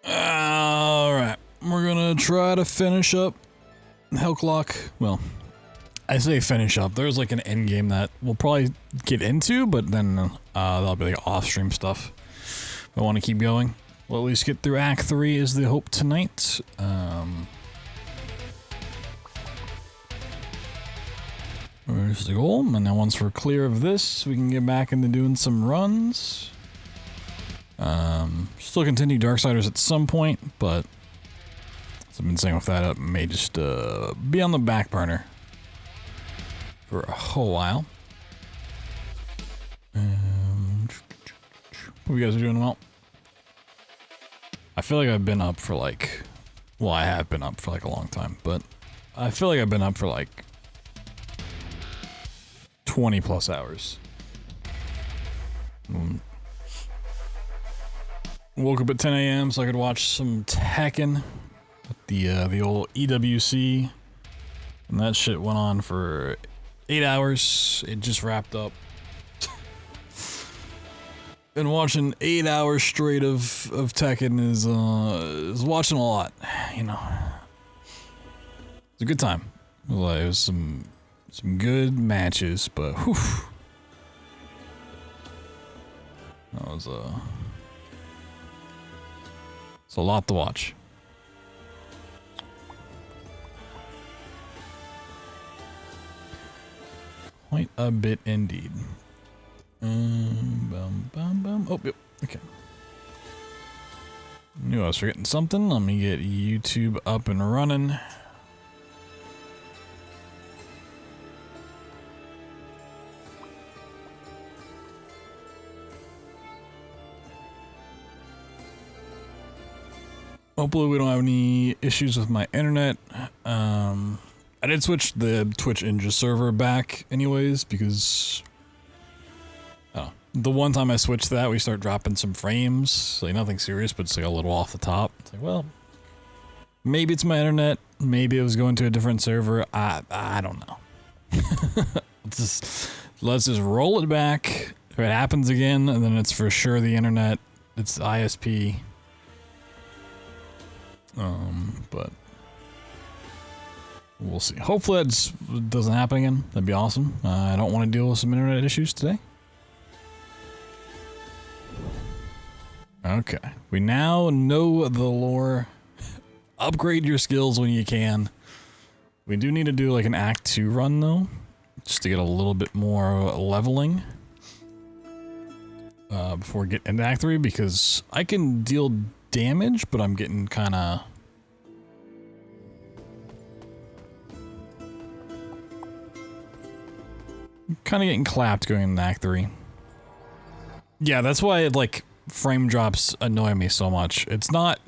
Alright, we're gonna try to finish up Hellclock. Well, I say finish up. There's like an end game that we'll probably get into, but then that'll be like off-stream stuff. I want to keep going. We'll at least get through Act 3 is the hope tonight. There's the goal, and then once we're clear of this, we can get back into doing some runs. Still continue Darksiders at some point, but as I've been saying with that up, may just be on the back burner for a whole while. What you guys are doing well? I feel like I've been up for like, well, I have been up for like a long time, but I feel like I've been up for like 20 plus hours. Woke up at 10 a.m. so I could watch some Tekken at the old EWC, and that shit went on for 8 hours. It just wrapped up. And watching 8 hours straight of Tekken is watching a lot, you know. It's a good time. It was some good matches, but whew. That was it's a lot to watch. Quite a bit indeed. Oh, yep. Okay. Knew I was forgetting something. Let me get YouTube up and running. Hopefully we don't have any issues with my internet. I did switch the Twitch Ninja server back anyways because the one time I switched that, we start dropping some frames. Like nothing serious, but it's like a little off the top. It's like, well, maybe it's my internet. Maybe it was going to a different server. I don't know. Let's just roll it back. If it happens again, and then it's for sure the internet. It's ISP. But we'll see. Hopefully that doesn't happen again. That'd be awesome. I don't want to deal with some internet issues today. Okay. We now know the lore. Upgrade your skills when you can. We do need to do like an Act 2 run though, just to get a little bit more leveling before we get into Act 3, because I can deal damage, but I'm getting kind of getting clapped going into Act 3. Yeah, that's why like frame drops annoy me so much. It's not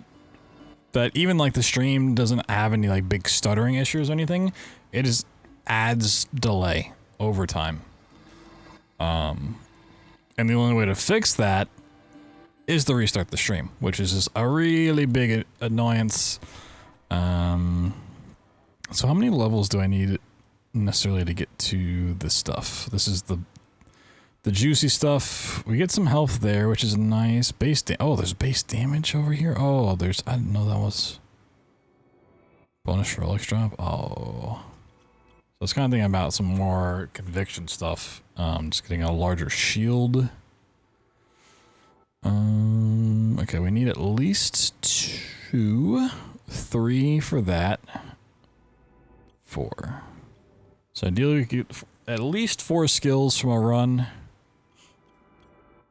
that even like the stream doesn't have any like big stuttering issues or anything. It just adds delay over time. And the only way to fix that is to restart the stream, which is just a really big annoyance. So how many levels do I need necessarily to get to this stuff? This is the juicy stuff. We get some health there, which is nice. Oh, there's base damage over here. Oh, I didn't know that was bonus for Alex drop. Oh, so I was kind of thinking about some more conviction stuff. Just getting a larger shield. Okay, we need at least 2, 3 for that. 4. So ideally we could get at least 4 skills from a run.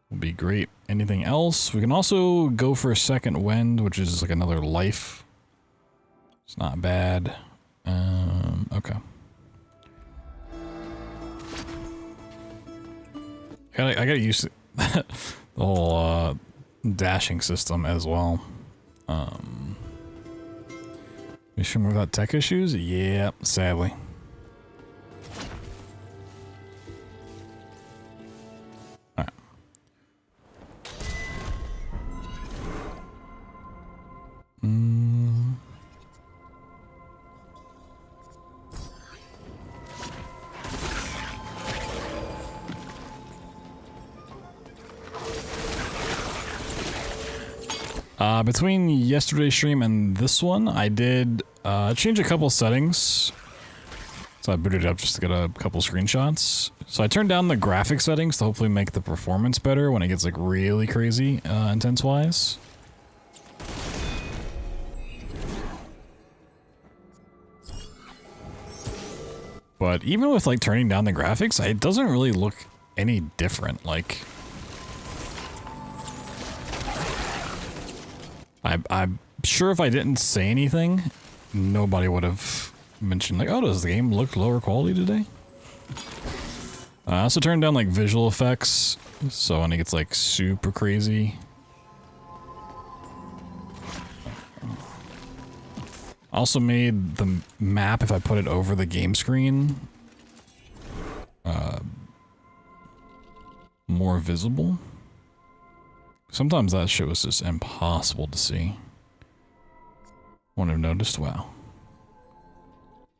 Would be great. Anything else? We can also go for a second wind, which is like another life. It's not bad. Okay. I gotta use the whole dashing system as well. We should move without tech issues? Yeah, sadly. Alright. Between yesterday's stream and this one, I did change a couple settings. So I booted it up just to get a couple screenshots. So I turned down the graphic settings to hopefully make the performance better when it gets like really crazy, intense-wise. But even with like turning down the graphics, it doesn't really look any different. Like, I'm sure if I didn't say anything, nobody would have mentioned like, oh, does the game look lower quality today? I also turned down like visual effects, so when it gets like super crazy. Also made the map, if I put it over the game screen, more visible. Sometimes that shit was just impossible to see. Wouldn't have noticed. Wow.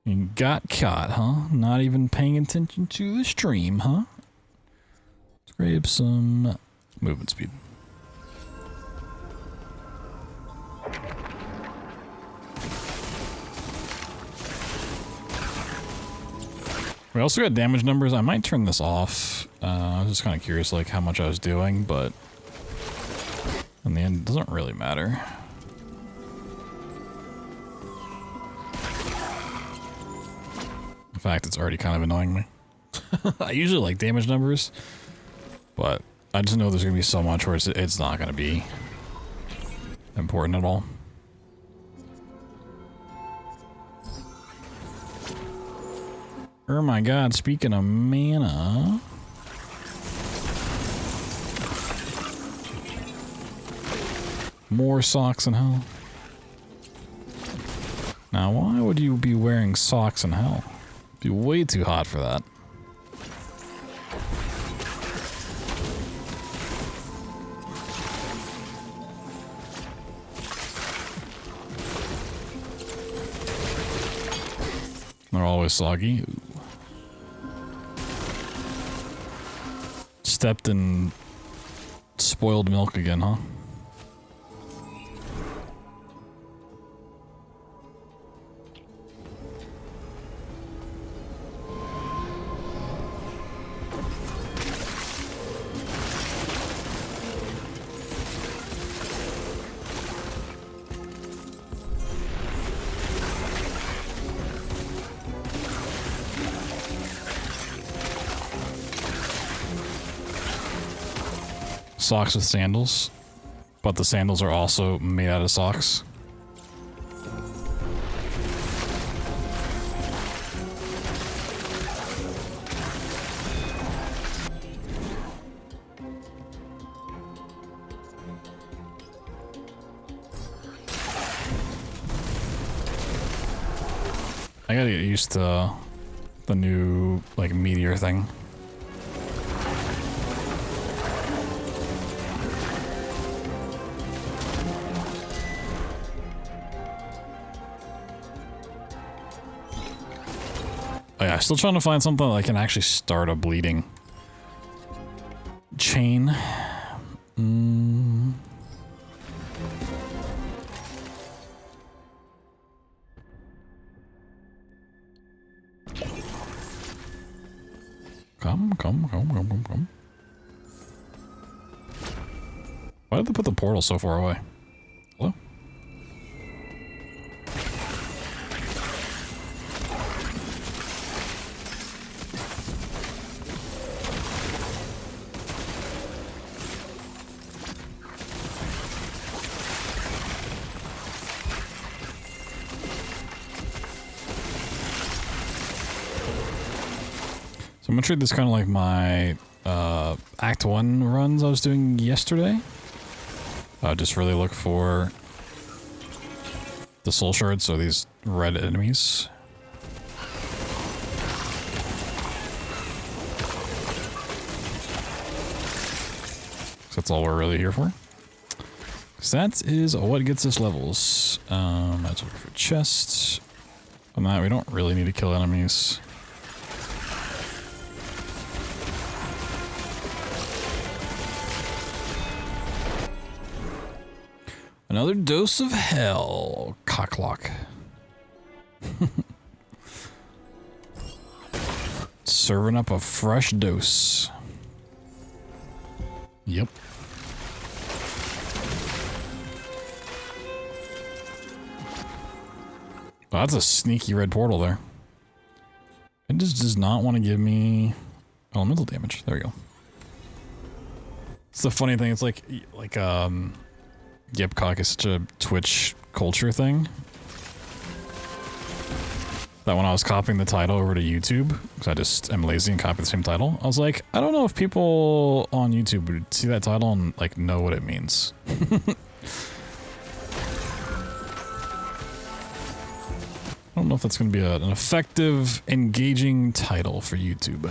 You got caught, huh? Not even paying attention to the stream, huh? Let's grab some movement speed. We also got damage numbers. I might turn this off. I was just kind of curious like how much I was doing, but in the end, it doesn't really matter. In fact, it's already kind of annoying me. I usually like damage numbers, but I just know there's going to be so much where it's not going to be important at all. Oh my god, speaking of mana... More socks in hell. Now, why would you be wearing socks in hell? It'd be way too hot for that. They're always soggy. Ooh. Stepped in spoiled milk again, huh? Socks with sandals, but the sandals are also made out of socks. I gotta get used to the new, like, meteor thing. Oh yeah, still trying to find something that I can actually start a bleeding chain. Come. Why did they put the portal so far away? Hello? I'm gonna treat this kind of like my Act 1 runs I was doing yesterday. Just really look for the soul shards, so these red enemies. So that's all we're really here for. So that is what gets us levels. That's over for chests. On that, we don't really need to kill enemies. Another dose of hell, cocklock. Serving up a fresh dose. Yep. Oh, that's a sneaky red portal there. It just does not want to give me elemental damage. There we go. It's the funny thing. It's like Gipcock is such a Twitch culture thing that when I was copying the title over to YouTube, because I just am lazy and copy the same title, I was like, I don't know if people on YouTube would see that title and like know what it means. I don't know if that's going to be an effective, engaging title for YouTube.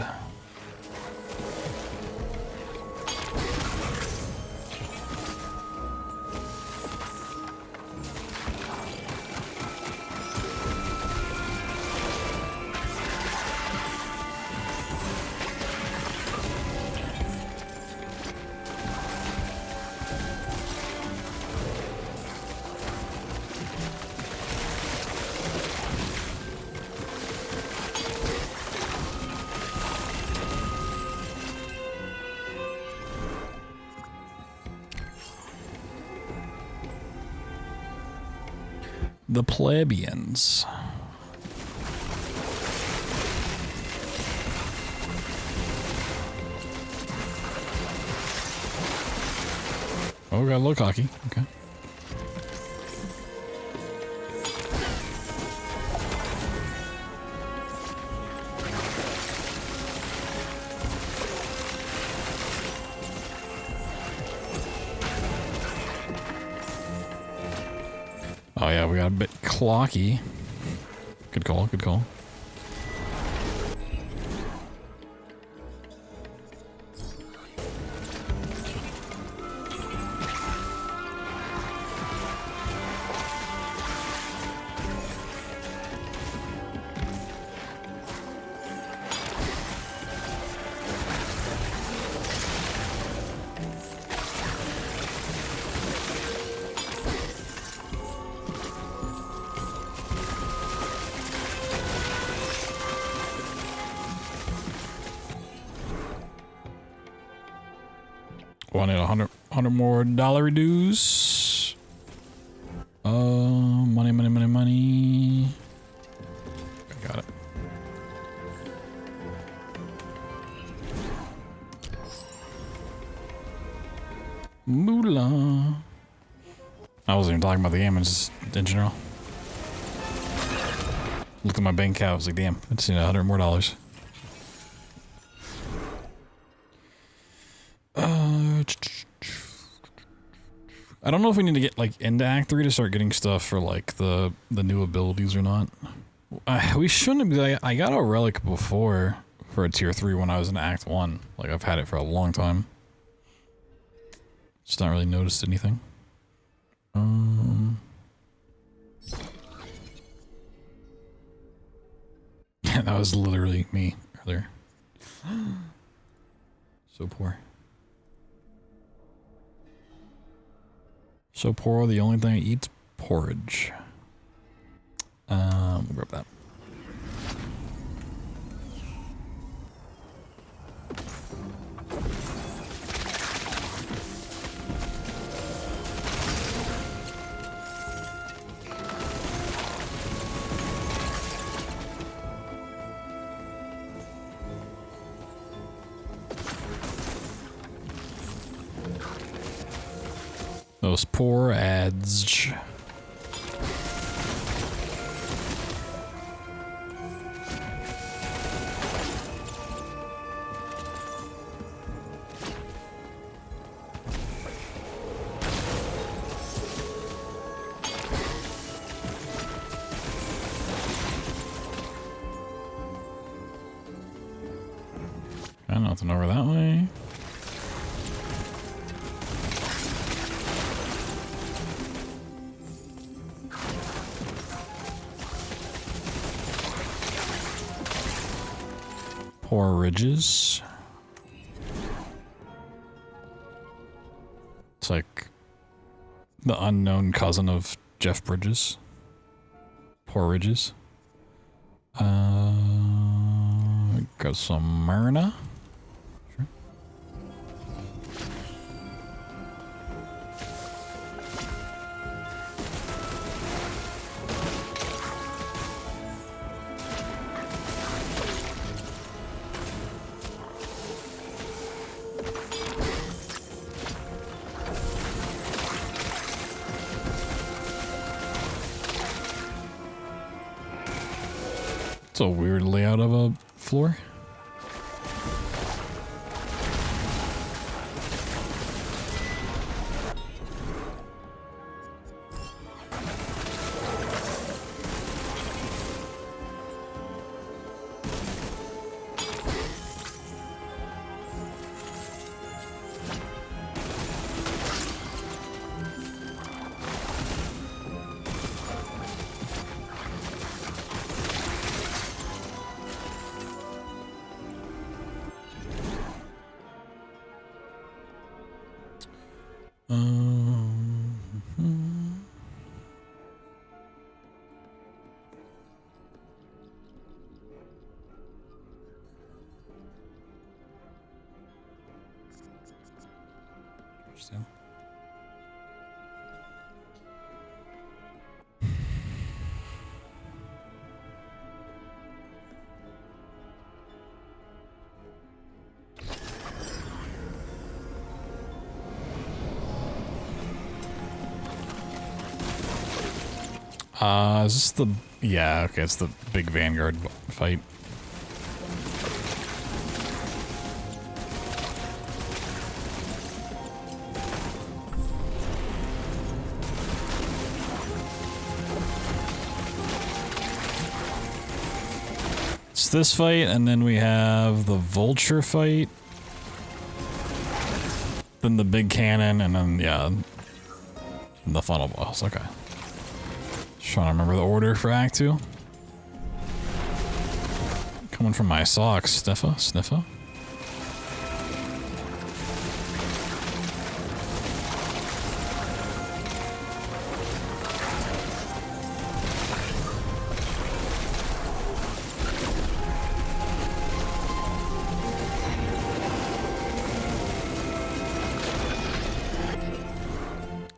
The plebeians. Oh, we got a little cocky. Okay. Oh yeah, we got a bit clocky. Good call, good call. Wanted 100 more dollar dues. Money, money, money, money. I got it. Moolah. I wasn't even talking about the game, it's just in general. Look at my bank account, I was like, damn, I just need 100 more dollars. I don't know if we need to get like into Act 3 to start getting stuff for like the new abilities or not. We shouldn't, because I got a relic before for a tier 3 when I was in Act 1. Like I've had it for a long time. Just not really noticed anything. That was literally me earlier. So poor. So poor, the only thing I eat's porridge. We'll grab that. Those poor ads. Got nothing over that way. Poor ridges. It's like The unknown cousin of Jeff Bridges. Porridges. Got some Myrna. Sure. It's a weird layout of a floor. Interesting. Is this the... Yeah, okay, it's the big Vanguard fight. It's this fight, and then we have the Vulture fight. Then the big cannon, and then, yeah, the final boss. Okay. Just trying to remember the order for Act 2. Coming from my socks, Sniffa.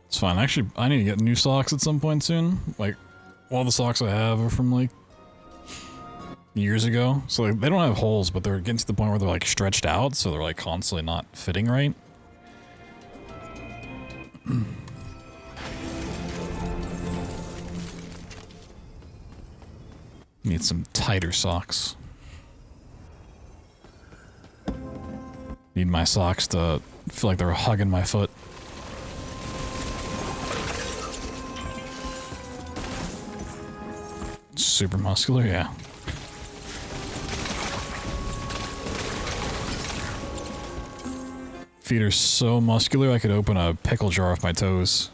It's fine. Actually, I need to get new socks at some point soon. Like, all the socks I have are from, like, years ago. So, like, they don't have holes, but they're getting to the point where they're, like, stretched out, so they're, like, constantly not fitting right. Need some tighter socks. Need my socks to feel like they're hugging my foot. Super muscular, yeah. Feet are so muscular I could open a pickle jar off my toes.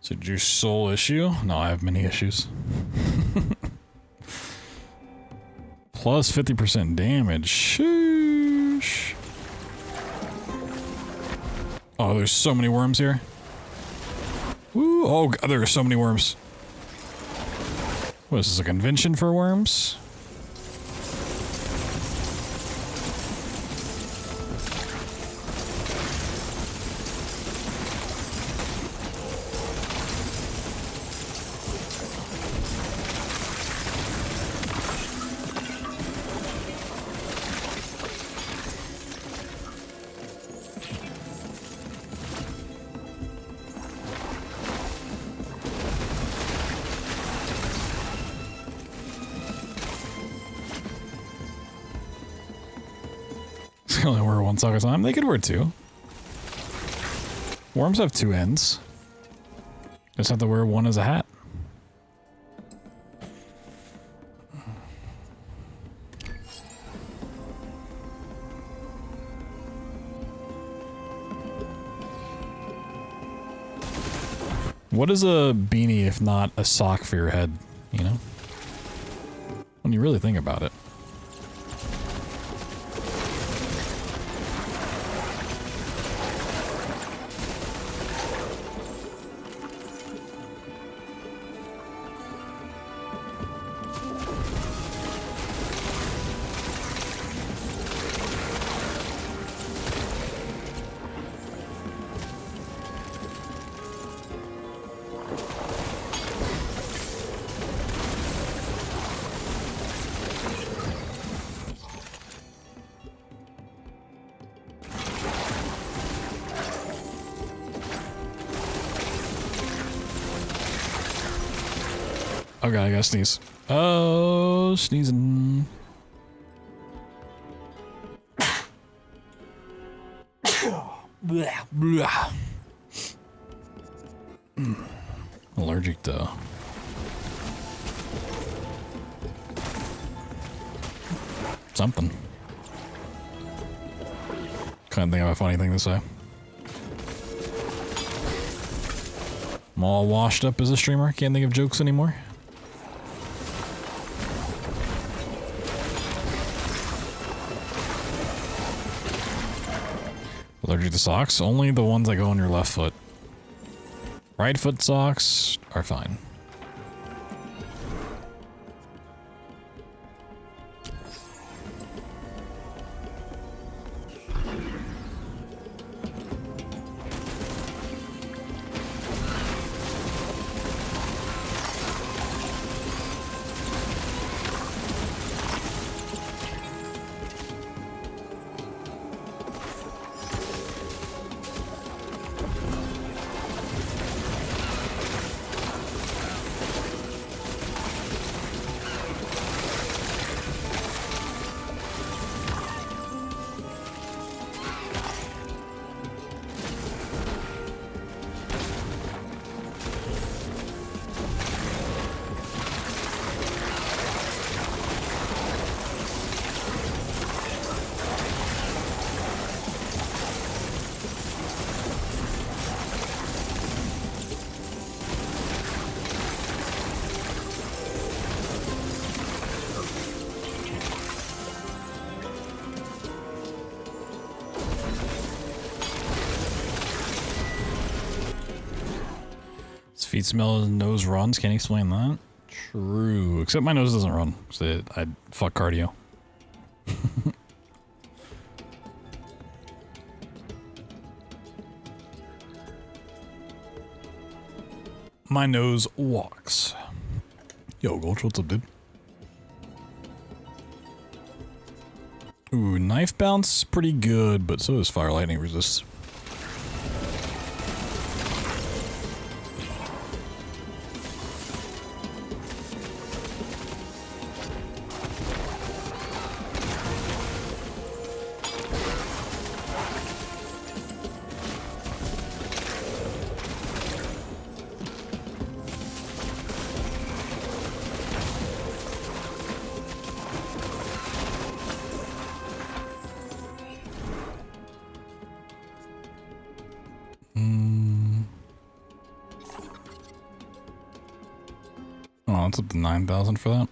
So did your soul issue? No, I have many issues. Plus 50% damage. Sheesh. Oh, there's so many worms here. Woo. Oh, God, there are so many worms. What is this, a convention for worms? They only wear one sock at a time. They could wear two. Worms have two ends. Just have to wear one as a hat. What is a beanie if not a sock for your head, you know? When you really think about it. Oh god, I gotta sneeze. Oh, sneezing. Allergic to something. Couldn't think of a funny thing to say. I'm all washed up as a streamer. Can't think of jokes anymore. Allergic to socks? Only the ones that go on your left foot. Right foot socks are fine. Feet smell, his nose runs. Can't explain that. True. Except my nose doesn't run. So I fuck cardio. My nose walks. Yo, Gulch, what's up, dude? Ooh, knife bounce pretty good, but so is fire lightning resist. Oh, it's up to 9,000 for that?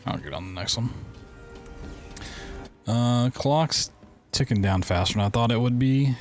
I'll get on the next one. Clock's ticking down faster than I thought it would be.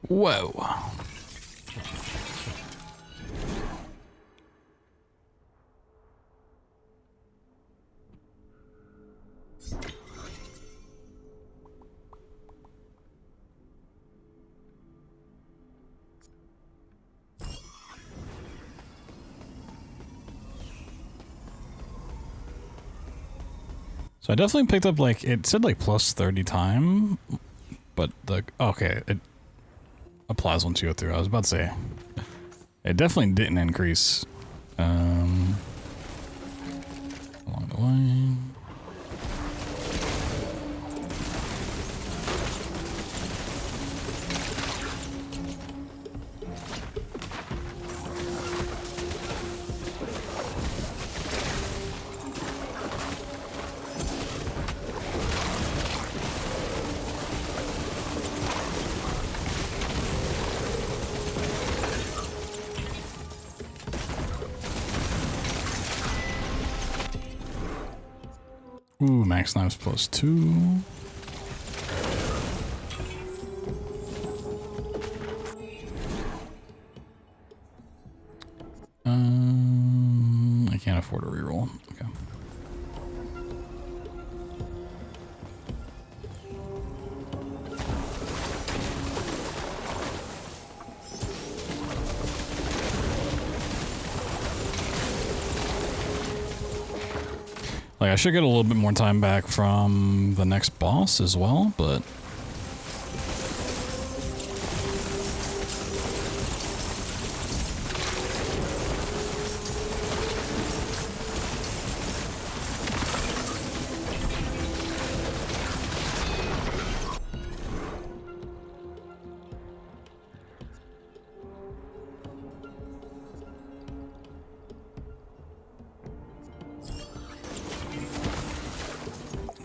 Whoa. So I definitely picked up, like, it said like plus 30 time, but the, okay, it applies once you go through. I was about to say, it definitely didn't increase along the way. Ooh, max knives plus 2. I can't afford a reroll. Okay. Like, I should get a little bit more time back from the next boss as well, but...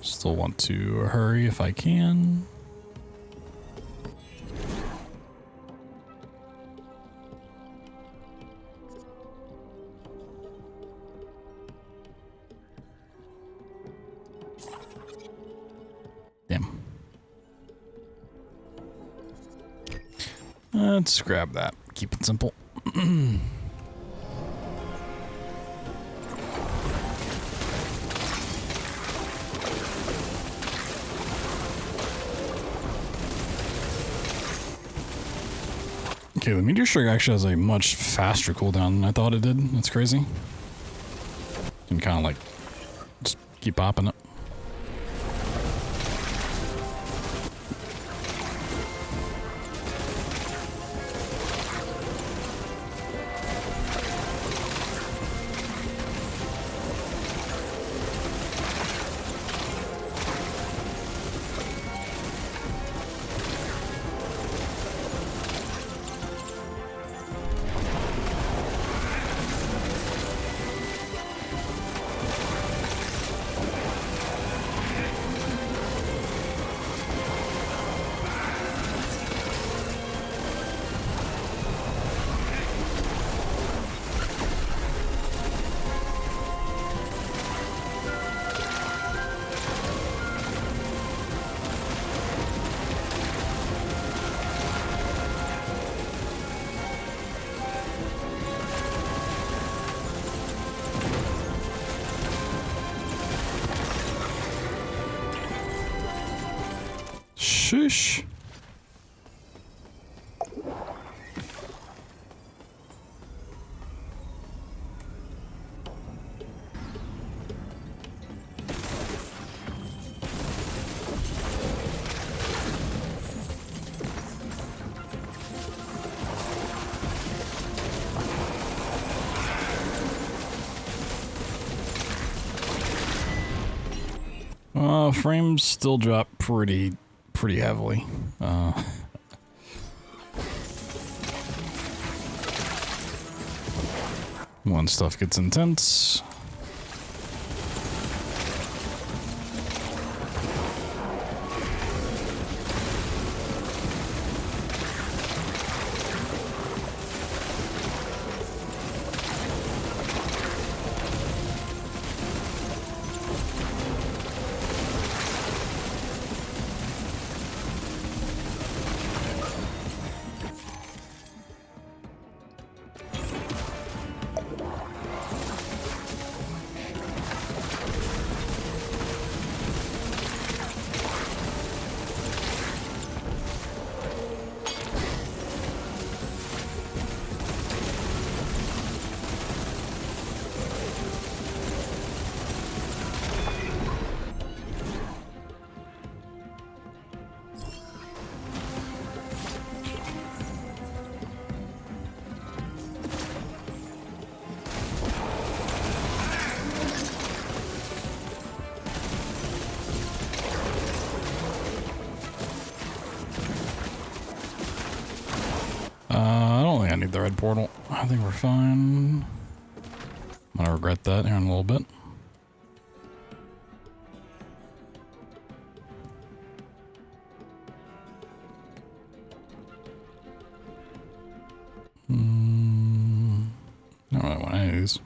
Still want to hurry if I can. Damn. Let's grab that. Keep it simple. Okay, the meteor strike actually has a much faster cooldown than I thought it did. That's crazy. You can kind of like just keep popping it. Shush. Frames still drop pretty heavily. When stuff gets intense. portal. I think we're fine. I'm gonna regret that here in a little bit. Not really want any of these.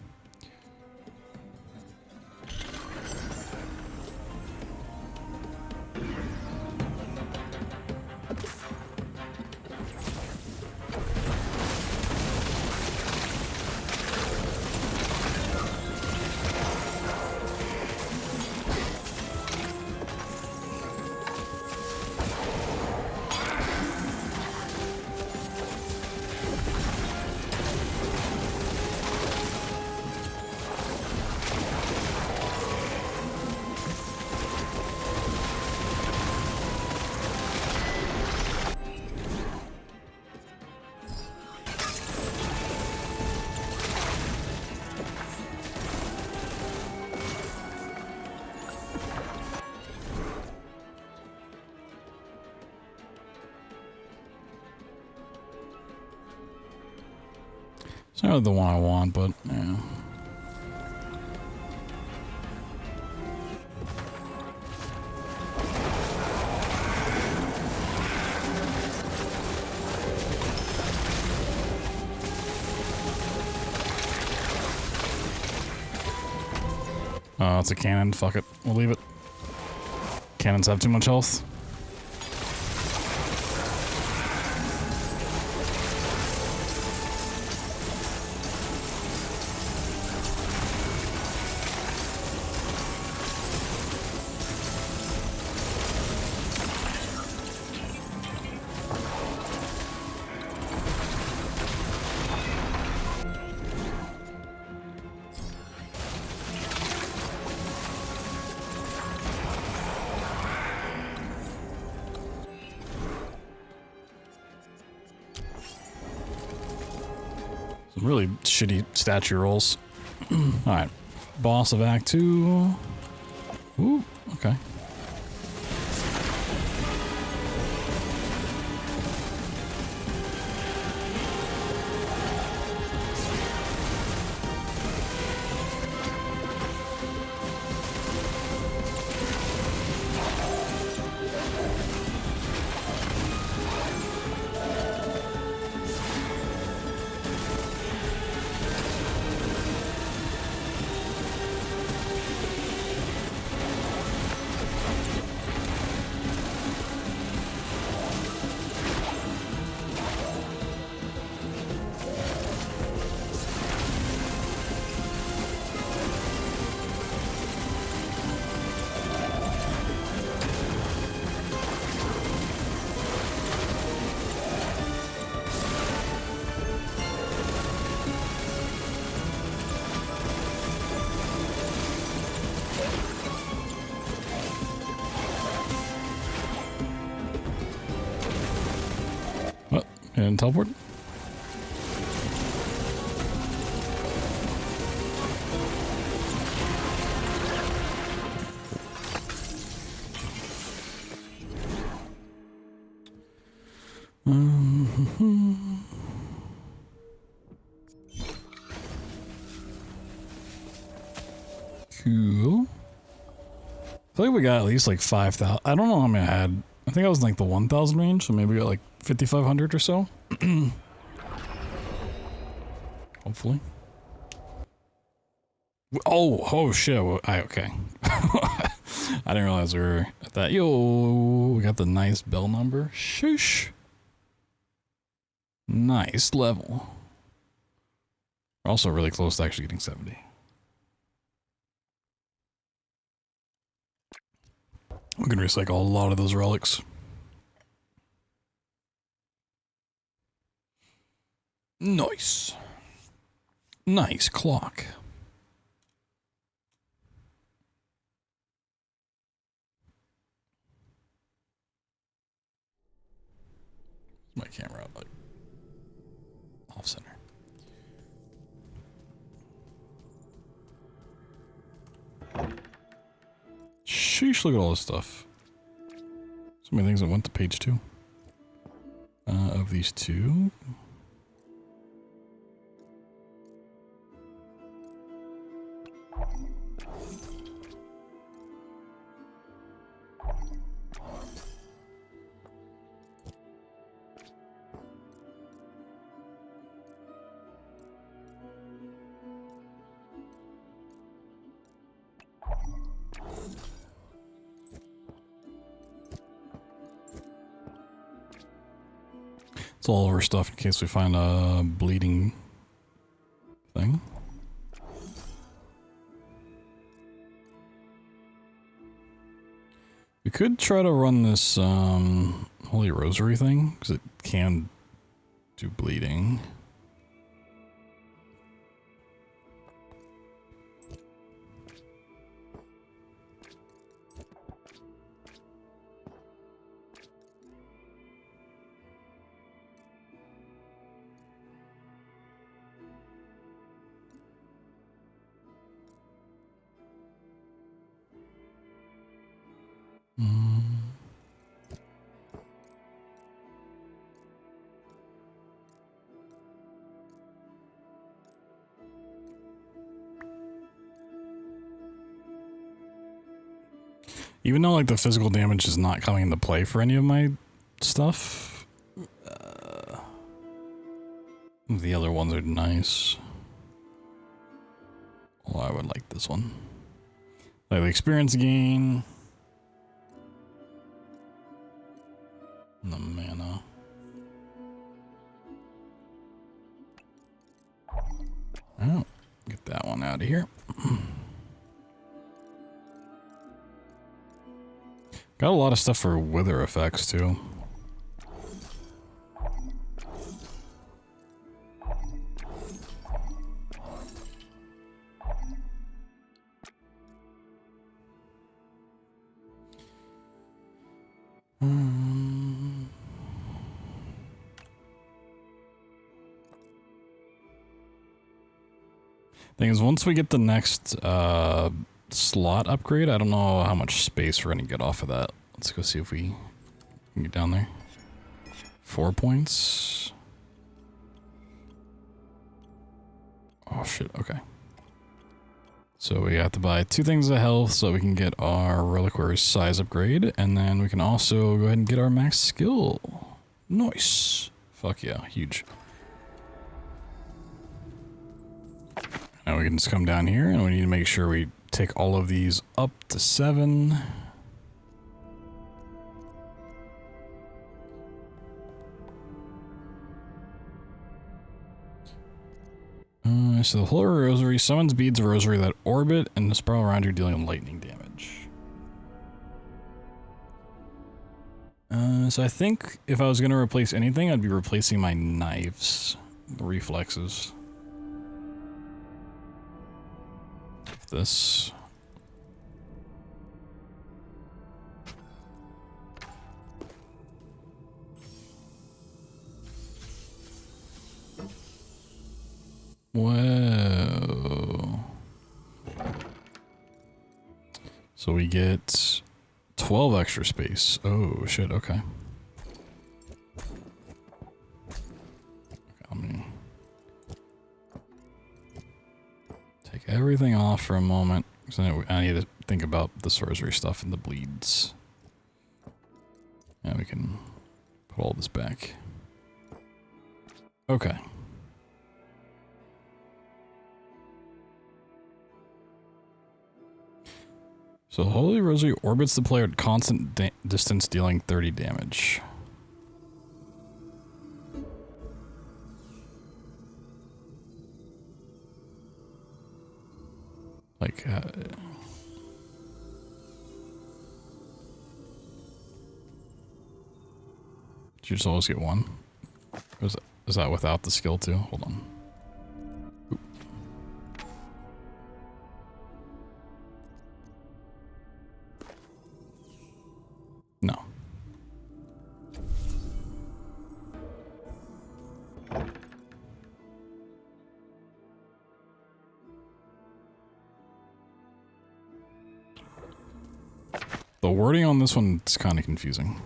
It's not really the one I want, but yeah. Oh, it's a cannon. Fuck it. We'll leave it. Cannons have too much health. Some really shitty statue rolls. Alright. Boss of Act 2. Ooh, okay. And teleport. Cool. I feel like we got at least like 5,000. I don't know how many I had. I think I was in like the 1,000 range, so maybe we got like 5,500 or so. Hopefully. Oh shit. Okay. I didn't realize we were at that. Yo, we got the nice bell number. Shush. Nice level. We're also really close to actually getting 70. We can recycle a lot of those relics. Nice. Nice clock. My camera up, like off center. Sheesh, look at all this stuff. So many things that went to page 2. Of these two. It's all of our stuff in case we find a bleeding thing. We could try to run this Holy Rosary thing, because it can do bleeding. Even though like the physical damage is not coming into play for any of my stuff, the other ones are nice. Well, I would like this one. Like the experience gain. And the mana. Oh, get that one out of here. Got a lot of stuff for wither effects too. Thing is, once we get the next slot upgrade, I don't know how much space we're gonna get off of that. Let's go see if we can get down there. 4 points. Oh shit, okay. So we have to buy 2 things of health so we can get our reliquary size upgrade, and then we can also go ahead and get our max skill. Nice. Fuck yeah, huge. Now we can just come down here, and we need to make sure we take all of these up to 7. So the Holy Rosary summons beads of rosary that orbit and spiral around you, dealing lightning damage. So I think if I was going to replace anything, I'd be replacing my knives, the reflexes. This. Whoa. So we get 12 extra space. Oh shit, okay. Let me take everything off for a moment, because I need to think about the sorcery stuff and the bleeds. And we can put all this back. Okay. So Holy Rosary orbits the player at constant distance, dealing 30 damage. Like, did you just always get one? Or is that without the skill too? Hold on. Oop. No. The wording on this one is kind of confusing.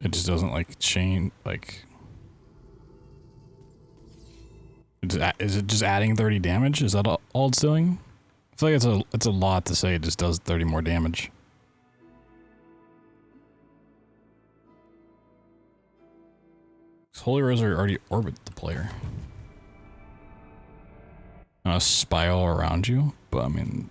It just doesn't like chain like. Is it just adding 30 damage? Is that all it's doing? I feel like it's a lot to say it just does 30 more damage. Holy Rosary already orbit the player. A spiral around you, but I mean...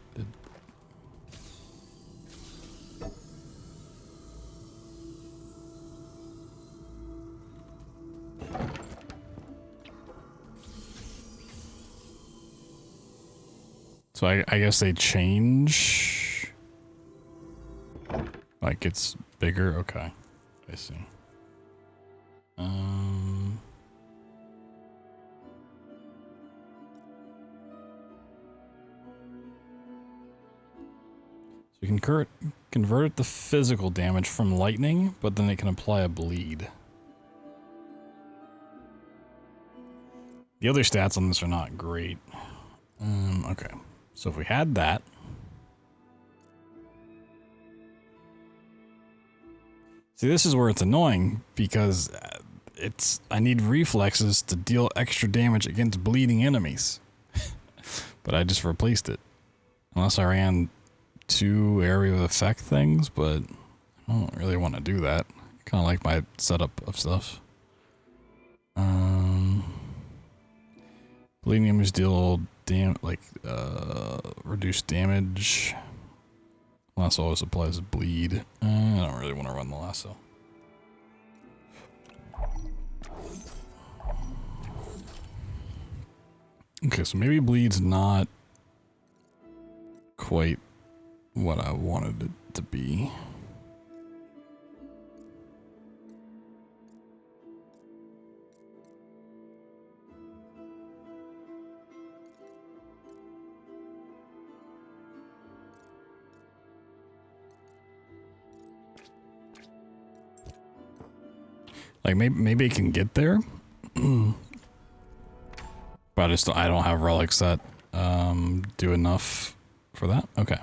So I guess they change... Like it's bigger? Okay. I see. So you can convert the physical damage from lightning, but then it can apply a bleed. The other stats on this are not great. Okay. So if we had that... See, this is where it's annoying, because I need reflexes to deal extra damage against bleeding enemies. But I just replaced it. Unless I ran 2 area of effect things, but I don't really want to do that. Kind of like my setup of stuff. Bleeding enemies deal reduce damage. Lasso always applies bleed. I don't really want to run the lasso. Okay, so maybe bleed's not quite what I wanted it to be. Like maybe it can get there, but I don't have relics that do enough for that. Okay,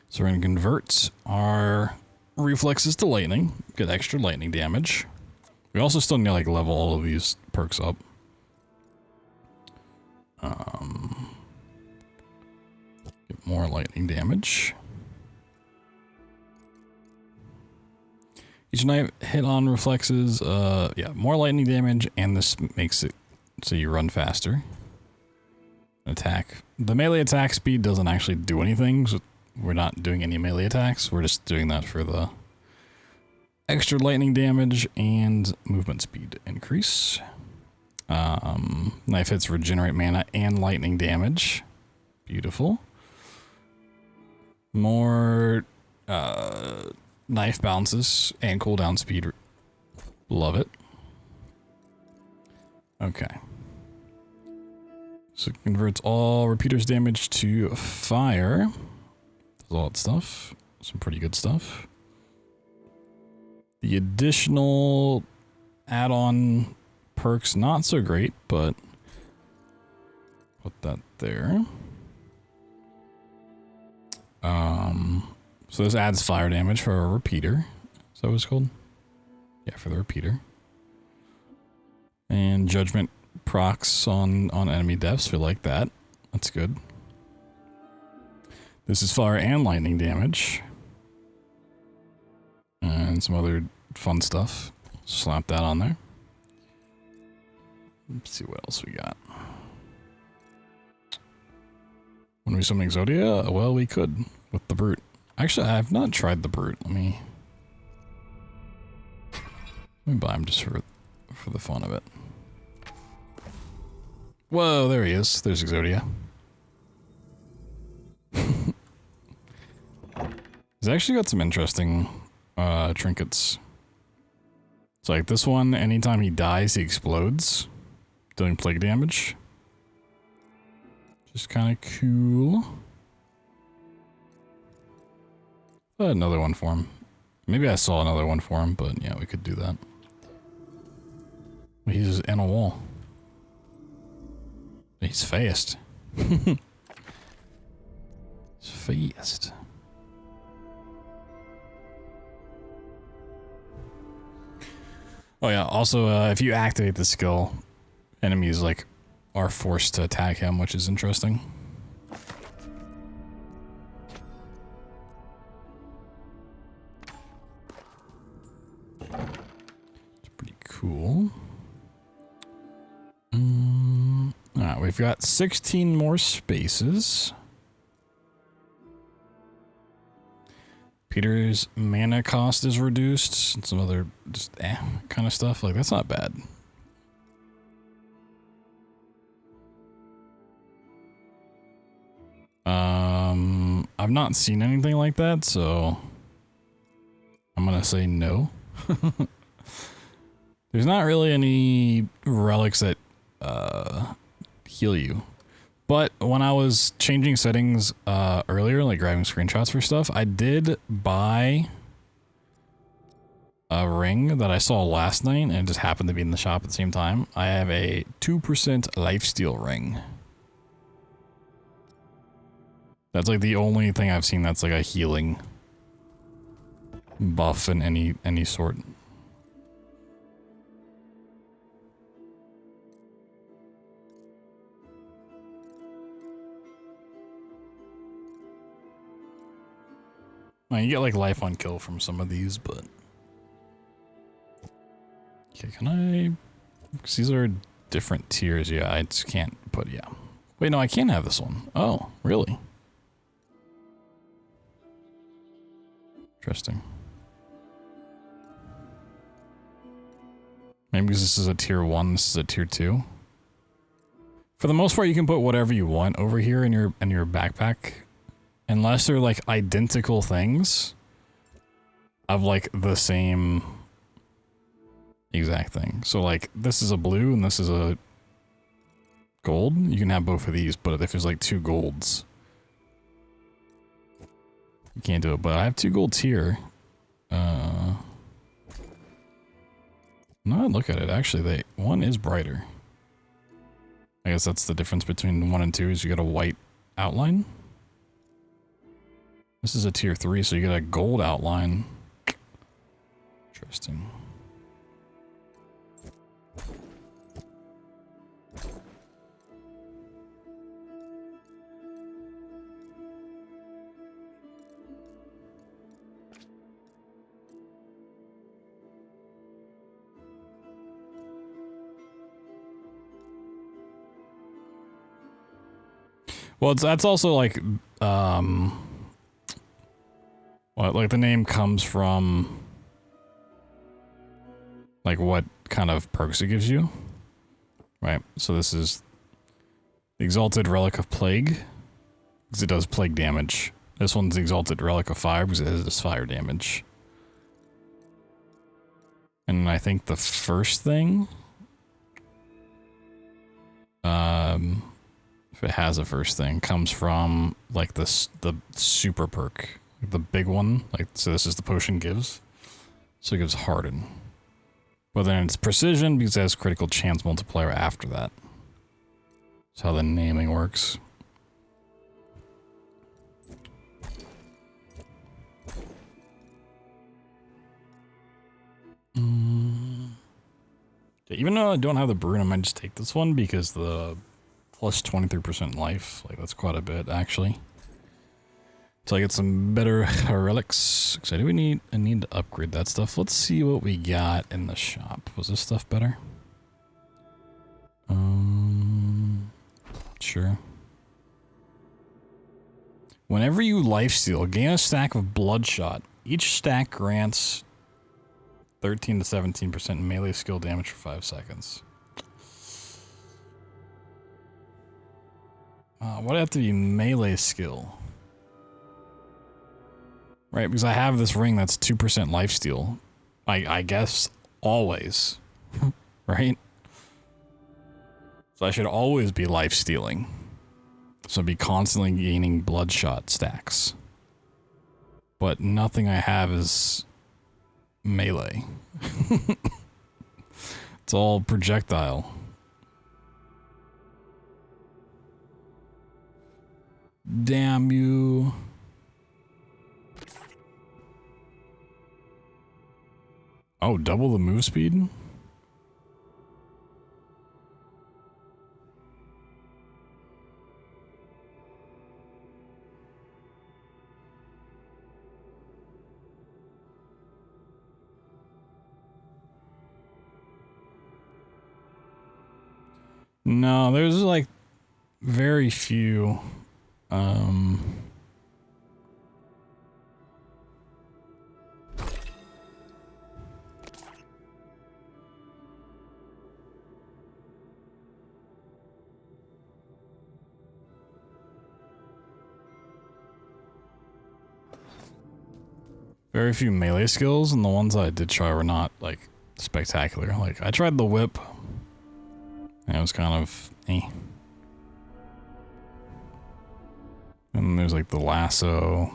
so we're gonna convert our reflexes to lightning, get extra lightning damage. We also still need to like level all of these perks up. Get more lightning damage. Each knife hit on reflexes, yeah, more lightning damage, and this makes it so you run faster. Attack. The melee attack speed doesn't actually do anything, so we're not doing any melee attacks, we're just doing that for the extra lightning damage and movement speed increase. Knife hits regenerate mana and lightning damage. Beautiful. More, knife bounces and cooldown speed. Love it. Okay. So it converts all repeaters damage to fire. Does all that stuff. Some pretty good stuff. The additional add-on perks, not so great, but put that there. So this adds fire damage for a repeater. Is that what it's called? Yeah, for the repeater. And judgment procs on enemy deaths. We like that. That's good. This is fire and lightning damage. And some other fun stuff. Slap that on there. Let's see what else we got. When we summon Exodia? Well, we could with the Brute. Actually, I have not tried the Brute. Let me buy him just for the fun of it. Whoa, there he is. There's Exodia. He's actually got some interesting trinkets. It's like this one, anytime he dies, he explodes, dealing plague damage. Just kind of cool. Another one for him. Maybe I saw another one for him, but yeah, we could do that. He's in a wall. He's fast. He's fast. Oh yeah, also if you activate the skill, enemies like are forced to attack him, which is interesting. It's pretty cool. Alright, we've got 16 more spaces. Peter's mana cost is reduced, and some other just kind of stuff. Like, that's not bad. I've not seen anything like that, so I'm gonna say no. There's not really any relics that heal you. But when I was changing settings earlier, like grabbing screenshots for stuff, I did buy a ring that I saw last night, and it just happened to be in the shop at the same time. I have a 2% lifesteal ring. That's like the only thing I've seen that's like a healing buff in any sort. You get like life on kill from some of these, but okay, can I? Because these are different tiers. Yeah, I just can't put. Yeah, wait, no, I can't have this one. Oh, really? Interesting. Maybe because this is a tier 1, this is a tier 2. For the most part, you can put whatever you want over here in your backpack. Unless they're like identical things of like the same exact thing. So like this is a blue and this is a gold. You can have both of these, but if there's like 2 golds, you can't do it. But I have 2 golds here. Now I look at it, actually one is brighter. I guess that's the difference between 1 and 2 is you get a white outline. This is a tier 3, so you get a gold outline. Interesting. Well, that's also like, well, like the name comes from like what kind of perks it gives you, right? So this is the Exalted Relic of Plague, because it does plague damage. This one's the Exalted Relic of Fire, because it does fire damage. And I think the first thing, if it has a first thing, comes from like the super perk, the big one. Like, so this is the potion gives. So it gives Harden. But then it's precision because it has critical chance multiplier after that. That's how the naming works. Yeah, even though I don't have the Brune, I might just take this one because the plus 23% life, like that's quite a bit actually. So I get some better relics. Cause I need to upgrade that stuff. Let's see what we got in the shop. Was this stuff better? Sure. Whenever you lifesteal, gain a stack of Bloodshot. Each stack grants 13 to 17% melee skill damage for 5 seconds. What'd it have to be melee skill? Right, because I have this ring that's 2% lifesteal. I guess always, right? So I should always be lifestealing. So I'd be constantly gaining Bloodshot stacks. But nothing I have is melee. It's all projectile. Damn you. Oh, double the move speed? No, there's like very few. Very few melee skills, and the ones I did try were not, like, spectacular. Like, I tried the whip, and it was kind of eh. And then there's, like, the lasso.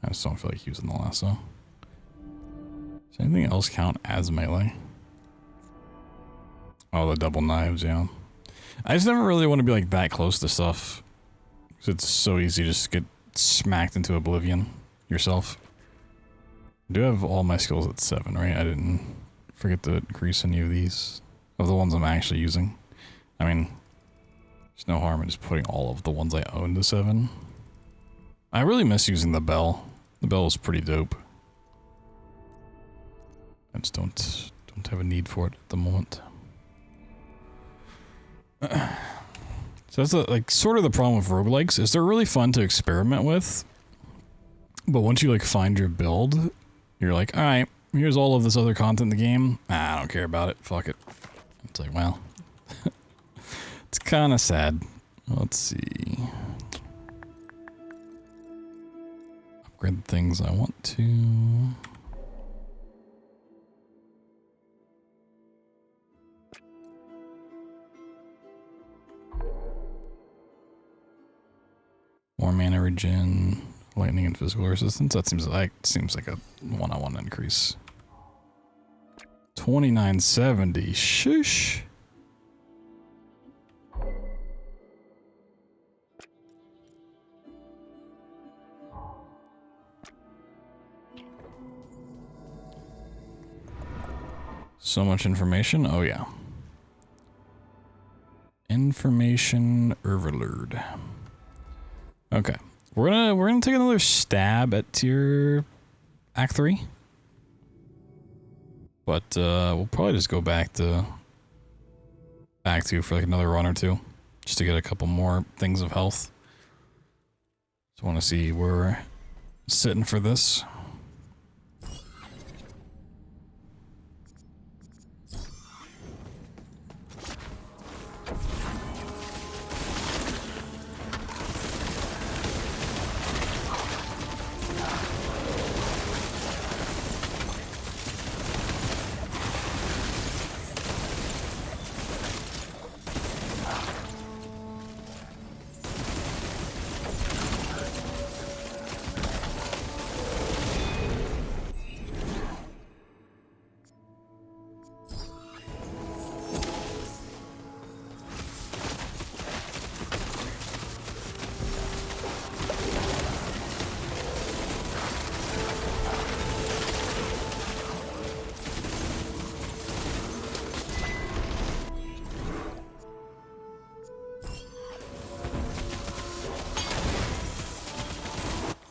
I just don't feel like using the lasso. Does anything else count as melee? Oh, the double knives, yeah. I just never really want to be, like, that close to stuff. Because it's so easy to just get smacked into oblivion yourself. I do have all my skills at 7, right? I didn't forget to increase any of these, of the ones I'm actually using. I mean, there's no harm in just putting all of the ones I own to 7. I really miss using the bell. The bell is pretty dope. I just don't have a need for it at the moment. So that's like sort of the problem with roguelikes, is they're really fun to experiment with. But once you like find your build, you're like, alright, here's all of this other content in the game. I don't care about it. Fuck it. It's like, well, it's kind of sad. Let's see. Upgrade the things I want to. More mana regen. Lightning and physical resistance. That seems like a one I want to increase. 2970. Shush. So much information. Oh yeah. Information overload. Okay. We're gonna take another stab at tier Act 3. But we'll probably just go back to Act 2 for like another run or two. Just to get a couple more things of health. Just wanna see where we're sitting for this.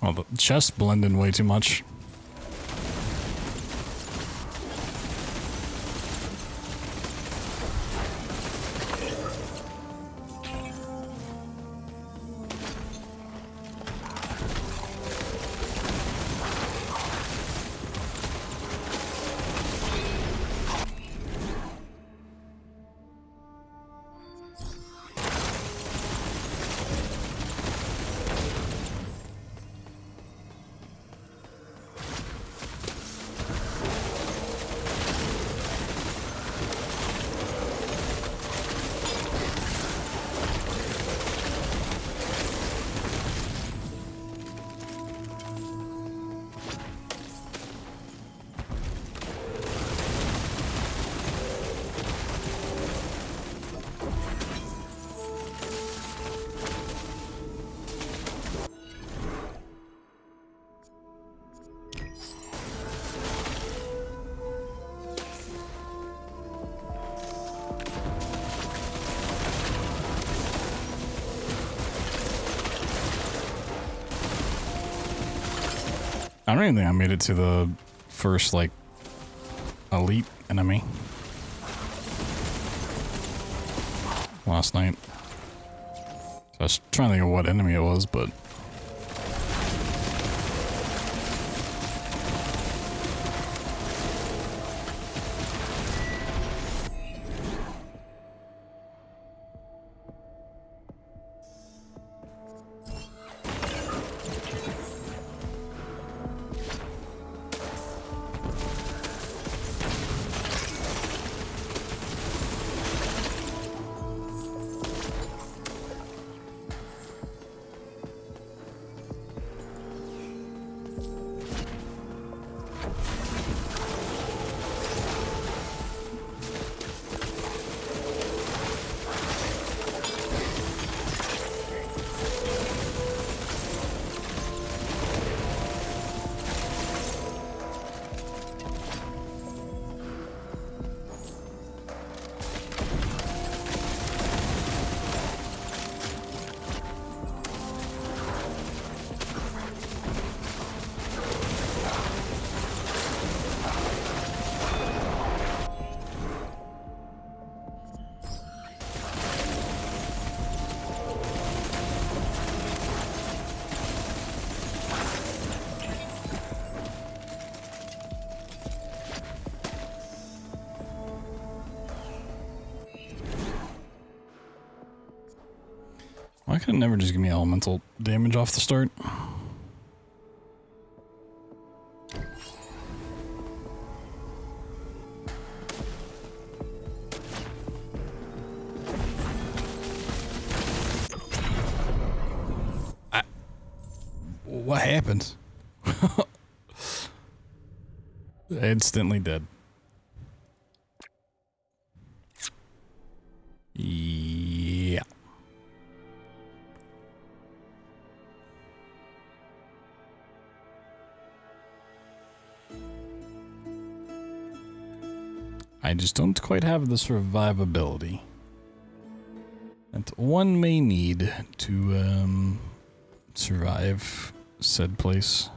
Well, the chests blend in way too much. I don't even think I made it to the first, like, elite enemy. last night. So I was trying to think of what enemy it was, but... Why could it never just give me elemental damage off the start? What happened? Instantly dead. Yeah. I just don't quite have the survivability that one may need to survive said place.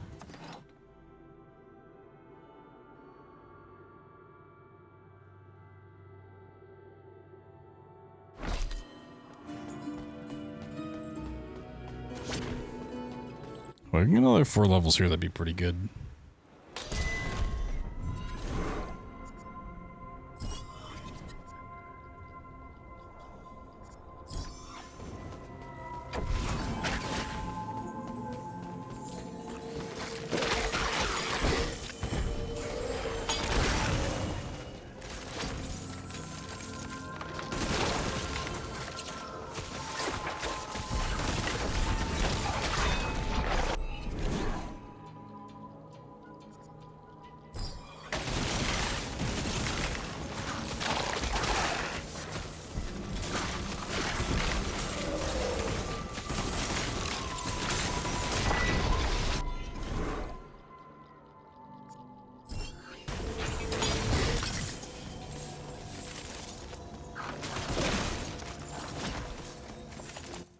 Well, I can get another 4 levels here, that'd be pretty good.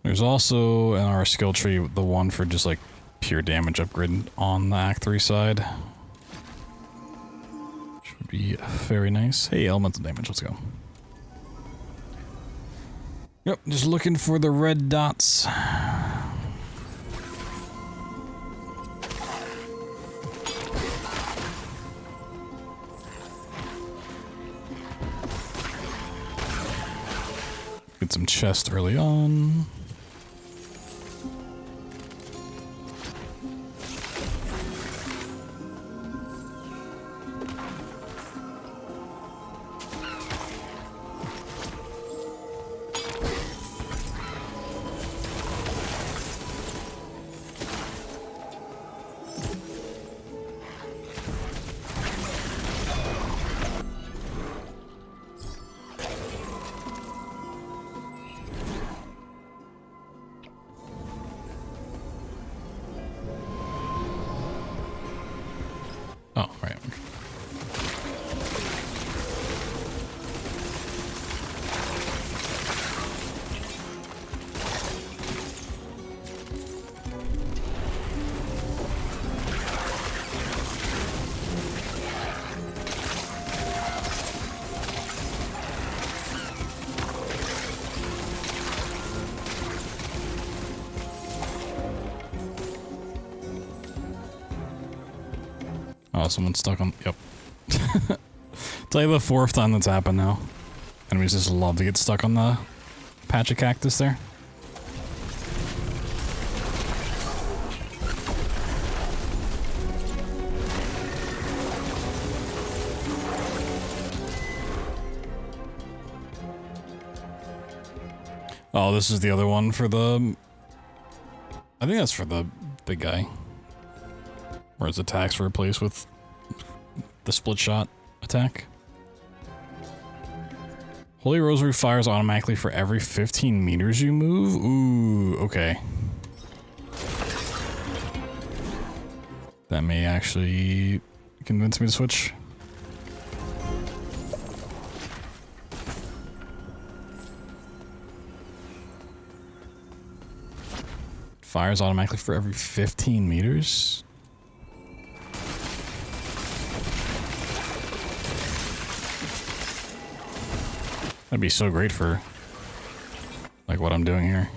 There's also in our skill tree the one for just like pure damage upgrade on the Act 3 side. Which would be very nice. Hey, elemental damage, let's go. Yep, just looking for the red dots. Get some chest early on. Oh, right. Oh, someone's stuck on... Yep. It's like the 4th time that's happened now. Enemies just love to get stuck on the patch of cactus there. Oh, this is the other one for the... I think that's for the big guy. Where his attacks were replaced with the split shot attack. Holy Rosary fires automatically for every 15 meters you move? Ooh, okay. That may actually convince me to switch. Fires automatically for every 15 meters? That'd be so great for, like, what I'm doing here.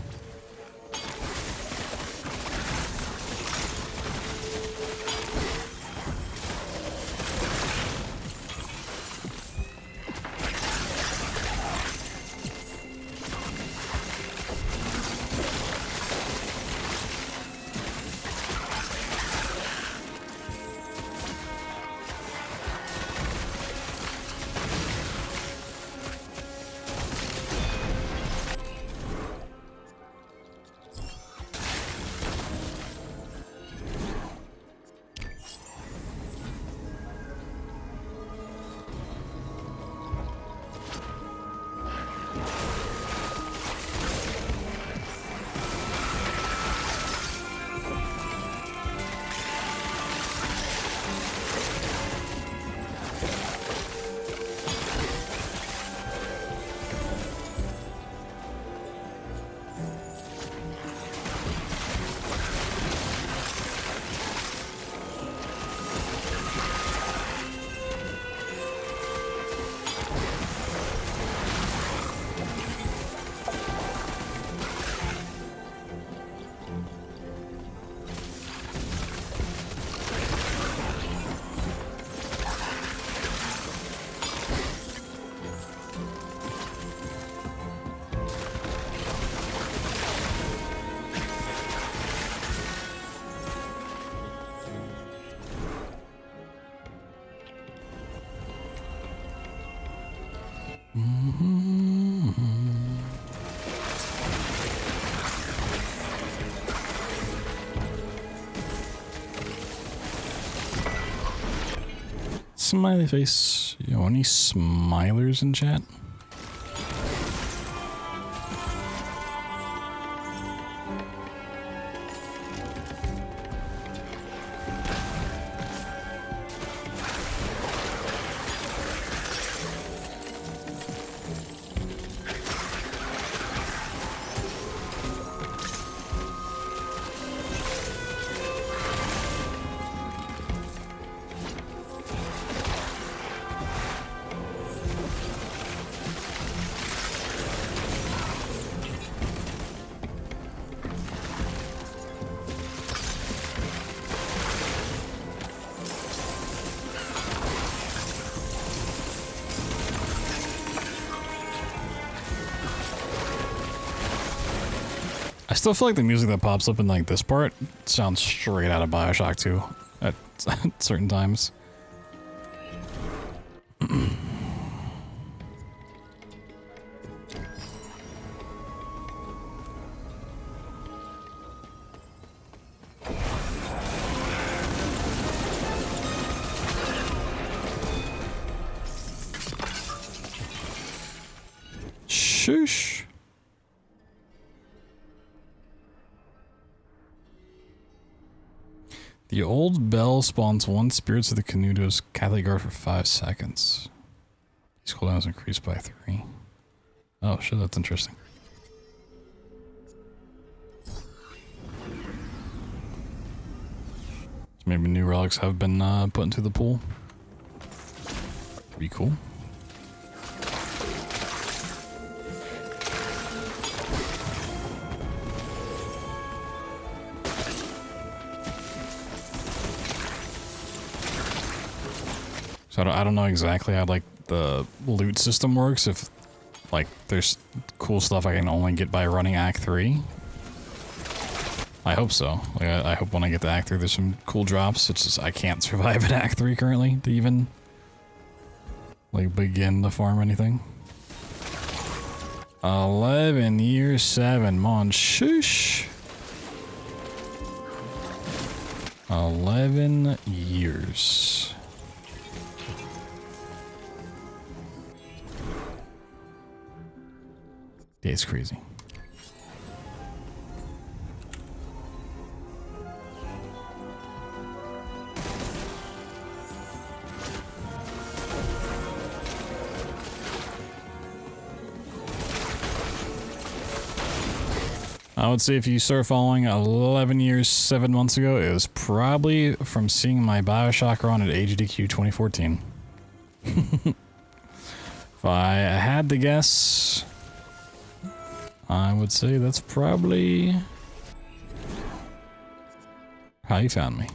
Smiley face. Yo, any smilers in chat? I still feel like the music that pops up in like this part sounds straight out of BioShock 2 at certain times. Shush. The old bell spawns 1 spirits of the Canudo's Catholic Guard for 5 seconds. These cooldowns increased by 3. Oh shit, that's interesting. So maybe new relics have been put into the pool. Pretty cool. So I don't know exactly how like the loot system works. If like there's cool stuff I can only get by running Act 3. I hope so. Like I hope when I get to Act 3 there's some cool drops. It's just I can't survive at Act 3 currently to even like begin to farm anything. 11 years, 7 months. Shush. 11 years. Yeah, it's crazy. I would say if you start following 11 years, 7 months ago, it was probably from seeing my Bioshock run at HDQ 2014. If I had to guess, I would say that's probably how you found me.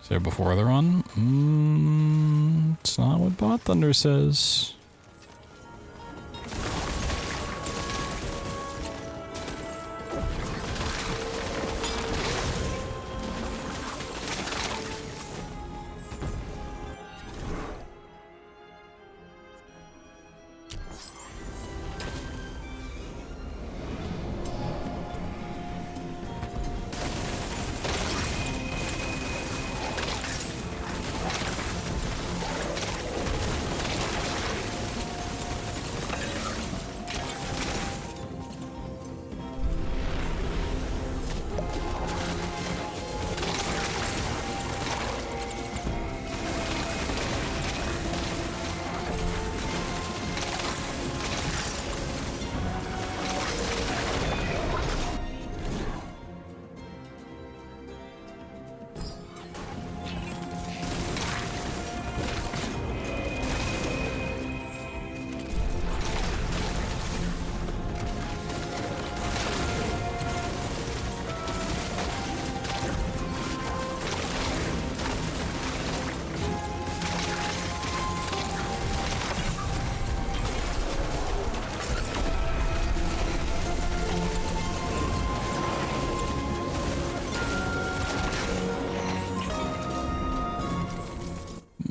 There before the run? It's not what BloodThunder says.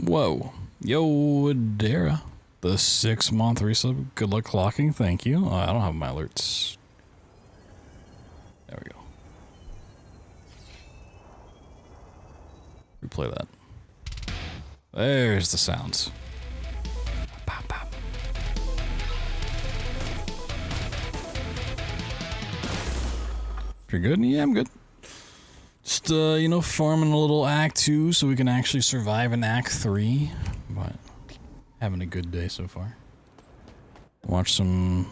Whoa. Yo, Dara. The 6-month resub. Good luck clocking. Thank you. I don't have my alerts. There we go. Replay that. There's the sounds. Pop, pop. You're good? Yeah, I'm good. Just, you know, farming a little Act 2 so we can actually survive in Act 3. But having a good day so far. Watch the...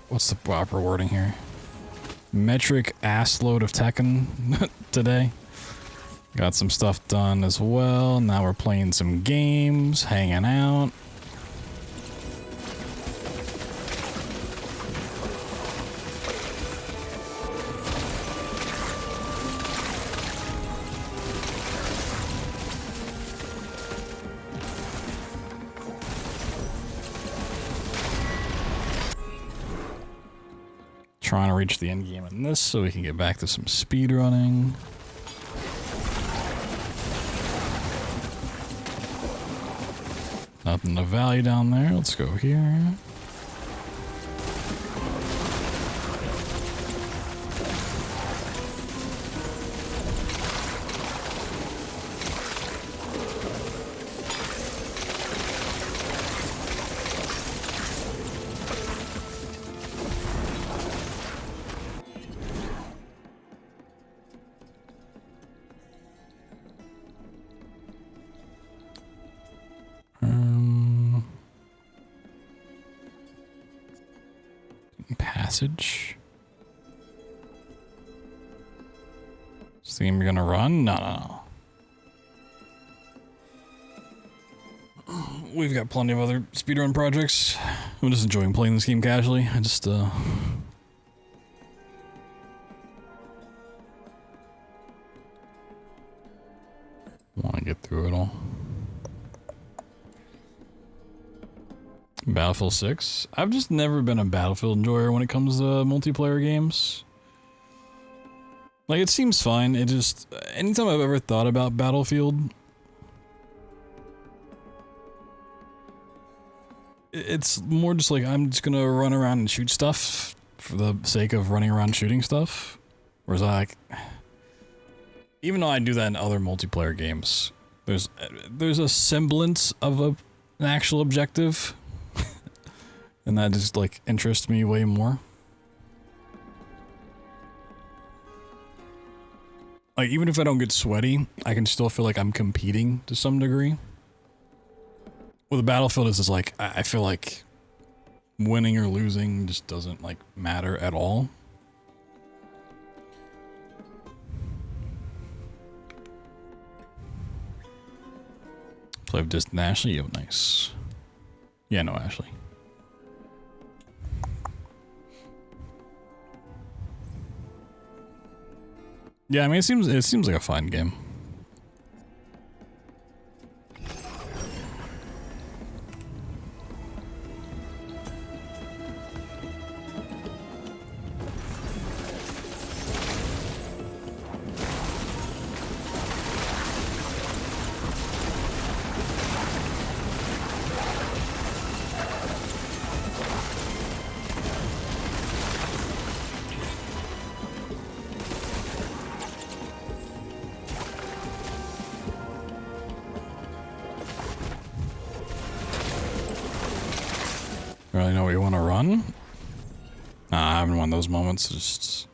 What's the proper wording here? Metric ass load of Tekken today. Got some stuff done as well. Now we're playing some games, hanging out. Trying to reach the end game in this so we can get back to some speed running. Nothing to value down there. Let's go here. Passage. Is the game gonna run? No. We've got plenty of other speedrun projects. I'm just enjoying playing this game casually. I just, want to get through it all. Battlefield 6? I've just never been a Battlefield enjoyer when it comes to multiplayer games. Like, it seems fine, it just... Anytime I've ever thought about Battlefield... It's more just like, I'm just gonna run around and shoot stuff for the sake of running around shooting stuff. Whereas like... Even though I do that in other multiplayer games, there's a semblance of an actual objective. And that just like interests me way more. Like, even if I don't get sweaty, I can still feel like I'm competing to some degree. With a Battlefield, it's just like, I feel like winning or losing just doesn't like matter at all. Play with Distant Ashley? Oh, nice. Yeah, no, Ashley. Yeah, I mean, it seems like a fine game. Really know what you want to run? Nah, I haven't one of those moments. Just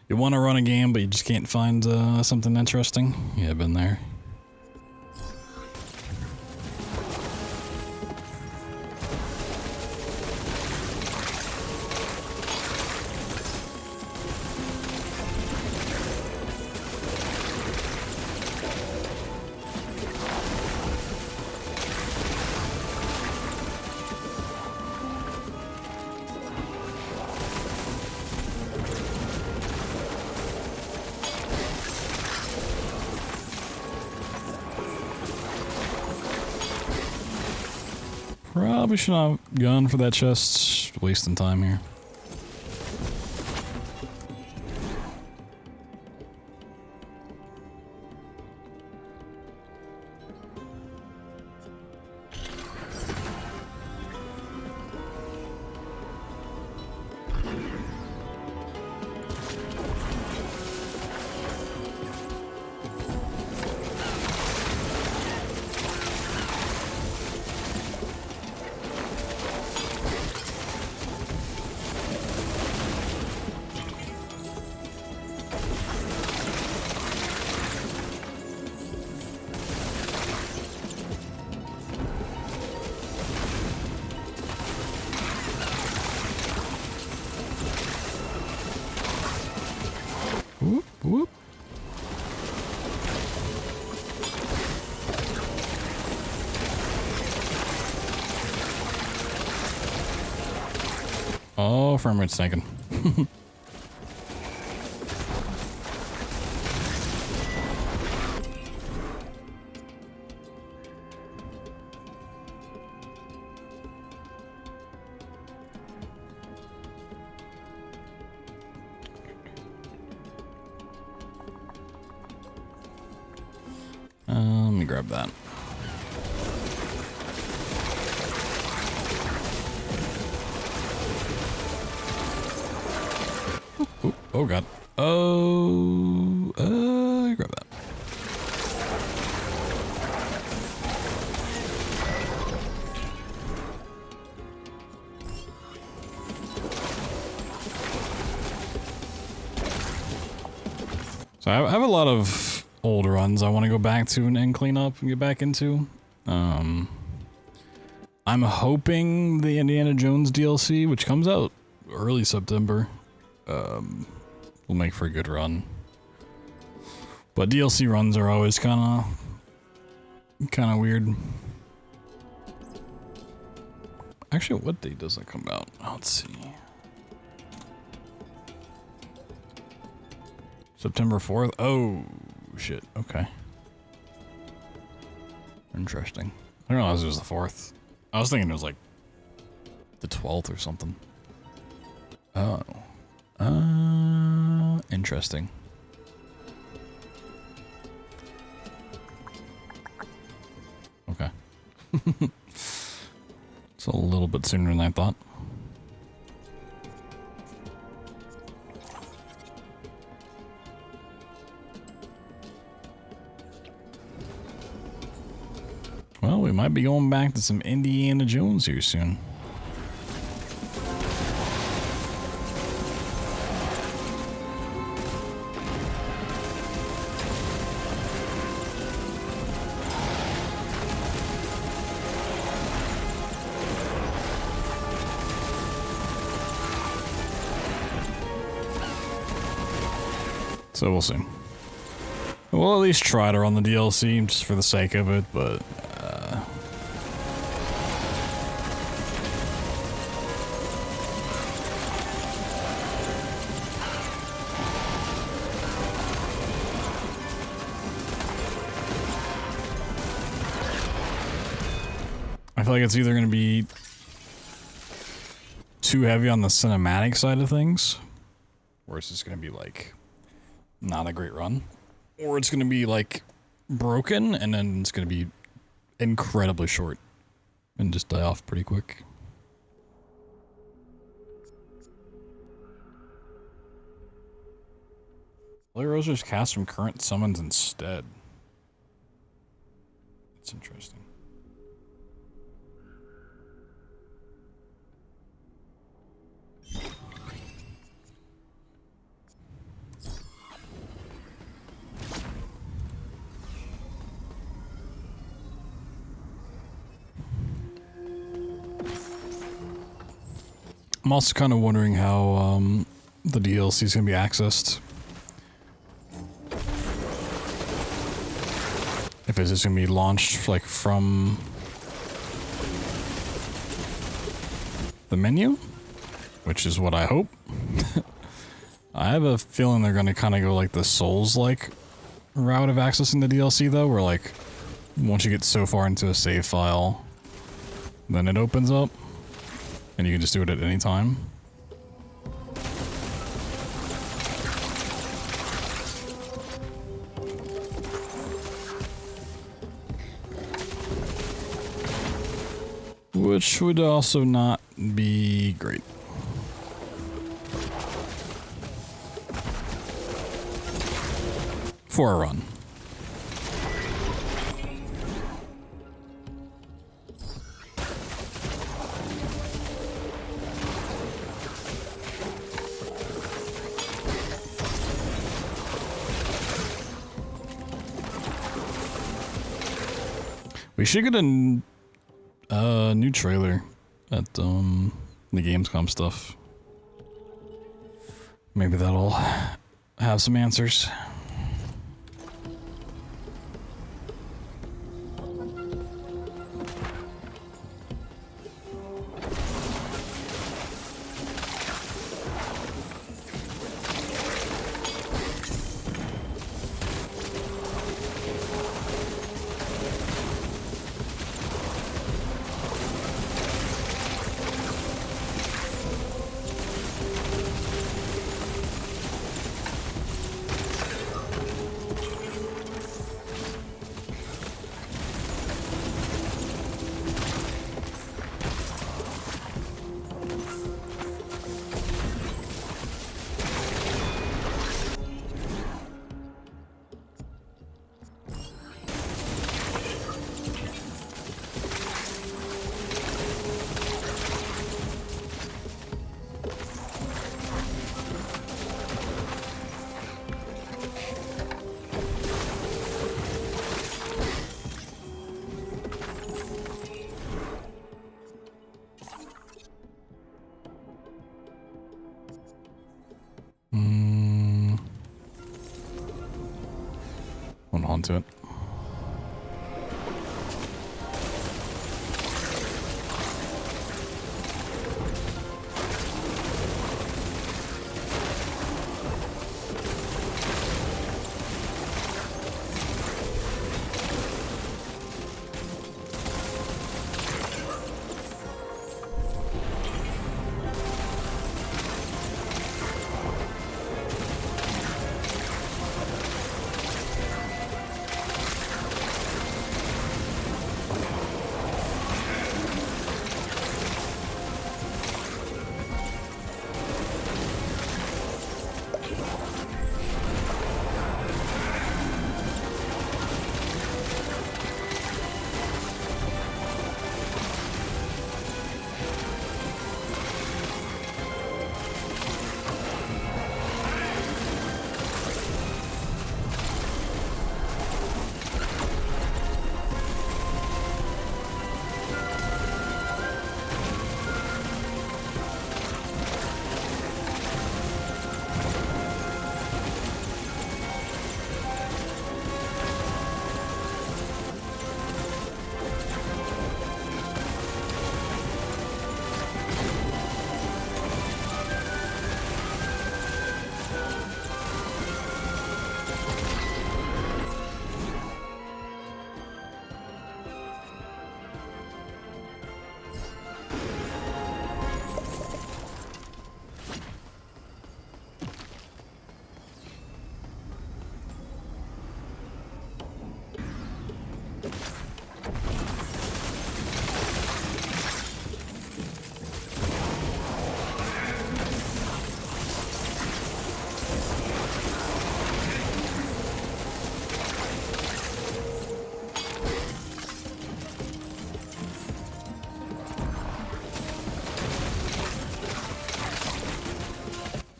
you want to run a game, but you just can't find something interesting. Yeah, I've been there. Probably should not have gone for that chest. Just wasting time here. Whoop, whoop. Oh, frame rate's taken. Let me grab that. Ooh, oh god. Oh, grab that. So I have a lot of old runs I want to go back to and clean up and get back into. I'm hoping the Indiana Jones DLC, which comes out early September, will make for a good run. But DLC runs are always kind of weird. Actually, what date does that come out? Let's see. September 4th? Oh, shit. Okay. Interesting. I didn't realize it was the 4th. I was thinking it was like the 12th or something. Oh. Interesting. Okay. It's a little bit sooner than I thought. Well, we might be going back to some Indiana Jones here soon. So we'll see. We'll at least try to run the DLC just for the sake of it, but I feel like it's either going to be too heavy on the cinematic side of things, or it's just going to be like not a great run, or it's going to be like broken and then it's going to be incredibly short and just die off pretty quick. Holy Rosers cast from current summons instead. That's interesting. I'm also kind of wondering how the DLC is going to be accessed. If it's just going to be launched like from the menu, which is what I hope. I have a feeling they're going to kind of go like the Souls-like route of accessing the DLC though, where like once you get so far into a save file, then it opens up. And you can just do it at any time. Which would also not be great. For a run. We should get a new trailer at the Gamescom stuff. Maybe that'll have some answers. hold on to it.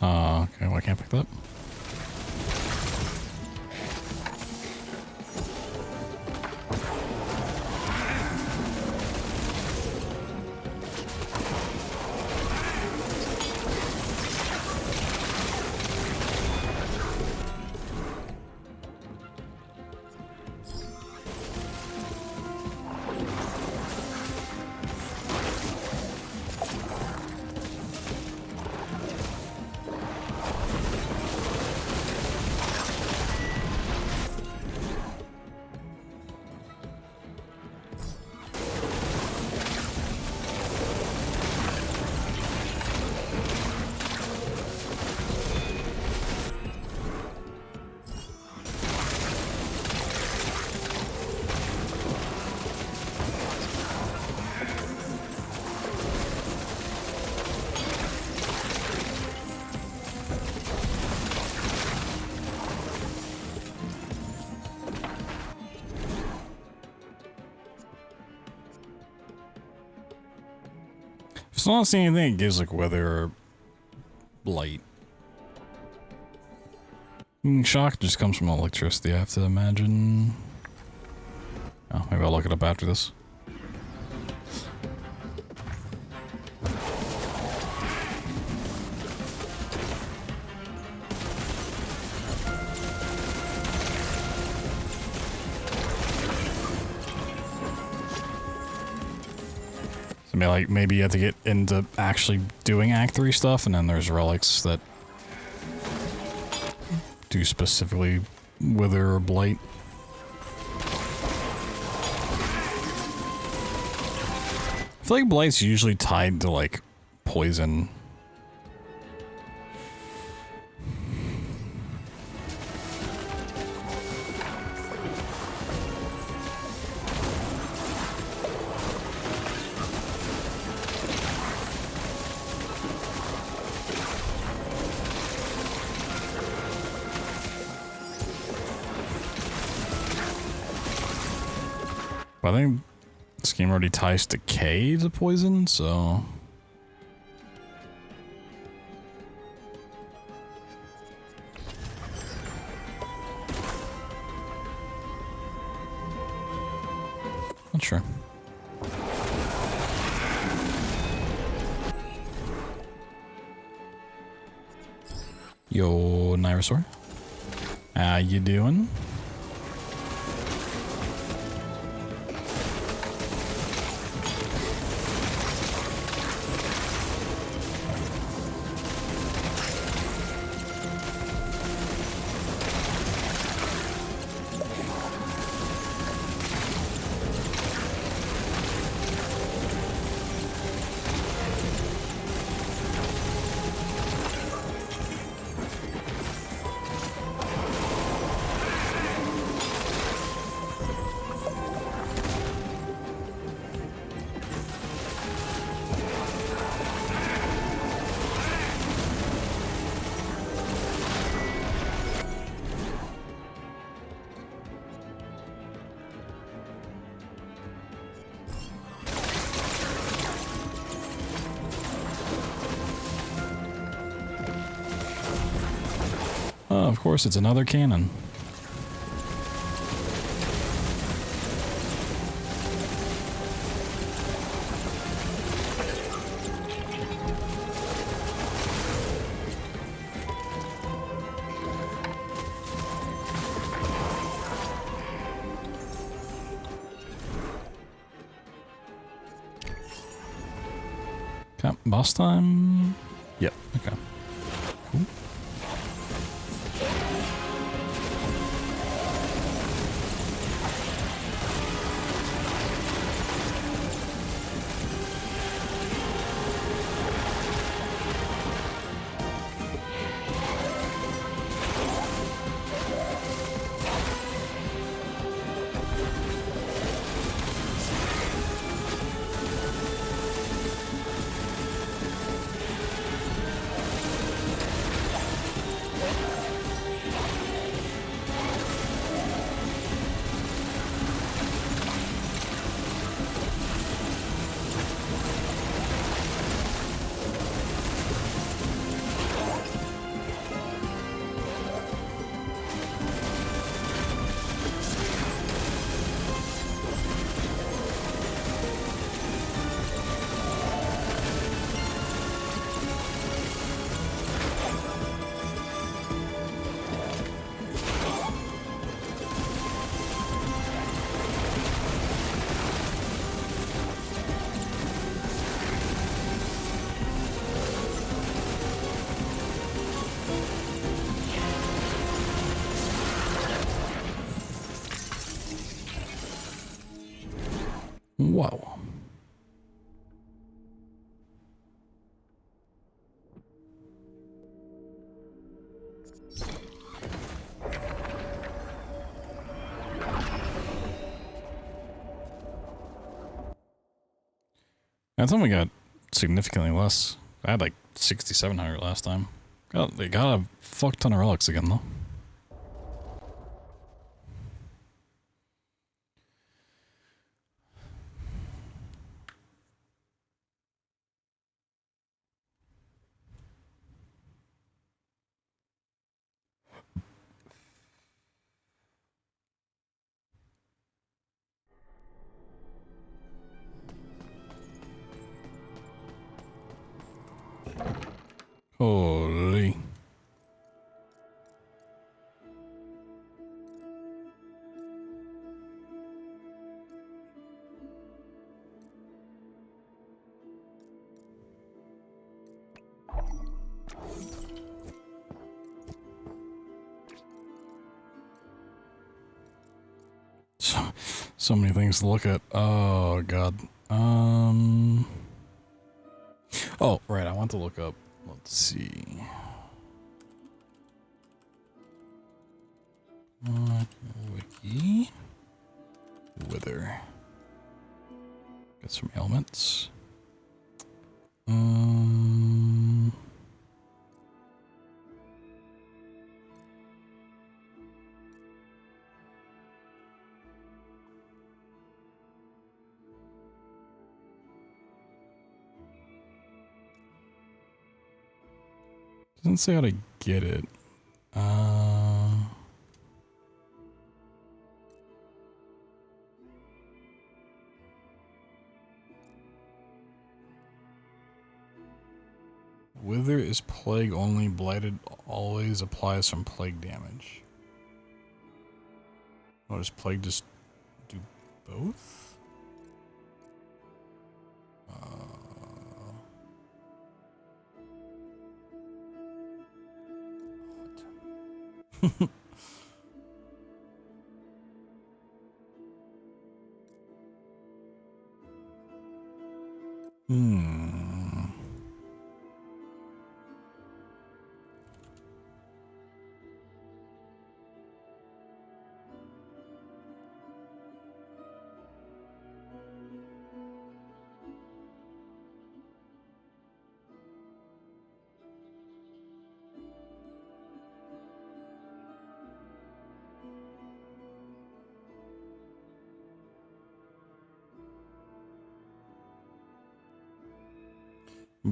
Okay, well, I can't pick that up. If I don't see anything, it gives like weather or light. Shock just comes from electricity, I have to imagine. Oh, maybe I'll look it up after this. Like maybe you have to get into actually doing Act 3 stuff, and then there's relics that do specifically wither or blight. I feel like blight's usually tied to like poison. I think this game already ties decay to poison, so... Not sure. Yo, Nyrosaur. How you doing? course, it's another cannon. Okay, boss time. Yep, okay. Cool. Whoa. I thought we got significantly less. I had like 6,700 last time. They got a fuck ton of relics again though. Holy. So many things to look at. Oh god. Oh, right, I want to look up. Let's see. Wiki. Wither. Get some ailments. Doesn't say how to get it. Wither is plague only. Blighted always applies some plague damage. Oh, does plague just do both?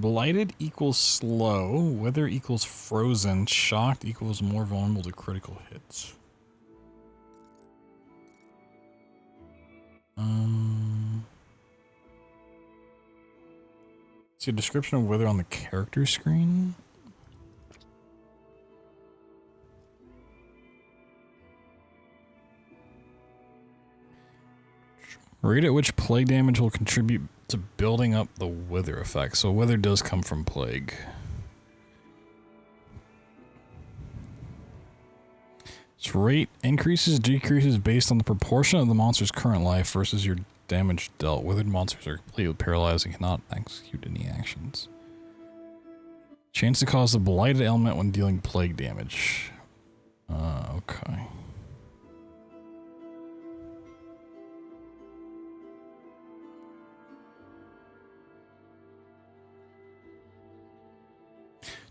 Blighted equals slow, wither equals frozen, shocked equals more vulnerable to critical hits. See a description of wither on the character screen? Rate at which plague damage will contribute to building up the wither effect. So wither does come from plague. Its rate increases, decreases based on the proportion of the monster's current life versus your damage dealt. Withered monsters are completely paralyzed and cannot execute any actions. Chance to cause the blighted element when dealing plague damage. Okay.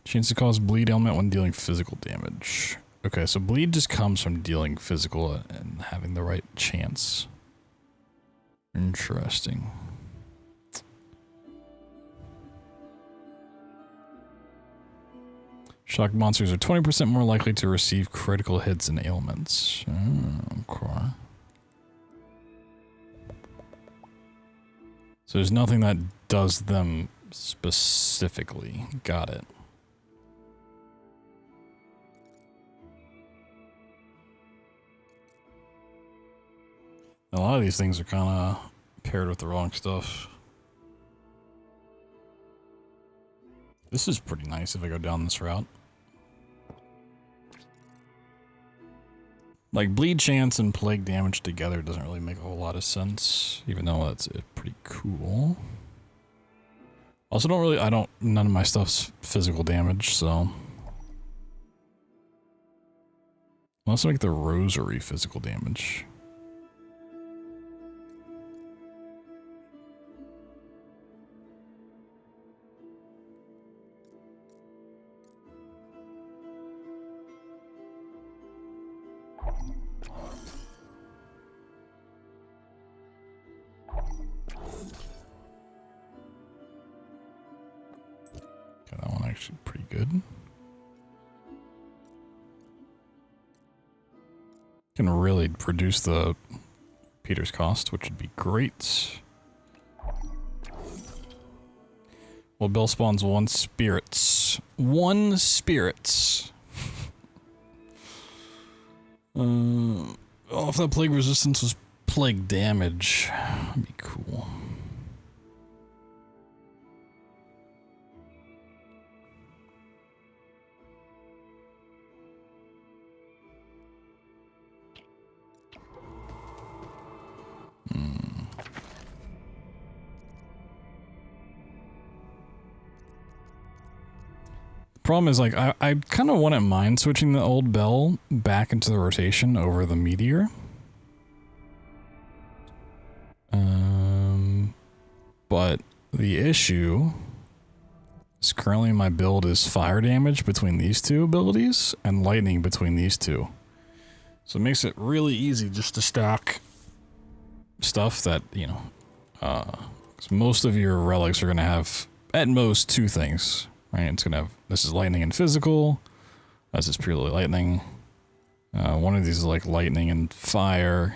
Chance to cause bleed ailment when dealing physical damage. Okay, so bleed just comes from dealing physical and having the right chance. Interesting. Shocked monsters are 20% more likely to receive critical hits and ailments. Okay. So there's nothing that does them specifically. Got it. A lot of these things are kind of paired with the wrong stuff. This is pretty nice if I go down this route. Like, bleed chance and plague damage together doesn't really make a whole lot of sense, even though that's pretty cool. Also, none of my stuff's physical damage, so. Unless I make the rosary physical damage. Okay, that one actually pretty good. Can really reduce the Peter's cost, which would be great. Well, Bill spawns 1 spirits. 1 spirits. Oh, if that plague resistance was plague damage, that'd be cool. Problem is, like, I kind of wouldn't mind switching the old bell back into the rotation over the meteor. But the issue is currently my build is fire damage between these two abilities and lightning between these two. So it makes it really easy just to stack stuff that, you know, 'cause most of your relics are going to have at most 2 things. Right, it's gonna have, this is lightning and physical, this is purely lightning. One of these is like lightning and fire.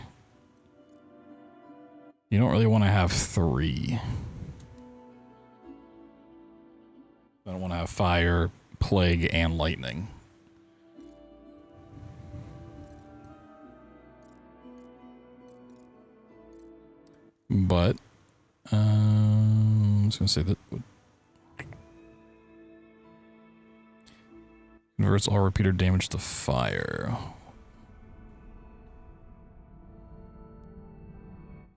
You don't really want to have 3. I don't want to have fire, plague, and lightning. But, I was gonna say that converts all repeated damage to fire.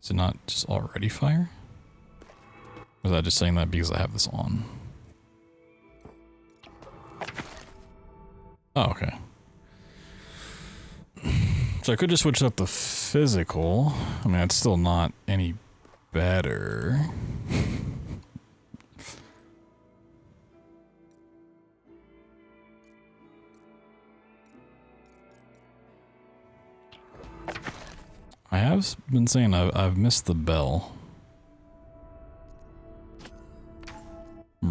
Is it not just already fire? Or is that just saying that because I have this on? Oh, okay. So I could just switch up the physical. I mean, it's still not any better. I have been saying I've missed the bell.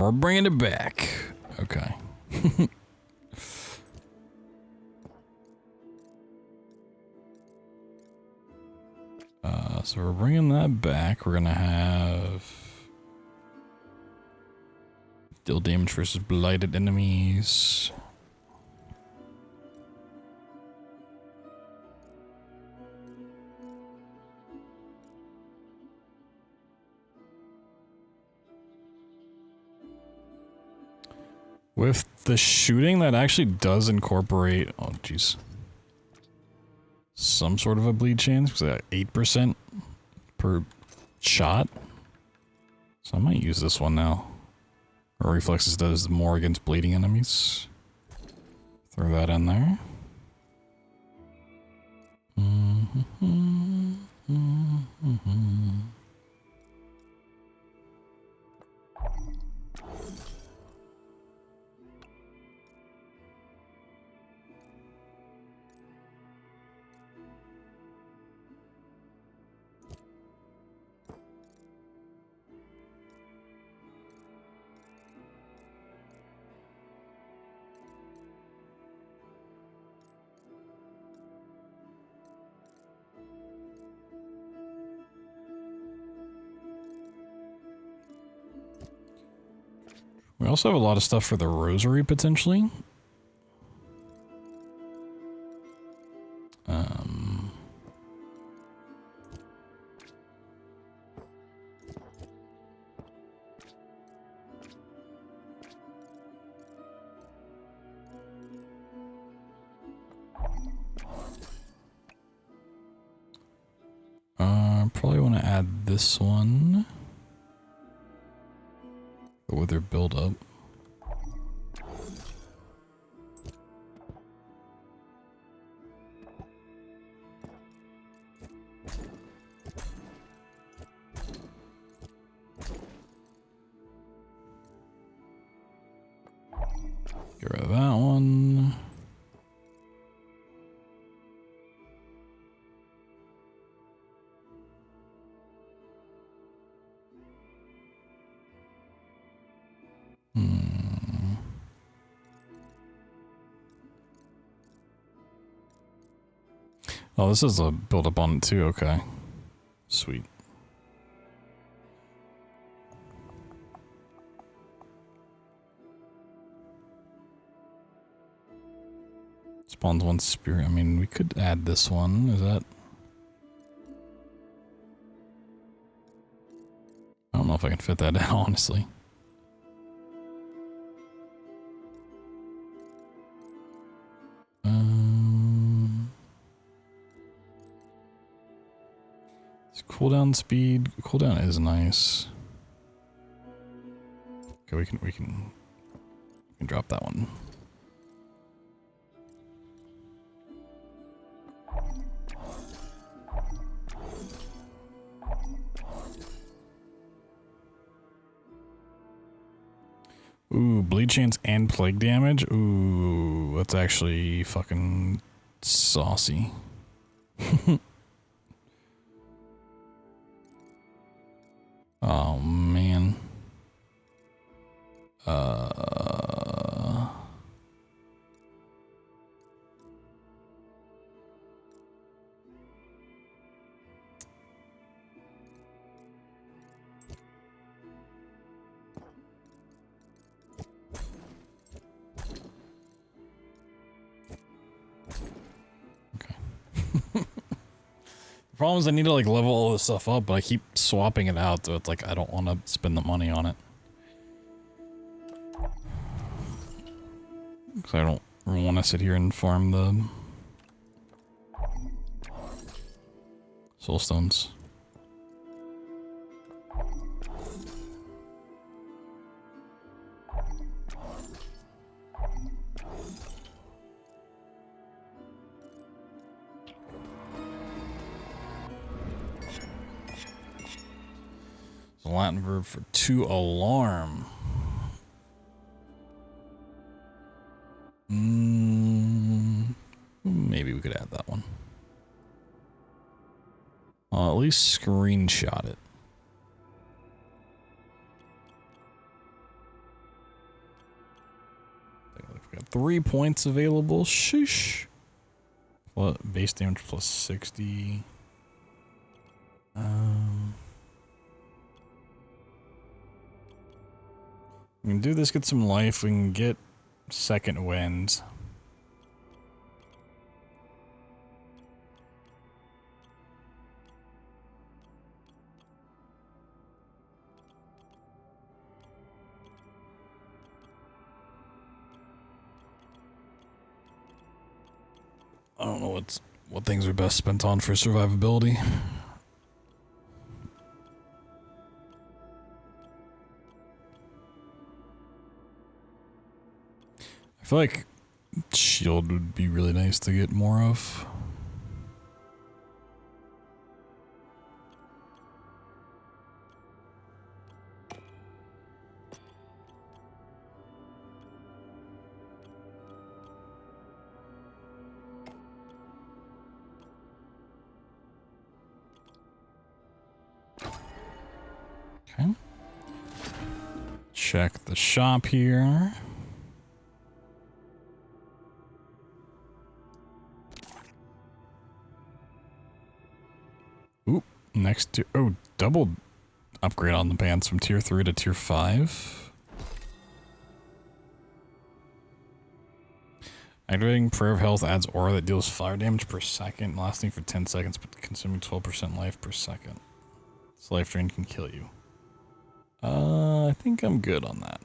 We're bringing it back. Okay. So we're bringing that back. We're gonna have deal damage versus blighted enemies. With the shooting, that actually does incorporate, oh jeez, some sort of a bleed chance, because I got 8% per shot. So I might use this one now. Or reflexes does more against bleeding enemies. Throw that in there. We also have a lot of stuff for the rosary, potentially. Probably want to add this one. With their build up. Get rid of that one. Oh, this is a build up on it too, okay. Sweet. Spawns one spirit. I mean, we could add this one. Is that... I don't know if I can fit that in, honestly. Cooldown speed. Cooldown is nice. Okay, we can drop that one. Ooh, bleed chance and plague damage. Ooh, that's actually fucking saucy. Oh man. The problem is I need to like level all this stuff up, but I keep swapping it out, so it's like I don't want to spend the money on it. Because I don't want to sit here and farm the soul stones. The Latin verb for to alarm. Maybe we could add that one. I'll at least screenshot it. 3 points available. Sheesh. Well, base damage plus 60. We can do this, get some life. We can get second wind. I don't know what things are best spent on for survivability. I feel like shield would be really nice to get more of. Okay. Check the shop here. Oop, next to, oh, double upgrade on the pants from tier 3 to tier 5. Activating Prayer of Health adds aura that deals fire damage per second, lasting for 10 seconds, but consuming 12% life per second. This life drain can kill you. I think I'm good on that.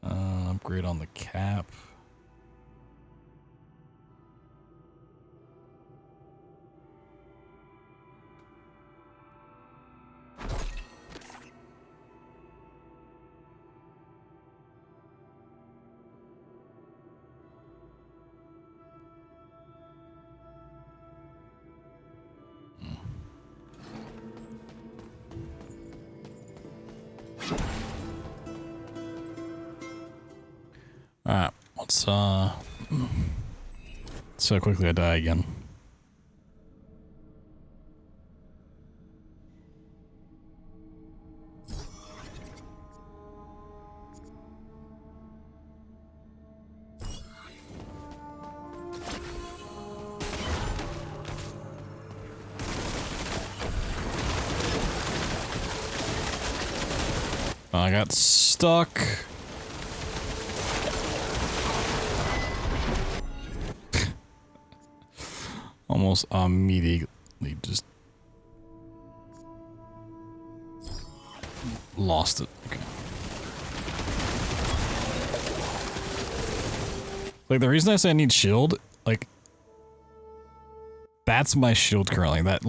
Upgrade on the cap. Alright, let's so quickly I die again. I got stuck. Almost immediately just lost it. Okay. Like, the reason I say I need shield, like, that's my shield currently. That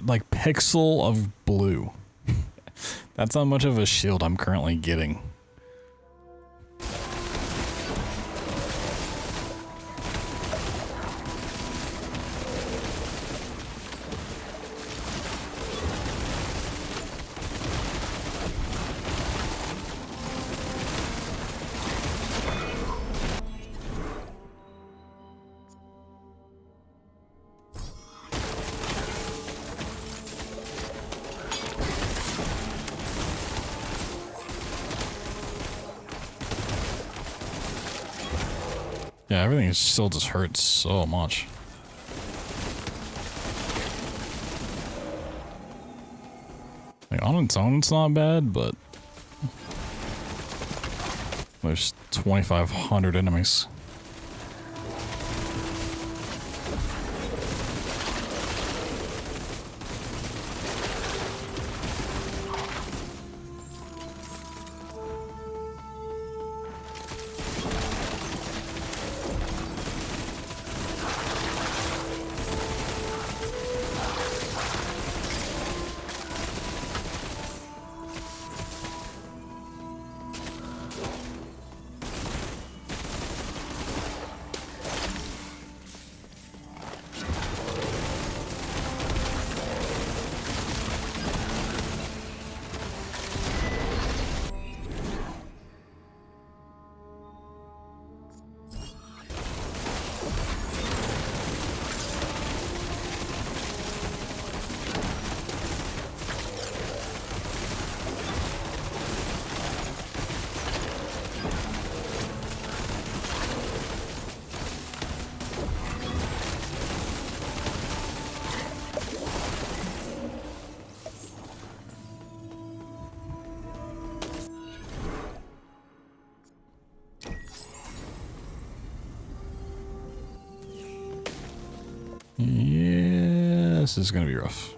like pixel of blue. That's how much of a shield I'm currently getting. Yeah, everything still just hurts so much. Like, on its own, it's not bad, but there's 2,500 enemies. Yeah, this is gonna be rough.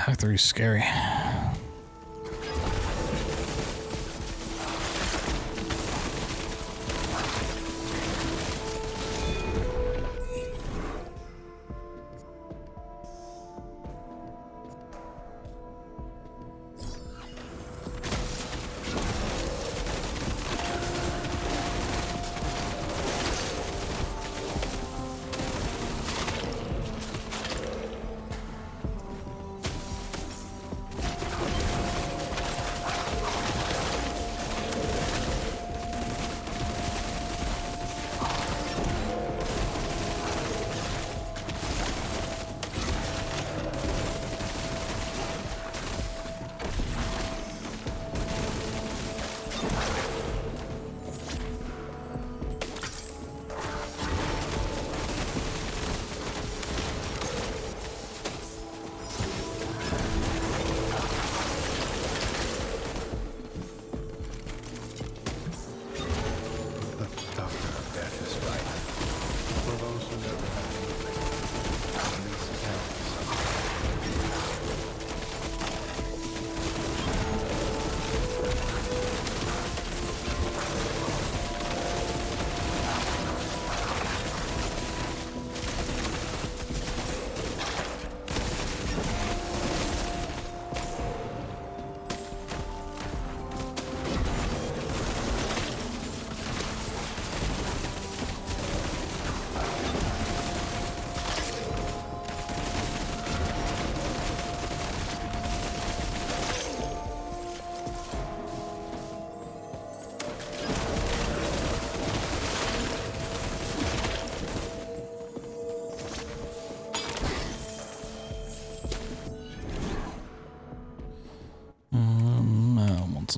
Act 3 is scary.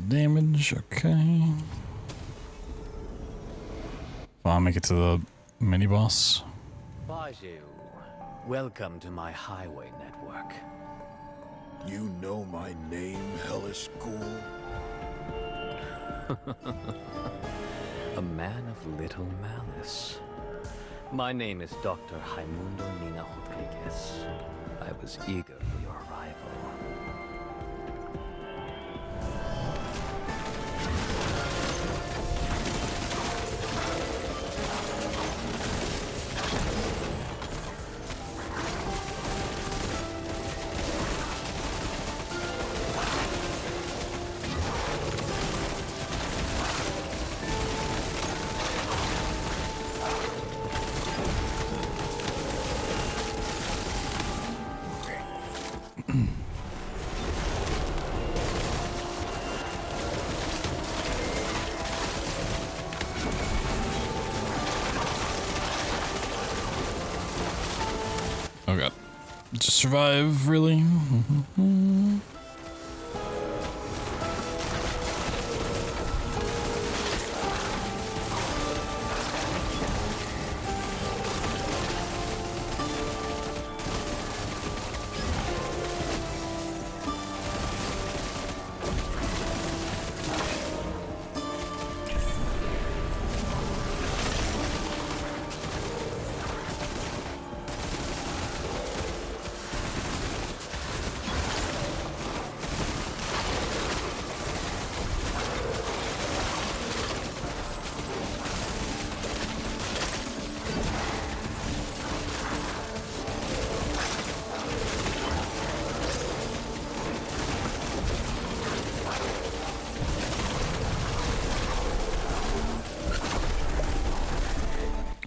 Damage, okay. I'll make it to the mini boss. Baju, welcome to my highway network. You know my name, hellish ghoul? A man of little malice. My name is Dr. Raimundo Nina Rodriguez. I was eager for your arrival. Oh god. Just survive, really?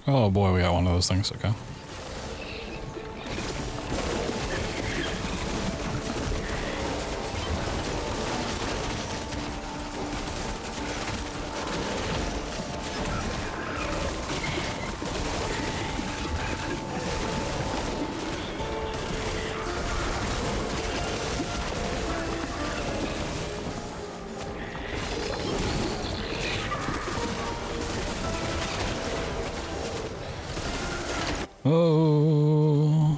Oh boy, we got one of those things, okay. Oh.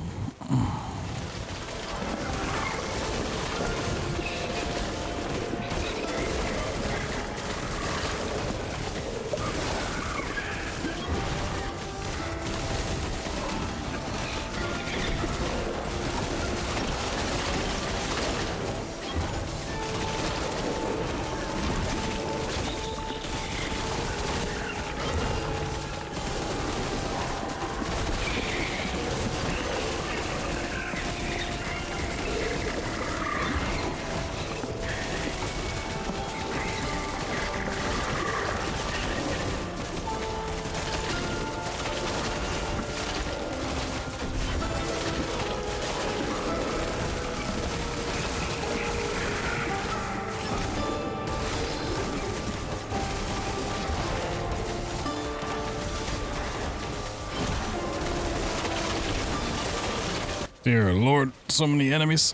Dear Lord, so many enemies.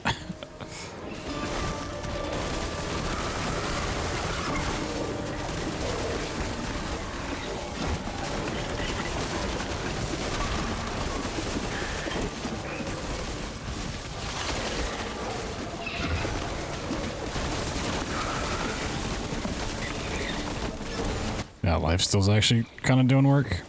Yeah, life steal's actually kind of doing work.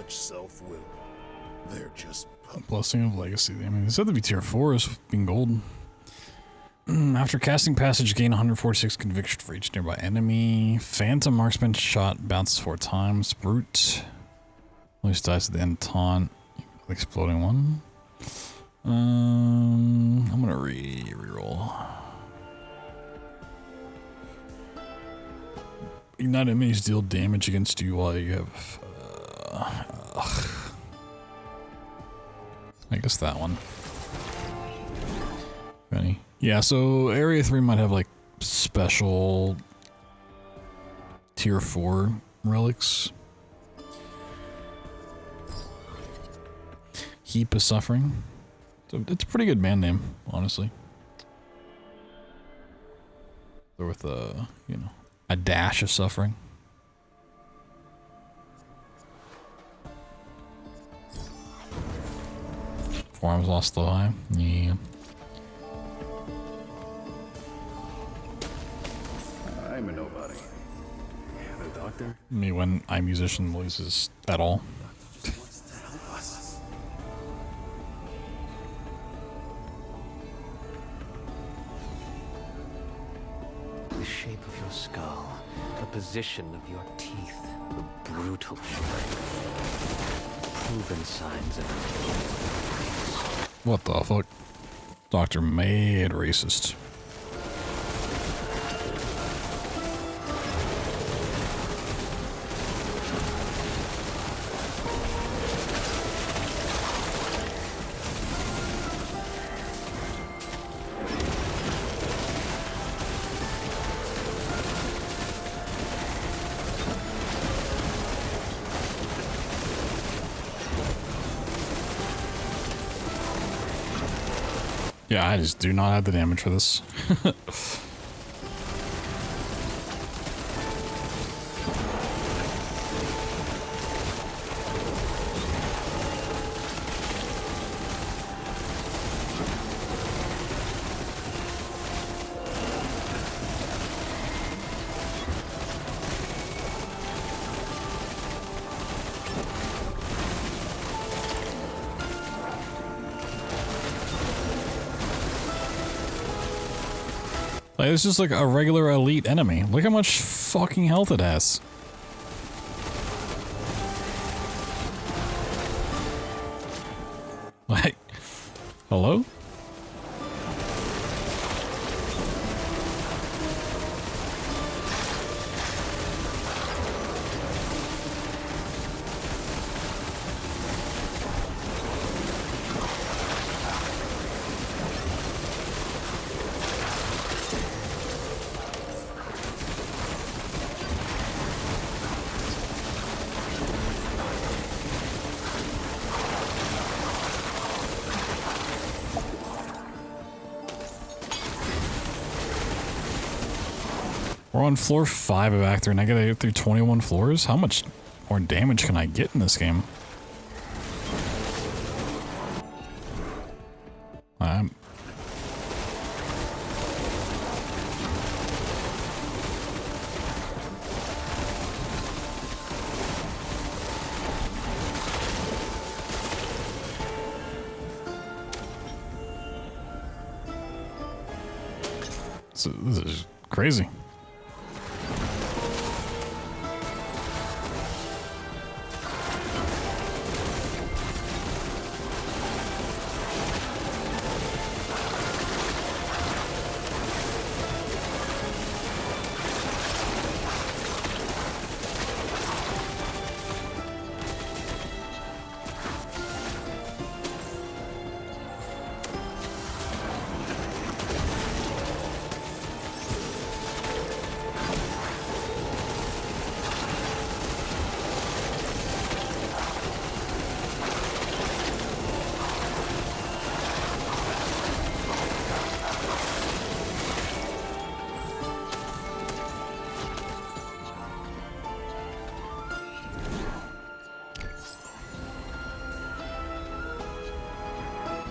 Self-will. They're just Blessing of Legacy. I mean, they said to be tier 4 is being gold. After casting passage, gain 146 conviction for each nearby enemy. Phantom marksman shot bounces 4 times. Brute. Always dies at the end of taunt. Exploding one. I'm gonna reroll. Ignite enemies deal damage against you while you have. I guess that one. Any? Yeah, so Area 3 might have like special tier 4 relics. Heap of Suffering. So it's a pretty good band name, honestly. With a, you know, a dash of suffering. Forearms lost the eye. Yeah. I'm a nobody. The doctor? Me when iMusician loses at all. Wants to help us. The shape of your skull, the position of your teeth, the brutal strength. Proven signs of What the fuck? Doctor made racist. Yeah, I just do not have the damage for this. Like, it's just like a regular elite enemy. Look how much fucking health it has. Like, hello? We're on floor 5 of Act 3 and I gotta get through 21 floors? How much more damage can I get in this game? So this is crazy.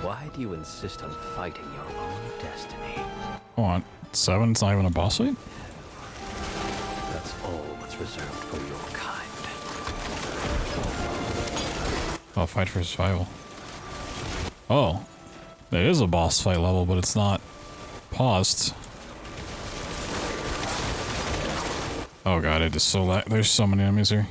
Why do you insist on fighting your own destiny? Hold on. 7? It's not even a boss fight? That's all that's reserved for your kind. Oh, fight for survival. Oh. It is a boss fight level, but it's not paused. Oh god, it is so there's so many enemies here.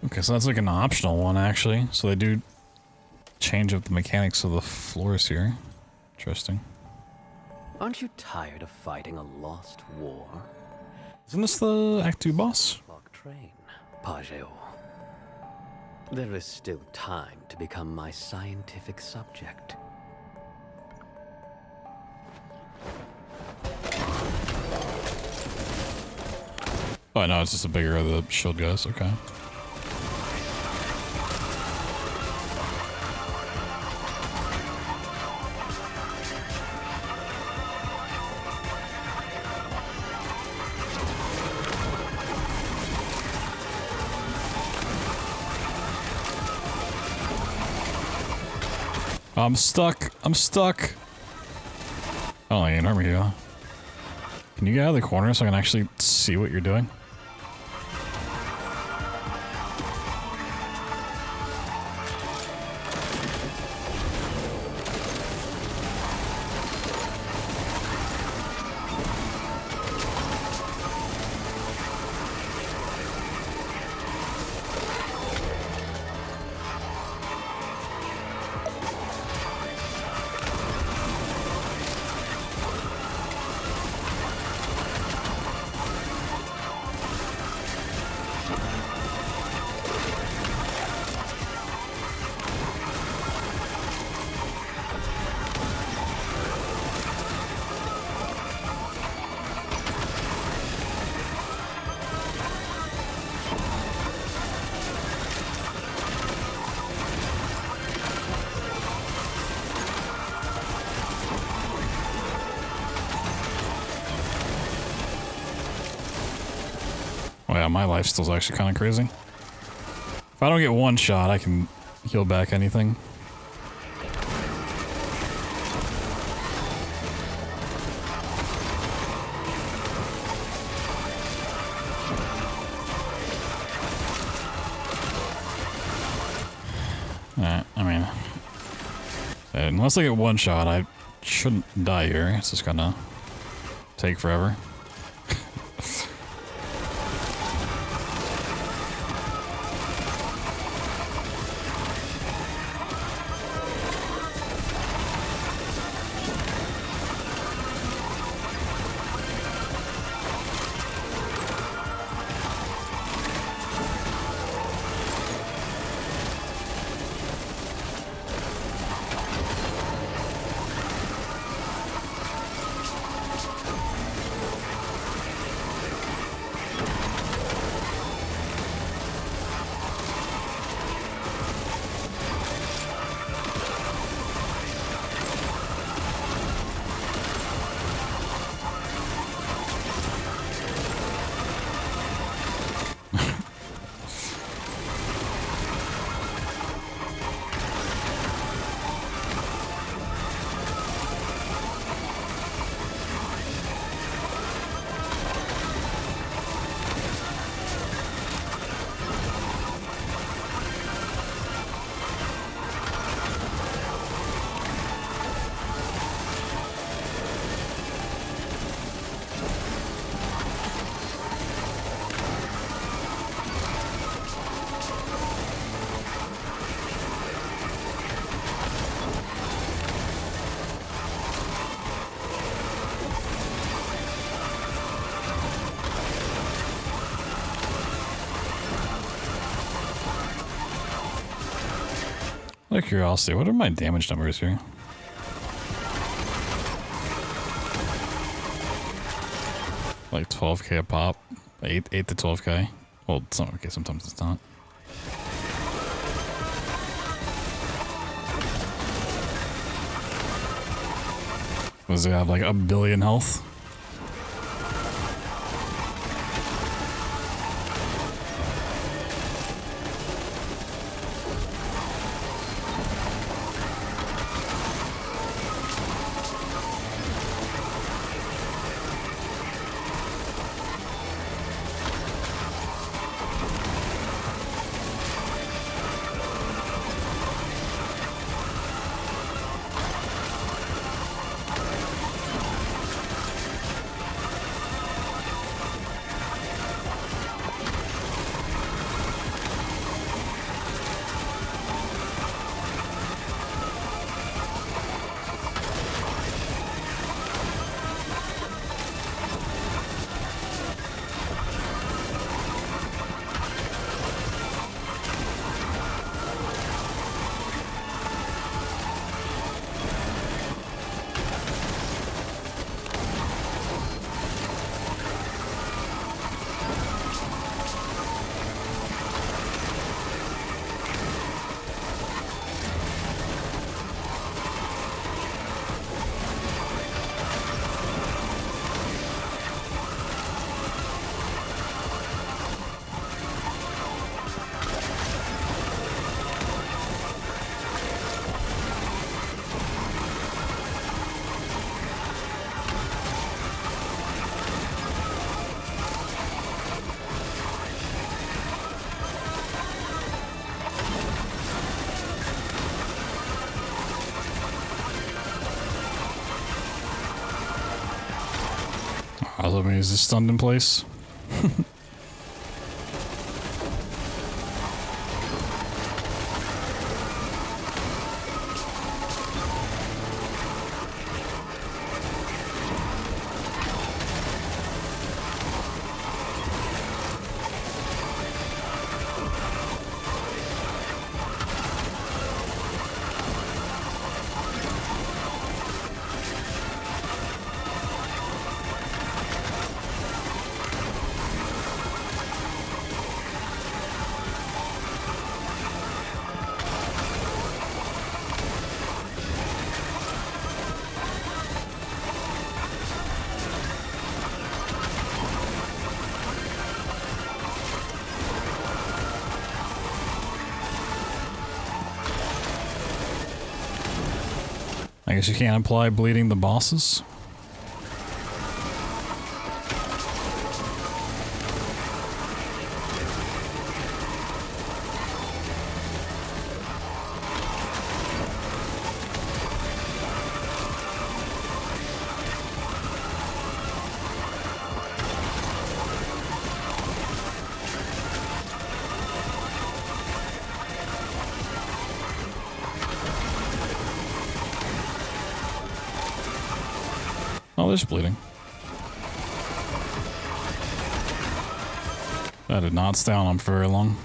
Okay, so that's like an optional one, actually. So they do change up the mechanics of the floors here. Interesting. Aren't you tired of fighting a lost war? Isn't this the Act 2 boss? Clock train, Pageo. There is still time to become my scientific subject. Oh, no, it's just a bigger of the shield guys. Okay. I'm stuck. I'm stuck. Oh, you can hurt me here. Can you get out of the corner so I can actually see what you're doing? Oh yeah, my lifesteal's actually kind of crazy. If I don't get one shot, I can heal back anything. I mean, unless I get one shot, I shouldn't die here. It's just gonna take forever. Out of curiosity, what are my damage numbers here? Like 12k a pop, 8 to 12k. Well, okay, sometimes it's not. Does it have like 1 billion health? was hoping he was just stunned in place. I guess you can't apply bleeding the bosses. Oh, there's bleeding. That did not stay on him for very long.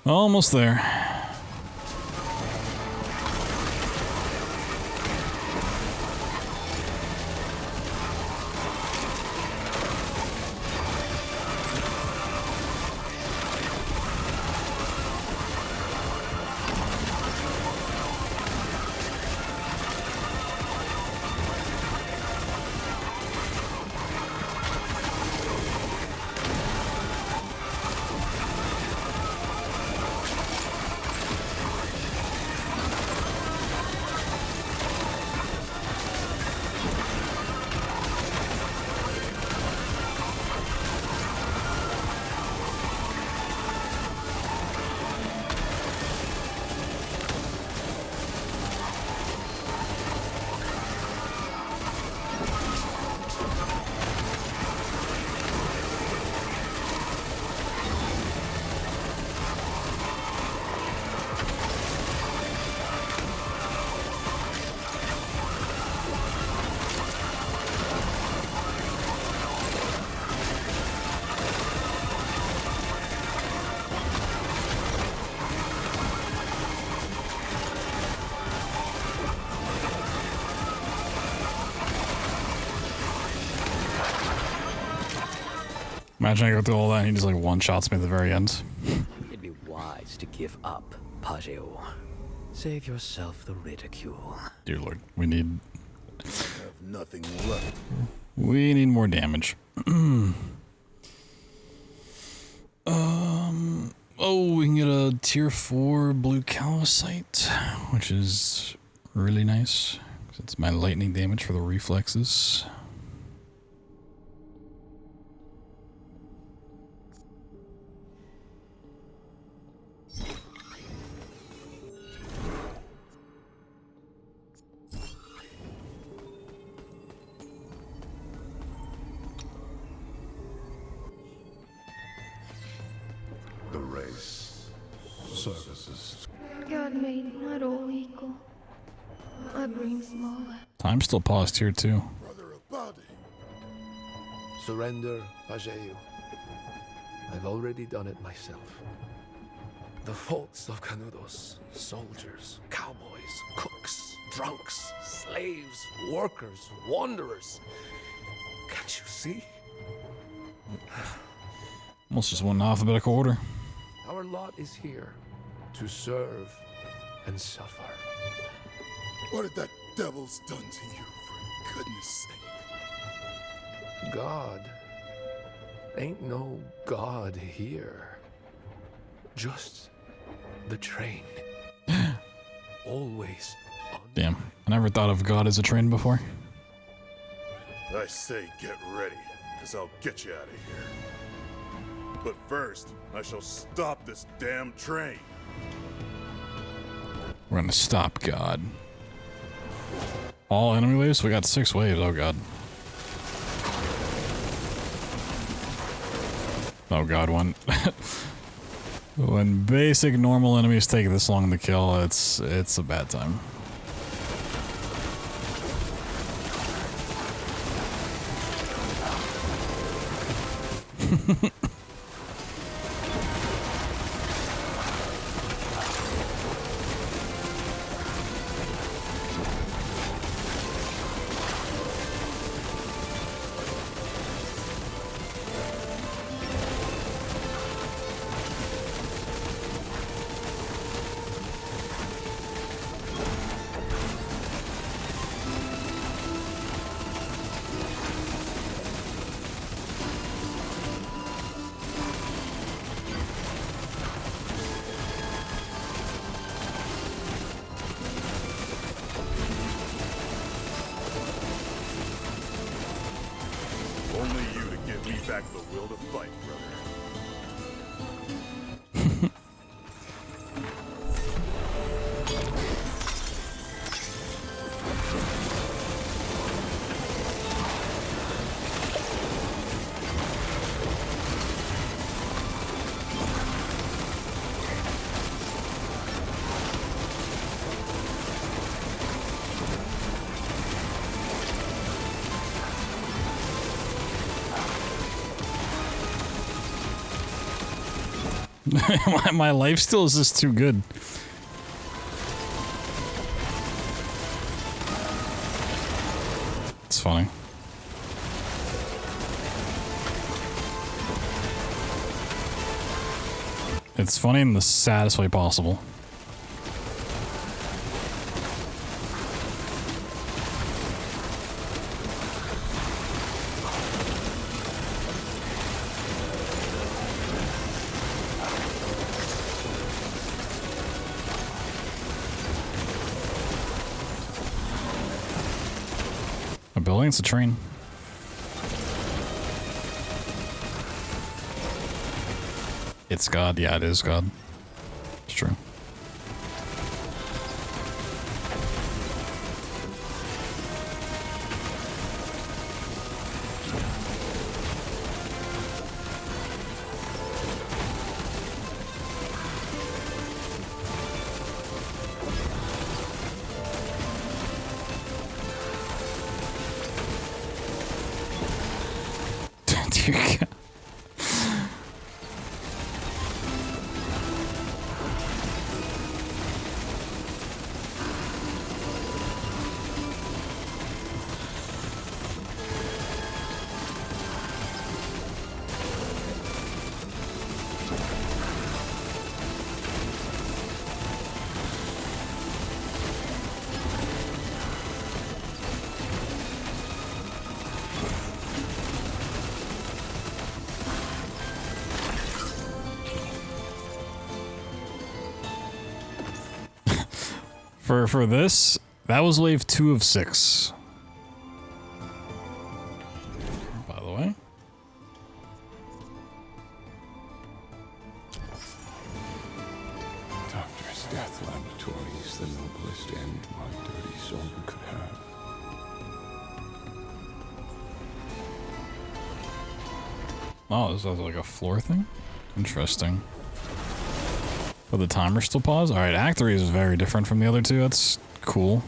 Almost there. Imagine I go through all that and he just like one-shots me at the very end. It'd be wise to give up, Pageo. Save yourself the ridicule. Dear Lord, we need... I have nothing left. We need more damage. Oh, we can get a tier 4 blue calcite, which is really nice. It's my lightning damage for the reflexes. The race. Services. God made not all equal. I bring smaller. Time still paused here too. Brother of body. Surrender, Pageo. I've already done it myself. The faults of Canudos, soldiers, cowboys, cooks, drunks, slaves, workers, wanderers. Can't you see? Almost just went in alphabetical order. Our lot is here to serve and suffer. What had that devil's done to you, for goodness sake? God ain't no God here. Just the train. Always on Damn, I never thought of God as a train before. I say get ready. 'cause I'll get you out of here. But first, I shall stop this damn train. We're gonna stop God. All enemy waves? We got 6 waves, oh god. Oh god, when basic normal enemies take this long to kill, it's a bad time. Only you to give me back the will to fight, brother. My life steal is just too good. It's funny. It's funny in the saddest way possible. A building? It's a train. It's God. Yeah, it is God. It's true. Dear God. For this, that was wave 2 of 6. By the way. Doctor's Death Laboratory is the noblest end my dirty soul could have. Oh, is that like a floor thing? Interesting. But the timer still paused? Alright, Act 3 is very different from the other two. That's cool.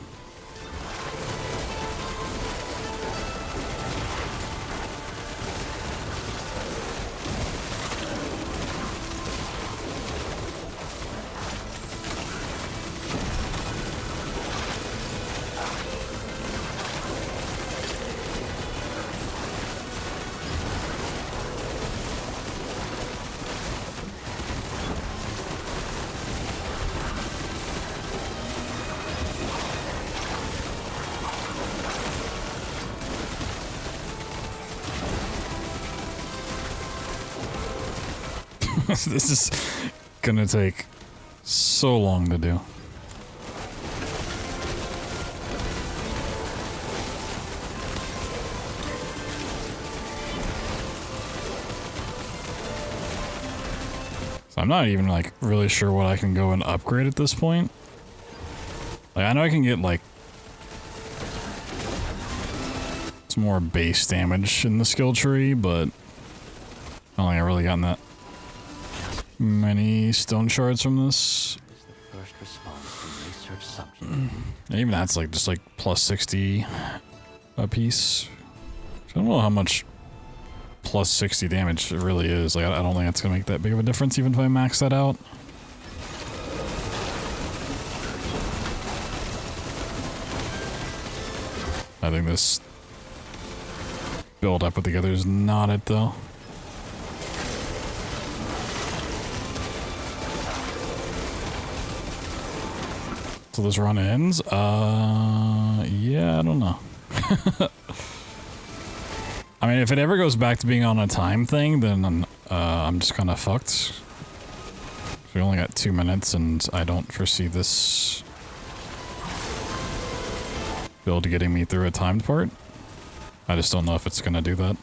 This is gonna take so long to do. So I'm not even like really sure what I can go and upgrade at this point. Like I know I can get like some more base damage in the skill tree, but I don't think I've really gotten that many stone shards from this. First response to research subject. Even that's like just like plus 60 a piece. I don't know how much plus 60 damage it really is. Like I don't think it's gonna make that big of a difference even if I max that out. I think this build I put together is not it though. So this run ends? Yeah, I don't know. I mean, if it ever goes back to being on a time thing, then I'm just kind of fucked. We only got 2 minutes, and I don't foresee this build getting me through a timed part. I just don't know if it's gonna do that.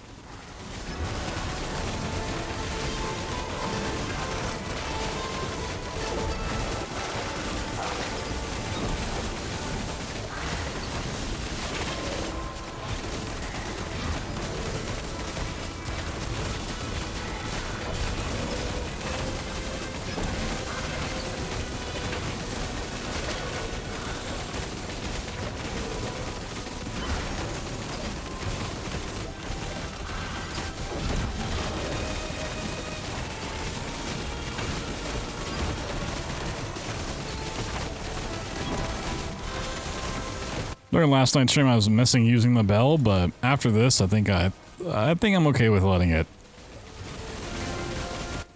During last night's stream, I was missing using the bell, but after this, I think I'm okay with letting it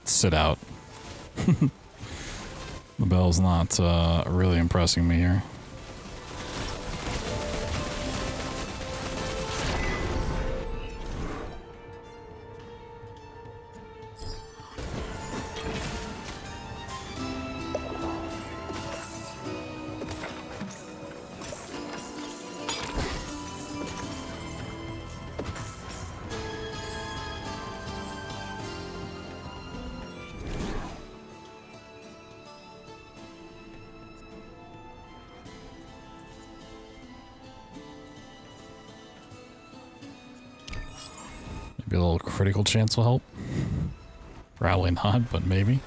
sit out. The bell's not really impressing me here. Maybe a little critical chance will help. Probably not, but maybe.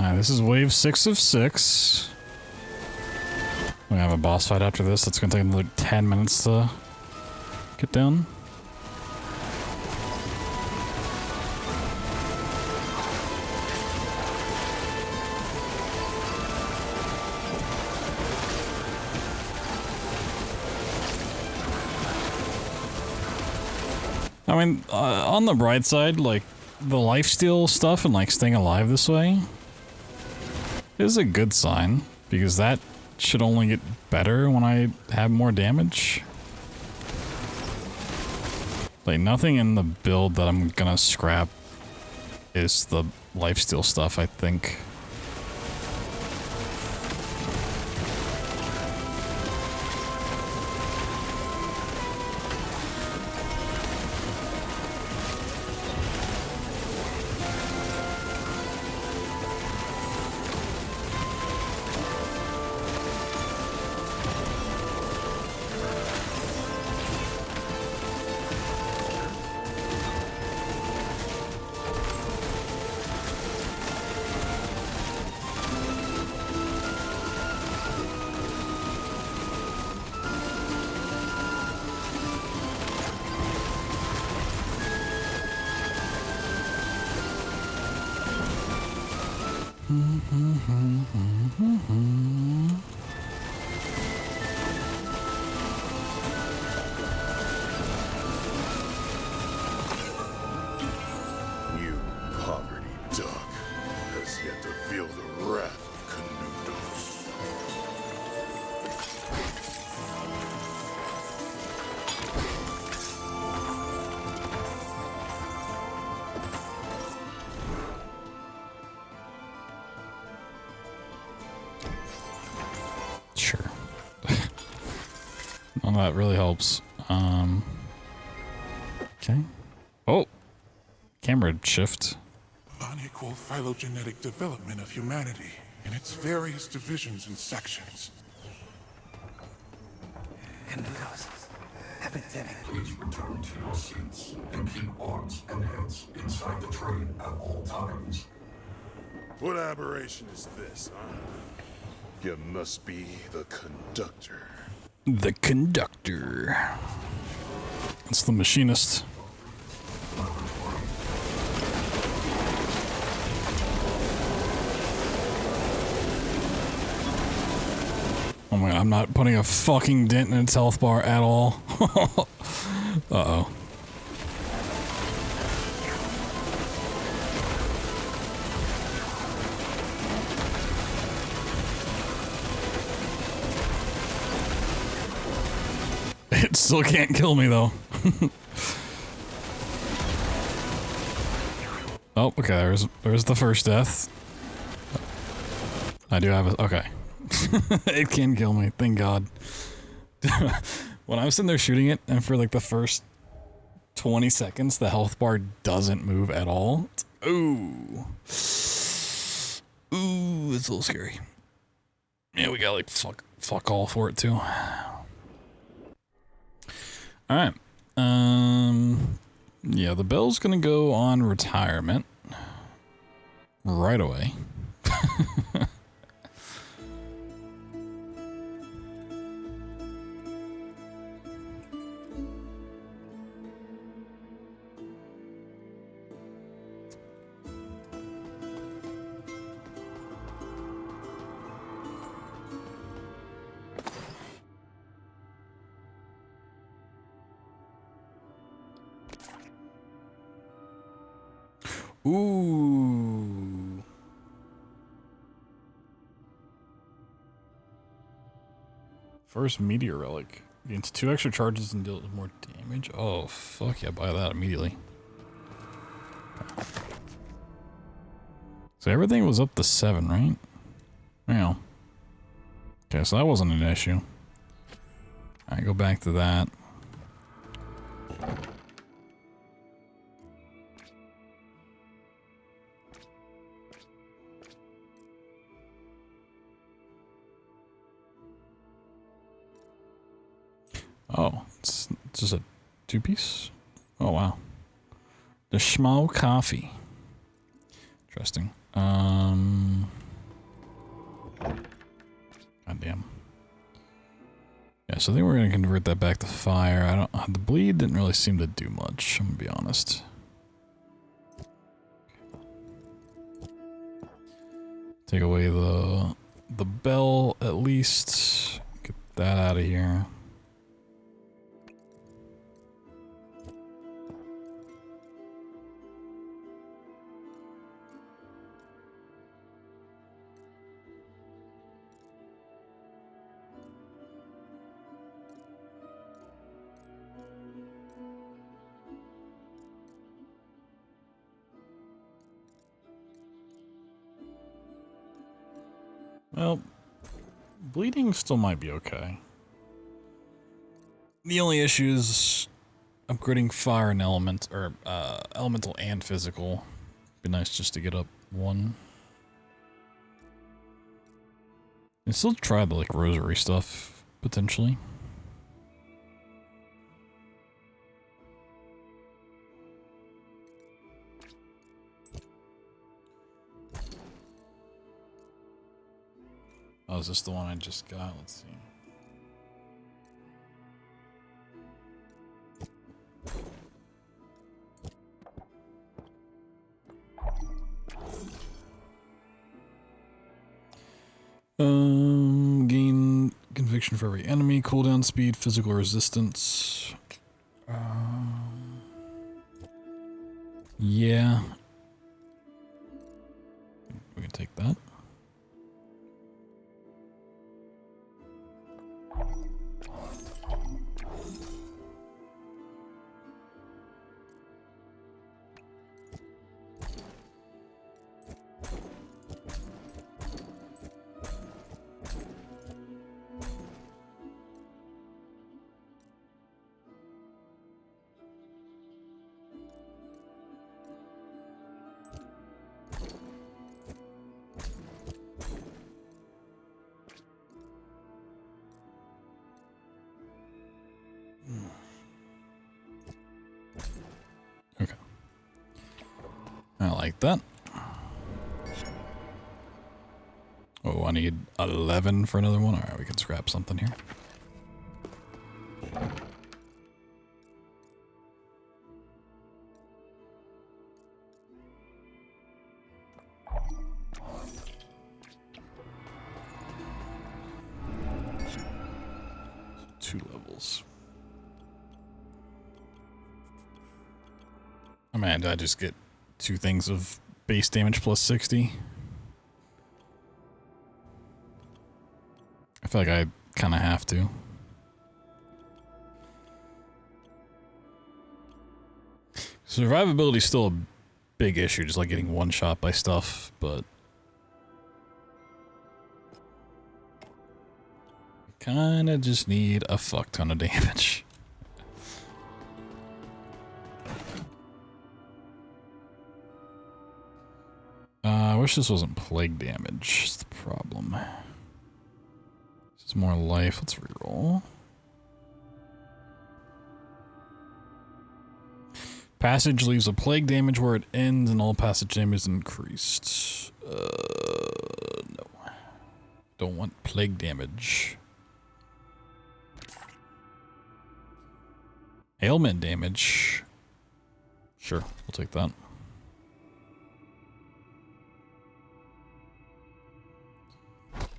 Alright, this is wave 6 of 6. We have a boss fight after this. That's gonna take another 10 minutes to get down. I mean, on the bright side, like, the lifesteal stuff and, like, staying alive this way is a good sign, because that should only get better when I have more damage. Like, nothing in the build that I'm gonna scrap is the lifesteal stuff, I think. You poverty duck has yet to feel the wrath of Canudos. Sure. Well, that really helps. Okay. Oh! Camera shift. Unequal phylogenetic development of humanity in its various divisions and sections. Please return to your seats and keep arms and heads inside the train at all times. What aberration is this, huh? You must be the conductor. The conductor. It's the machinist. Oh my god, I'm not putting a fucking dent in its health bar at all. Uh-oh. It still can't kill me though. Oh, okay, there's the first death. I do have a, okay. It can kill me, thank God. When I was sitting there shooting it, and for like the first 20 seconds, the health bar doesn't move at all. Ooh. Ooh, it's a little scary. Yeah, we got like fuck all for it too. Alright. Yeah, the bell's gonna go on retirement right away. Ooh. First meteor relic. Gains 2 extra charges and deals more damage. Oh, fuck yeah, buy that immediately. So everything was up to 7, right? Yeah. Okay, so that wasn't an issue. Alright, go back to that. Oh, it's just a 2-piece? Oh, wow. The Schmo coffee. Interesting. Goddamn. Yeah, so I think we're gonna convert that back to fire. I don't. The bleed didn't really seem to do much. I'm gonna be honest. Take away the bell at least. Get that out of here. Well, bleeding still might be okay. The only issue is upgrading fire and element, or elemental and physical. Be nice just to get up one. And still try the like rosary stuff potentially. Oh, is this the one I just got? Let's see. Gain conviction for every enemy, cooldown speed, physical resistance. Yeah. We can take that. Okay. I like that. Oh, I need 11 for another one. Alright, we can scrap something here. So 2 levels. Oh man, did I just get 2 things of base damage plus 60? I feel like I kind of have to. Survivability is still a big issue, just like getting one shot by stuff, but kind of just need a fuck ton of damage. I wish this wasn't plague damage. It's the problem. This is more life. Let's reroll. Passage leaves a plague damage where it ends, and all passage damage is increased. No. Don't want plague damage. Ailment damage. Sure, we'll take that.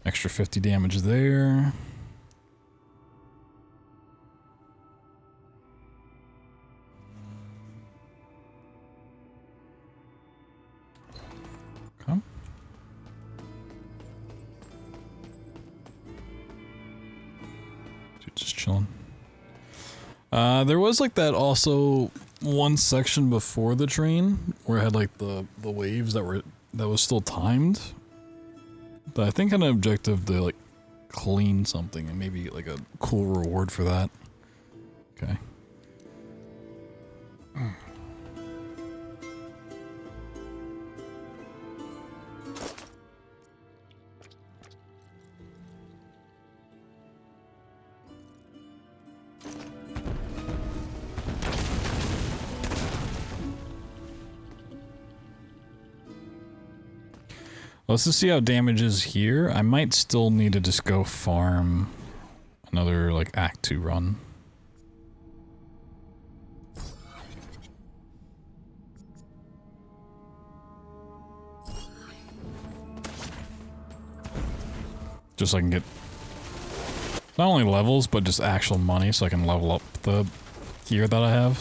Extra 50 damage there. Okay. Dude, just chilling. There was like that also one section before the train where it had like the waves that was still timed. But I think an objective to like clean something and maybe like a cool reward for that. Okay. Let's just see how damage is here. I might still need to just go farm another, like, Act 2 run. Just so I can get not only levels, but just actual money so I can level up the gear that I have.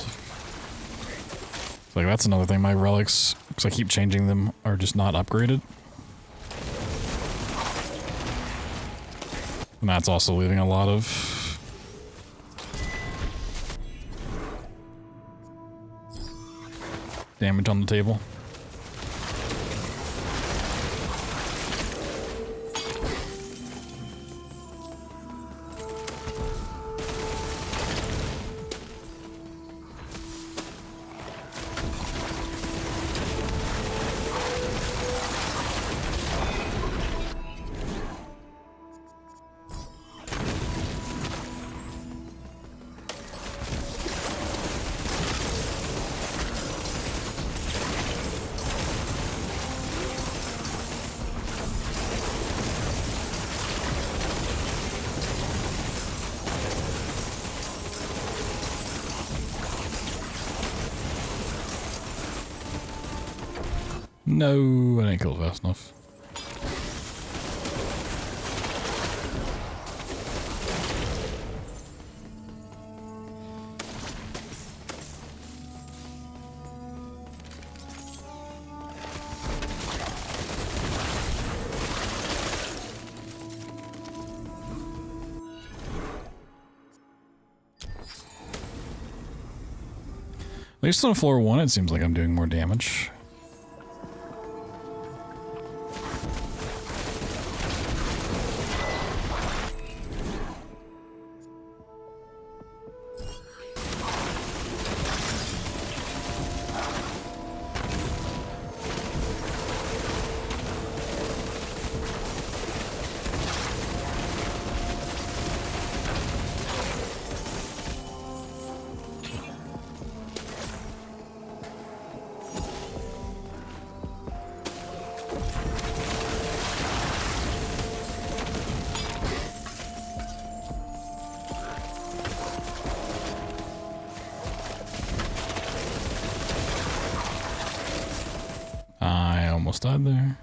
Like, that's another thing, my relics, because I keep changing them, are just not upgraded. And that's also leaving a lot of damage on the table. No, I didn't kill it fast enough. At least on floor 1, it seems like I'm doing more damage. Almost died there.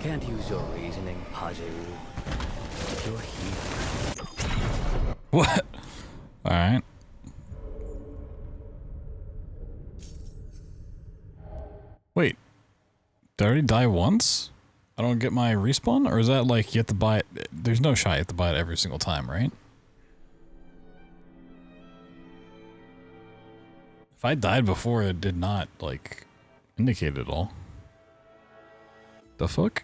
Can't use your reasoning, Pajeu. You're here. What? Alright. Wait. Did I already die once? I don't get my respawn? Or is that like you have to buy it? There's no shot you have to buy it every single time, right? If I died before, it did not, like, indicate it all. The fuck?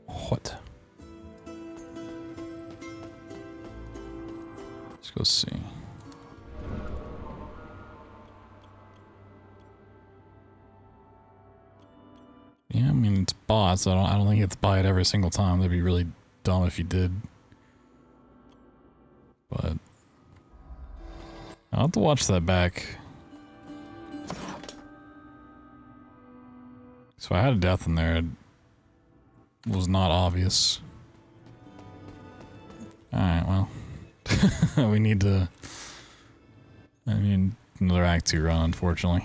What? Let's go see. Yeah, I mean, it's bots. I don't think you have to buy it every single time. That'd be really dumb if you did. But I'll have to watch that back. So I had a death in there. It was not obvious. Alright, well. We need to... I mean, another Act 2 run, unfortunately.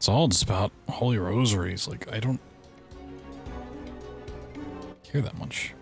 It's all just about holy rosaries. Like, I don't hear that much.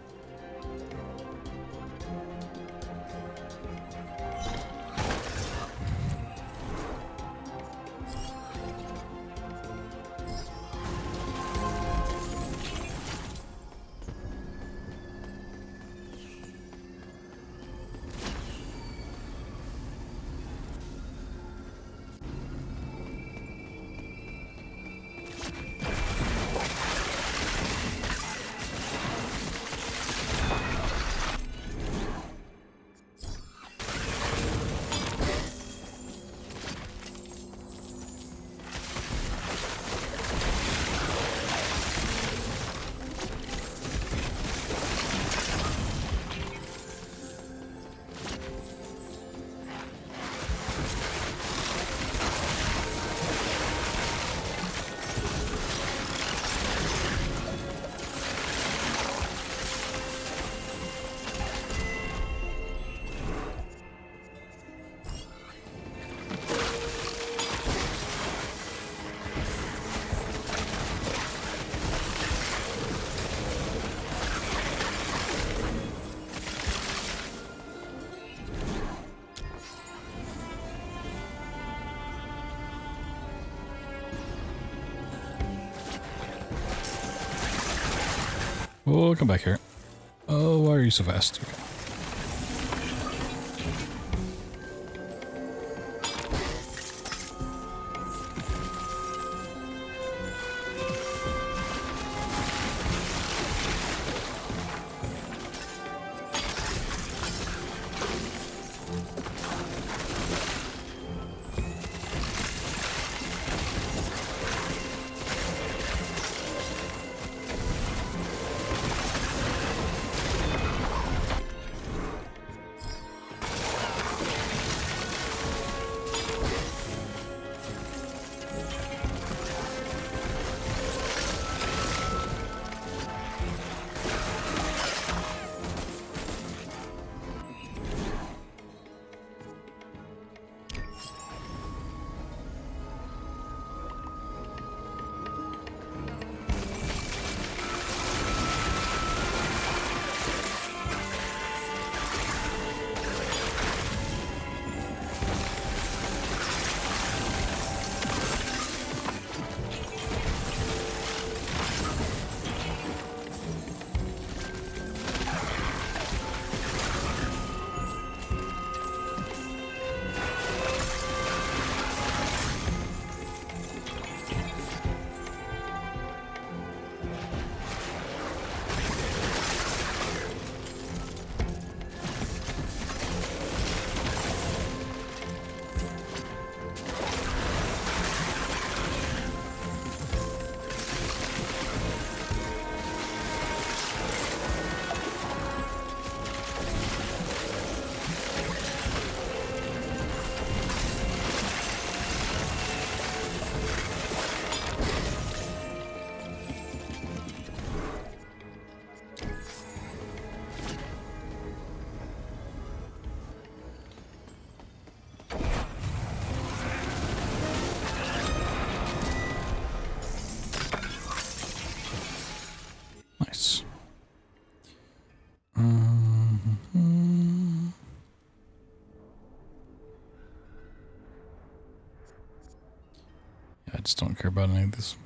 Oh, come back here. Oh, why are you so fast? Okay. Nice. Yeah, I just don't care about any of this.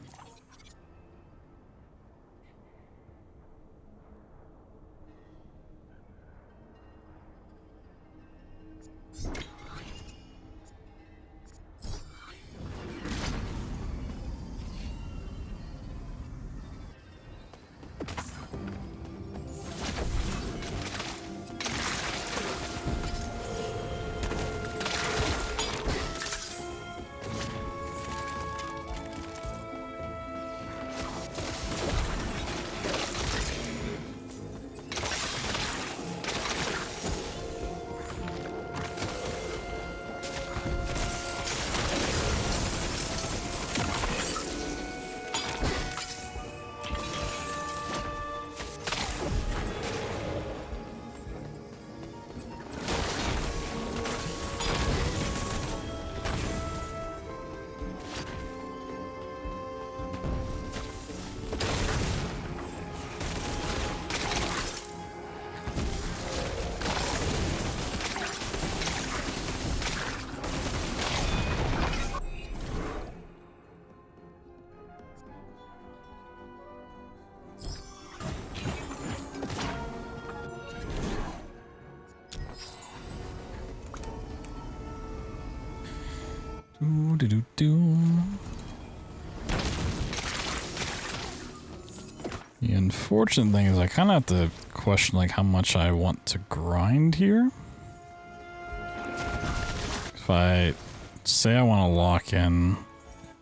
The unfortunate thing is I kind of have to question like how much I want to grind here. If I say I want to lock in,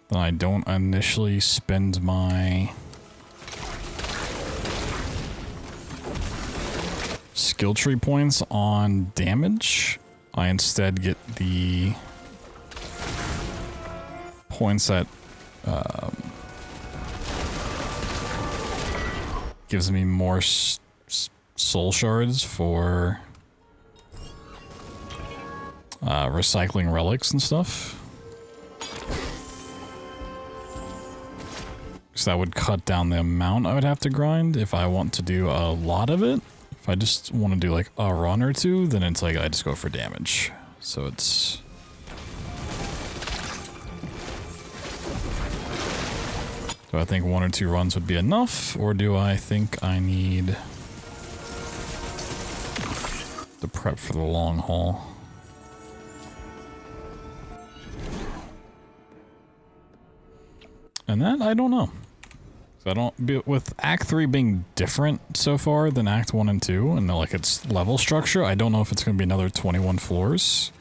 then I don't initially spend my skill tree points on damage. I instead get the points that gives me more soul shards for recycling relics and stuff. So that would cut down the amount I would have to grind if I want to do a lot of it. If I just want to do like a run or two, then it's like I just go for damage. So it's... Do I think 1 or 2 runs would be enough, or do I think I need to prep for the long haul? And that, I don't know. So I don't, with Act 3 being different so far than Act 1 and 2, and like its level structure, I don't know if it's going to be another 21 floors.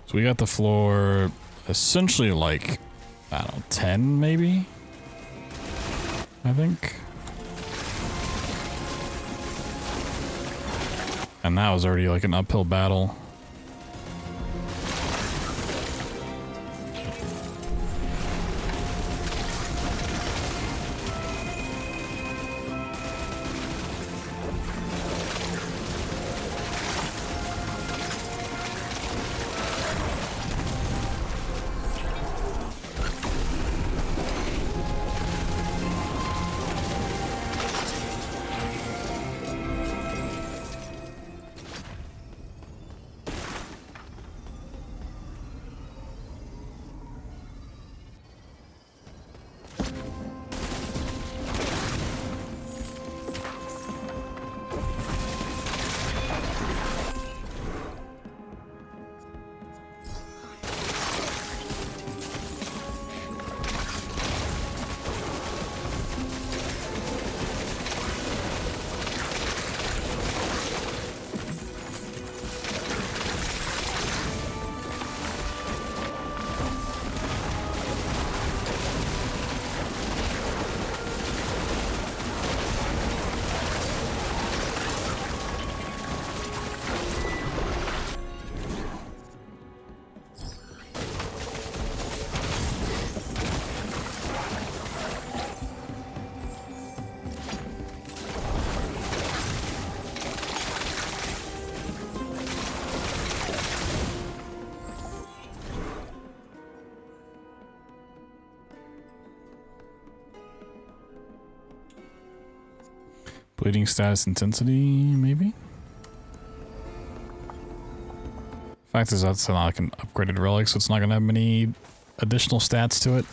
So we got the floor essentially like, I don't know, 10 maybe? I think. And that was already like an uphill battle. Bleeding status intensity, maybe? Fact is, that's not like an upgraded relic, so it's not going to have many additional stats to it.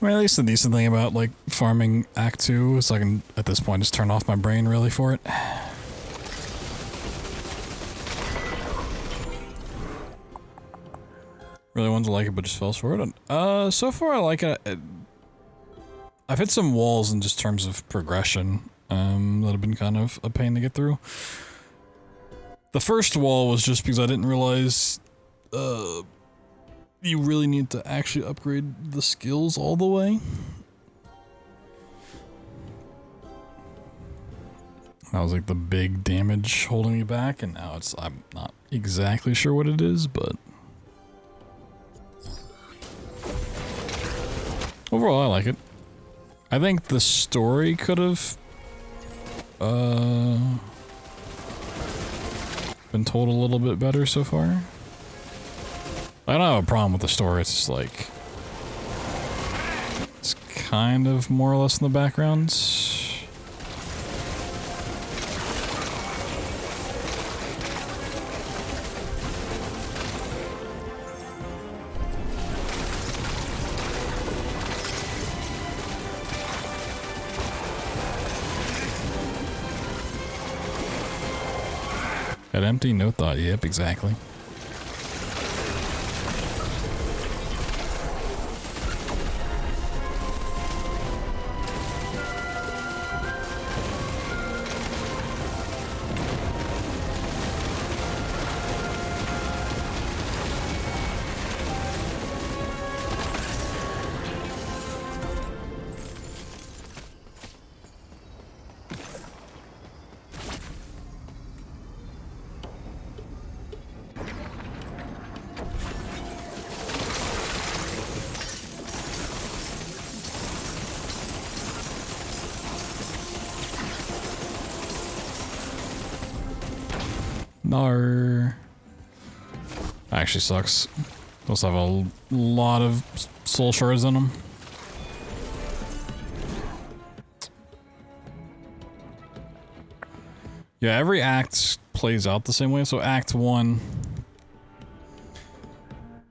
I mean, at least the decent thing about, like, farming Act 2 is I can, at this point, just turn off my brain, really, for it. Really wanted to like it, but just fell short. So far I like it. I've hit some walls in just terms of progression, that have been kind of a pain to get through. The first wall was just because I didn't realize, you really need to actually upgrade the skills all the way. That was like the big damage holding me back, and now it's, I'm not exactly sure what it is, but overall I like it. I think the story could have been told a little bit better so far. I don't have a problem with the story, it's just like, it's kind of more or less in the background. That empty, no thought, yep, exactly. No. Actually sucks. Those have a lot of soul shards in them. Yeah, every act plays out the same way. So Act 1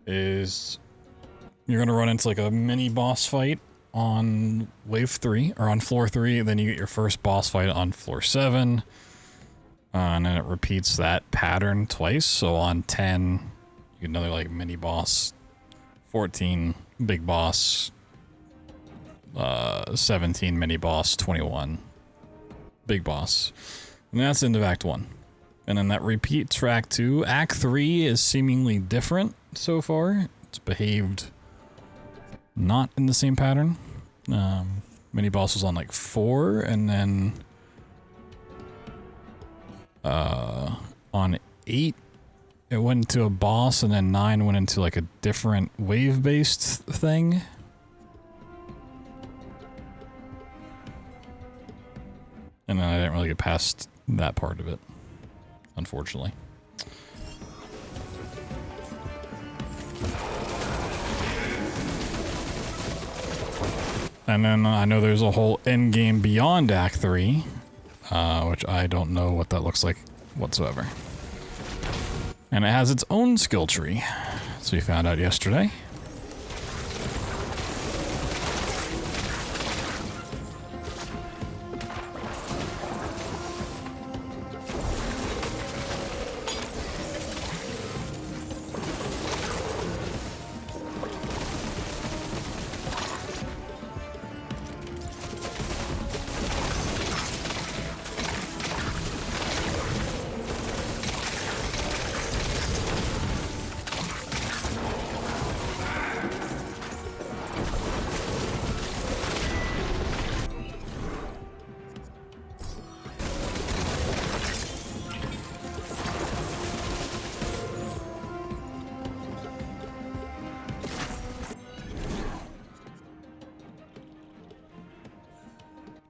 is you're gonna run into like a mini boss fight on wave 3 or on floor 3, then you get your first boss fight on floor 7. And then it repeats that pattern twice. So on 10, you get another like mini boss. 14, big boss. 17, mini boss. 21, big boss. And that's the end of Act 1. And then that repeats for Act 2. Act 3 is seemingly different so far. It's behaved not in the same pattern. Mini boss was on like 4, and then on 8 it went into a boss, and then 9 went into like a different wave-based thing. And then I didn't really get past that part of it, unfortunately. And then I know there's a whole end game beyond Act 3, which I don't know what that looks like whatsoever. And it has its own skill tree, so we found out yesterday.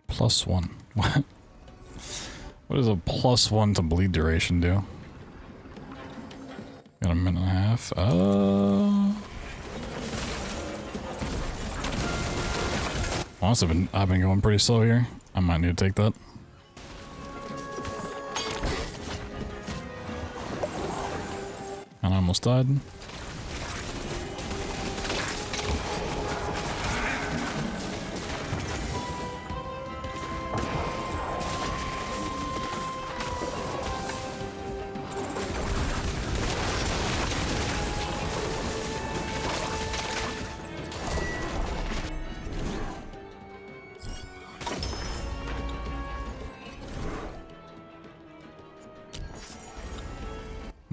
+1. What? What does a +1 to bleed duration do? Got a minute and a half. Honestly, I've been going pretty slow here. I might need to take that. And I almost died.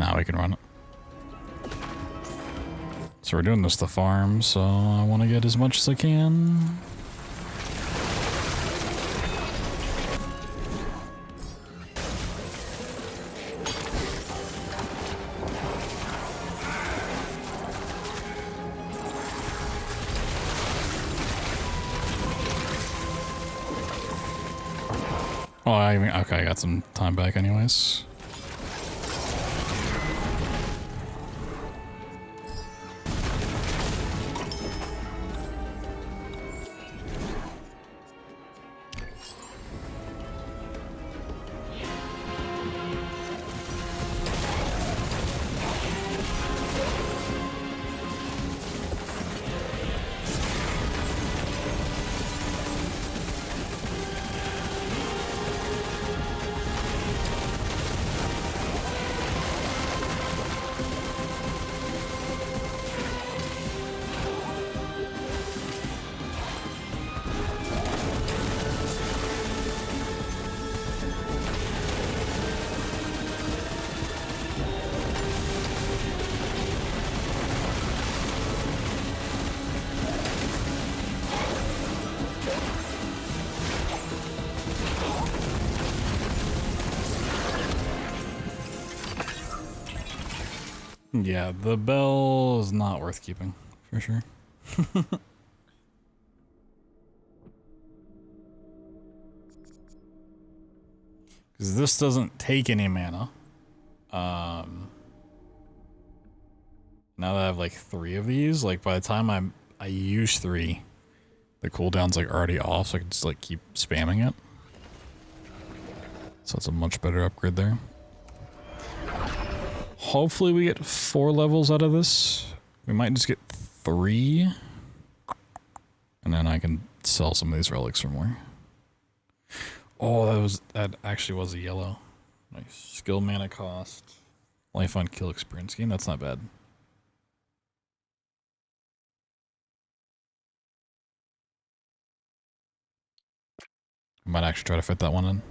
Now we can run it. So we're doing this to farm, so I want to get as much as I can. Oh, okay, I got some time back anyways. Yeah, the bell is not worth keeping, for sure. Because this doesn't take any mana. Now that I have like 3 of these, like by the time I use 3, the cooldown's like already off, so I can just like keep spamming it. So it's a much better upgrade there. Hopefully we get 4 levels out of this. We might just get 3. And then I can sell some of these relics for more. Oh, that actually was a yellow. Nice. Skill mana cost. Life on kill experience gain. That's not bad. I might actually try to fit that one in.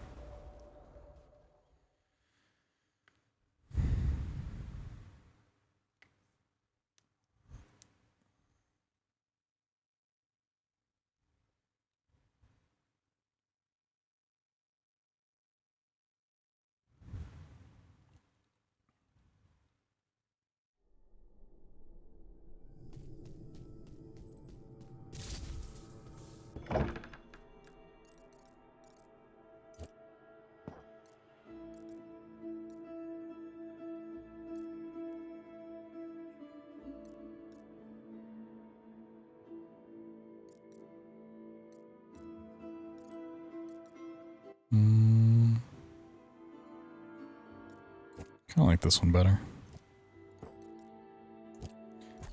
Kind of like this one better.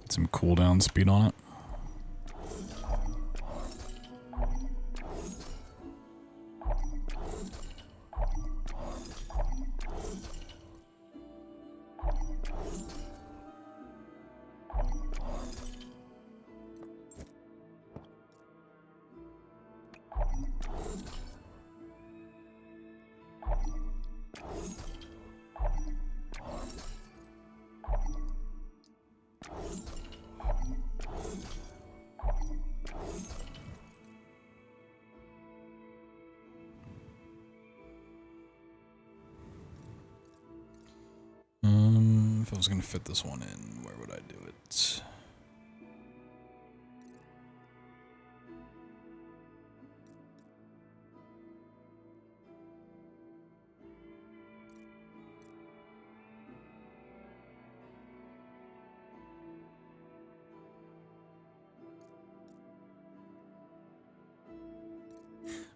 Get some cooldown speed on it. If I was going to fit this one in, where would I do it?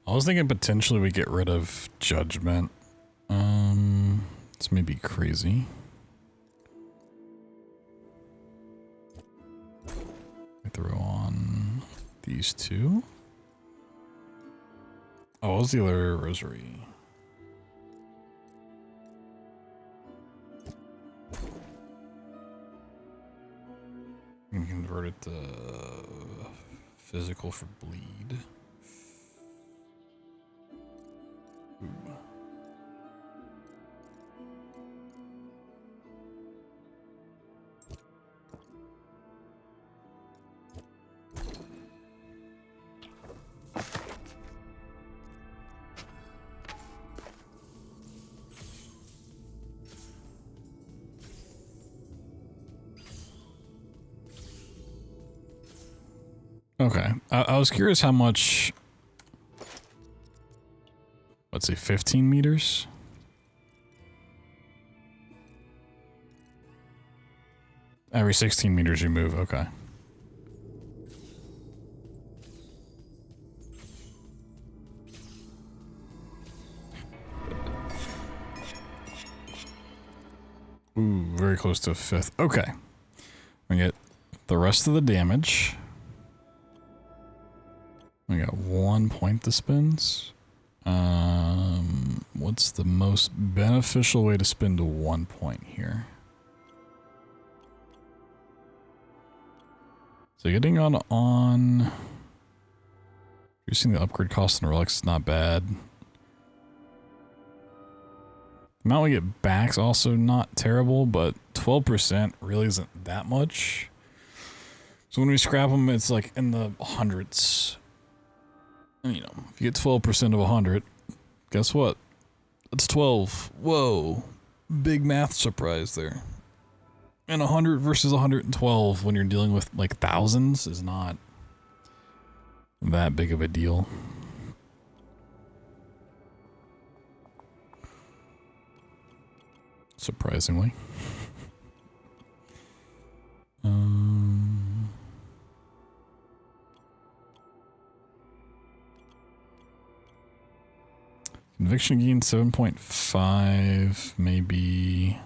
I was thinking potentially we get rid of Judgment. This may be crazy. I throw on these 2. Oh, what was the other rosary? You can convert it to physical for bleed. Ooh. Okay, I was curious how much, let's say 15 meters? Every 16 meters you move, okay. Ooh, very close to a 5th. Okay. We get the rest of the damage. We got 1 point to spend. What's the most beneficial way to spend 1 point here? So getting on reducing the upgrade cost on relics is not bad. The amount we get back's also not terrible, but 12% really isn't that much. So when we scrap them, it's like in the hundreds. And, you know, if you get 12% of 100, guess what? That's 12. Whoa. Big math surprise there. And 100 versus 112 when you're dealing with like thousands is not that big of a deal. surprisingly. Conviction gain 7.5, maybe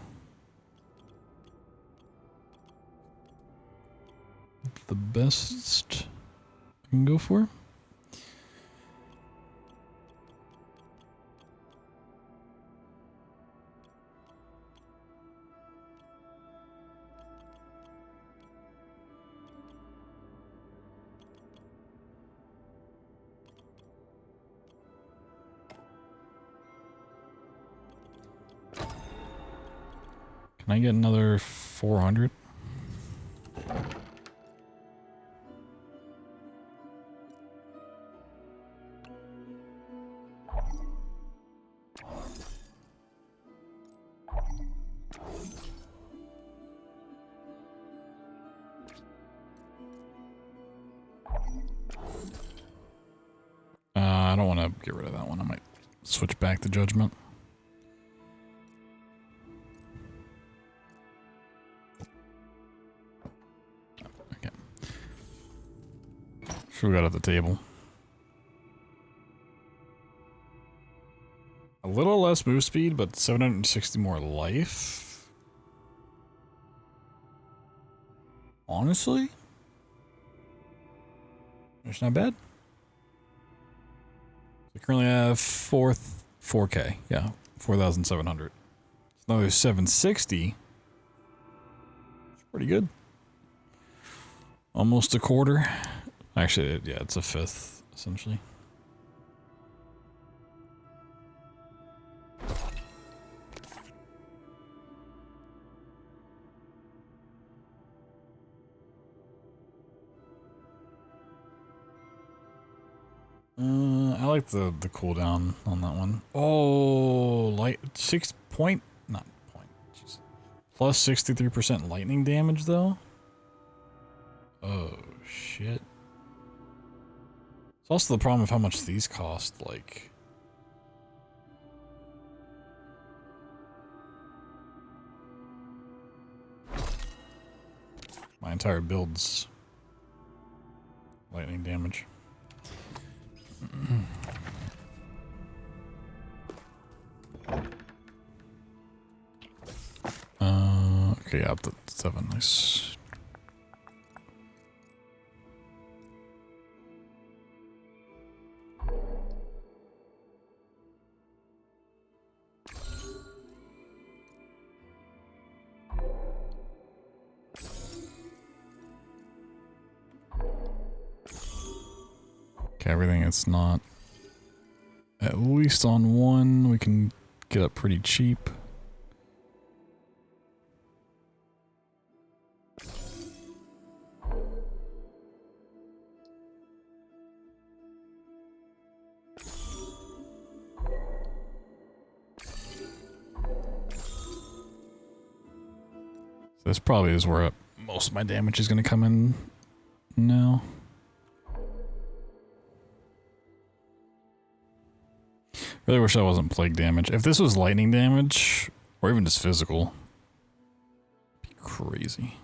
the best I can go for. Can I get another 400? I don't want to get rid of that one. I might switch back to judgment. We got at the table. A little less move speed, but 760 more life. Honestly, it's not bad. We currently have 4K. Yeah, 4,700. It's another 760. It's pretty good. Almost a quarter. Actually, yeah, it's a fifth, essentially. I like the cooldown on that one. Oh, light 6 point, not point, jeez. Plus 63% lightning damage though. Oh shit. It's also the problem of how much these cost, like... My entire build's lightning damage. Okay, up to 7, nice. Okay, everything that's not at least on 1, we can get up pretty cheap. This probably is where most of my damage is going to come in now. Really wish that wasn't plague damage. If this was lightning damage, or even just physical, it'd be crazy.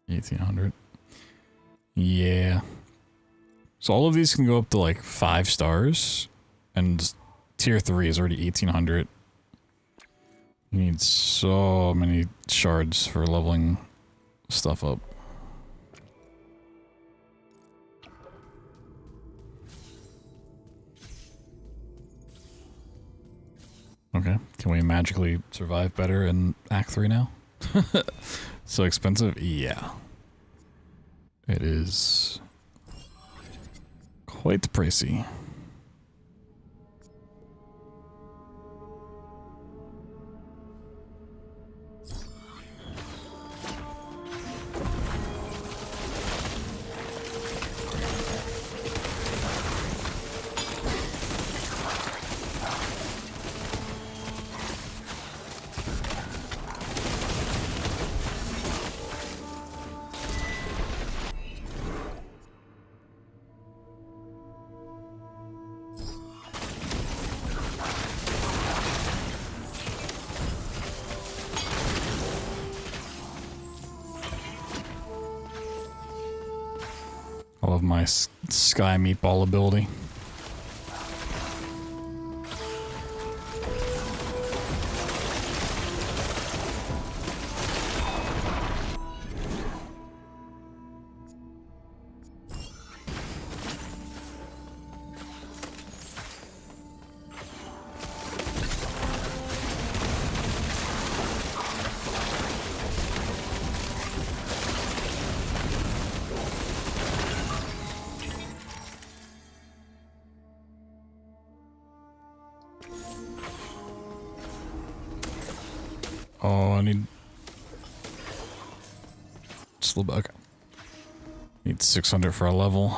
$1,800. Yeah. So all of these can go up to like 5 stars, and tier 3 is already 1,800. You need so many shards for leveling stuff up. Okay, can we magically survive better in Act 3 now? So expensive? Yeah. It is quite pricey. Love my sky meatball ability. Oh, I need just a little bit. Okay. Need 600 for a level.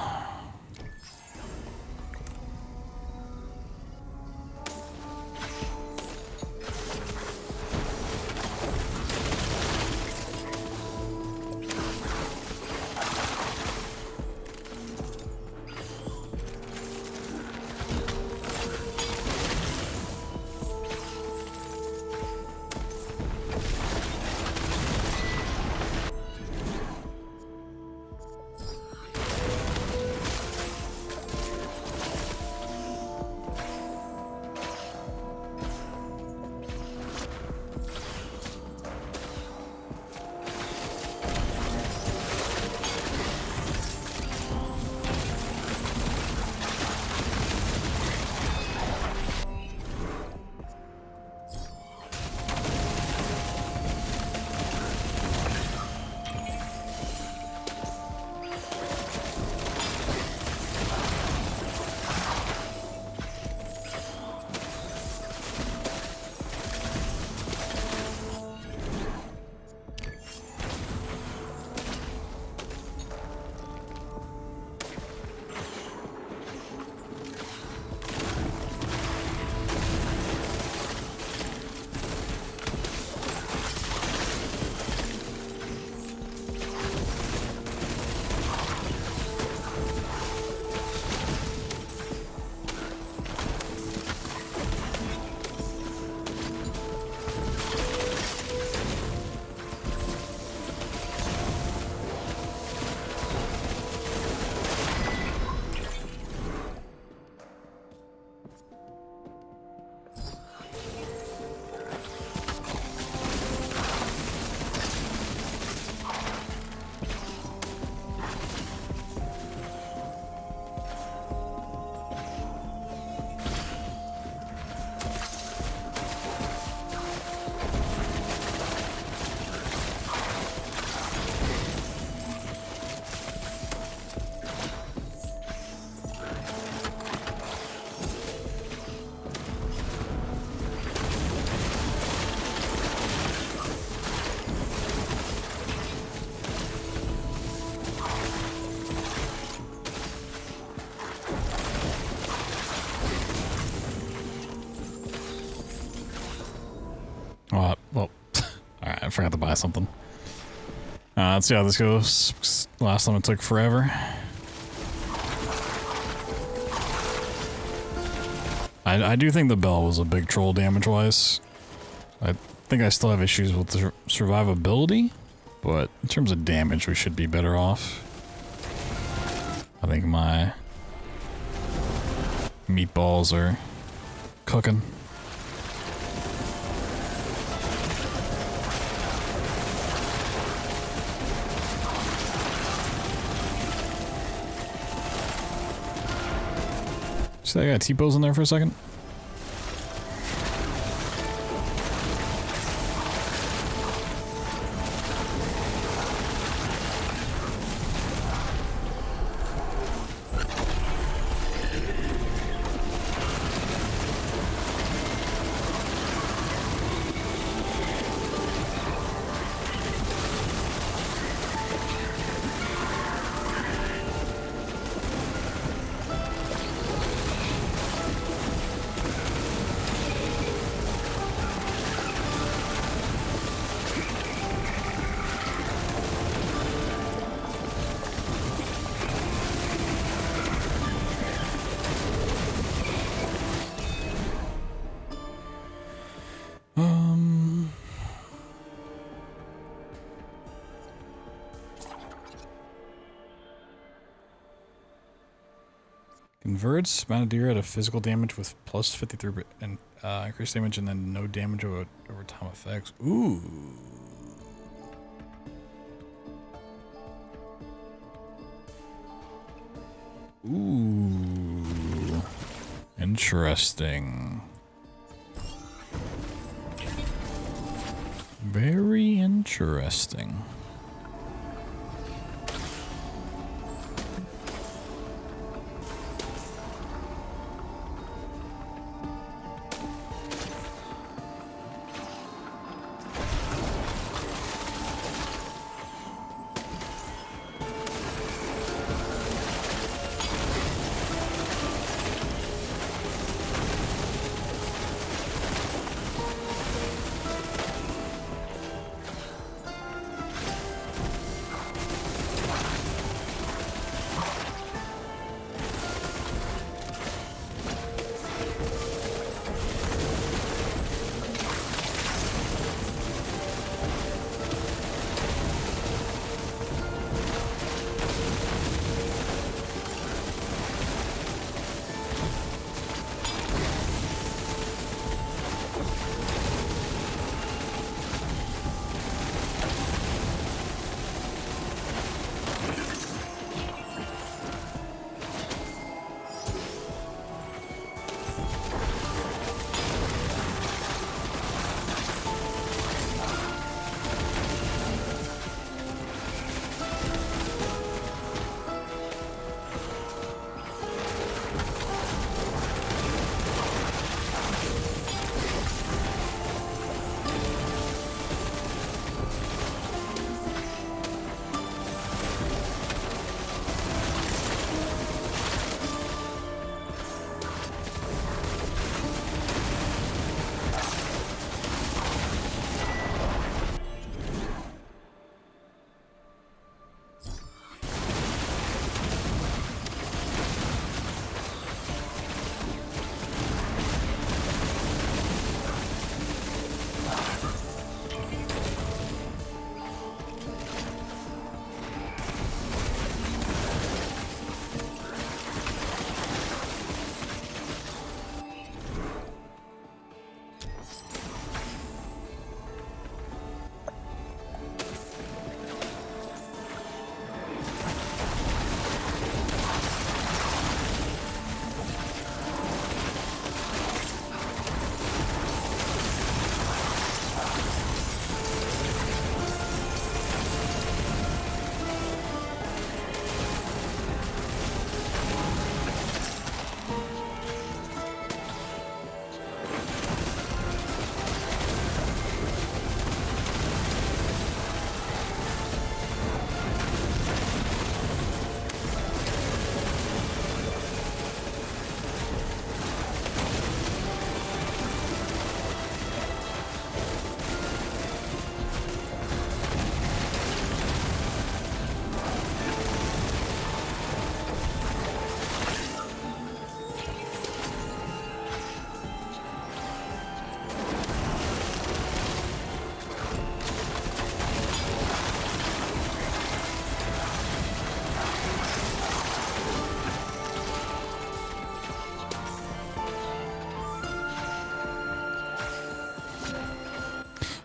Well, alright, I forgot to buy something. Let's see how this goes. Last time it took forever. I do think the bell was a big troll damage-wise. I think I still have issues with the survivability, but in terms of damage, we should be better off. I think my meatballs are cooking. See, I got T-pose in there for a second. converts Manadira to physical damage with plus 53 and increased damage, and then no damage over time effects. Ooh. Ooh. Interesting. Very interesting.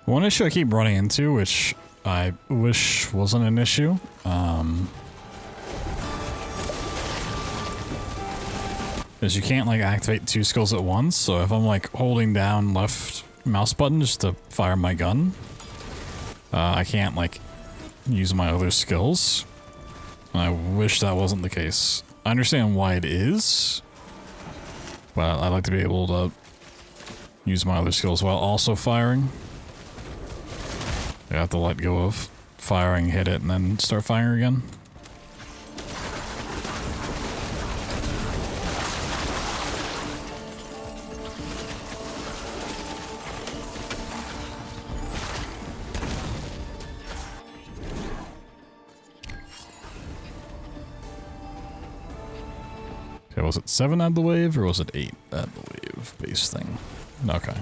One issue I keep running into, which I wish wasn't an issue, is you can't like activate two skills at once. So if I'm like holding down left mouse button just to fire my gun, I can't like use my other skills. I wish that wasn't the case. I understand why it is, but I'd like to be able to use my other skills while also firing. I have to let go of firing, hit it, and then start firing again. Okay, was it 7 add the wave, or was it 8 add the wave base thing? Okay.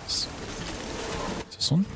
Is this one?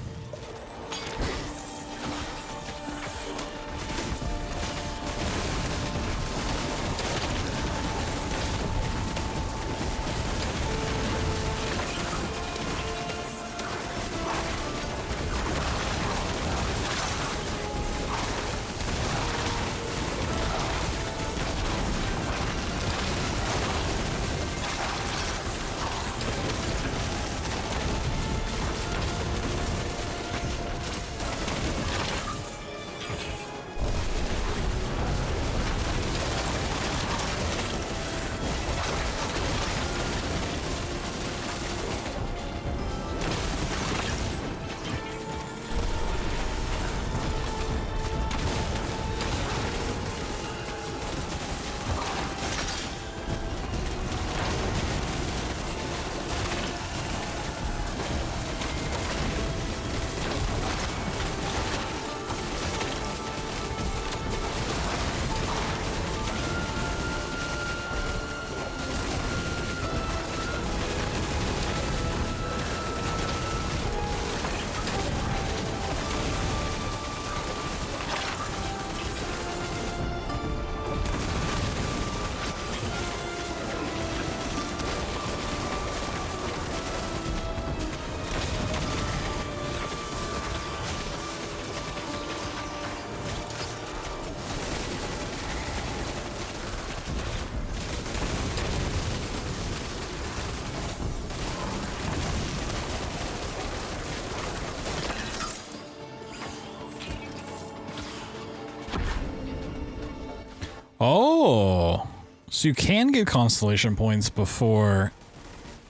So you can get constellation points before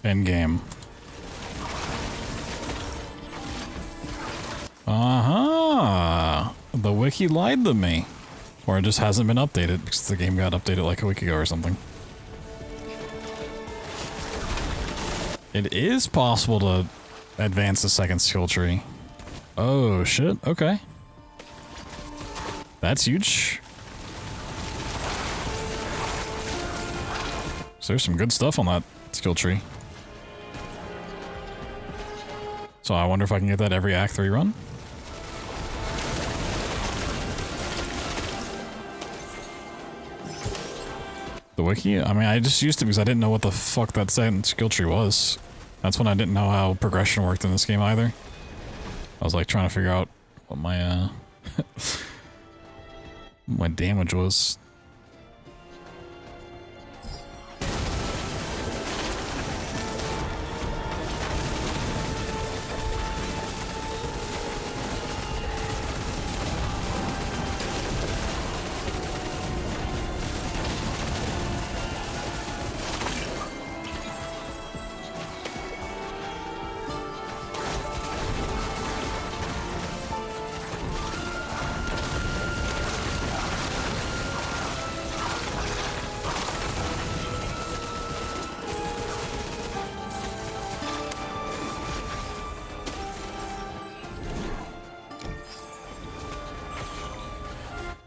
endgame. Aha! The wiki lied to me. Or it just hasn't been updated because the game got updated like a week ago or something. It is possible to advance the second skill tree. Oh shit, okay. That's huge. So there's some good stuff on that skill tree. So I wonder if I can get that every Act 3 run. The wiki? I mean, I just used it because I didn't know what the fuck that second skill tree was. That's when I didn't know how progression worked in this game either. I was like trying to figure out what my my damage was.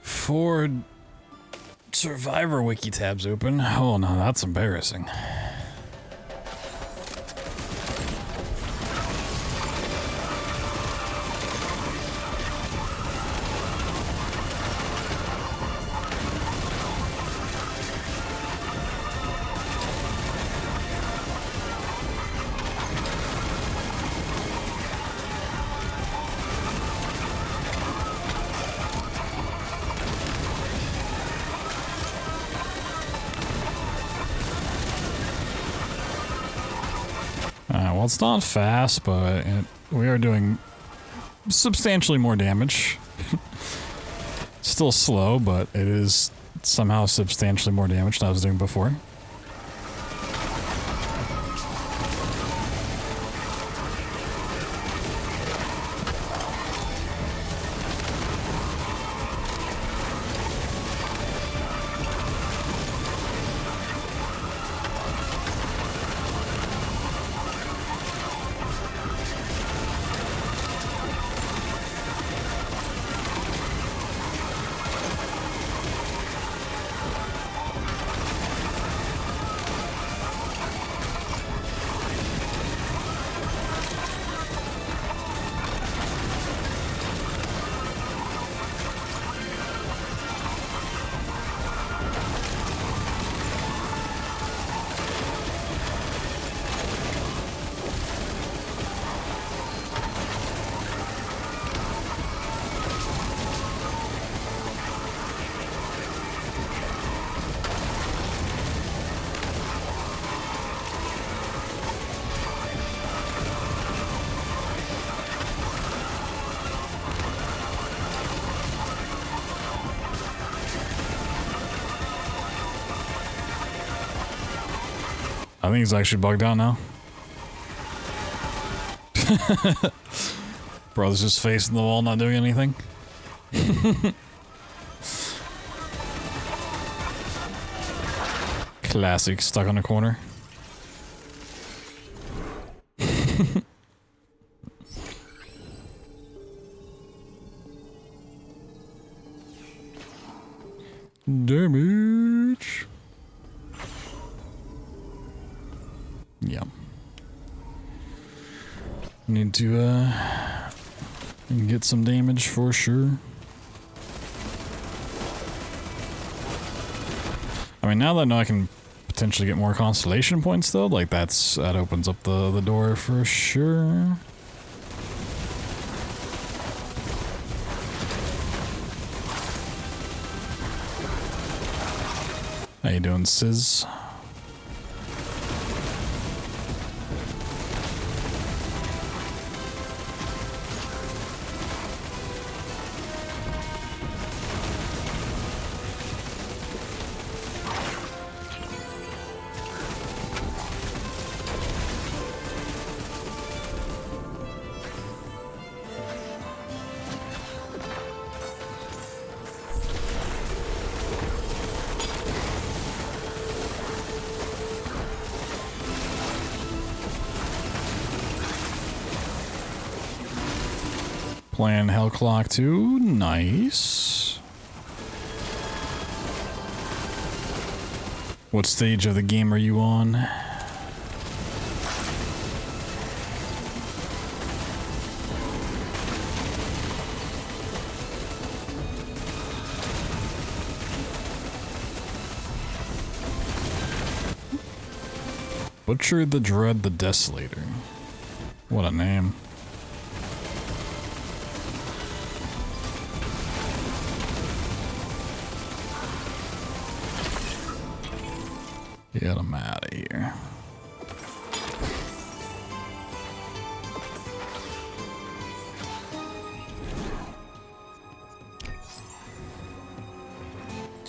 Four Survivor wiki tabs open. Oh no, that's embarrassing. Well, it's not fast, but we are doing substantially more damage. Still slow, but it is somehow substantially more damage than I was doing before. I think he's actually bugged out now. Bro's just facing the wall, not doing anything. Classic, stuck on a corner. Damage. Yeah. Need to get some damage for sure. I mean, now that I know I can potentially get more constellation points though, like that opens up the door for sure. How you doing, Sizz? Playing Hell Clock 2. Nice. What stage of the game are you on? Butcher the Dread the Desolator. What a name. Get him out of here.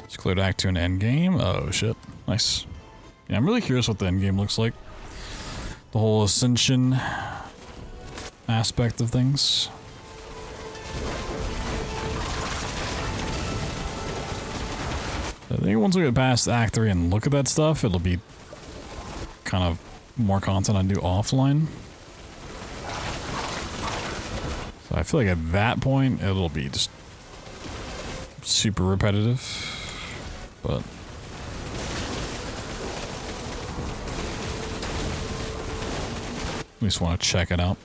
It's cleared Act 2 and Endgame. Oh shit. Nice. Yeah, I'm really curious what the endgame looks like. The whole ascension aspect of things. I think once we get past Act 3 and look at that stuff, it'll be kind of more content I do offline. So I feel like at that point, it'll be just super repetitive. But I just want to check it out.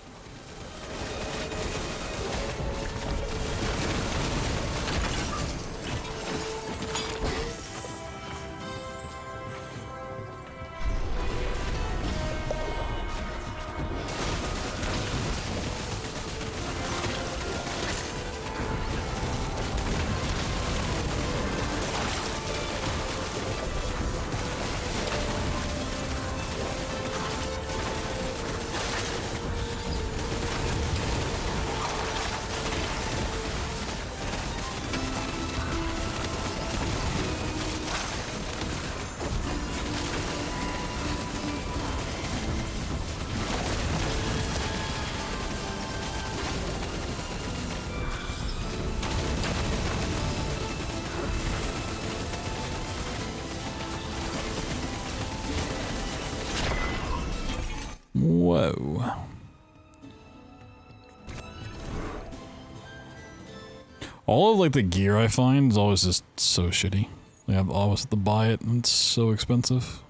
Whoa. All of like the gear I find is always just so shitty. Like, I always have to buy it and it's so expensive.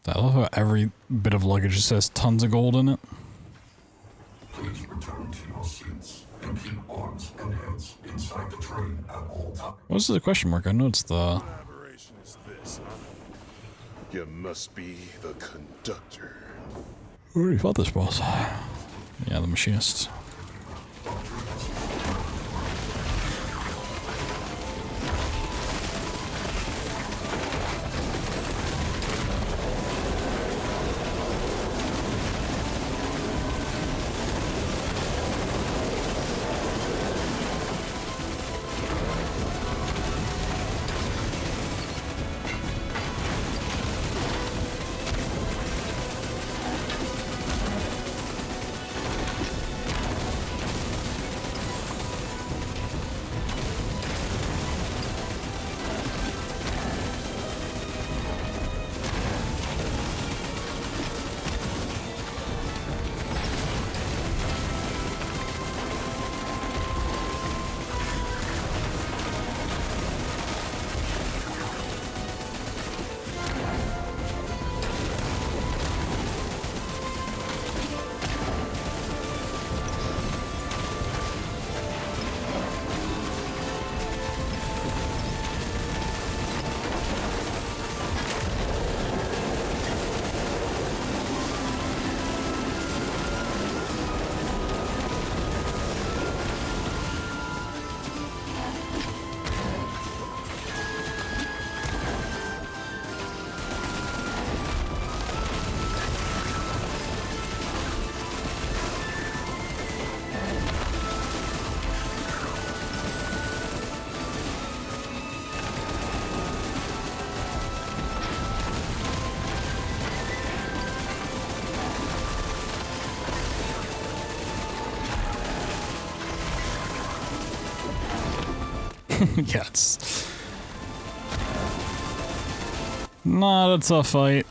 I love how every bit of luggage just has tons of gold in it. Please return to your seats and keep arms and heads inside the train at all times. What's the question mark? I know it's the... Collaboration is this, huh? You must be the conductor. I already fought this boss. Yeah, the machinist. Yeah, it's not a tough fight.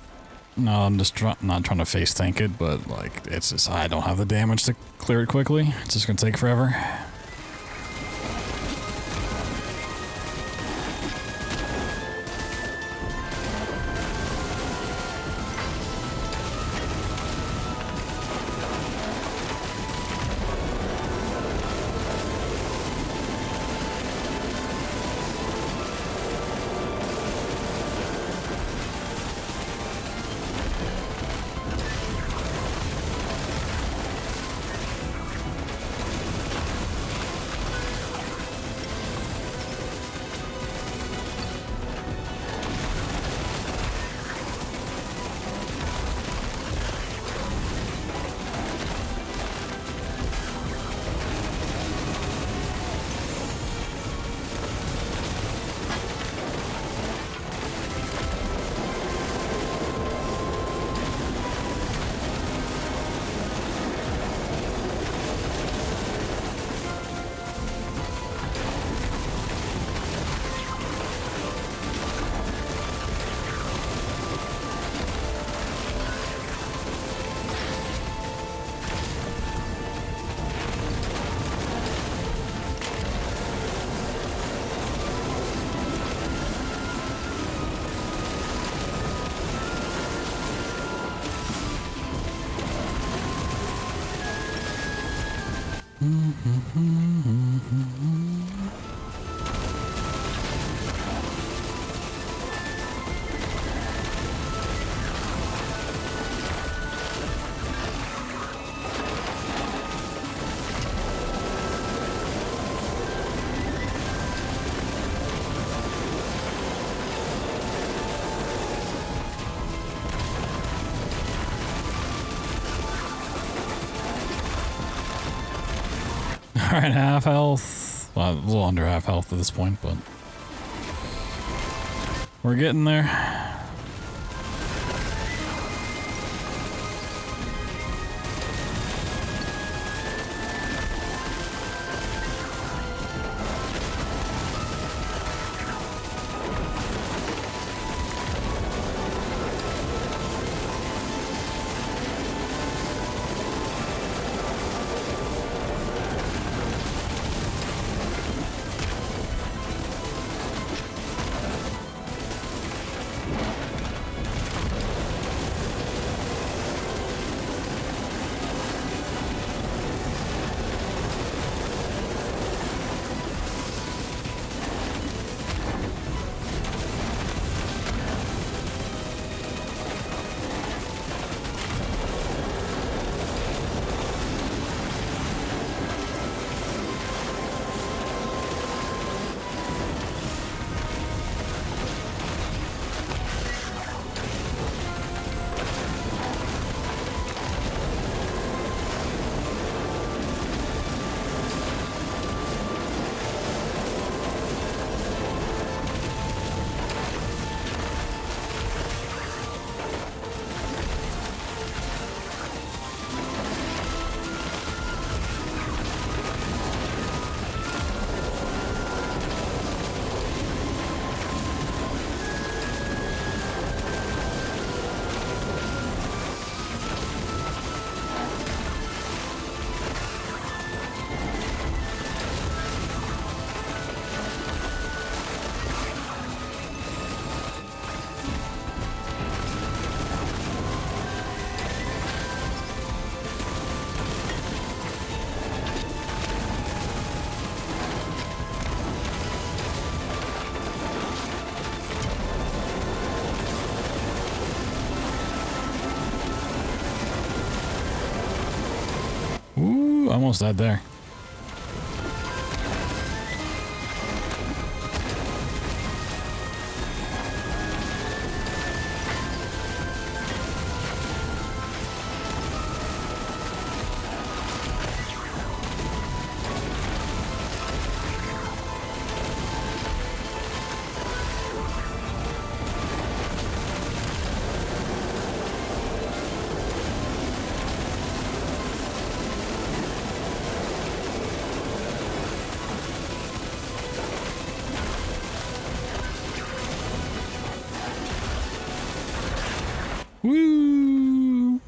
No, I'm just not trying to face tank it, but like it's just I don't have the damage to clear it quickly. It's just gonna take forever. Alright, half health. Well, a little under half health at this point, but we're getting there. Ooh, almost died there. Woo!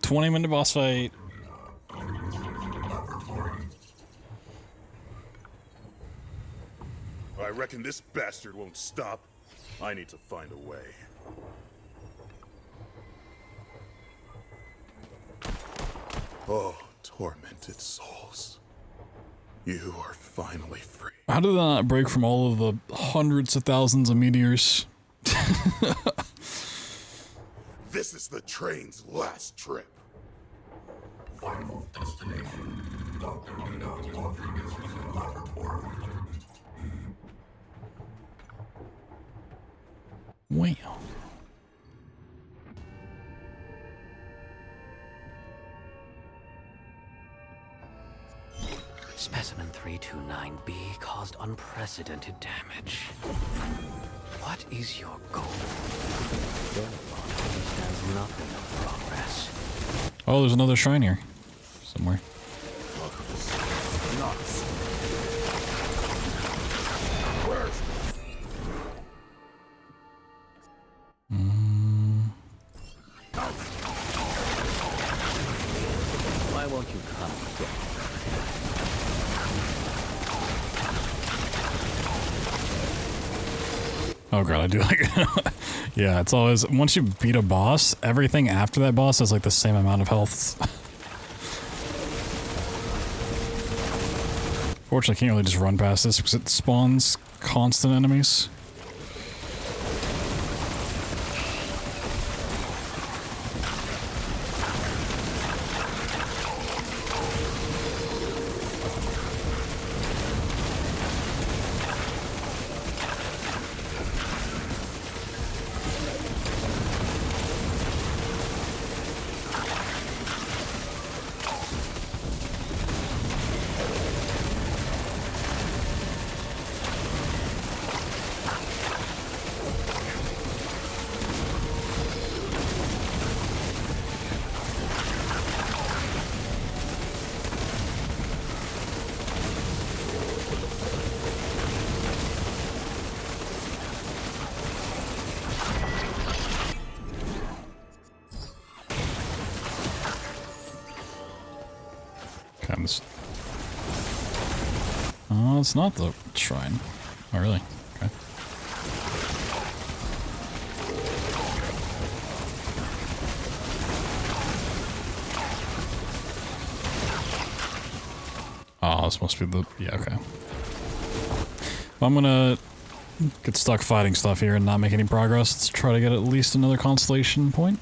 20-minute boss fight. I reckon this bastard won't stop. I need to find a way. Oh, tormented souls. You are finally free. How did that not break from all of the hundreds of thousands of meteors? This is the train's last trip. Final destination. Dr. Nina Rodriguez's laboratory. Wow. Specimen 329B caused unprecedented damage. What is your goal? Therefore, understands nothing of progress. Oh, there's another shrine here. Somewhere. Nuts. Where's Why won't you come and get me? Oh god, I do like it. Yeah, it's always, once you beat a boss, everything after that boss has like the same amount of health. Fortunately, I can't really just run past this because it spawns constant enemies. Oh, it's not the shrine. Oh, really? Okay. Oh, this must be the... Yeah, okay. Well, I'm gonna get stuck fighting stuff here and not make any progress. Let's try to get at least another constellation point.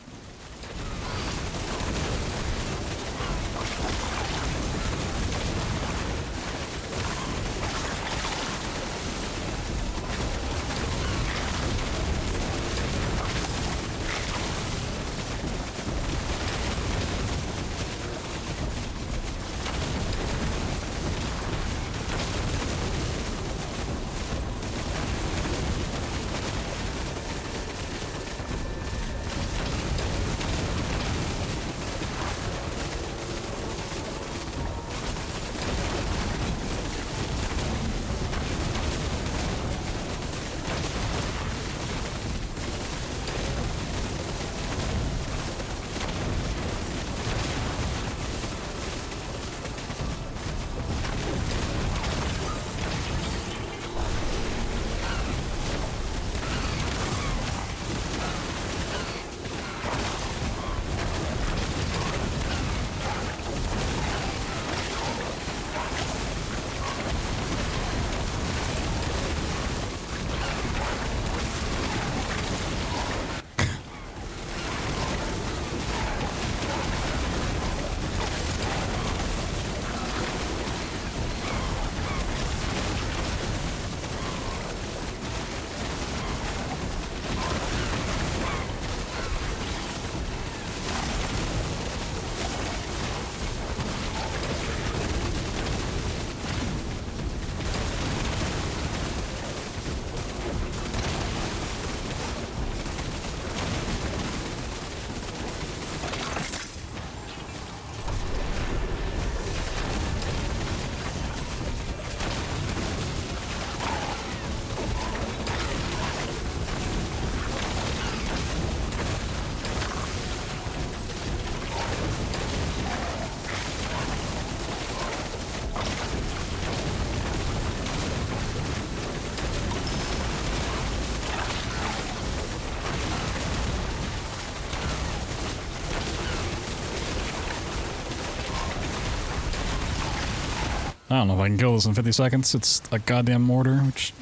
I don't know if I can kill this in 50 seconds. It's a goddamn mortar, which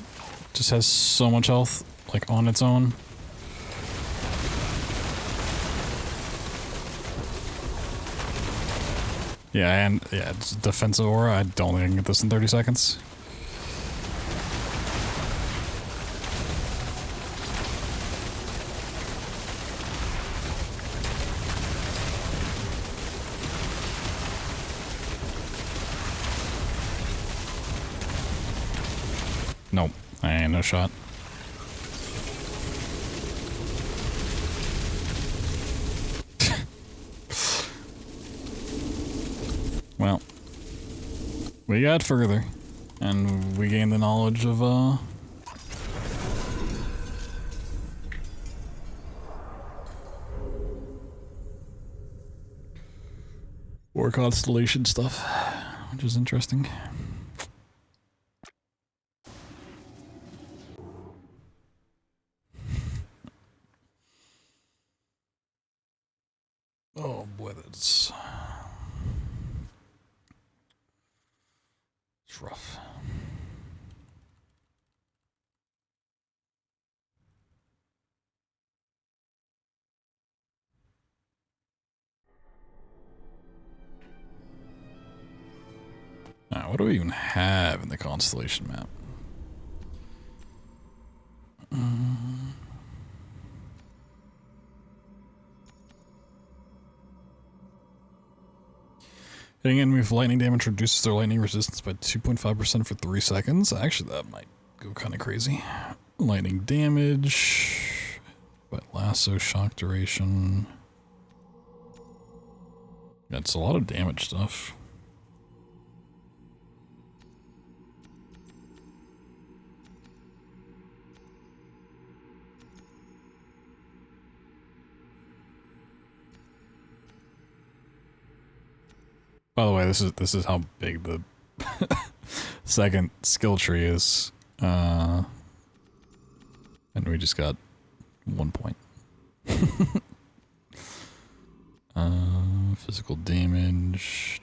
just has so much health, like, on its own. Yeah, and yeah, it's defensive aura. I don't think I can get this in 30 seconds. Nope, I ain't no shot. Well, we got further, and we gained the knowledge of, more constellation stuff, which is interesting. Oh boy, it's rough. Now, what do we even have in the constellation map? Hitting enemy with lightning damage reduces their lightning resistance by 2.5% for 3 seconds. Actually, that might go kind of crazy. Lightning damage, but lasso shock duration. That's a lot of damage stuff. By the way, this is how big the second skill tree is, and we just got 1 point. Physical damage.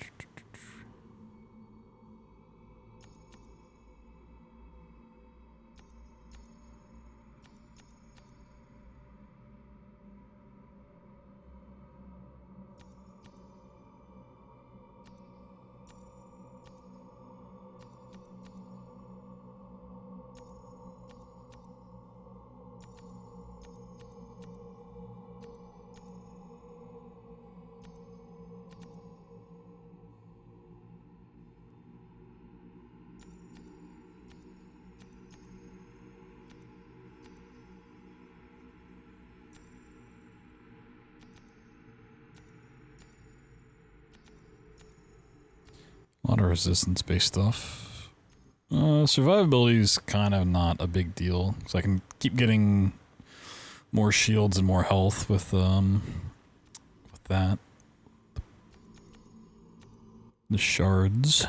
A lot of resistance-based stuff. Survivability is kind of not a big deal, because I can keep getting more shields and more health with that. The shards.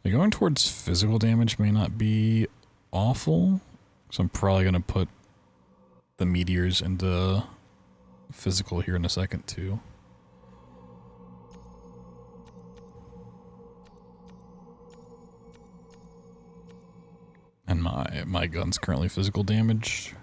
Going towards physical damage may not be awful. So I'm probably going to put the meteors into physical here in a second too. And my gun's currently physical damage.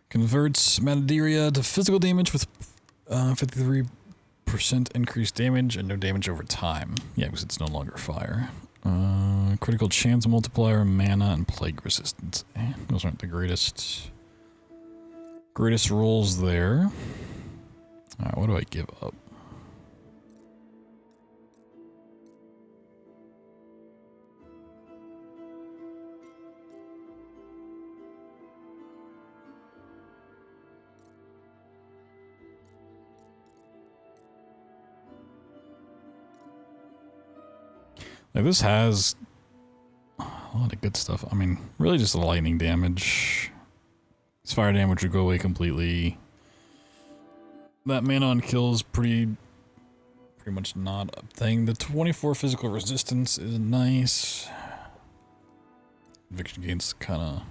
Converts Mataderia to physical damage with 53% increased damage and no damage over time. Yeah, because it's no longer fire. Critical chance multiplier, mana, and plague resistance. Those aren't the greatest rolls there. Alright, what do I give up? Like, this has a lot of good stuff. I mean, really just the lightning damage. This fire damage would go away completely. that mana on kill is pretty much not a thing. The 24 physical resistance is nice. Conviction gain's kind of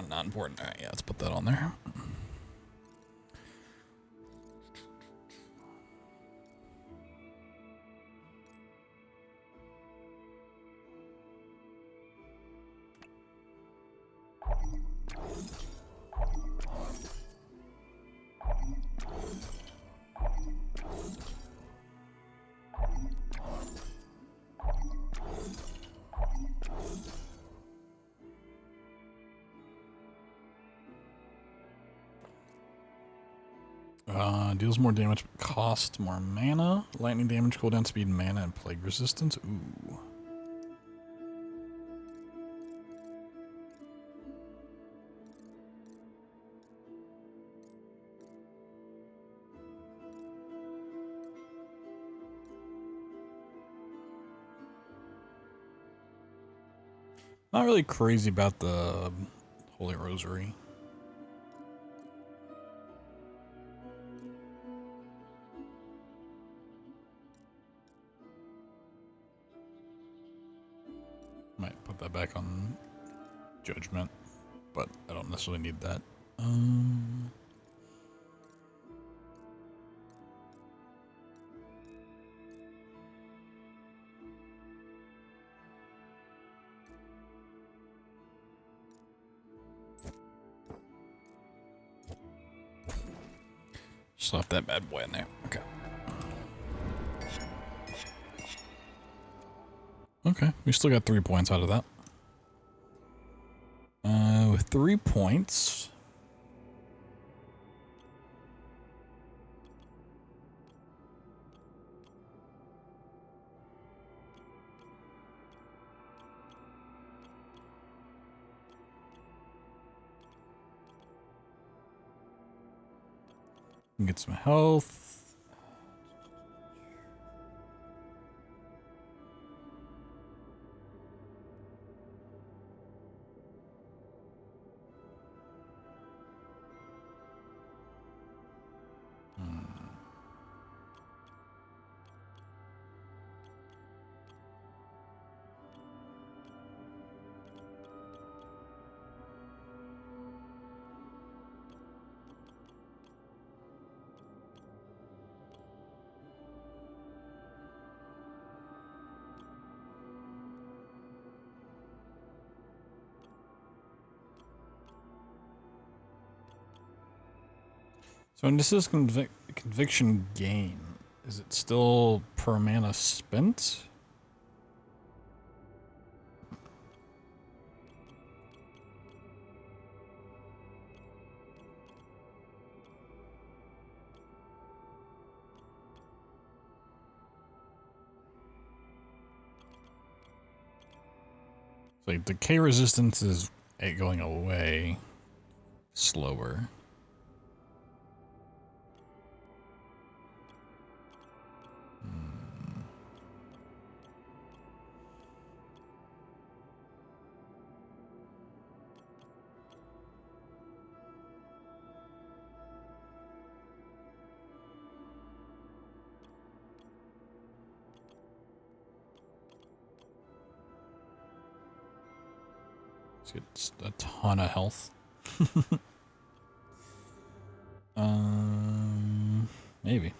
not important. All right, yeah, let's put that on there. Deals more damage, but costs more mana. Lightning damage, cooldown speed, mana, and plague resistance. Ooh. Not really crazy about the Holy Rosary. Might put that back on Judgment, but I don't necessarily need that. Just left that bad boy in there. Okay. Okay, we still got 3 points out of that. With 3 points. Get some health. So when this is conviction gain, is it still per mana spent? Like decay resistance is going away slower. It's a ton of health. Maybe.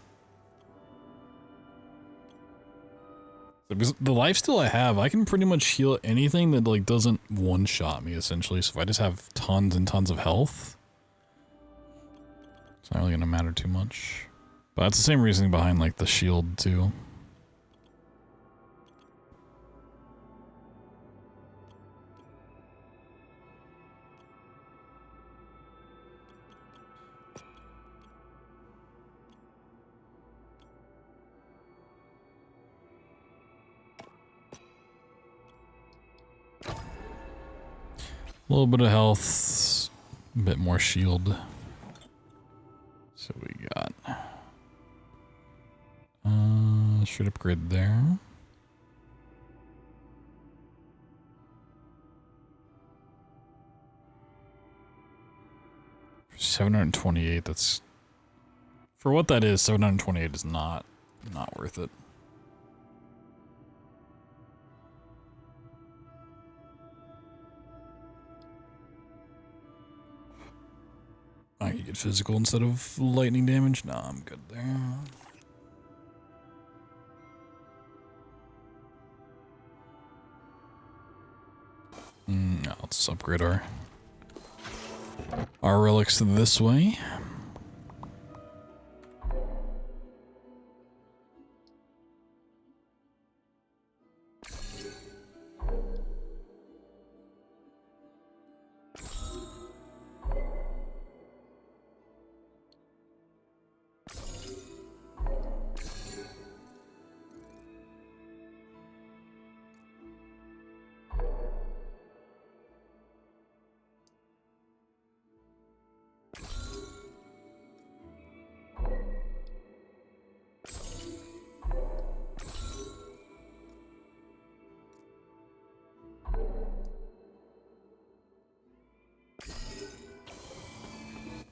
Because the lifesteal I have, I can pretty much heal anything that like doesn't one-shot me essentially. So if I just have tons and tons of health, it's not really gonna matter too much. But that's the same reasoning behind like the shield too. A little bit of health, a bit more shield. So we got should upgrade there. 728, that's... For what that is, 728 is not worth it. I can get physical instead of lightning damage. No, I'm good there. No, let's upgrade our relics this way.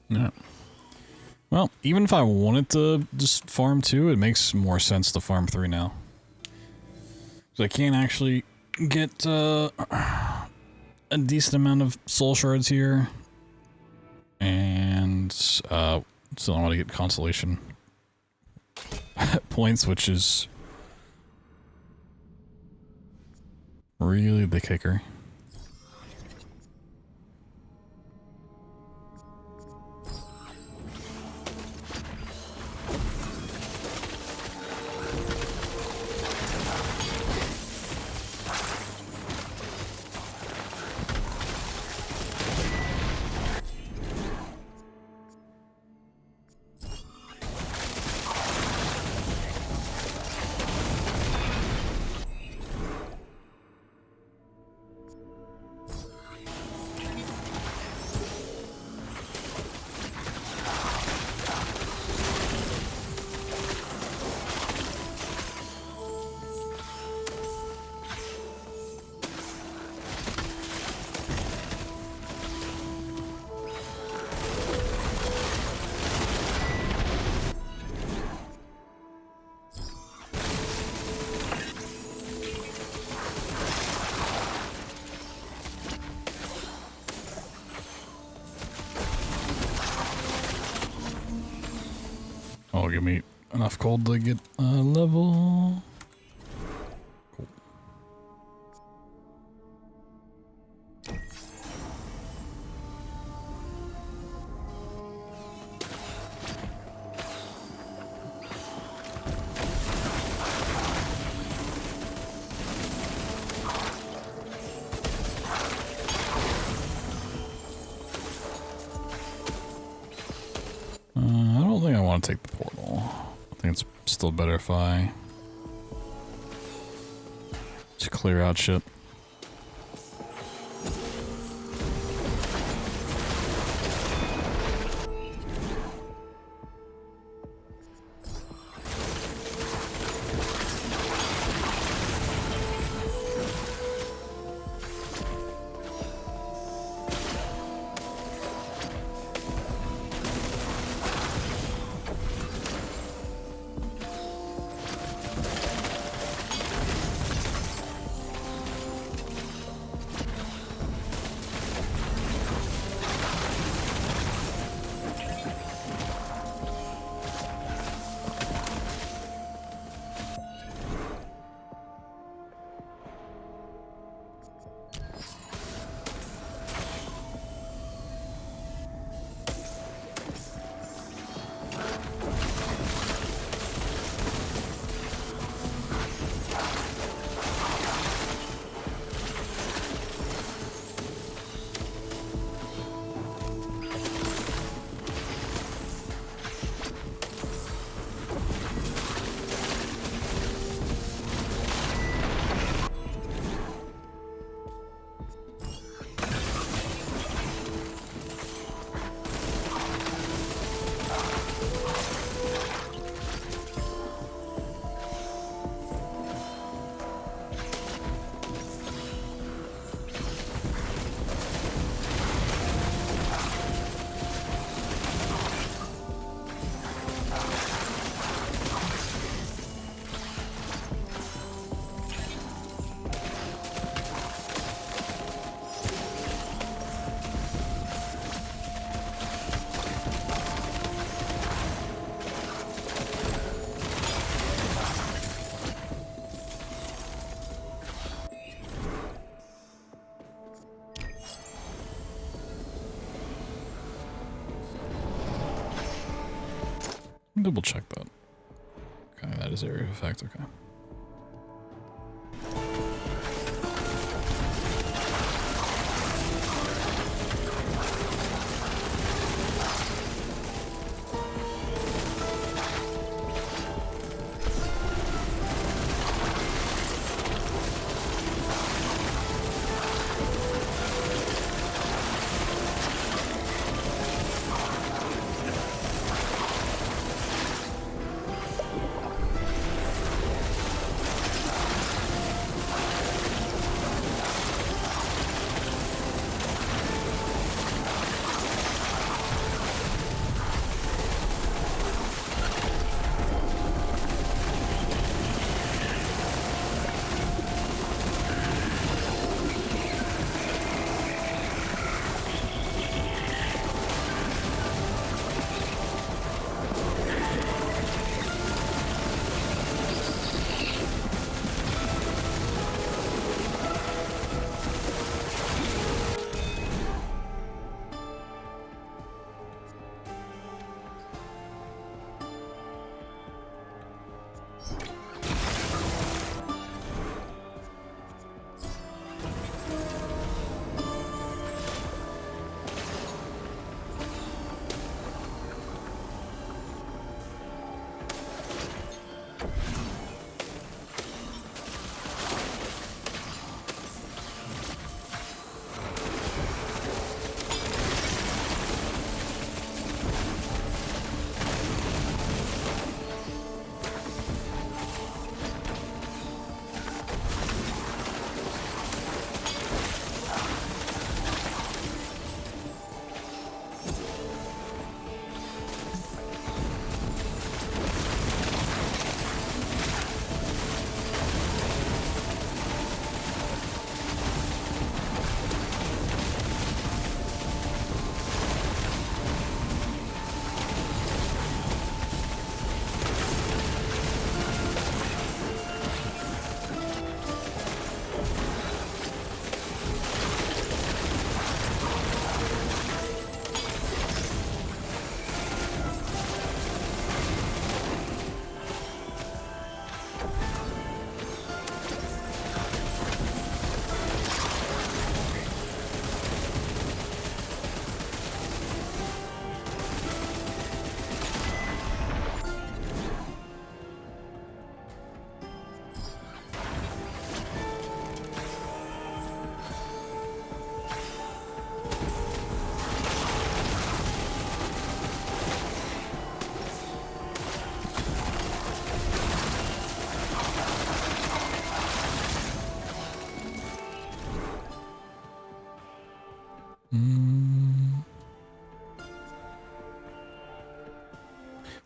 Yeah. Well, even if I wanted to just farm 2, it makes more sense to farm 3 now. So I can't actually get a decent amount of soul shards here. And still I want to get consolation points, which is really the kicker. Oh, give me enough gold to get a level. Cool. I don't think I want to take the portal. I think it's still better if I just clear out shit. Double check that. Okay, that is area of effect, okay.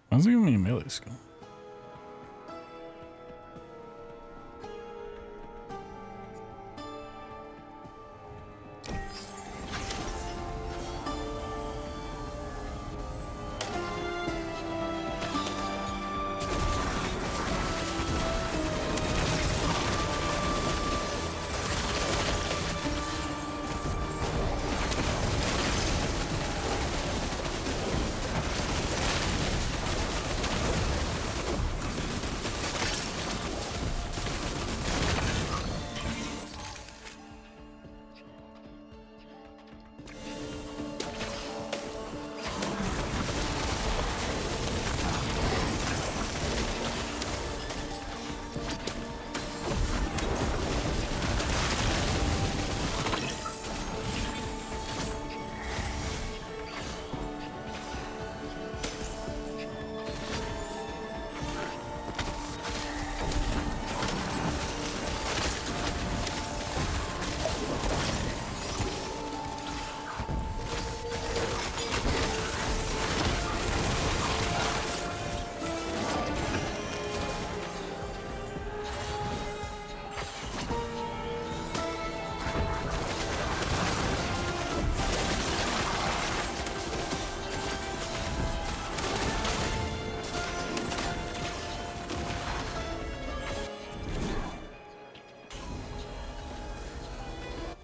Why does it give me a melee skill?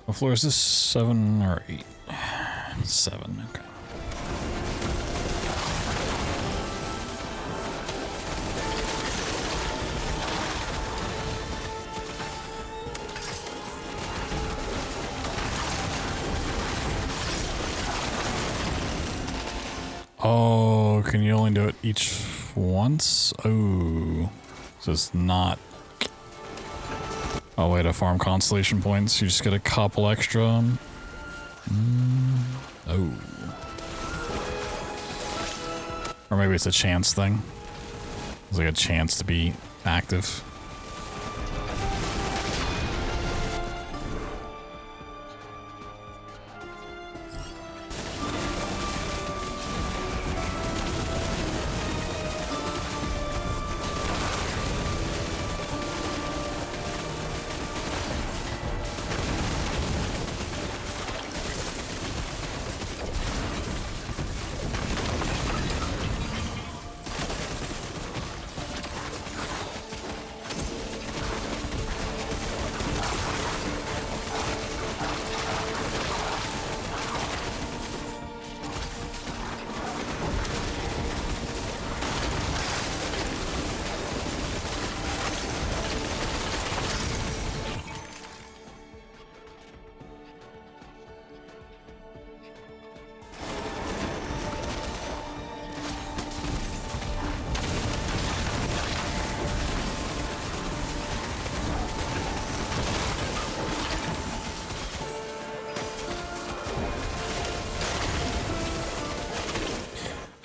What floor is this? 7 or 8? 7, okay. can you only do it each once? Oh, so it's not a way to farm constellation points. You just get a couple extra. Oh. Or maybe it's a chance thing. It's like a chance to be active.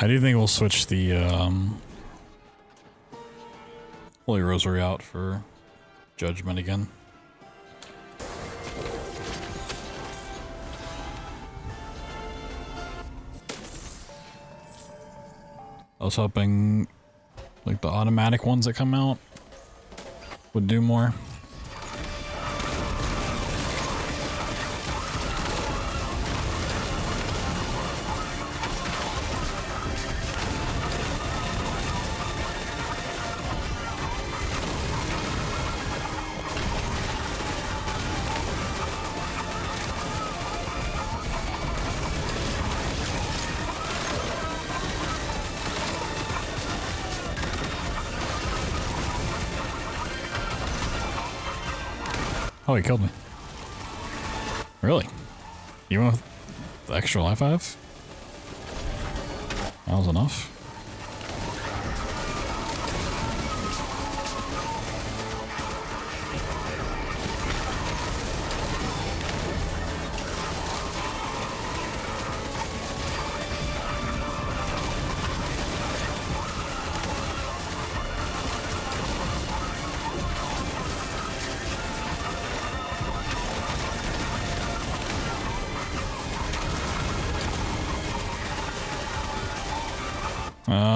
I do think we'll switch the Holy Rosary out for Judgment again. I was hoping like the automatic ones that come out would do more. Oh, he killed me. Really? Even with the extra life I have? That was enough.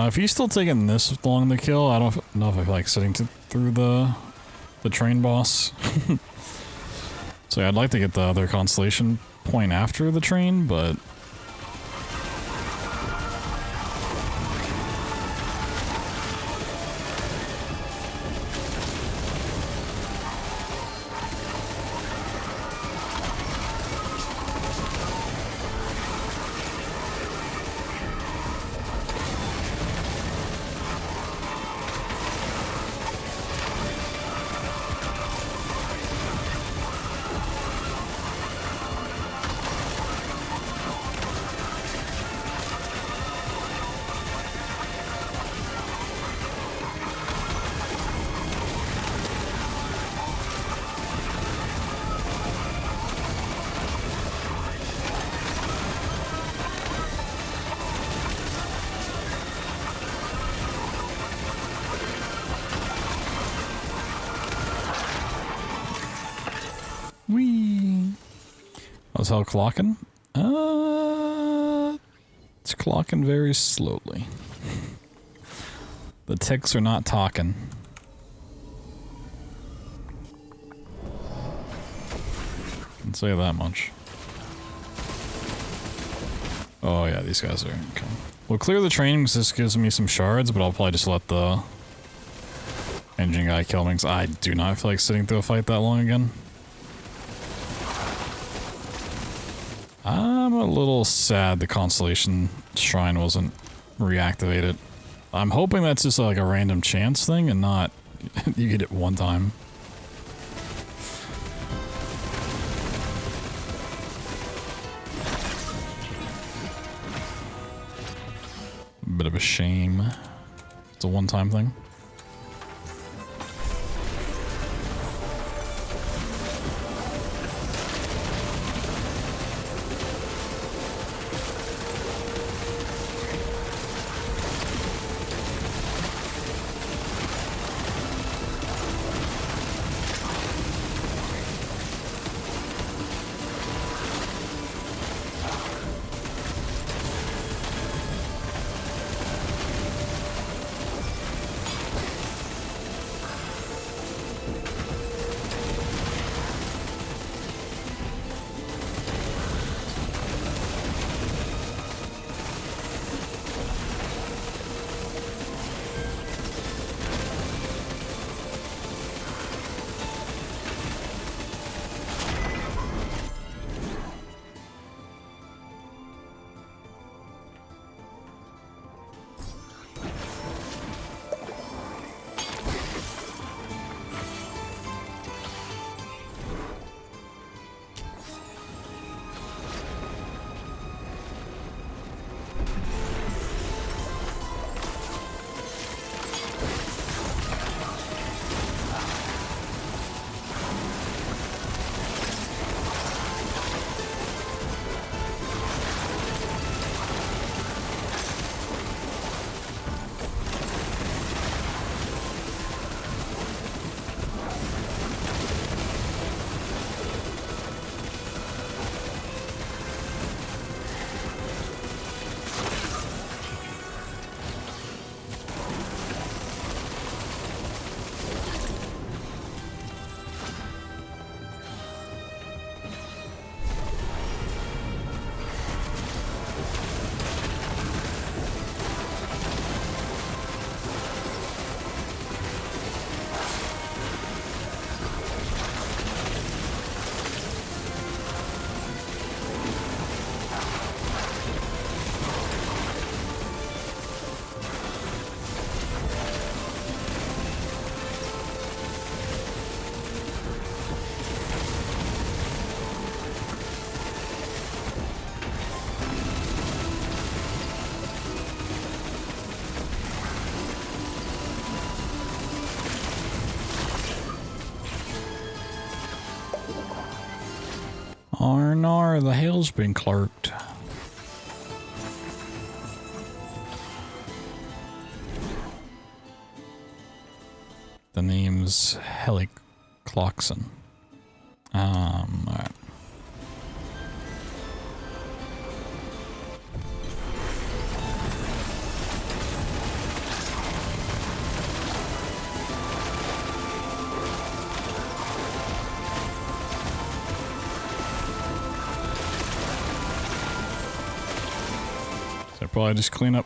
If he's still taking this long to kill, I don't know if I feel like sitting through the train boss. So yeah, I'd like to get the other constellation point after the train, but how's hell clocking? It's clocking very slowly. The ticks are not talking. Can say that much. Oh yeah, these guys are okay. We'll clear the train because this gives me some shards, but I'll probably just let the engine guy kill me because I do not feel like sitting through a fight that long again. I'm a little sad the Constellation Shrine wasn't reactivated. I'm hoping that's just like a random chance thing and not you get it one time. Bit of a shame. It's a one-time thing. Arnar, the hail's been clerked. The name's Helicloxon. Alright. So probably just clean up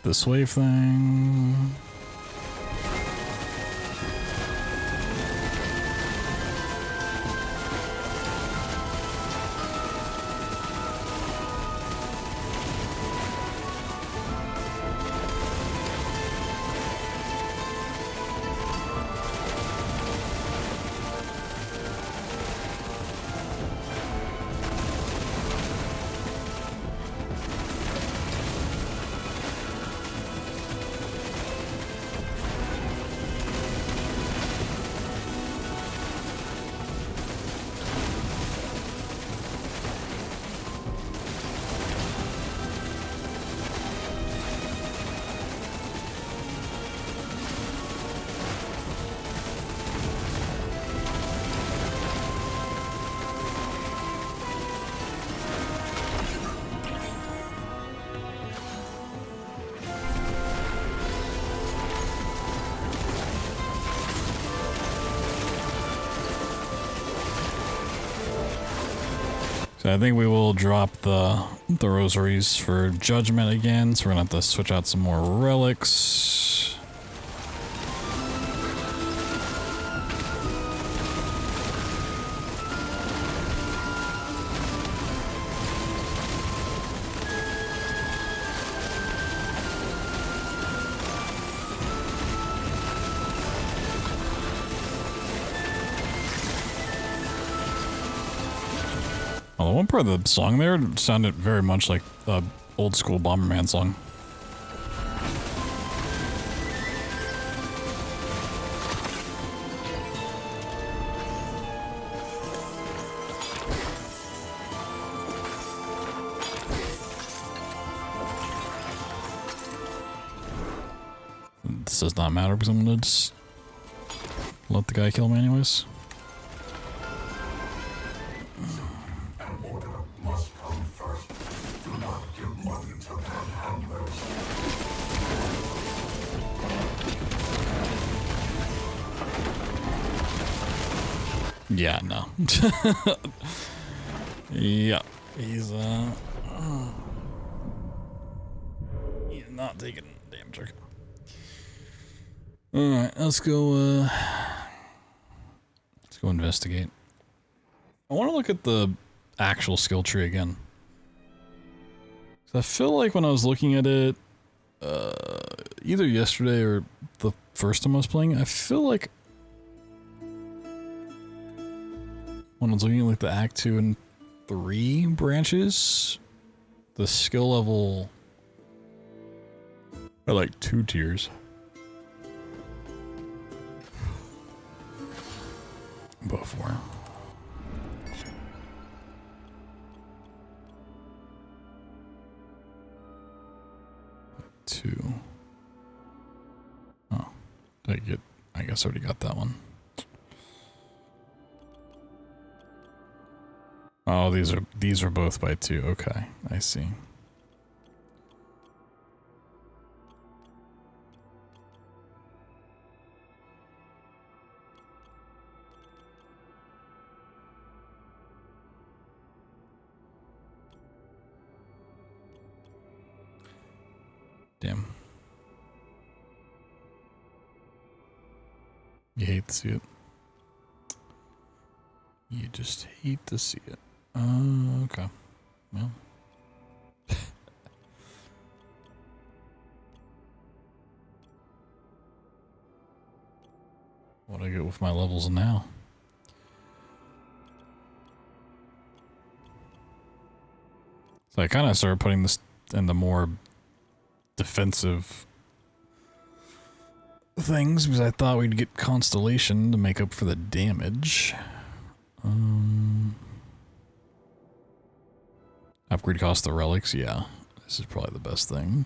this wave thing. So I think we will drop the rosaries for judgment again, so we're gonna have to switch out some more relics. The one part of the song there sounded very much like the old school Bomberman song. This does not matter because I'm gonna just let the guy kill me anyways. An order must come first. Do not give money to panhandlers. Yeah, no. Yeah, he's not taking damage. Okay. All right, let's go investigate. I want to look at the actual skill tree again. I feel like when I was looking at it, either yesterday or the first time I was playing, I feel like when I was looking at like the Act 2 and 3 branches, the skill level are like 2 tiers. Before. Two. Oh, did I get? I guess I already got that one. Oh, these are both by 2. Okay, I see. Damn. You hate to see it. You just hate to see it. Okay. Well. What do I get with my levels now? So I kind of started putting this in the more defensive things because I thought we'd get Constellation to make up for the damage. Upgrade cost the relics, yeah. This is probably the best thing.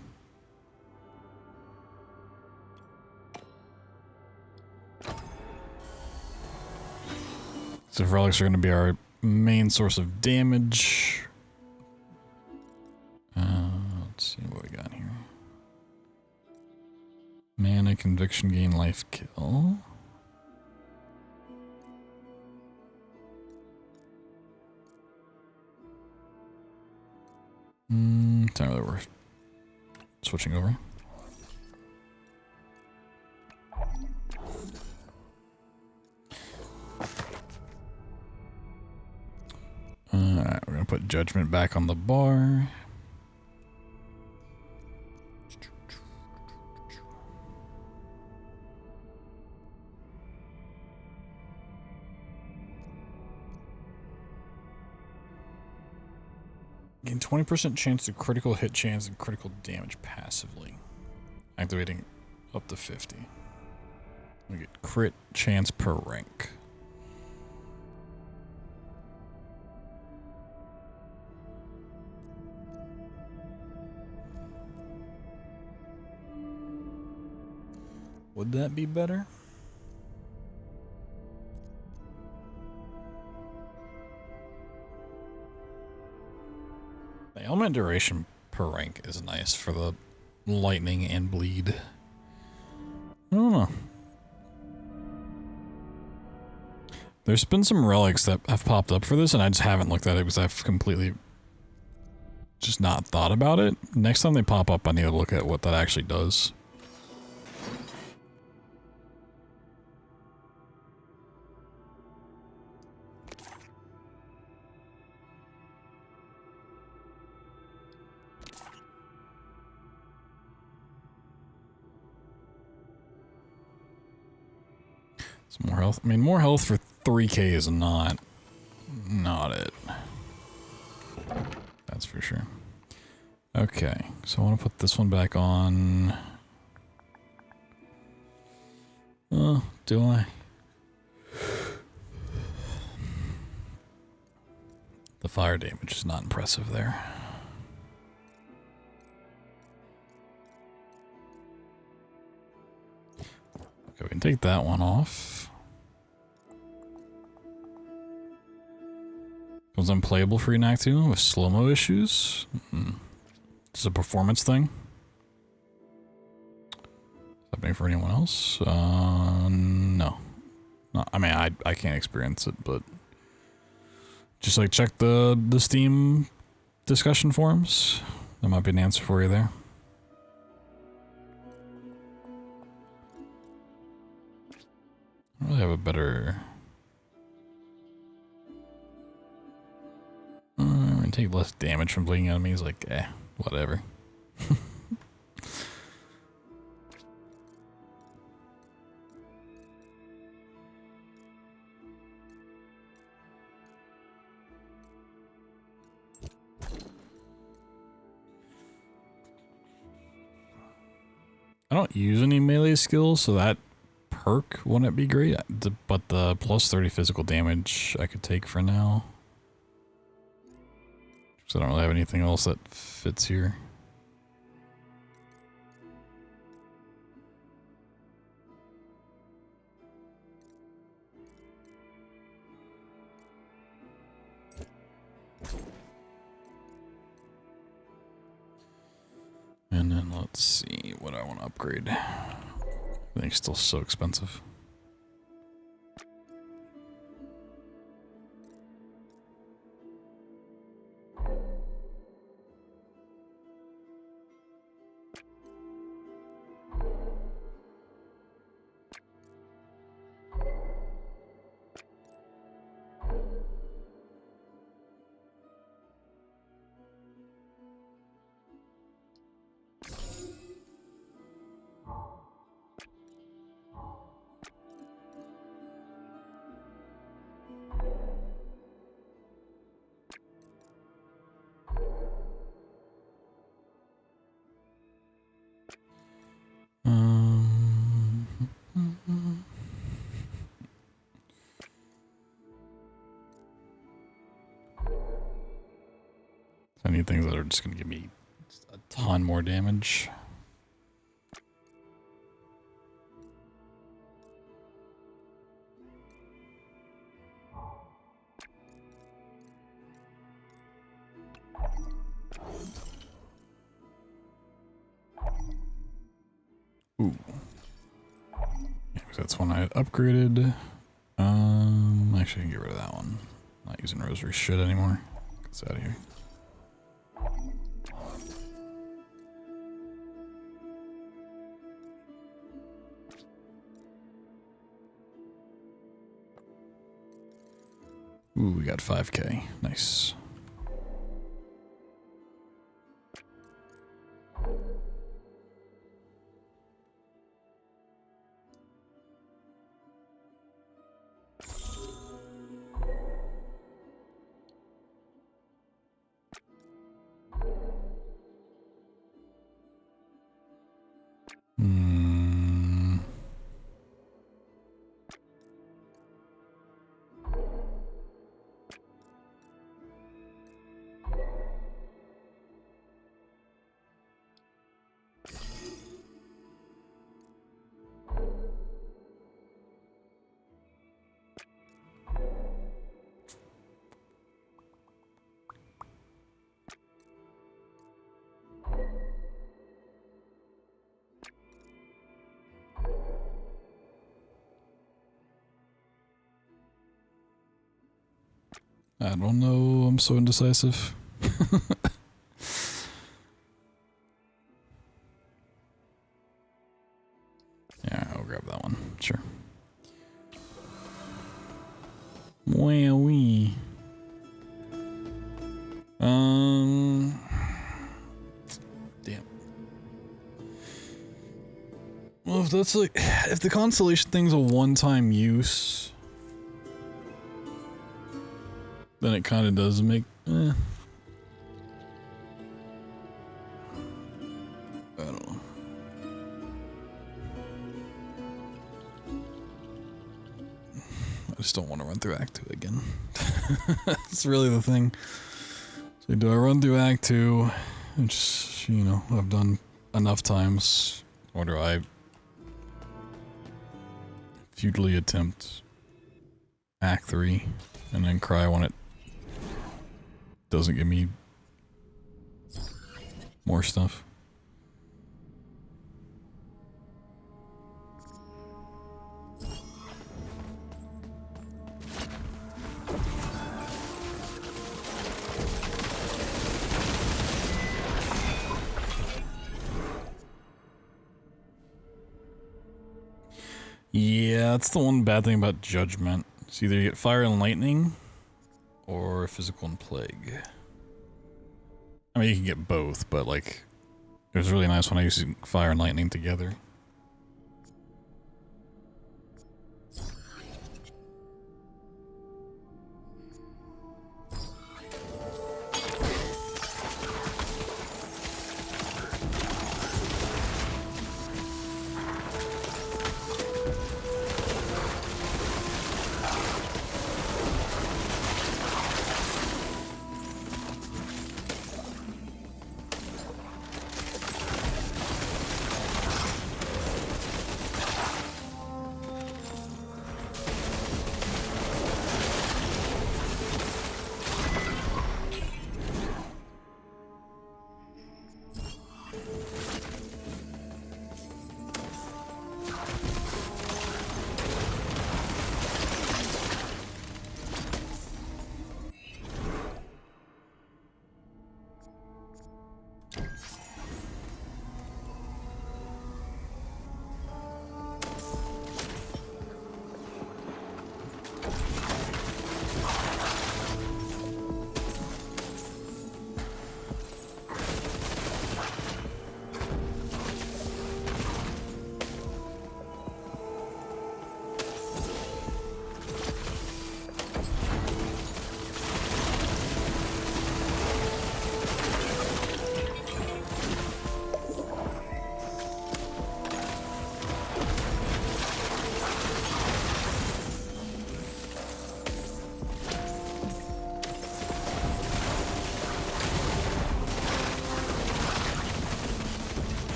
So if relics are going to be our main source of damage. Let's see what we got here. Mana, conviction, gain, life, kill. It's not really worth switching over. Alright, we're gonna put judgment back on the bar. Gain 20% chance to critical hit chance and critical damage passively. Activating up to 50. We get crit chance per rank. Would that be better? The element duration per rank is nice for the lightning and bleed. I don't know. There's been some relics that have popped up for this and I just haven't looked at it because I've completely just not thought about it. Next time they pop up, I need to look at what that actually does. More health. I mean, more health for 3k is not it. That's for sure. Okay, so I want to put this one back on. Oh, do I? The fire damage is not impressive there. Okay, we can take that one off. Was unplayable for Act 2 with slow-mo issues. It's a performance thing. Happening for anyone else? No. I mean, I can't experience it, but just like check the Steam discussion forums. There might be an answer for you there. I don't really have a better. I'm gonna take less damage from bleeding enemies. Like, whatever. I don't use any melee skills, so that perk wouldn't be great. But the plus 30 physical damage I could take for now. So I don't really have anything else that fits here. And then let's see what I want to upgrade. I think it's still so expensive. I need things that are just going to give me a ton more damage. Ooh. Yeah, that's one I had upgraded. Actually, I can get rid of that one. Not using rosary shit anymore. Get this out of here. Ooh, we got 5K. Nice. I don't know, I'm so indecisive. Yeah, I'll grab that one, sure. Wowee. Damn. Well, if that's like, if the constellation thing's a one-time use, then it kind of does make, just don't want to run through Act 2 again. It's really the thing. So do I run through Act 2, which, you know, I've done enough times, or do I futilely attempt Act 3 and then cry when it doesn't give me more stuff? Yeah, that's the one bad thing about Judgment. It's either you get Fire and Lightning, or Physical and Plague. I mean, you can get both, but like, it was really nice when I used Fire and Lightning together.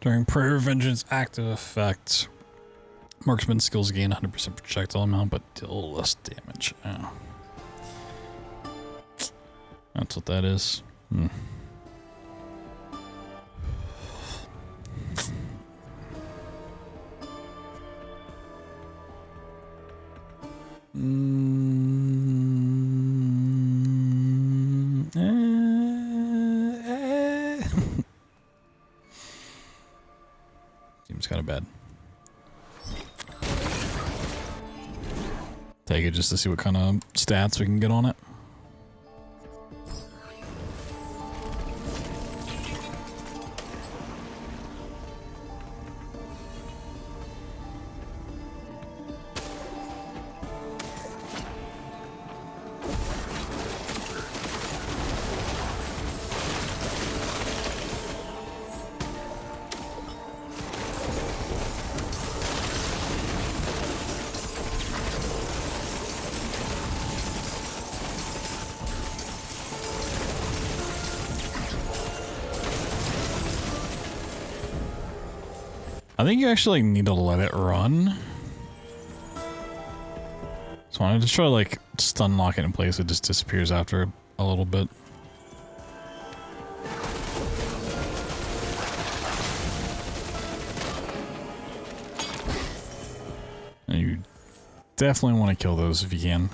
During prayer vengeance active effect, marksman skills gain 100% projectile amount, but deal less damage. Oh. That's what that is. Hmm. Seems kind of bad. Take it just to see what kind of stats we can get on it. I think you actually need to let it run. So I just try to like stun lock it in place. It just disappears after a little bit. And you definitely want to kill those if you can.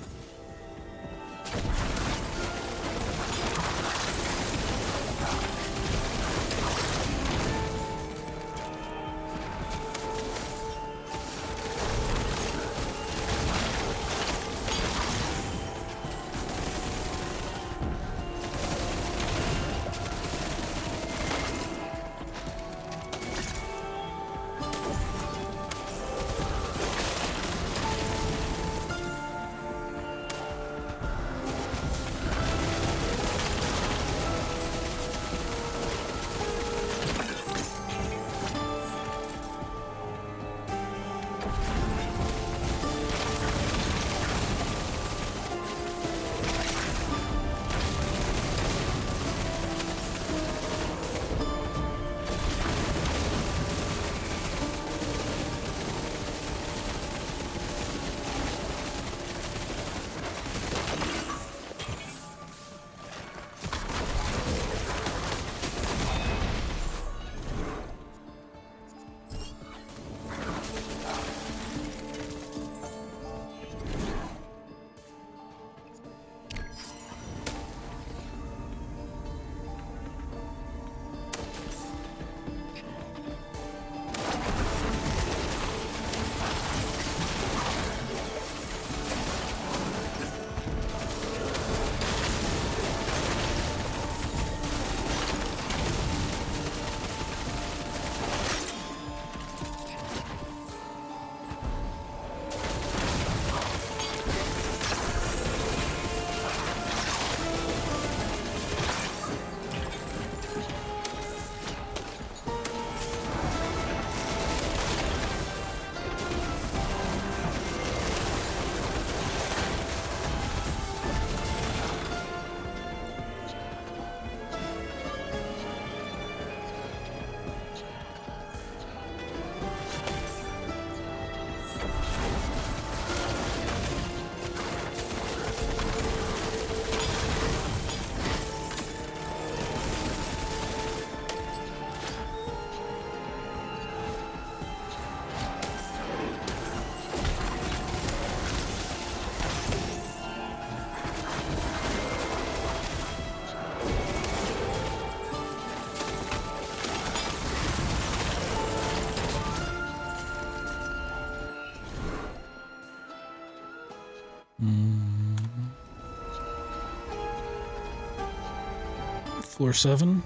Floor 7?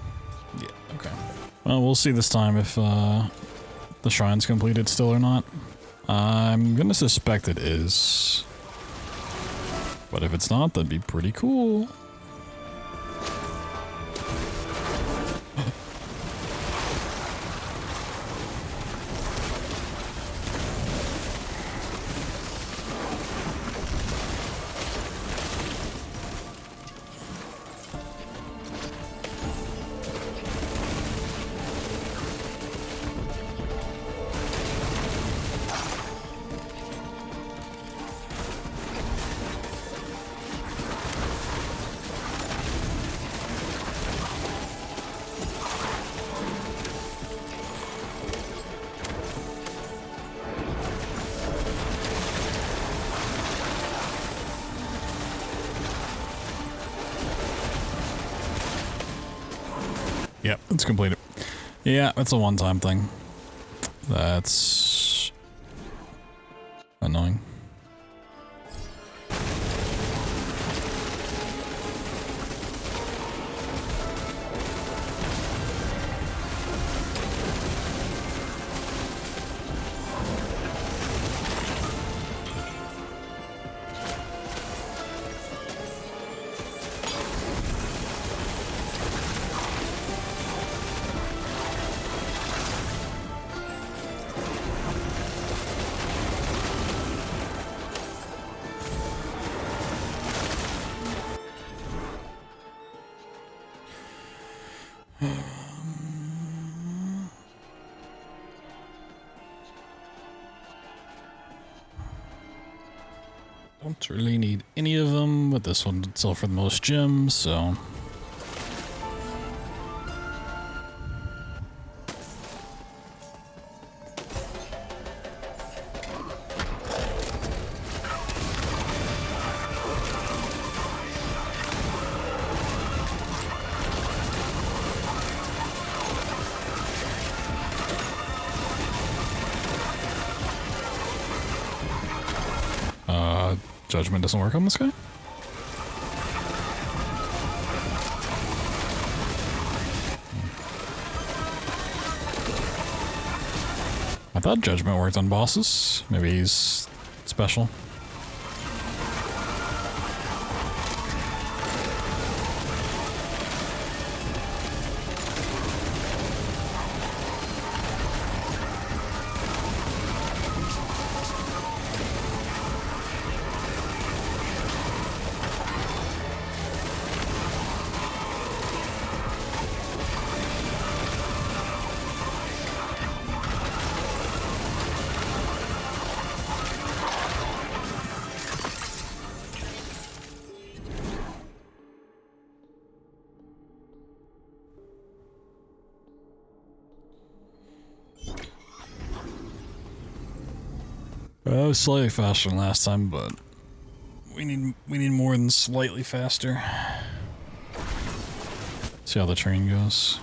Yeah, okay. Well, we'll see this time if the shrine's completed still or not. I'm gonna suspect it is. But if it's not, that'd be pretty cool. Yep, it's completed. Yeah, it's a one-time thing. That's annoying. Don't really need any of them, but this one did sell for the most gems, so... Judgment doesn't work on this guy? I thought Judgment worked on bosses. Maybe he's special. I was slightly faster than last time, but we need more than slightly faster. See how the train goes.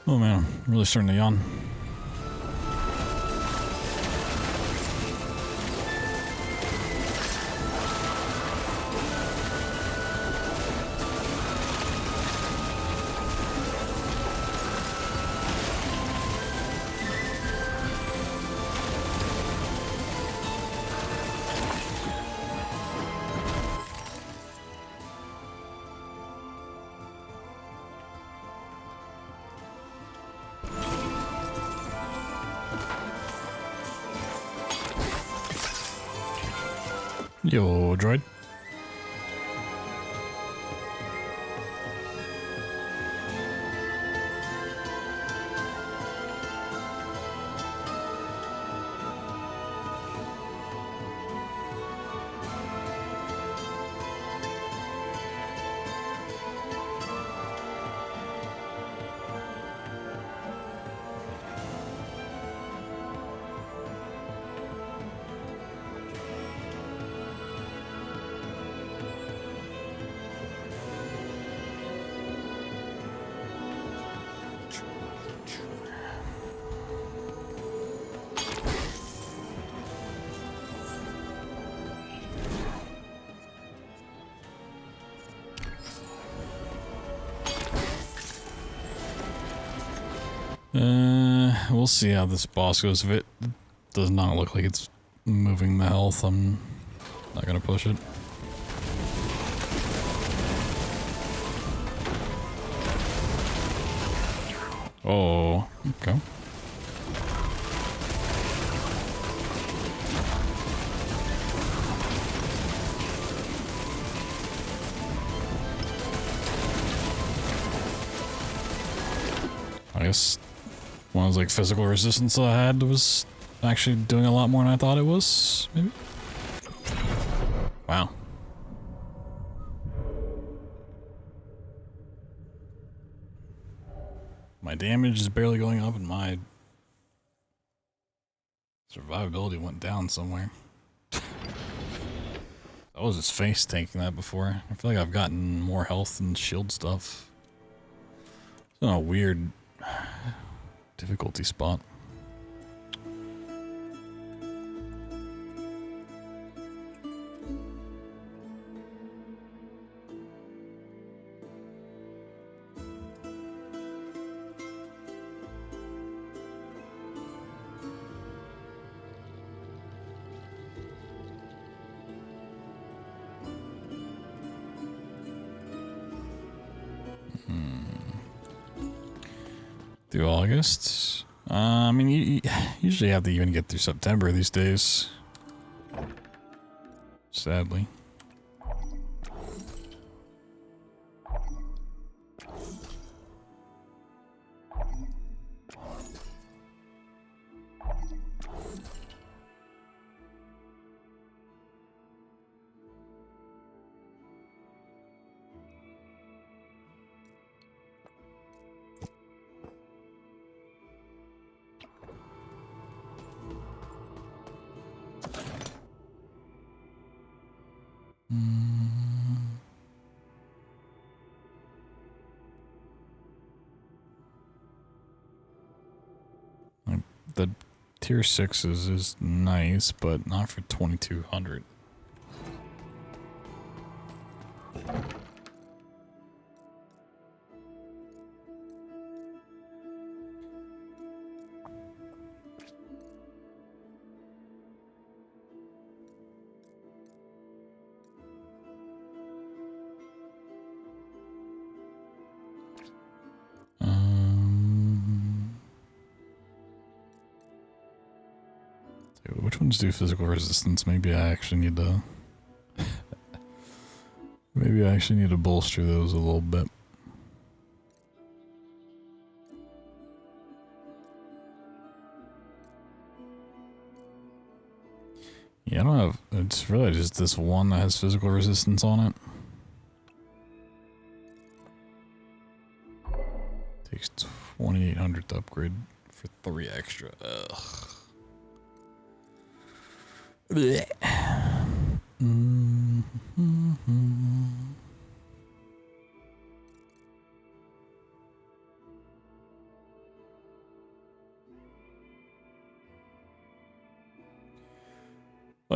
Oh man, I'm really starting to yawn. Yo, droid. We'll see how this boss goes. If it does not look like it's moving the health, I'm not gonna push it. Oh, okay. I guess one of those like physical resistance I had was actually doing a lot more than I thought it was, maybe? Wow. My damage is barely going up and my survivability went down somewhere. That was his face tanking that before. I feel like I've gotten more health and shield stuff. It's in a weird difficulty spot. Through August? I mean, you usually have to even get through September these days. Sadly. The tier 6s is nice, but not for 2200. Which ones do physical resistance? Maybe I actually need to... maybe I actually need to bolster those a little bit. Yeah, I don't have... It's really just this one that has physical resistance on it. Takes 2800 to upgrade for 3 extra. Ugh. Blech.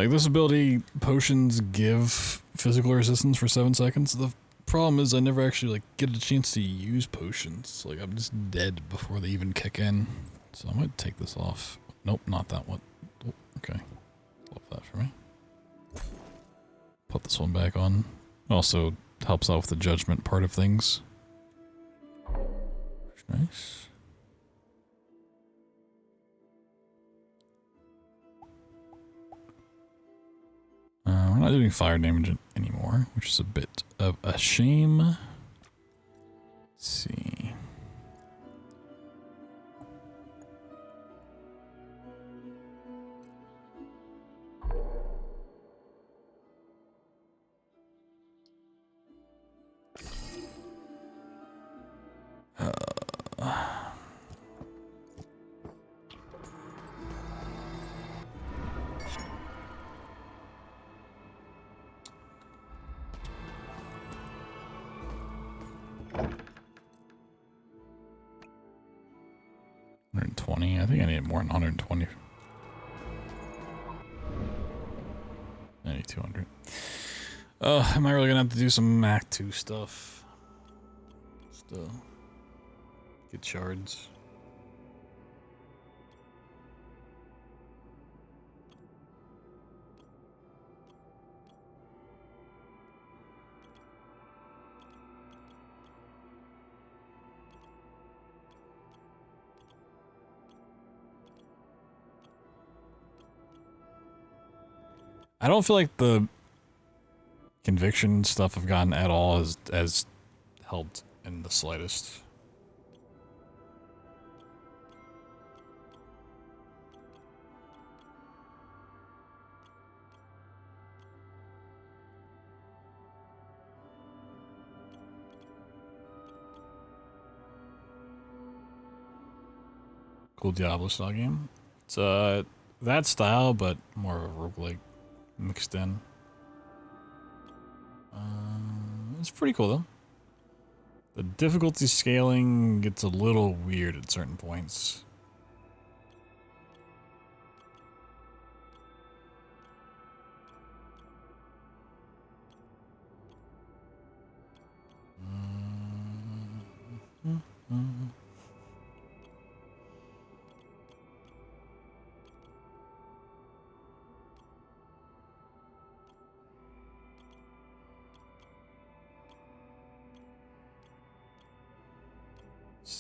Like, this ability, potions give physical resistance for 7 seconds. The problem is I never actually, like, get a chance to use potions. Like, I'm just dead before they even kick in. So I might take this off. Nope, not that one. Oh, okay. Love that for me. Put this one back on. Also helps out with the judgment part of things. Nice. We're not doing fire damage anymore, which is a bit of a shame. Let's see. I think I need more than 120. I need 200. Am I really gonna have to do some Act 2 stuff? Still. Get shards. I don't feel like the conviction stuff I've gotten at all has helped in the slightest. Cool Diablo style game. It's that style, but more of a roguelike mixed in. It's pretty cool though. The difficulty scaling gets a little weird at certain points.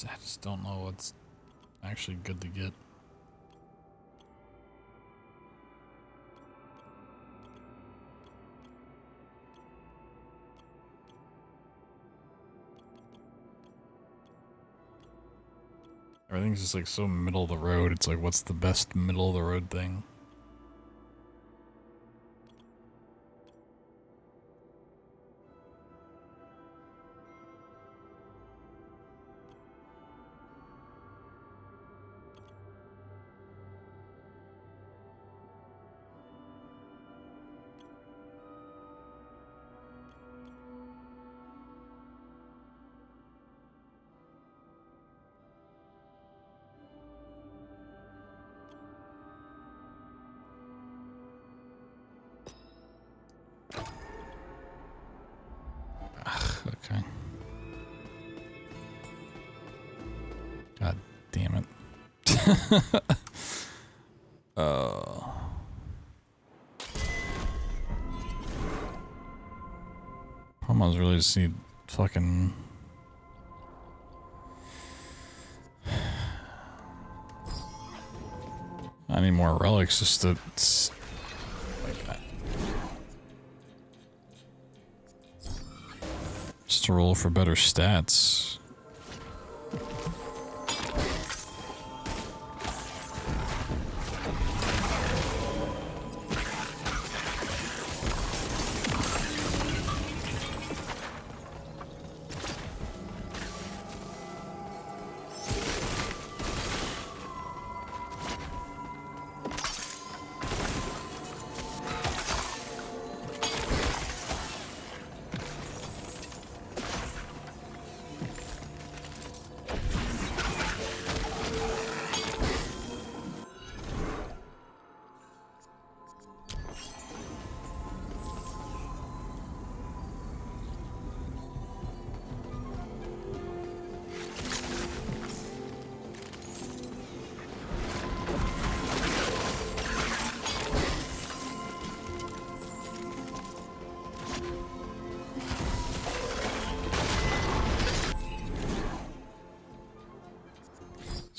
I just don't know what's actually good to get. Everything's just like so middle of the road. It's like, what's the best middle of the road thing? Okay. God damn it. Problem is really just need fucking... I need more relics just to... Just to roll for better stats.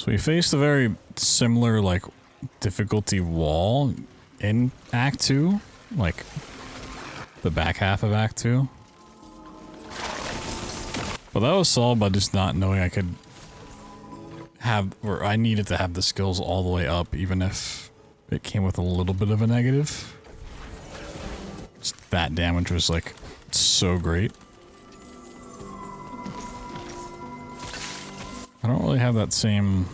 So we faced a very similar, like, difficulty wall in Act 2, like, the back half of Act 2. But that was solved by just not knowing I could have, or I needed to have the skills all the way up, even if it came with a little bit of a negative. Just that damage was, like, so great. I don't really have that same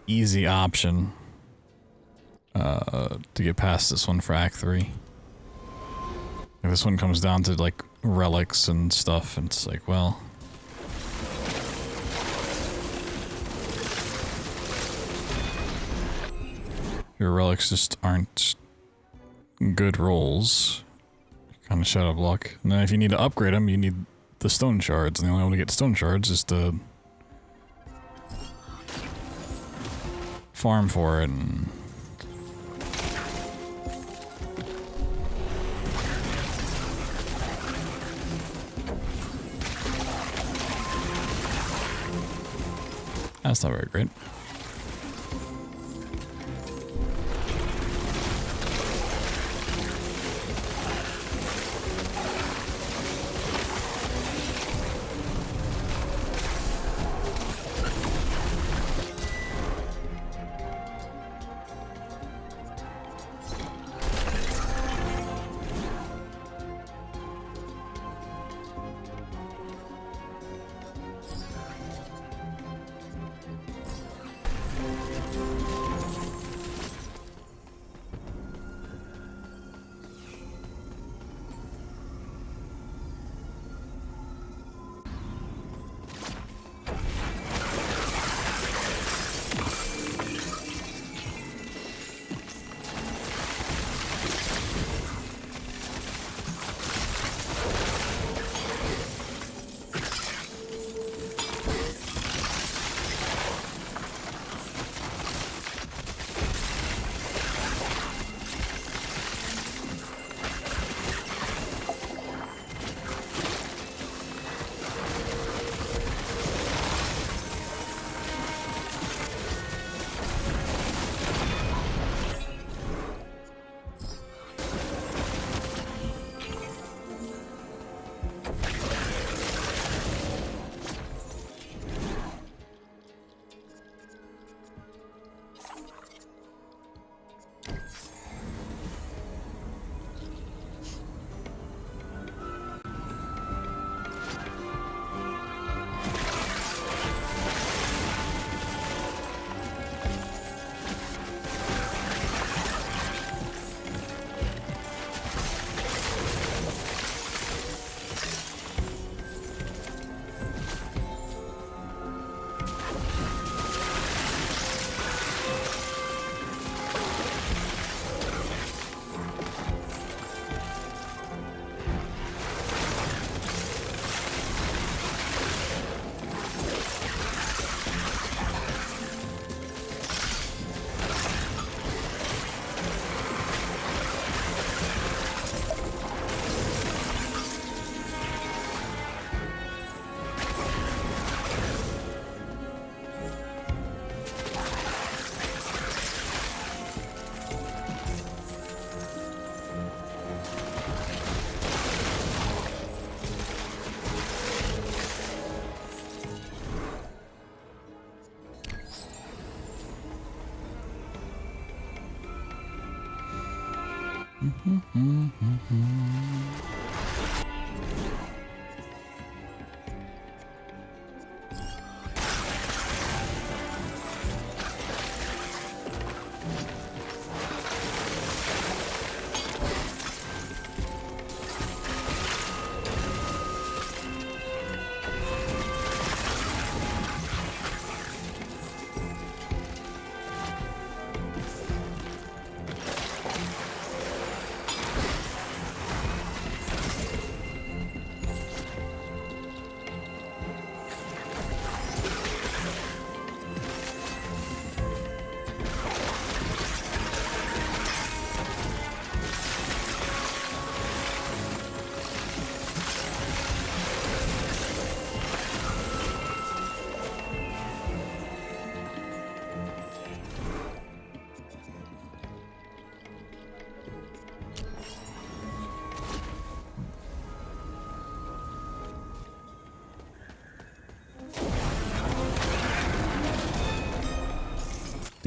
easy option to get past this one for Act 3. If this one comes down to like relics and stuff, and it's like, well, your relics just aren't good rolls. Kind of shut up luck. And then if you need to upgrade them, you need the stone shards, and the only way to get stone shards is to farm for it. And that's not very great.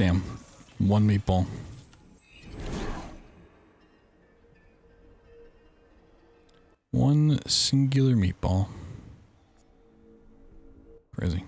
Damn. One meatball. One singular meatball. Crazy.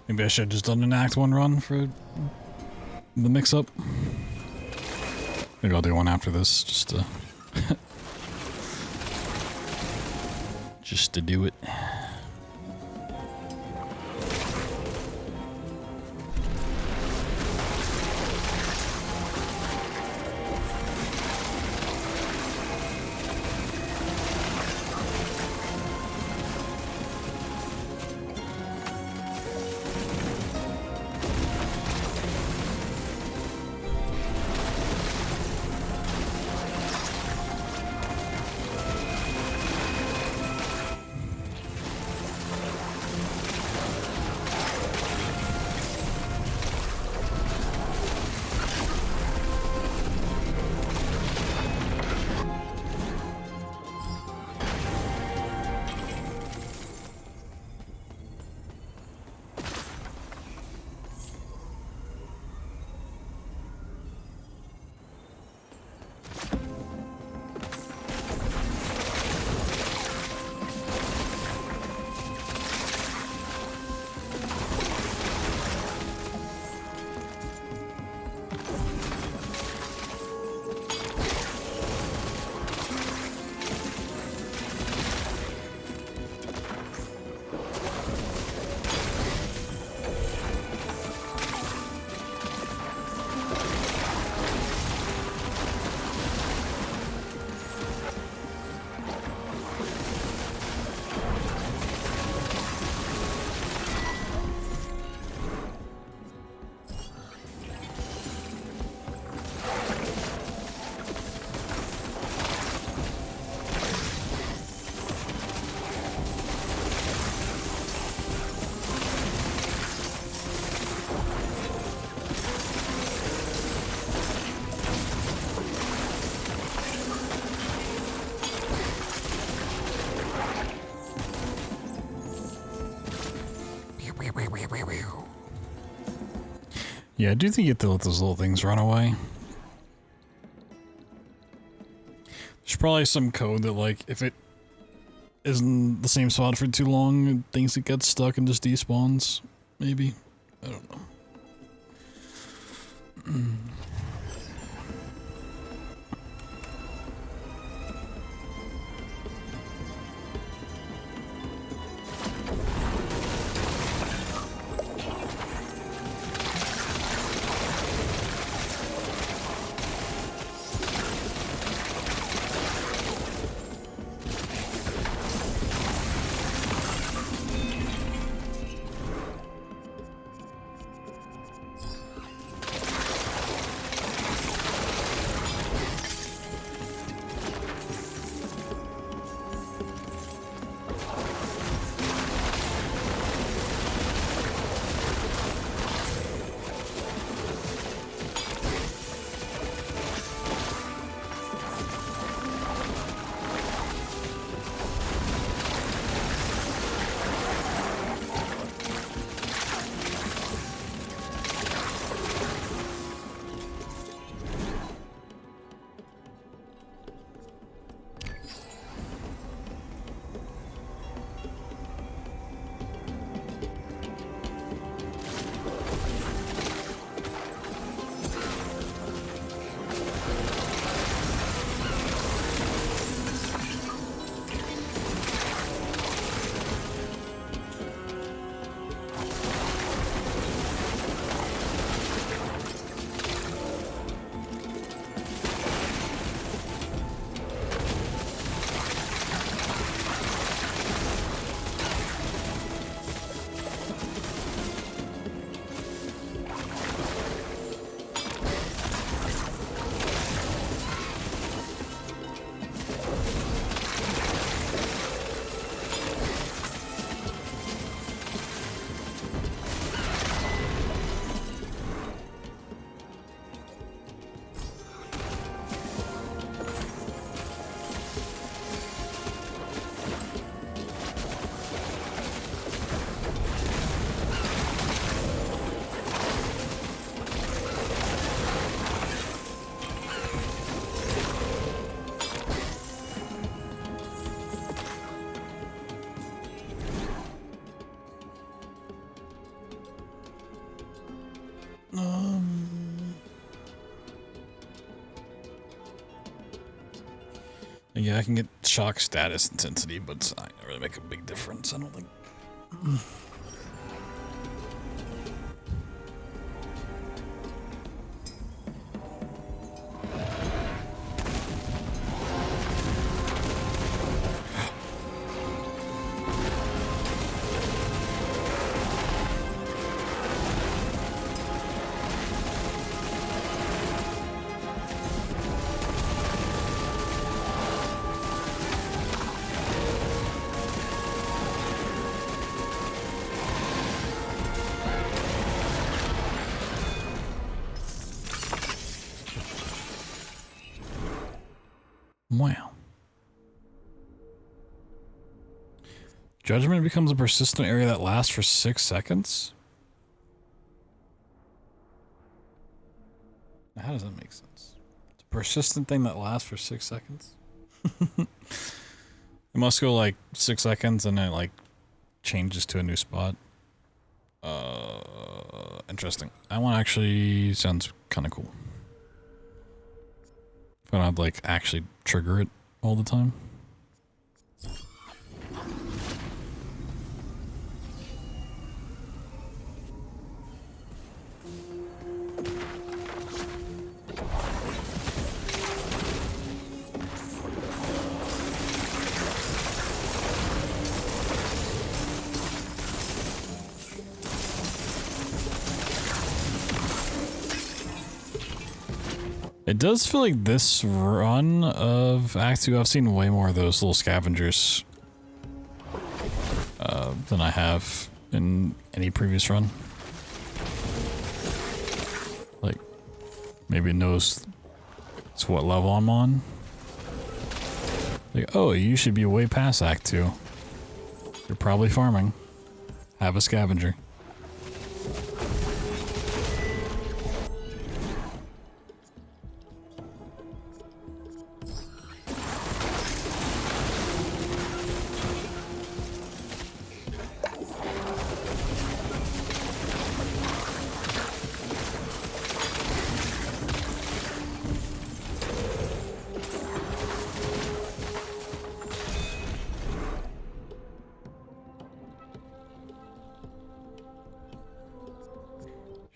Maybe I should have just done an Act 1 run for the mix-up. Maybe I'll do one after this, just to... just to do it. Yeah, I do think you have to let those little things run away. There's probably some code that, like, if it isn't the same spot for too long, it thinks it gets stuck and just despawns. Maybe. I don't know. Yeah, I can get shock status intensity, but it's not gonna really make a big difference, I don't think. Wow. Judgment becomes a persistent area that lasts for 6 seconds? Now, how does that make sense? It's a persistent thing that lasts for 6 seconds? It must go like 6 seconds and then it like changes to a new spot. Interesting. That one actually sounds kind of cool. But I'd like actually trigger it all the time. It does feel like this run of Act 2, I've seen way more of those little scavengers than I have in any previous run. Like, maybe it knows it's what level I'm on. Like, oh, you should be way past Act 2. You're probably farming. Have a scavenger.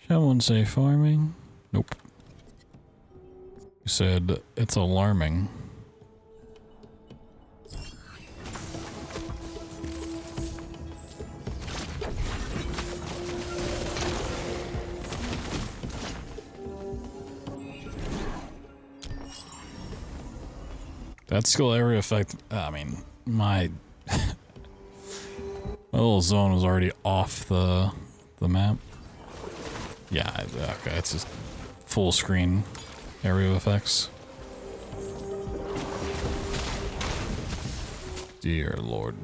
Someone say farming? Nope. You said it's alarming. That skill area effect, I mean, my little zone was already off the map. Yeah, okay, it's just full screen area effects. Dear Lord.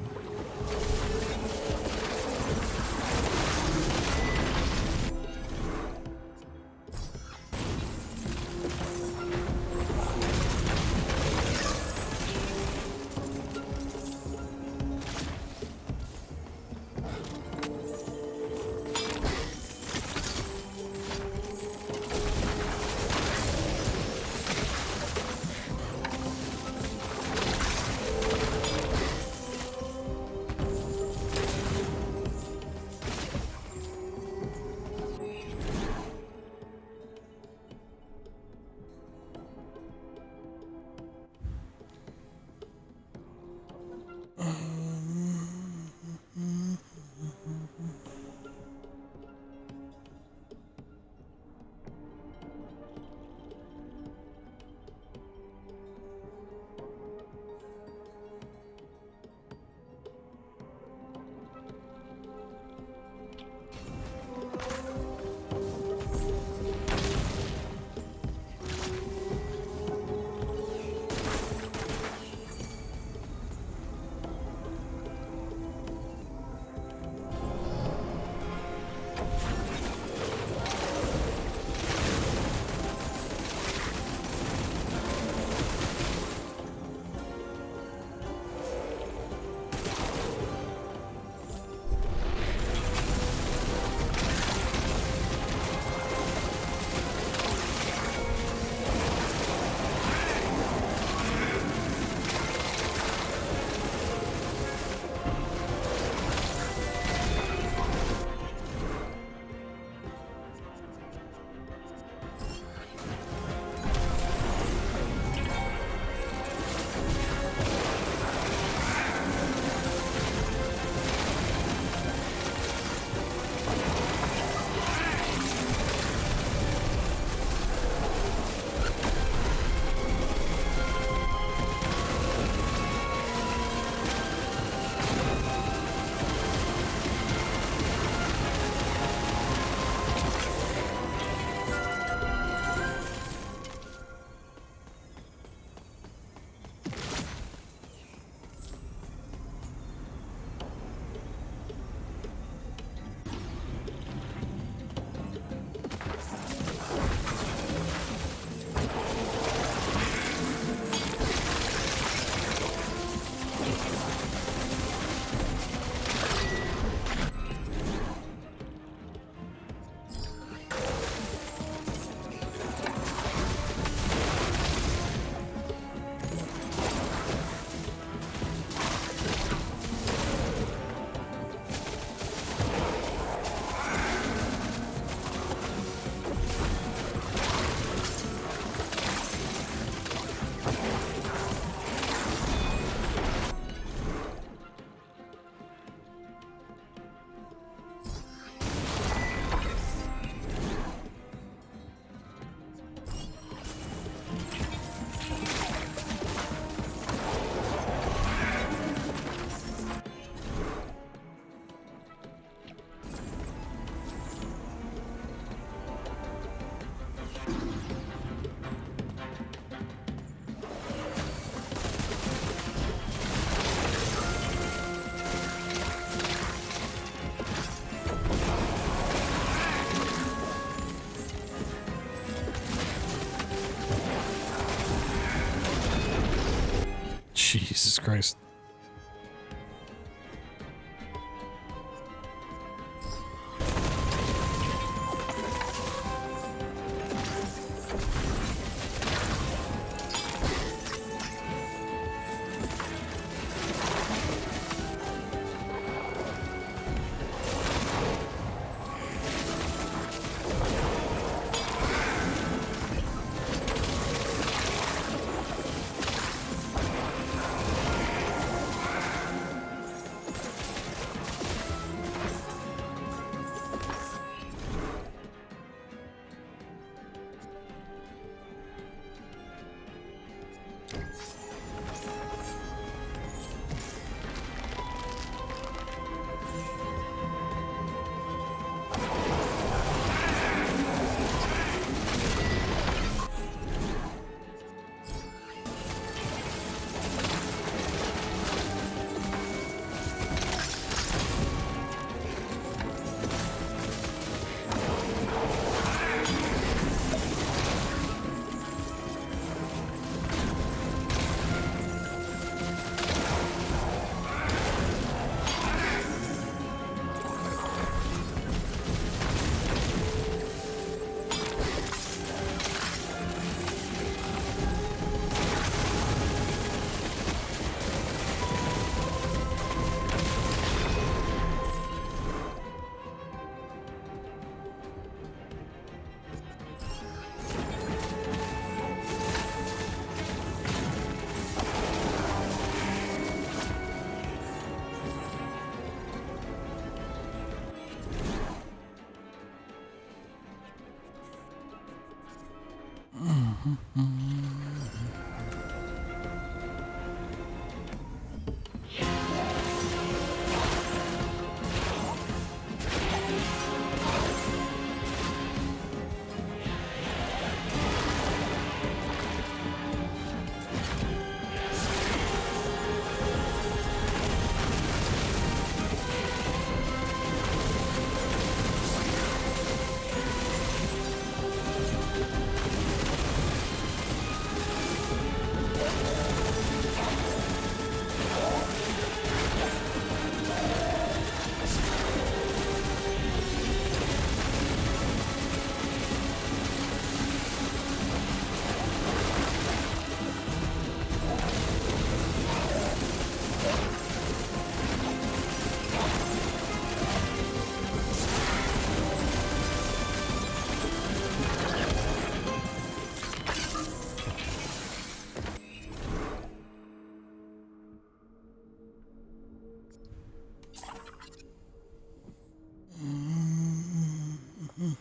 Jesus Christ.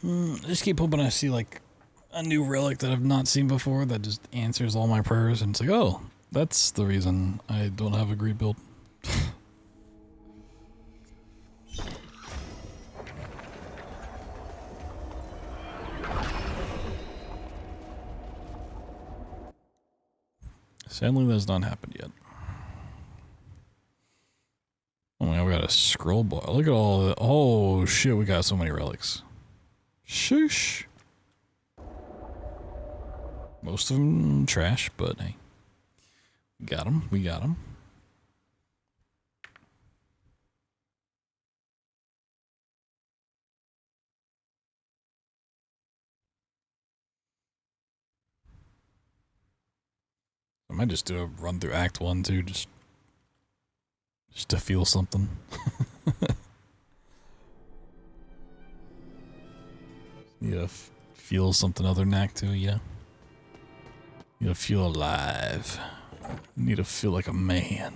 I just keep hoping I see like a new relic that I've not seen before that just answers all my prayers, and it's like, oh, that's the reason I don't have a greed build. Sadly, that's not happened yet. Oh my god, we got a scroll bar. Look at all the. Oh shit, we got so many relics. Shoosh. Most of them trash, but hey. We got them. We got them. I might just do a run through Act 1 too, just to feel something. Need to feel something other than Act 2, you know? Need to feel alive. Need to feel like a man.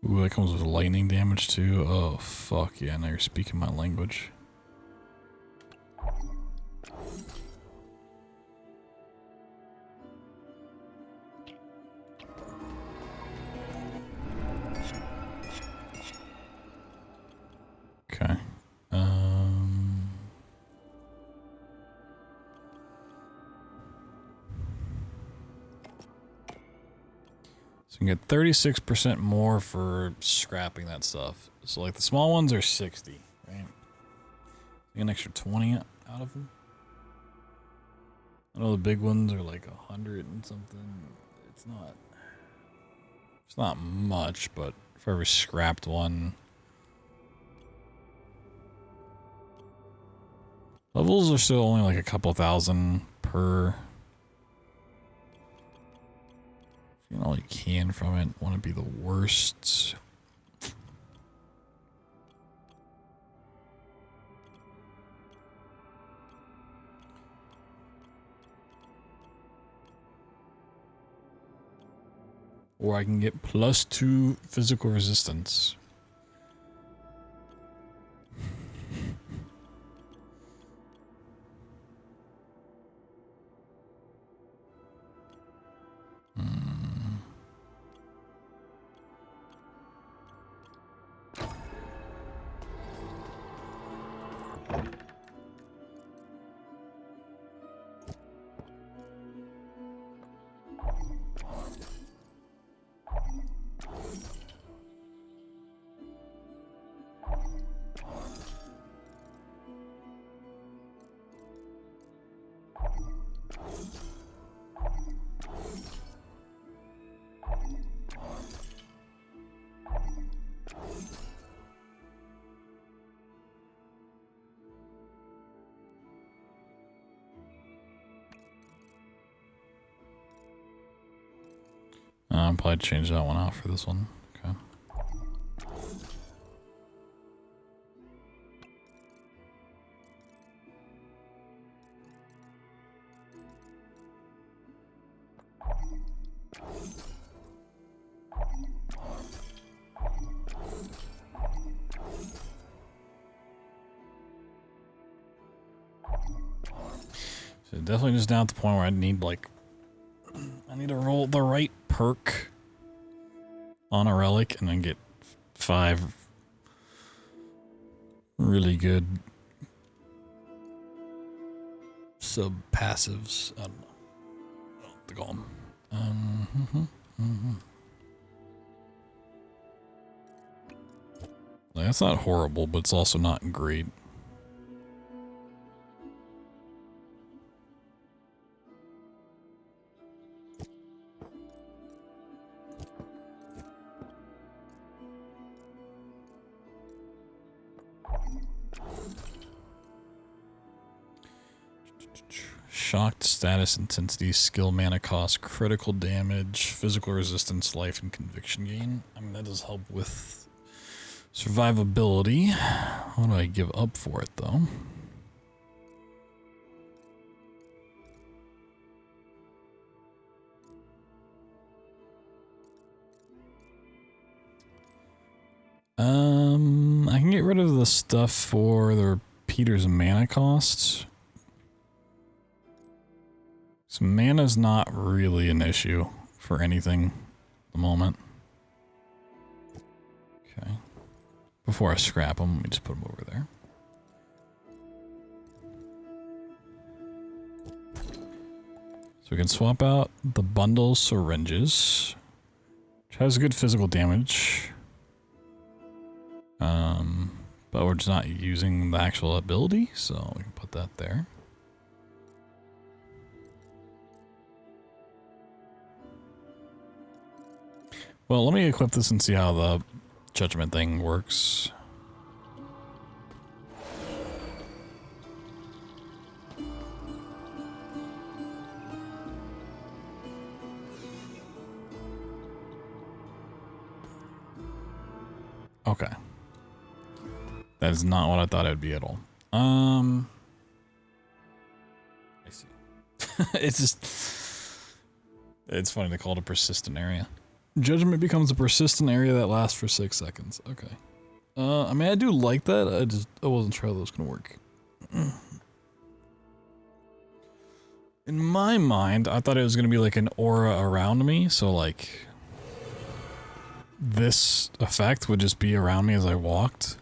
Ooh, that comes with lightning damage too. Oh, fuck yeah, now you're speaking my language. Okay. So you can get 36% more for scrapping that stuff. So like the small ones are 60, right? An extra 20 out of them. I know the big ones are like 100 and something. It's not much, but if I ever scrapped one. Levels are still only like a couple thousand per. You know, all you can from it. Want to be the worst. Or I can get +2 physical resistance. I'll probably change that one out for this one. Okay. So definitely just down at the point where I need like I need to roll the right perk on a relic and then get 5 really good sub passives. I don't know what to call them. Like, that's not horrible, but it's also not great. Shocked status, intensity, skill, mana cost, critical damage, physical resistance, life, and conviction gain. I mean, that does help with survivability. What do I give up for it, though? I can get rid of the stuff for the repeater's mana costs. So mana's not really an issue for anything at the moment. Okay. Before I scrap them, let me just put them over there. So we can swap out the bundle syringes, which has good physical damage. But we're just not using the actual ability, so we can put that there. Well, let me equip this and see how the judgment thing works. Okay. That is not what I thought it would be at all. I see. It's just... It's funny they call it a persistent area. Judgment becomes a persistent area that lasts for 6 seconds. Okay. I mean, I do like that. I wasn't sure how that was going to work. In my mind, I thought it was going to be like an aura around me. So like... this effect would just be around me as I walked.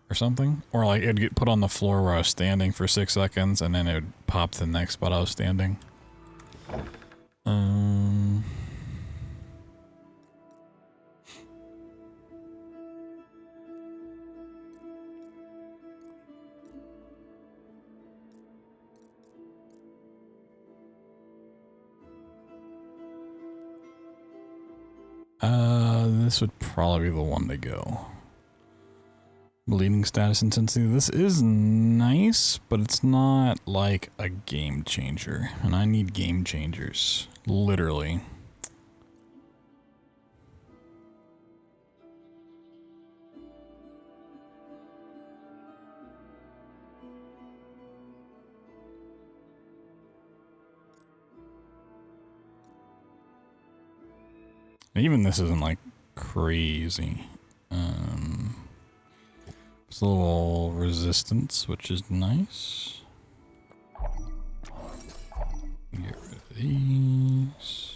Or something. Or like it'd get put on the floor where I was standing for 6 seconds and then it would pop to the next spot I was standing. This would probably be the one to go. Bleeding status intensity. This is nice, but it's not like a game changer. And I need game changers. Literally. Even this isn't like crazy. It's a little resistance, which is nice. Get rid of these.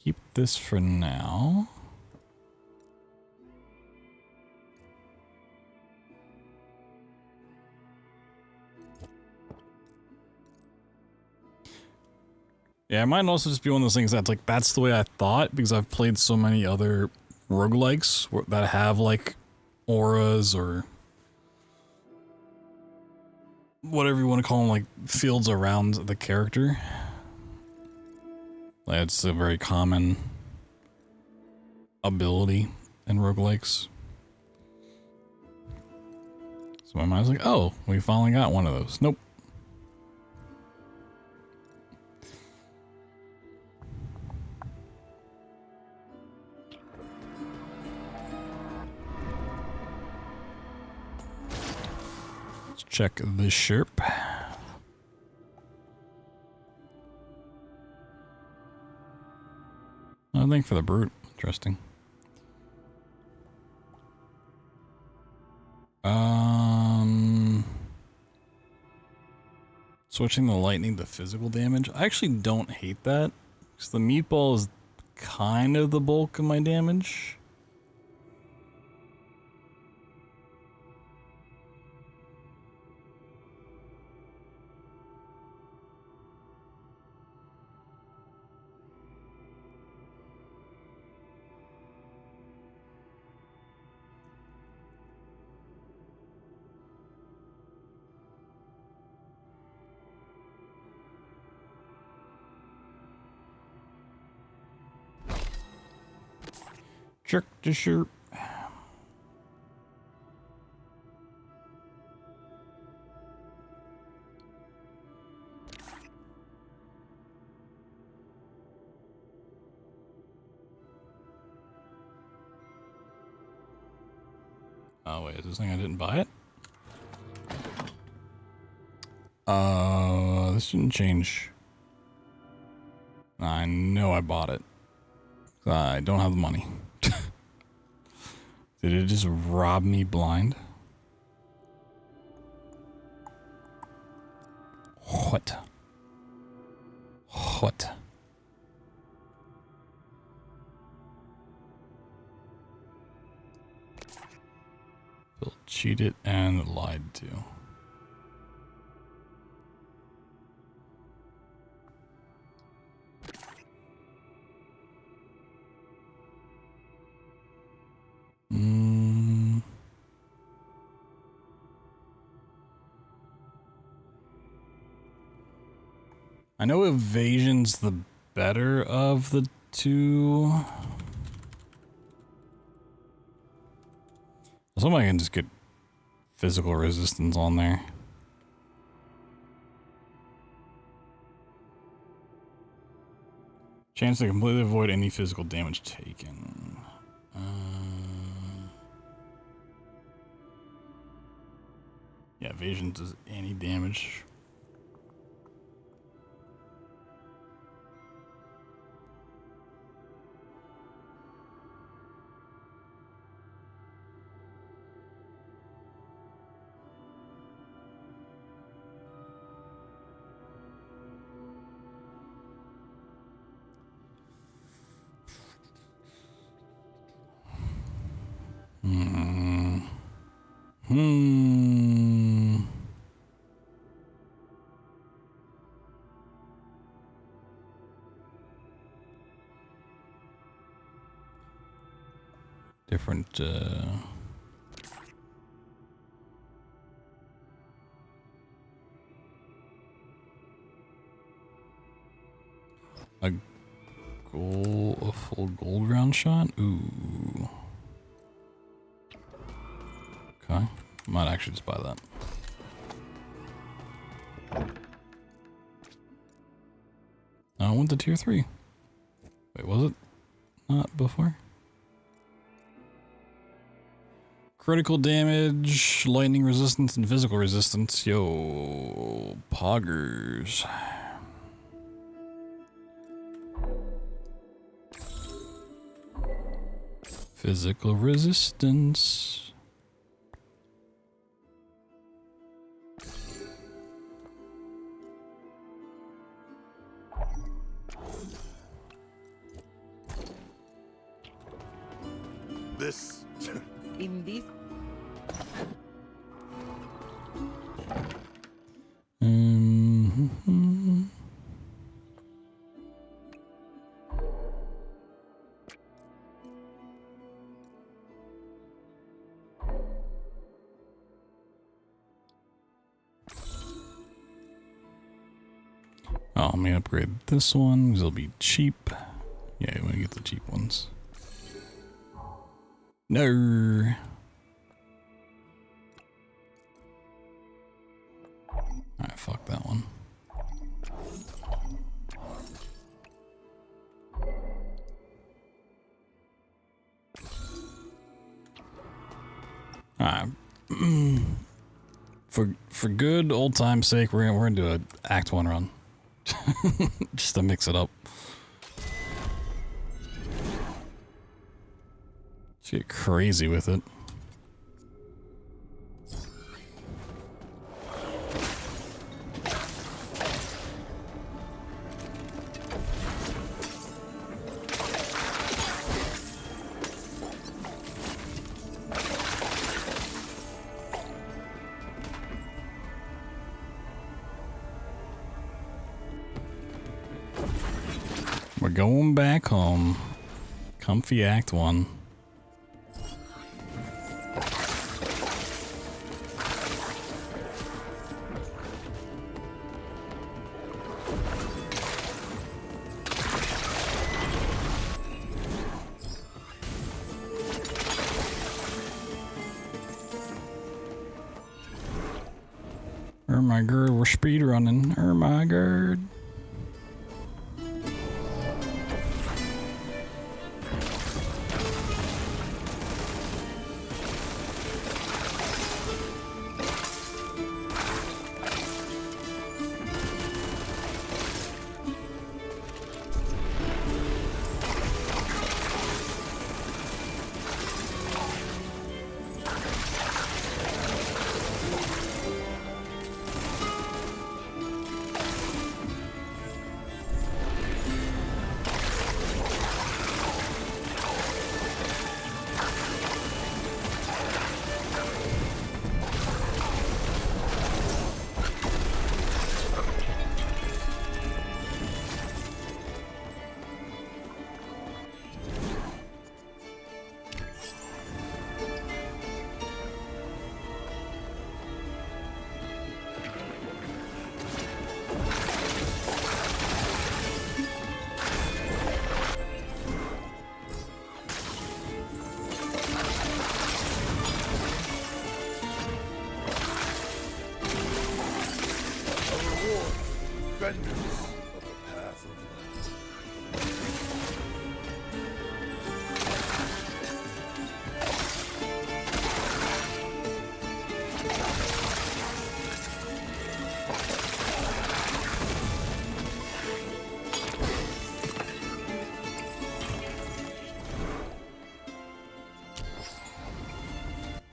Keep this for now. Yeah, it might also just be one of those things that's like, that's the way I thought, because I've played so many other roguelikes that have like auras or whatever you want to call them, like fields around the character. Like, it's a very common ability in roguelikes. So my mind's like, oh, we finally got one of those. Nope. Check the sherp. I think for the brute. Interesting. Switching the lightning to physical damage. I actually don't hate that, because the meatball is kind of the bulk of my damage. Check the sherp. Oh wait, is this thing I didn't buy it? This didn't change. I know I bought it. I don't have the money. Did it just rob me blind? What? What? Feel cheated and lied to. I know evasion's the better of the two. Somebody can just get physical resistance on there. Chance to completely avoid any physical damage taken. Yeah, evasion does any damage. Different, A full gold round shot? Ooh. Okay. Might actually just buy that. I went to tier 3. Wait, was it not before? Critical damage, lightning resistance, and physical resistance. Yo, poggers. Physical resistance. This. In this. Oh, let me upgrade this one because it'll be cheap. Yeah, I'm gonna get the cheap ones. No. Alright, fuck that one. Alright. For good old time's sake, we're gonna do an Act 1 run. Just to mix it up. Just get crazy with it. We're going back home. Comfy Act 1. Oh my god, we're speedrunning. Oh my god.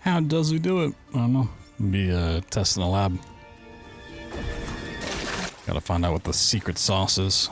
How does he do it? I don't know. Be a test in the lab. Gotta find out what the secret sauce is.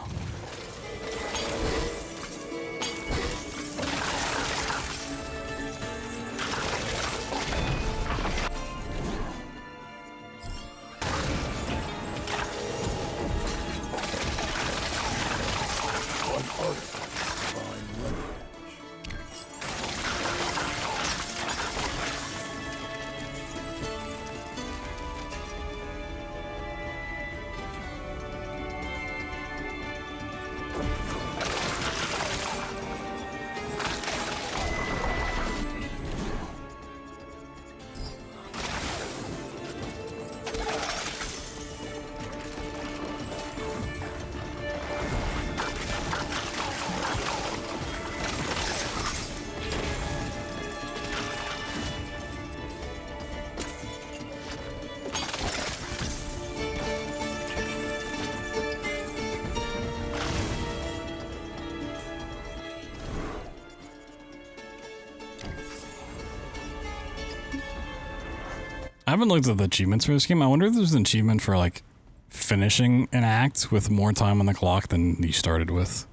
I haven't looked at the achievements for this game. I wonder if there's an achievement for like finishing an act with more time on the clock than you started with.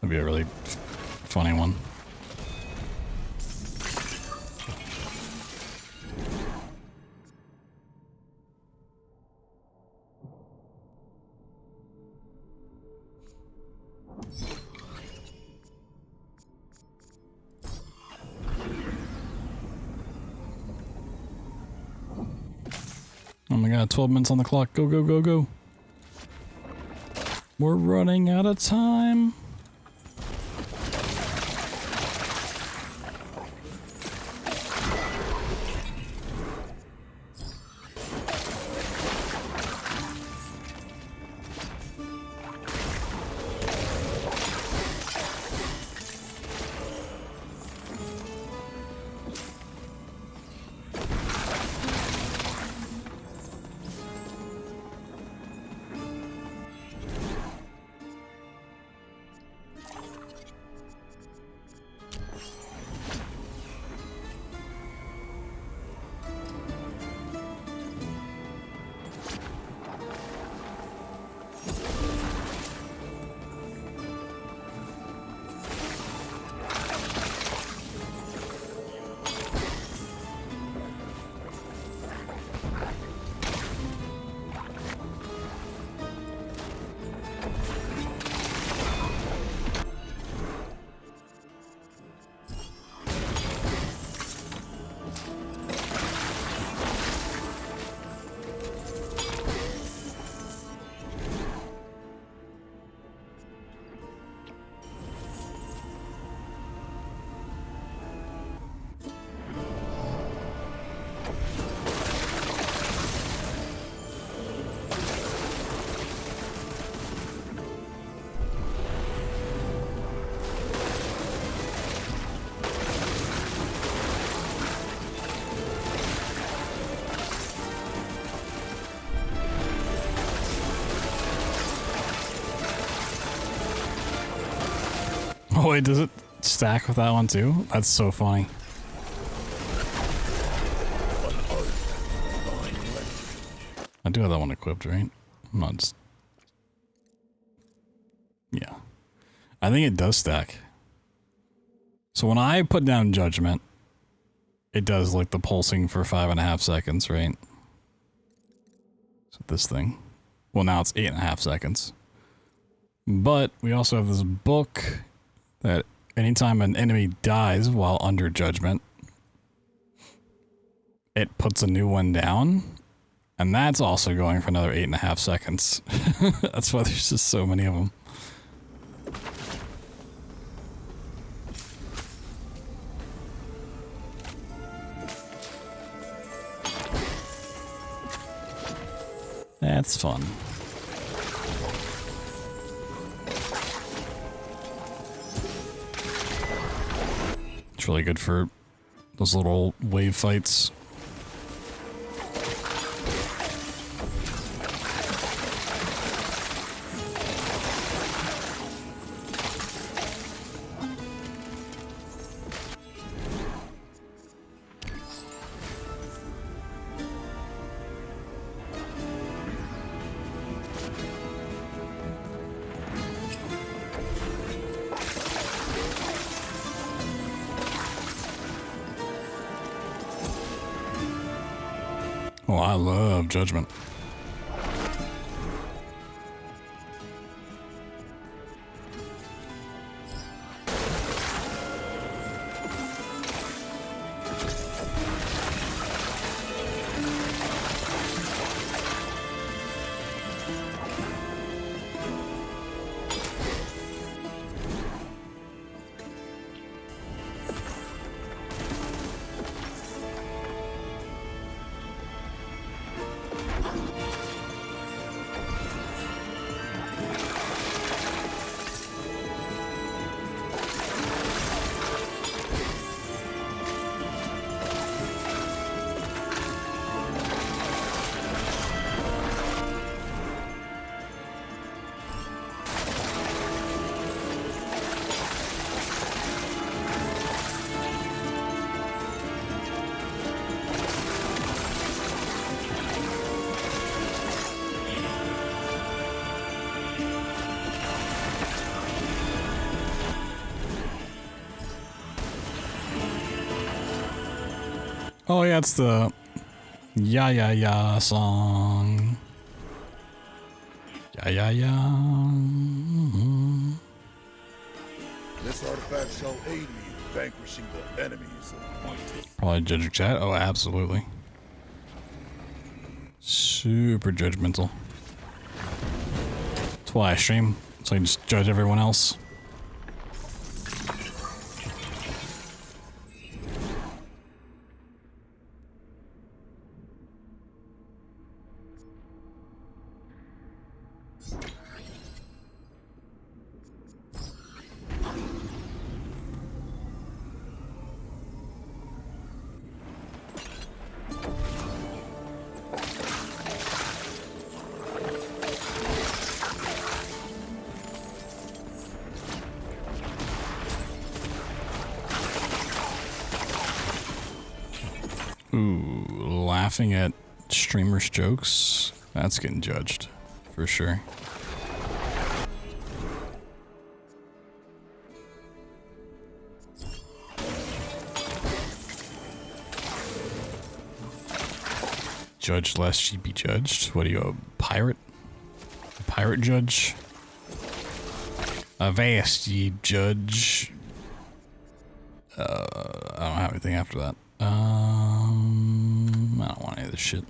That'd be a really funny one. Oh my god, 12 minutes on the clock. Go, go, go, go. We're running out of time. Oh wait, does it stack with that one too? That's so funny. I do have that one equipped, right? I'm not just... Yeah. I think it does stack. So when I put down Judgment, it does like the pulsing for 5.5 seconds, right? So this thing. Well, now it's 8.5 seconds. But we also have this book that anytime an enemy dies while under Judgment, it puts a new one down. And that's also going for another 8.5 seconds. That's why there's just so many of them. That's fun. It's really good for those little wave fights. Oh, I love Judgment. Oh yeah, it's the Ya Ya Ya song. Ya Ya Ya. This artifact shall aid me in vanquishing the enemies of my team. Probably judge chat. Oh, absolutely. Super judgmental. That's why I stream, so I can just judge everyone else. Ooh, laughing at streamers' jokes? That's getting judged, for sure. Judge lest ye be judged? What are you, a pirate? A pirate judge? Avast ye judge. I don't have anything after that. I don't want any of this shit.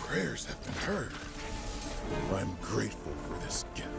Prayers have been heard. I'm grateful for this gift.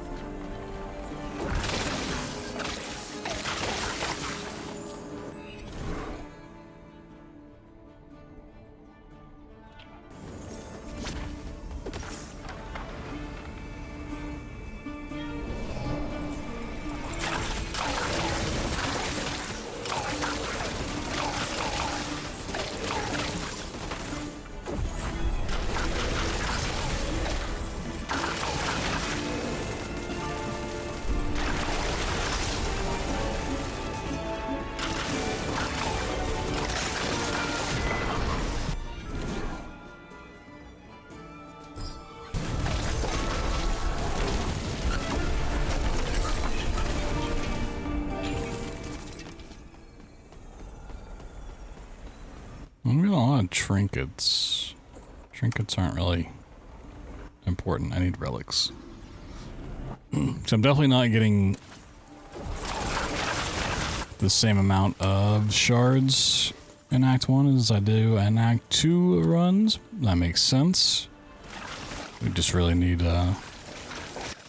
I'm getting a lot of trinkets. Trinkets aren't really important. I need relics. So I'm definitely not getting the same amount of shards in Act 1 as I do in Act 2 runs. That makes sense. We just really need a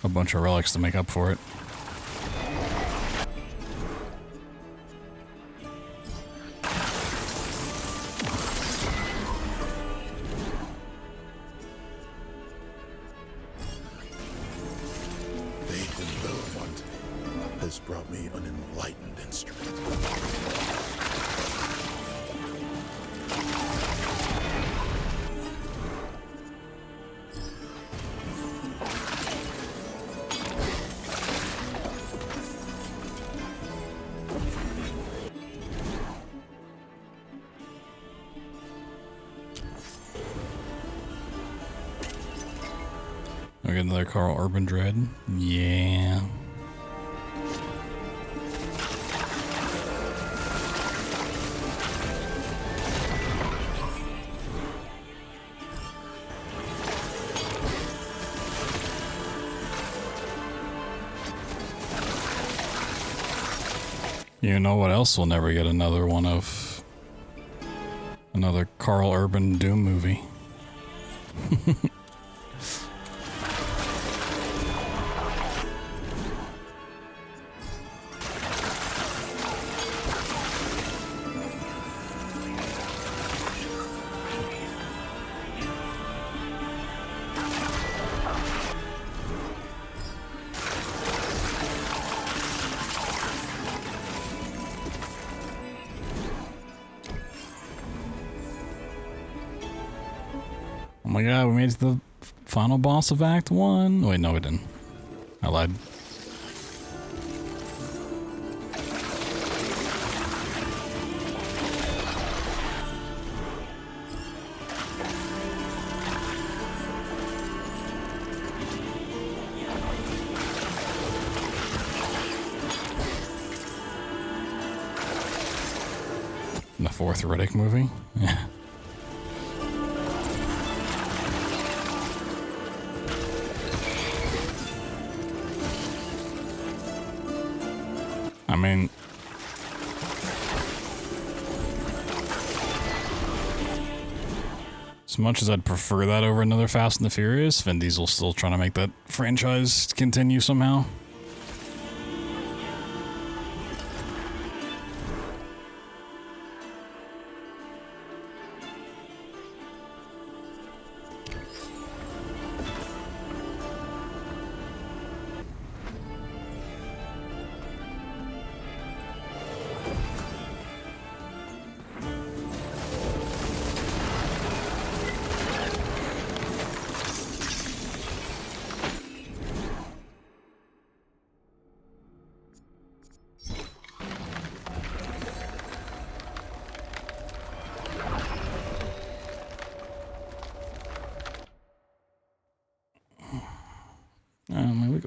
bunch of relics to make up for it. Has brought me an enlightened instrument. I get another Carl Urban Dread. Yeah. You know what else will never get another one of? Another Carl Urban Doom movie. my god, we made it to the final boss of Act 1. Wait, no we didn't. I lied. The fourth Riddick movie? Yeah. I mean... as much as I'd prefer that over another Fast and the Furious, Vin Diesel's still trying to make that franchise continue somehow.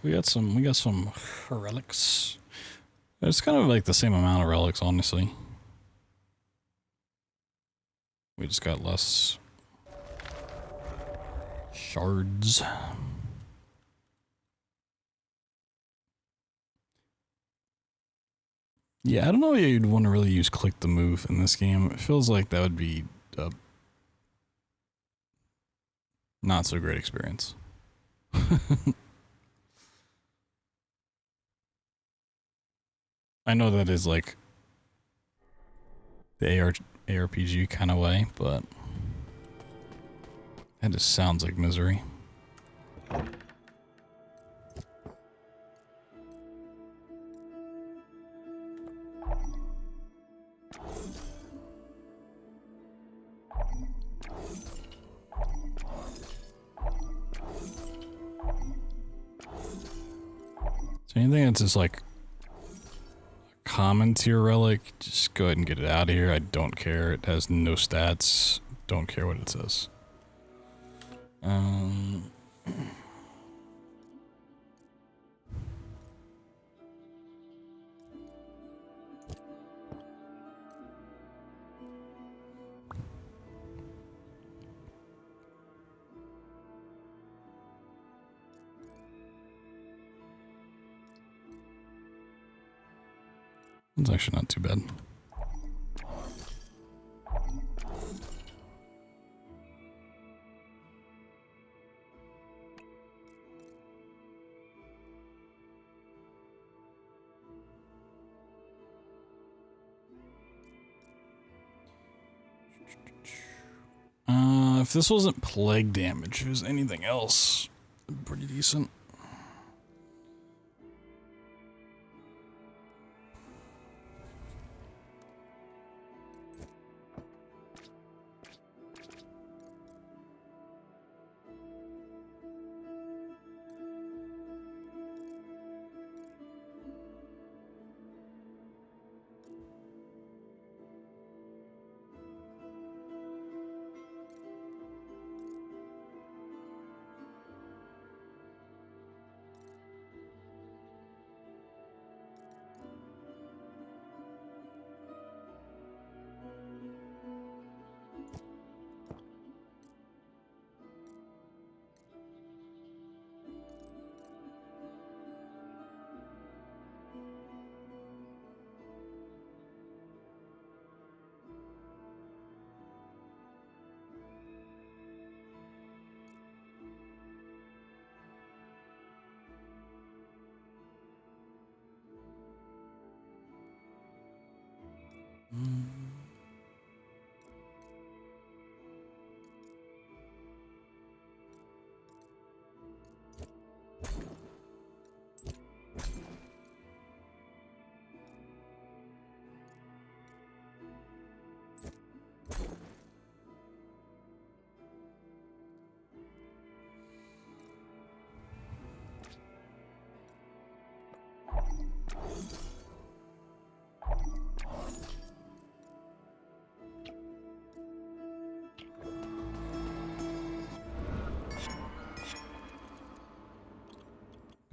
We got some relics. It's kind of like the same amount of relics, honestly. We just got less shards. Yeah, I don't know if you'd want to really use click to move in this game. It feels like that would be a not so great experience. I know that is like the ARPG kind of way, but that just sounds like misery. So anything that's just like common tier relic, just go ahead and get it out of here. I don't care. It has no stats. Don't care what it says. It's actually not too bad. If this wasn't plague damage, if it was anything else, pretty decent.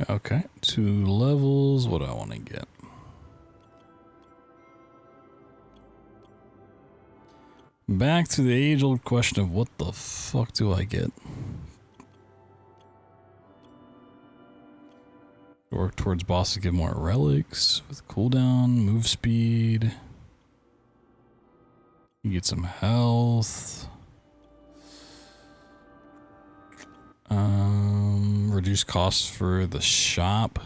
Okay, 2 levels. What do I want to get? Back to the age-old question of what the fuck do I get? Work towards boss to get more relics with cooldown, move speed. You get some health. Reduce costs for the shop.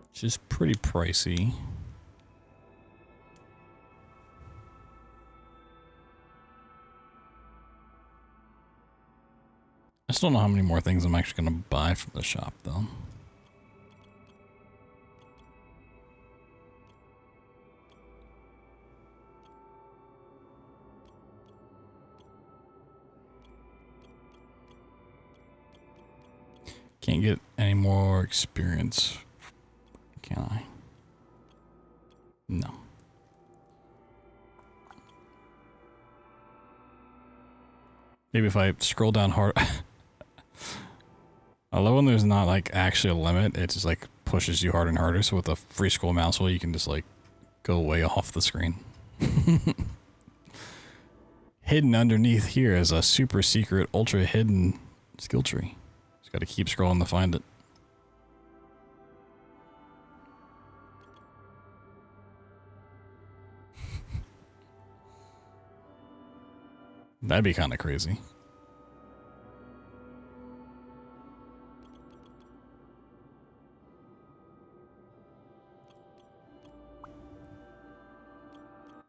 Which is pretty pricey. I still don't know how many more things I'm actually going to buy from the shop, though. Can't get any more experience, can I? No. Maybe if I scroll down hard... I love when there's not like actually a limit, it just like pushes you harder and harder, so with a free scroll mouse wheel you can just like go way off the screen. Hidden underneath here is a super secret ultra hidden skill tree. Just gotta keep scrolling to find it. That'd be kind of crazy.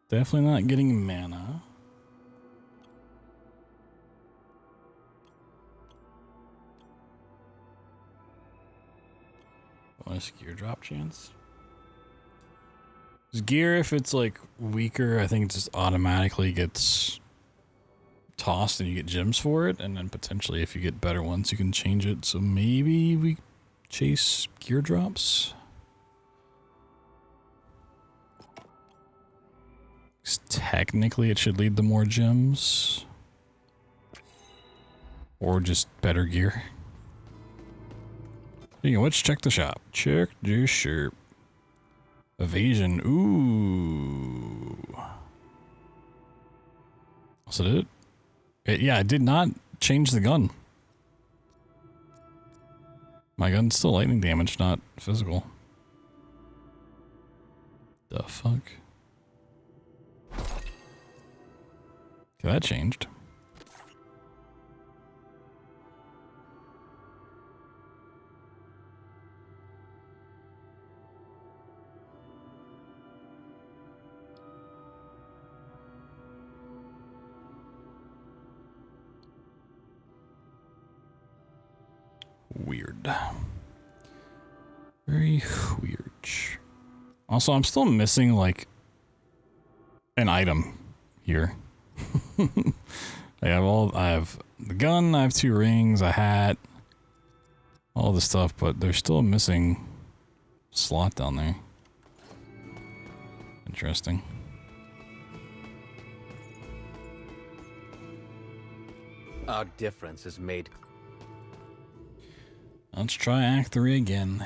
Definitely not getting mana. Bonus gear drop chance. Gear, if it's like weaker, I think it just automatically gets tossed and you get gems for it. And then potentially if you get better ones, you can change it. So maybe we chase gear drops. Technically, it should lead to more gems. Or just better gear. Speaking of which, check the shop. Check the shop. Evasion. Ooh. Also did it? Yeah, I did not change the gun. My gun's still lightning damage, not physical. The fuck? Okay, that changed. Weird. Very weird. Also, I'm still missing like an item here. I have the gun, I have 2 rings, a hat, all this stuff, but there's still a missing slot down there. Interesting. Our difference is made. Let's try Act 3 again.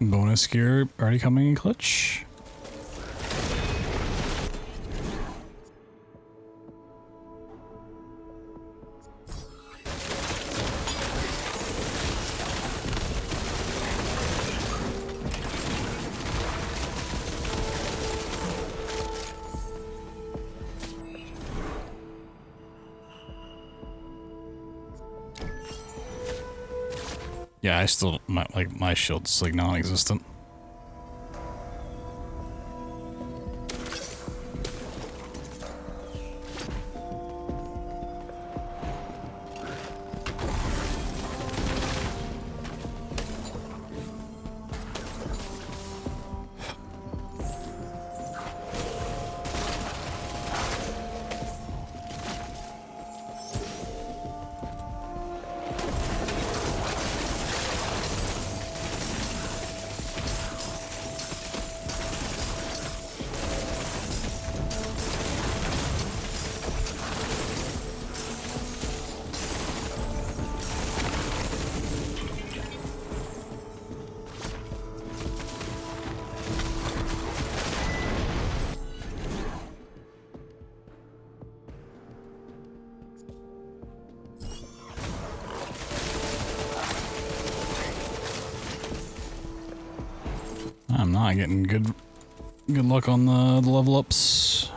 Bonus gear already coming in clutch. Yeah, I still, my shield's like non-existent. I'm not getting good luck on the level ups.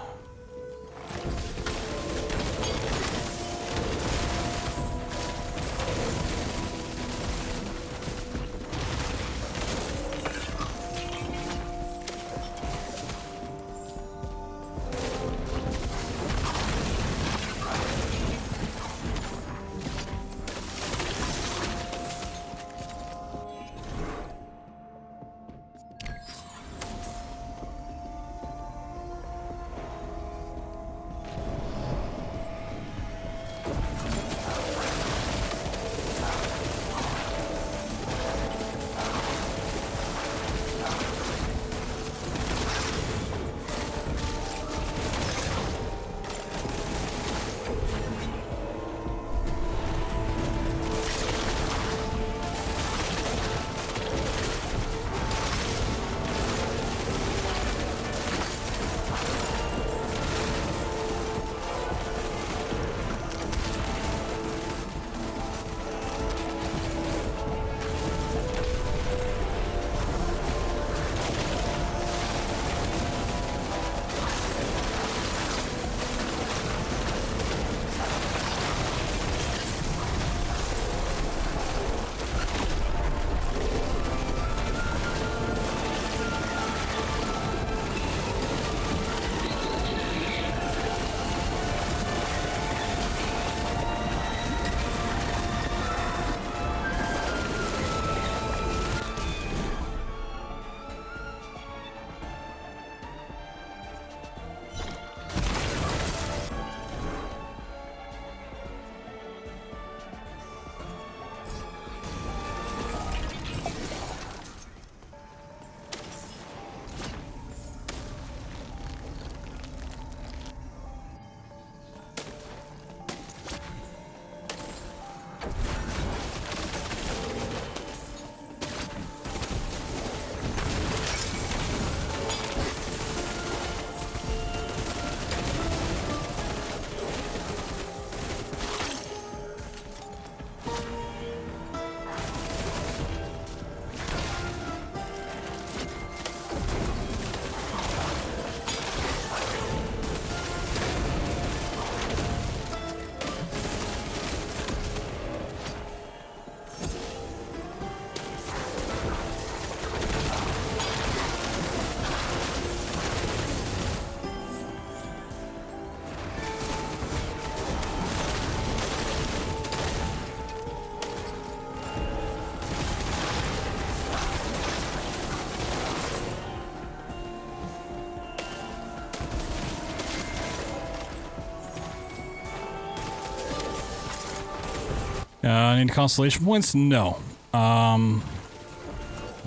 I need constellation points? No. 1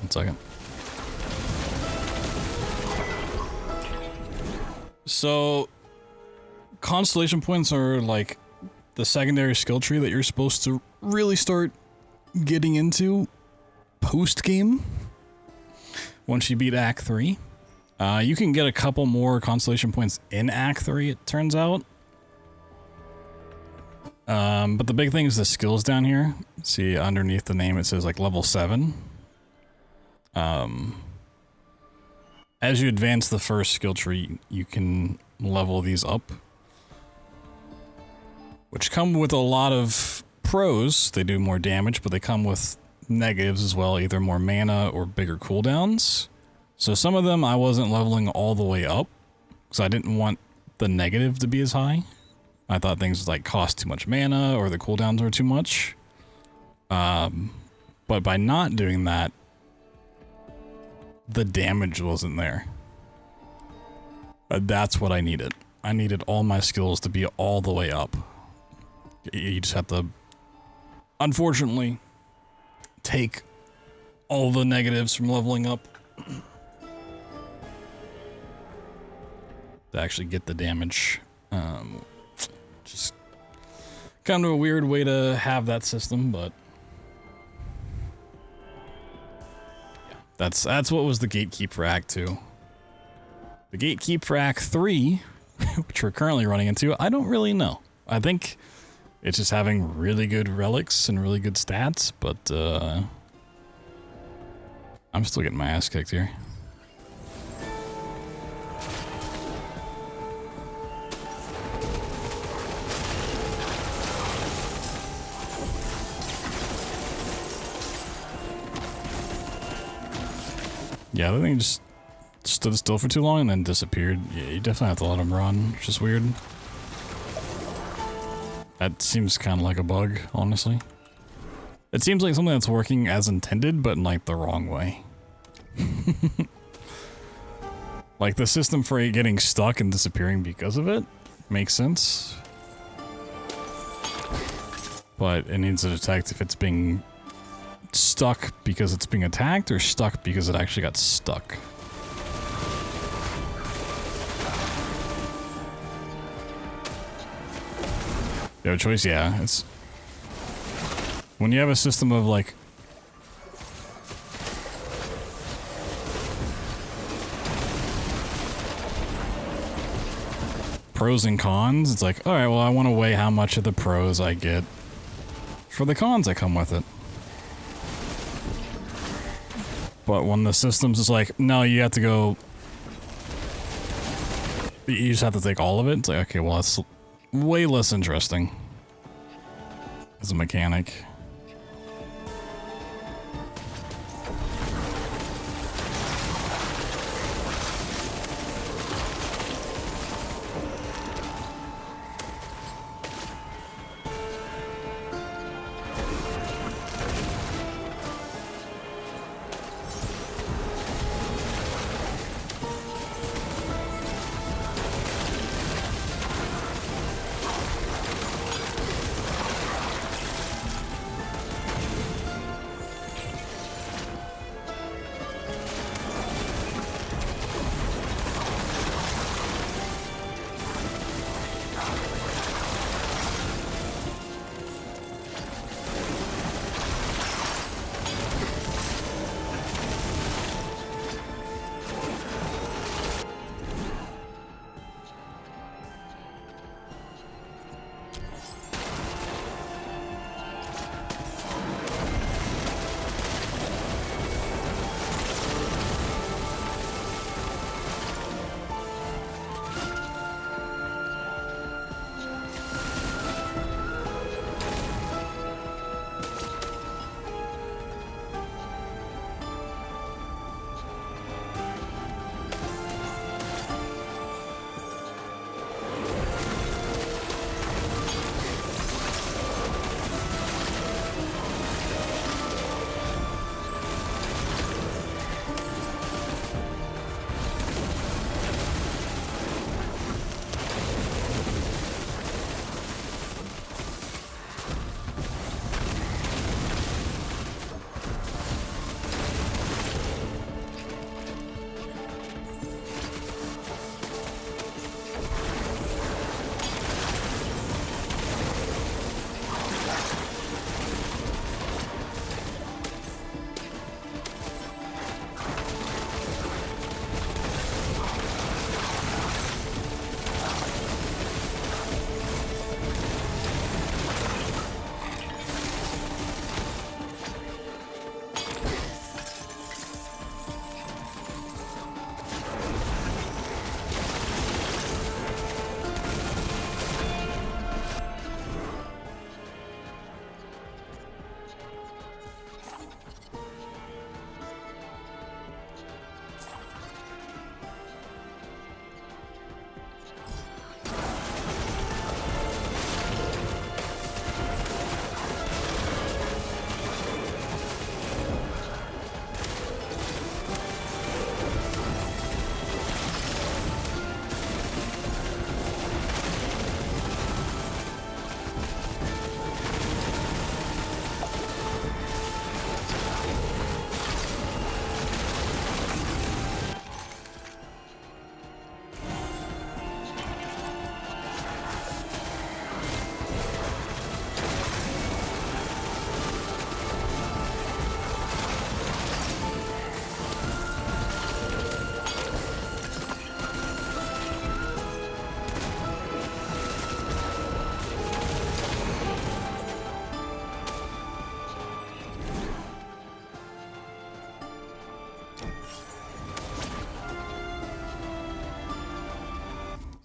second. So, constellation points are like the secondary skill tree that you're supposed to really start getting into post-game. once you beat Act 3. You can get a couple more constellation points in Act 3, it turns out. But the big thing is the skills down here. See, underneath the name it says like level 7. As you advance the first skill tree, you can level these up, which come with a lot of pros. They do more damage, but they come with negatives as well, either more mana or bigger cooldowns. So some of them I wasn't leveling all the way up because I didn't want the negative to be as high. I thought things like cost too much mana or the cooldowns were too much. But by not doing that, the damage wasn't there. But that's what I needed. I needed all my skills to be all the way up. You just have to, unfortunately, take all the negatives from leveling up to actually get the damage. Just kind of a weird way to have that system, but yeah, that's what was the gatekeep for Act 2. The gatekeep for Act 3, which we're currently running into, I don't really know. I think it's just having really good relics and really good stats, but I'm still getting my ass kicked here. Yeah, the thing just stood still for too long and then disappeared. Yeah, you definitely have to let him run, which is weird. That seems kind of like a bug, honestly. It seems like something that's working as intended, but in like the wrong way. Like the system for it getting stuck and disappearing because of it makes sense. But it needs to detect if it's being stuck because it's being attacked or stuck because it actually got stuck. You have a choice? Yeah, it's when you have a system of like pros and cons, it's like, all right, well, I want to weigh how much of the pros I get for the cons that come with it. But when the system's just like, no, you have to go, you just have to take all of it, it's like, okay, well, that's way less interesting as a mechanic.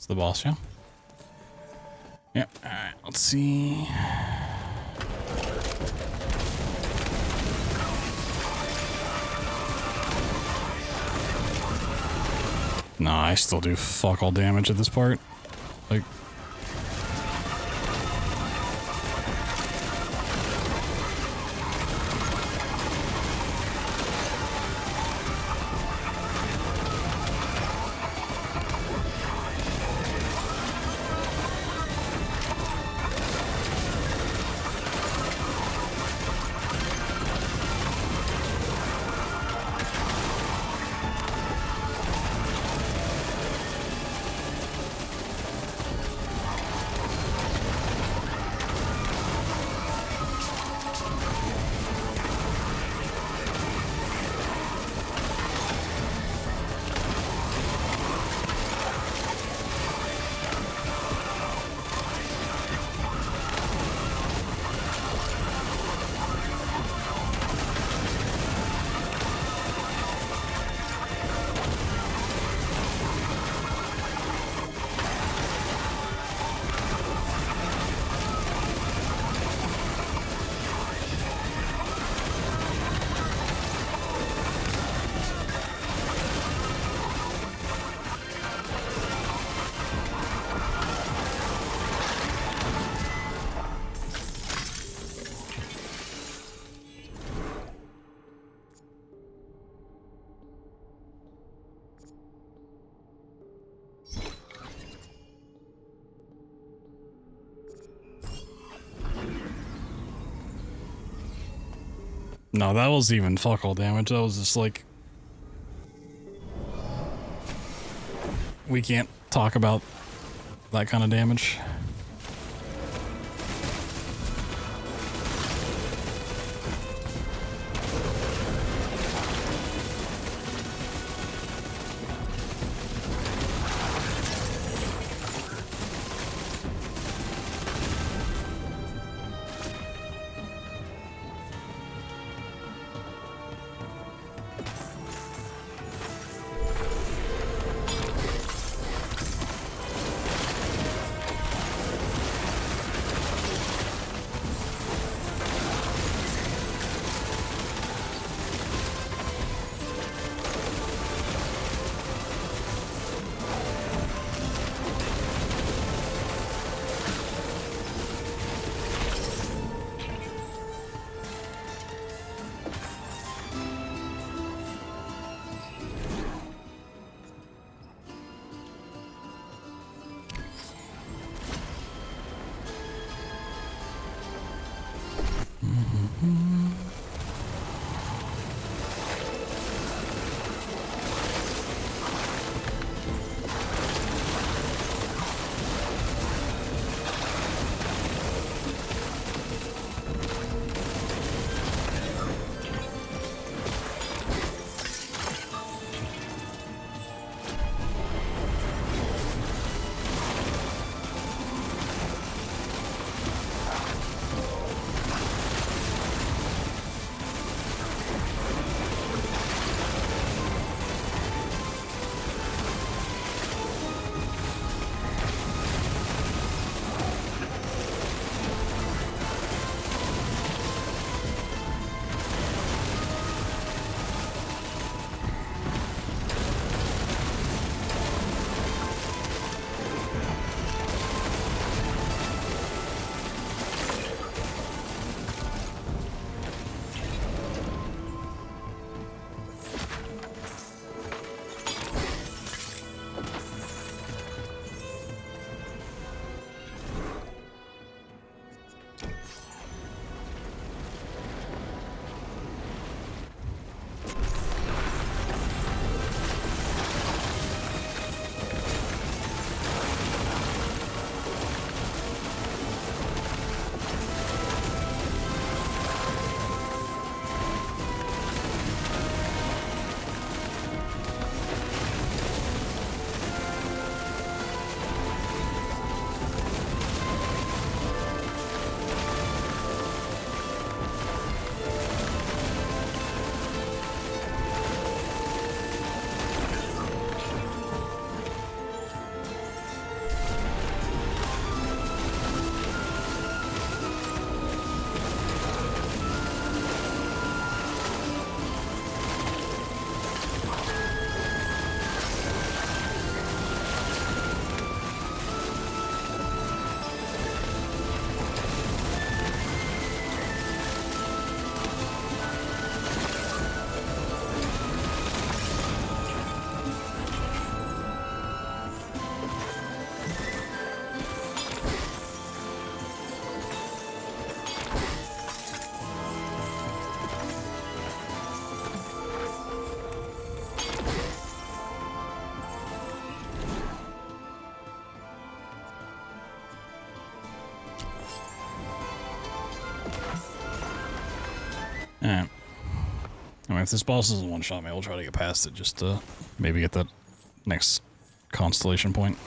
It's the boss, yeah? Yep. Alright, let's see. Nah, I still do fuck all damage at this part. Like... No, that was even fuck all damage. That was just like... We can't talk about that kind of damage. Alright. I mean, if this boss isn't one shot me, we'll try to get past it just to maybe get that next constellation point.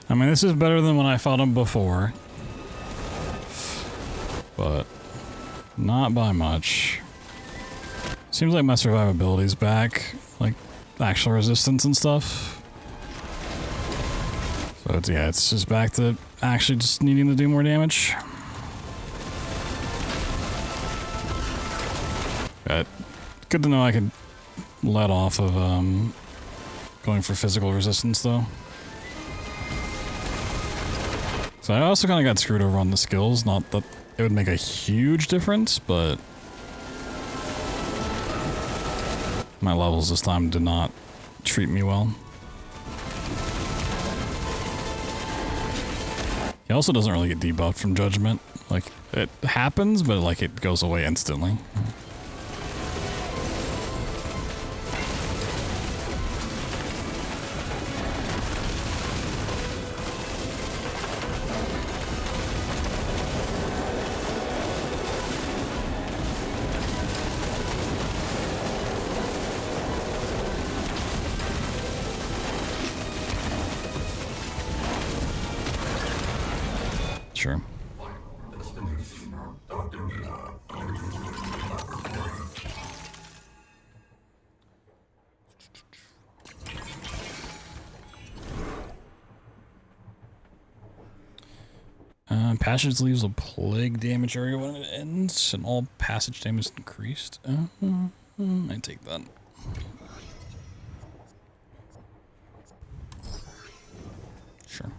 I mean, this is better than when I fought him before. But not by much. Seems like my survivability's back. Like, actual resistance and stuff. So it's, yeah, it's just back to actually just needing to do more damage. But good to know I could let off of going for physical resistance though. So I also kind of got screwed over on the skills. Not that it would make a huge difference, but my levels this time did not treat me well. He also doesn't really get debuffed from Judgment. Like, it happens, but like it goes away instantly. Sure. Passage leaves a plague damage area when it ends, and all passage damage is increased. I take that. Sure.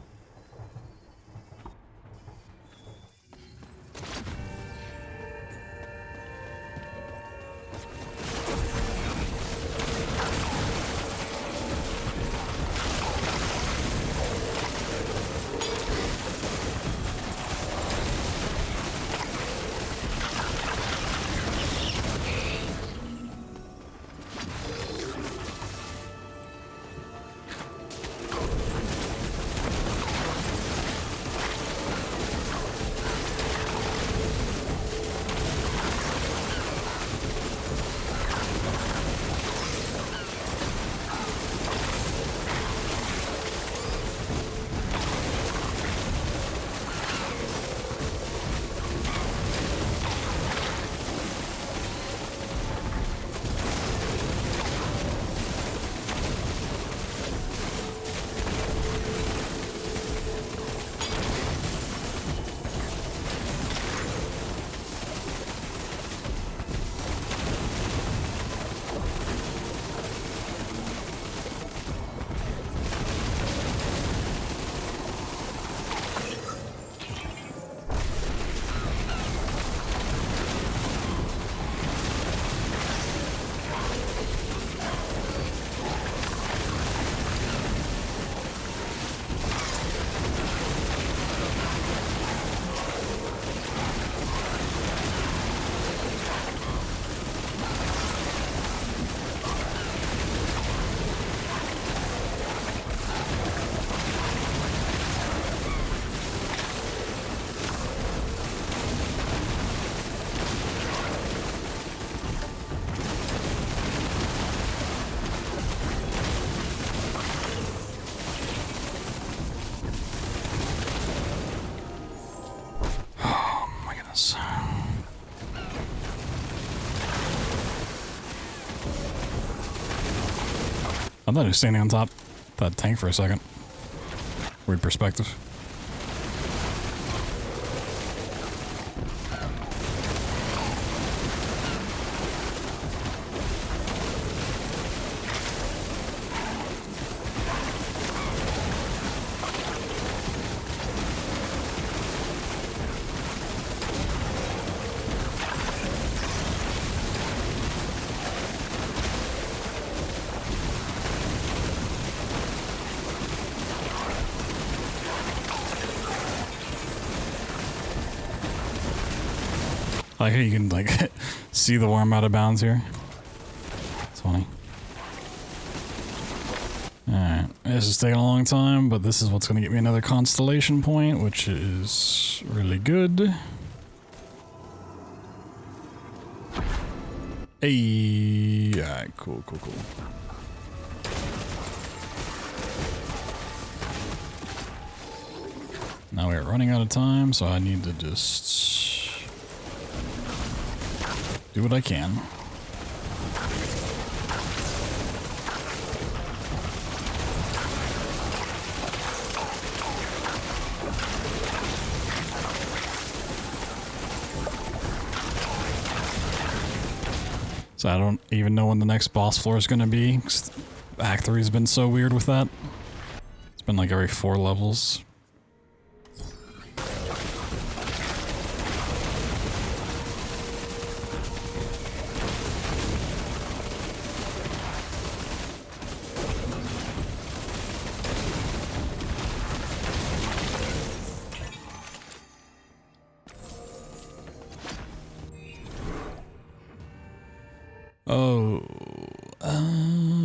thought he was standing on top of that tank for a second. Weird perspective. I like how you can like see the worm out of bounds here. It's funny. Alright, this is taking a long time, but this is what's going to get me another constellation point, which is really good. Hey, alright, cool. Now we're running out of time, so I need to just do what I can. So I don't even know when the next boss floor is going to be. Act 3 has been so weird with that. It's been like every 4 levels.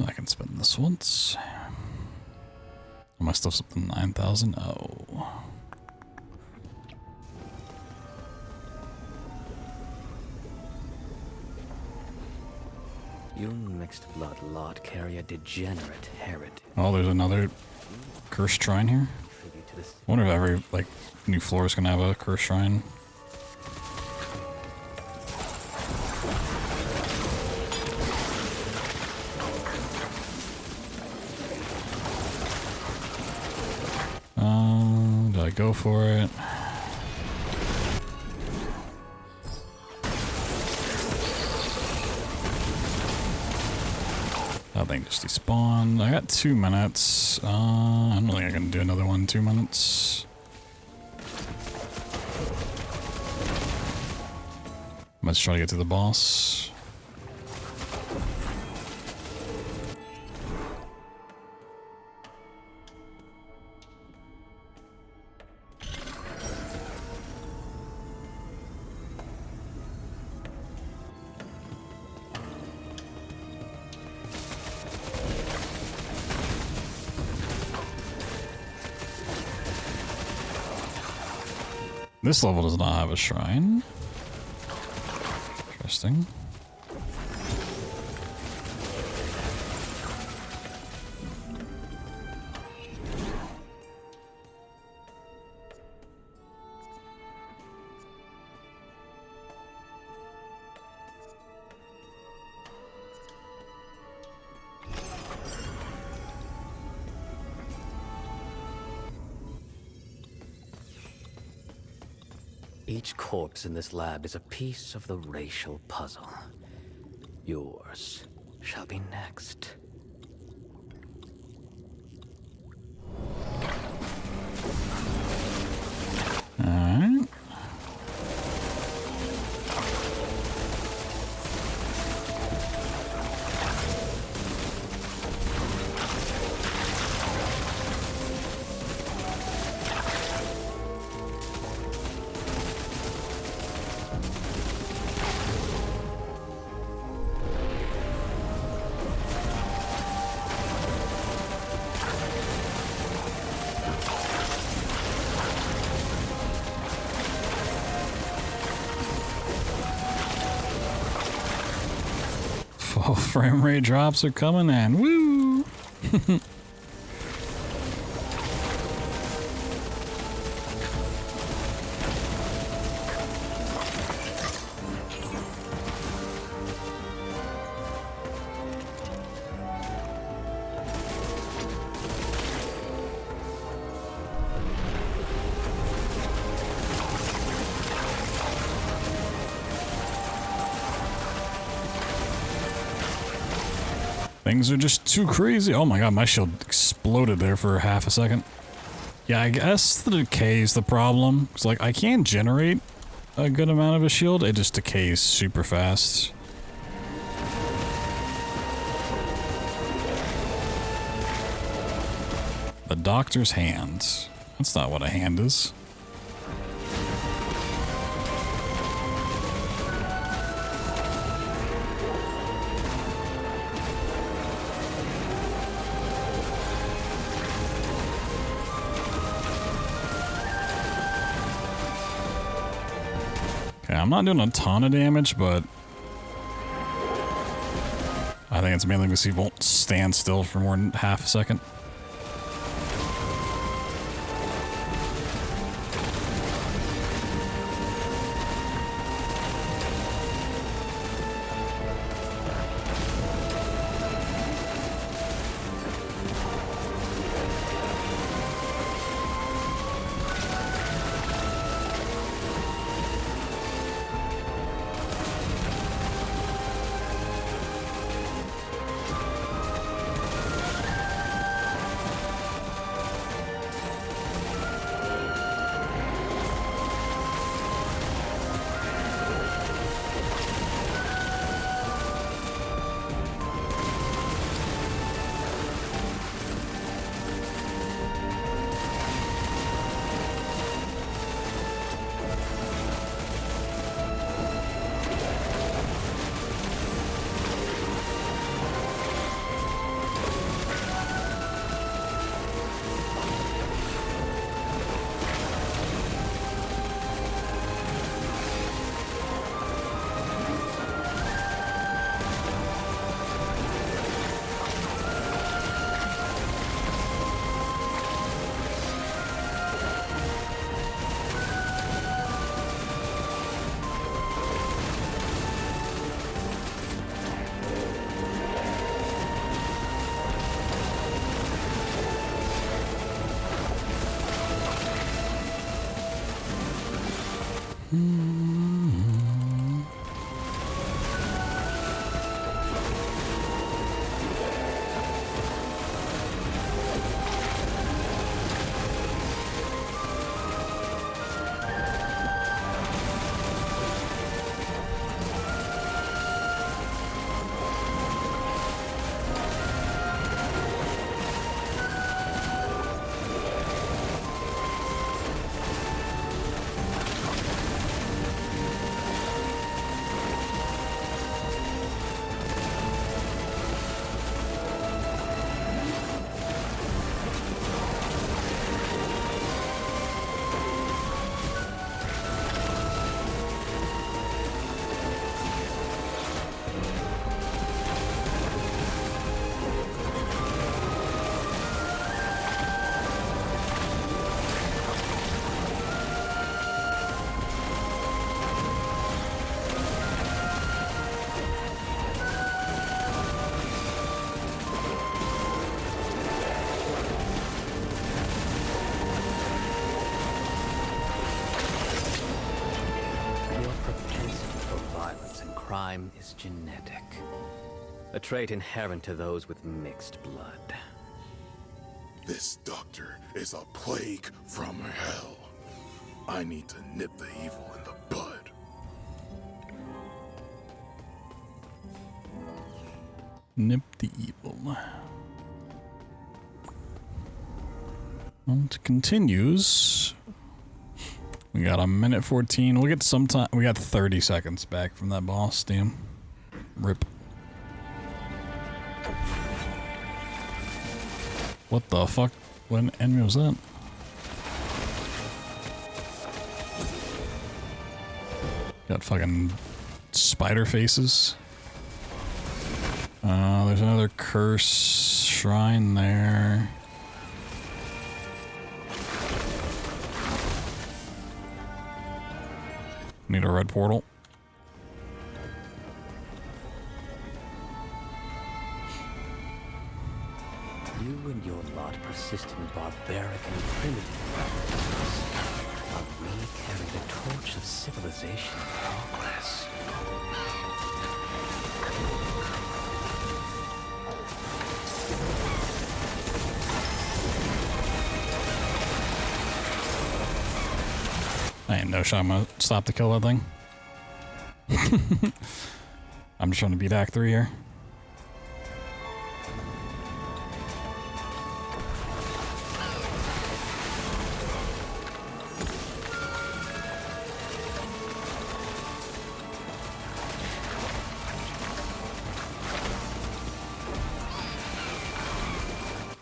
I can spend this once. Oh, my stuff's up to 9,000. Oh. You mixed blood lot carry a degenerate heritage. Oh, there's another cursed shrine here. Tribute to this. I wonder if every like new floor is gonna have a cursed shrine. Did I go for it? That thing just despawned. I got 2 minutes. I don't think I can do another one in 2 minutes. Let's try to get to the boss. This level does not have a shrine. Interesting. Each corpse in this lab is a piece of the racial puzzle. Yours shall be next. Alright. Full frame rate drops are coming in. Woo! Things are just too crazy. Oh my god, my shield exploded there for half a second. Yeah, I guess the decay is the problem. It's like, I can generate a good amount of a shield, it just decays super fast. The doctor's hands. That's not what a hand is. Okay, I'm not doing a ton of damage, but I think it's mainly because he won't stand still for more than half a second. Crime is genetic. A trait inherent to those with mixed blood. This doctor is a plague from hell. I need to nip the evil in the bud. Nip the evil. Well, it continues. We got a minute 14. We'll get some time. We got 30 seconds back from that boss. Damn. Rip. What the fuck? What enemy was that? Got fucking spider faces. There's another curse shrine there. Need a red portal. You and your lot persist in barbaric and primitive practices, while we carry the torch of civilization and progress. I ain't no shot I'm gonna stop to kill that thing. I'm just trying to beat Act 3 here.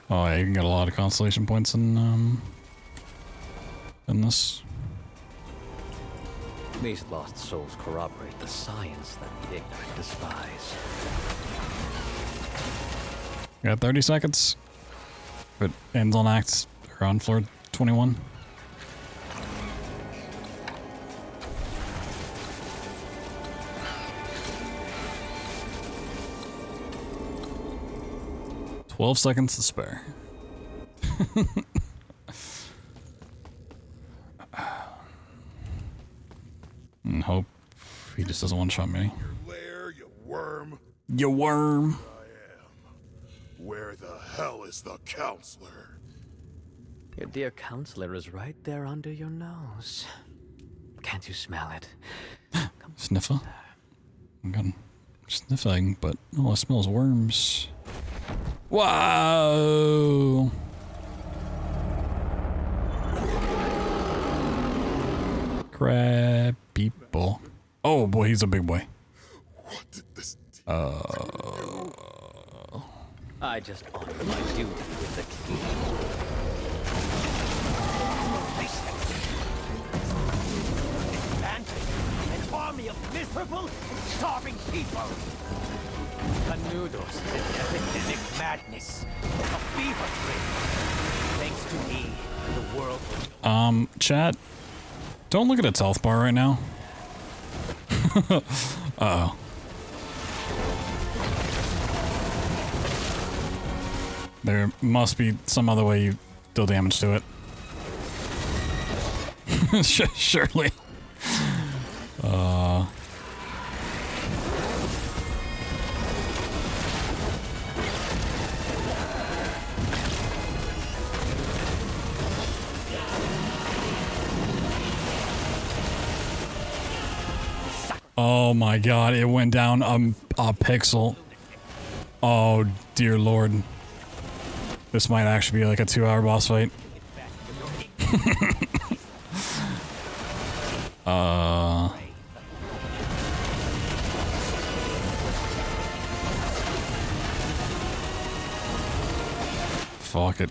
Oh yeah, you can get a lot of constellation points in this. These lost souls corroborate the science that the ignorant despise. You got 30 seconds. It ends on Act, or on floor 21. "12 seconds to spare." And hope he just doesn't one-shot me. Your lair, you worm. You worm. I am. Where the hell is the counselor? Your dear counselor is right there under your nose. Can't you smell it? Sniffer? I'm gonna sniffing, but all I smell is worms. Whoa! Crab people. Oh boy, he's a big boy. What did this I just honor my duty with the key. An army of miserable and starving people. Canudos is an epidemic madness. A fever dream. Thanks to me, the world. Chat. Don't look at its health bar right now. Uh-oh. There must be some other way you deal damage to it. Surely. Oh my god, it went down a pixel. Oh dear lord. This might actually be like a 2-hour boss fight. Fuck it.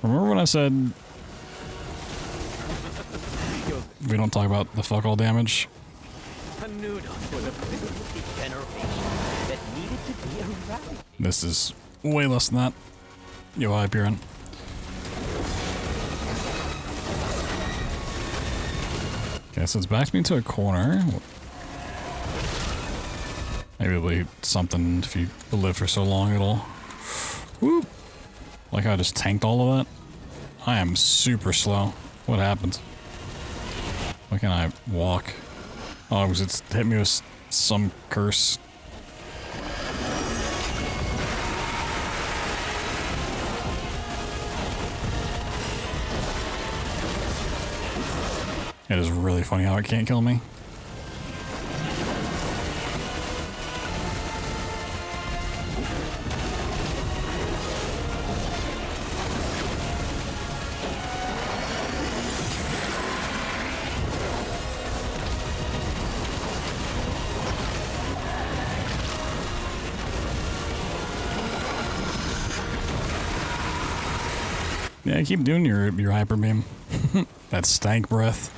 Remember when I said we don't talk about the fuck all damage? Canudos was a primitive generation that needed to be eradicated. This is way less than that. Yo, hi, Piran. Okay, so it's backed me into a corner. Maybe it'll be something if you live for so long, it'll... Whoop! Like how I just tanked all of that. I am super slow. What happened? Why can't I walk? Oh, because it's hit me with some curse. It is really funny how it can't kill me. Yeah, keep doing your hyper beam. That stank breath.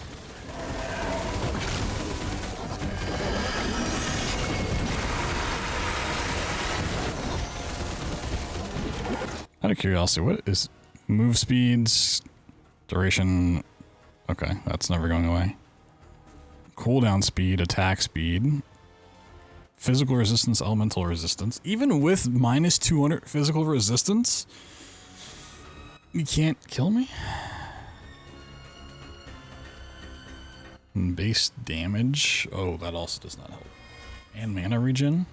Out of curiosity, what is move speeds, duration? Okay, that's never going away. cooldown speed, attack speed, physical resistance, elemental resistance. Even with minus 200 physical resistance, you can't kill me? And base damage. Oh, that also does not help. And mana regen.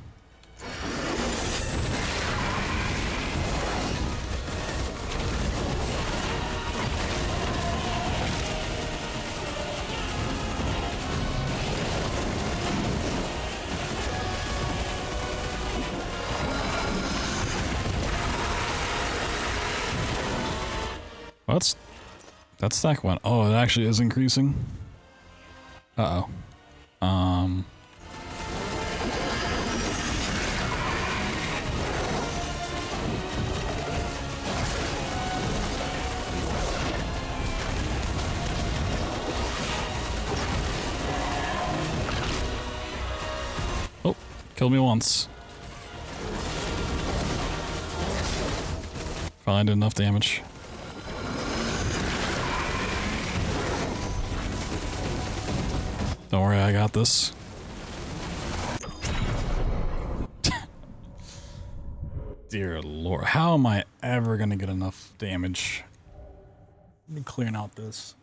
That stack went. Oh, it actually is increasing. Uh-oh. Oh, killed me once. Finally did enough damage. Don't worry, I got this. Dear Lord, how am I ever gonna get enough damage? Let me clearing out this.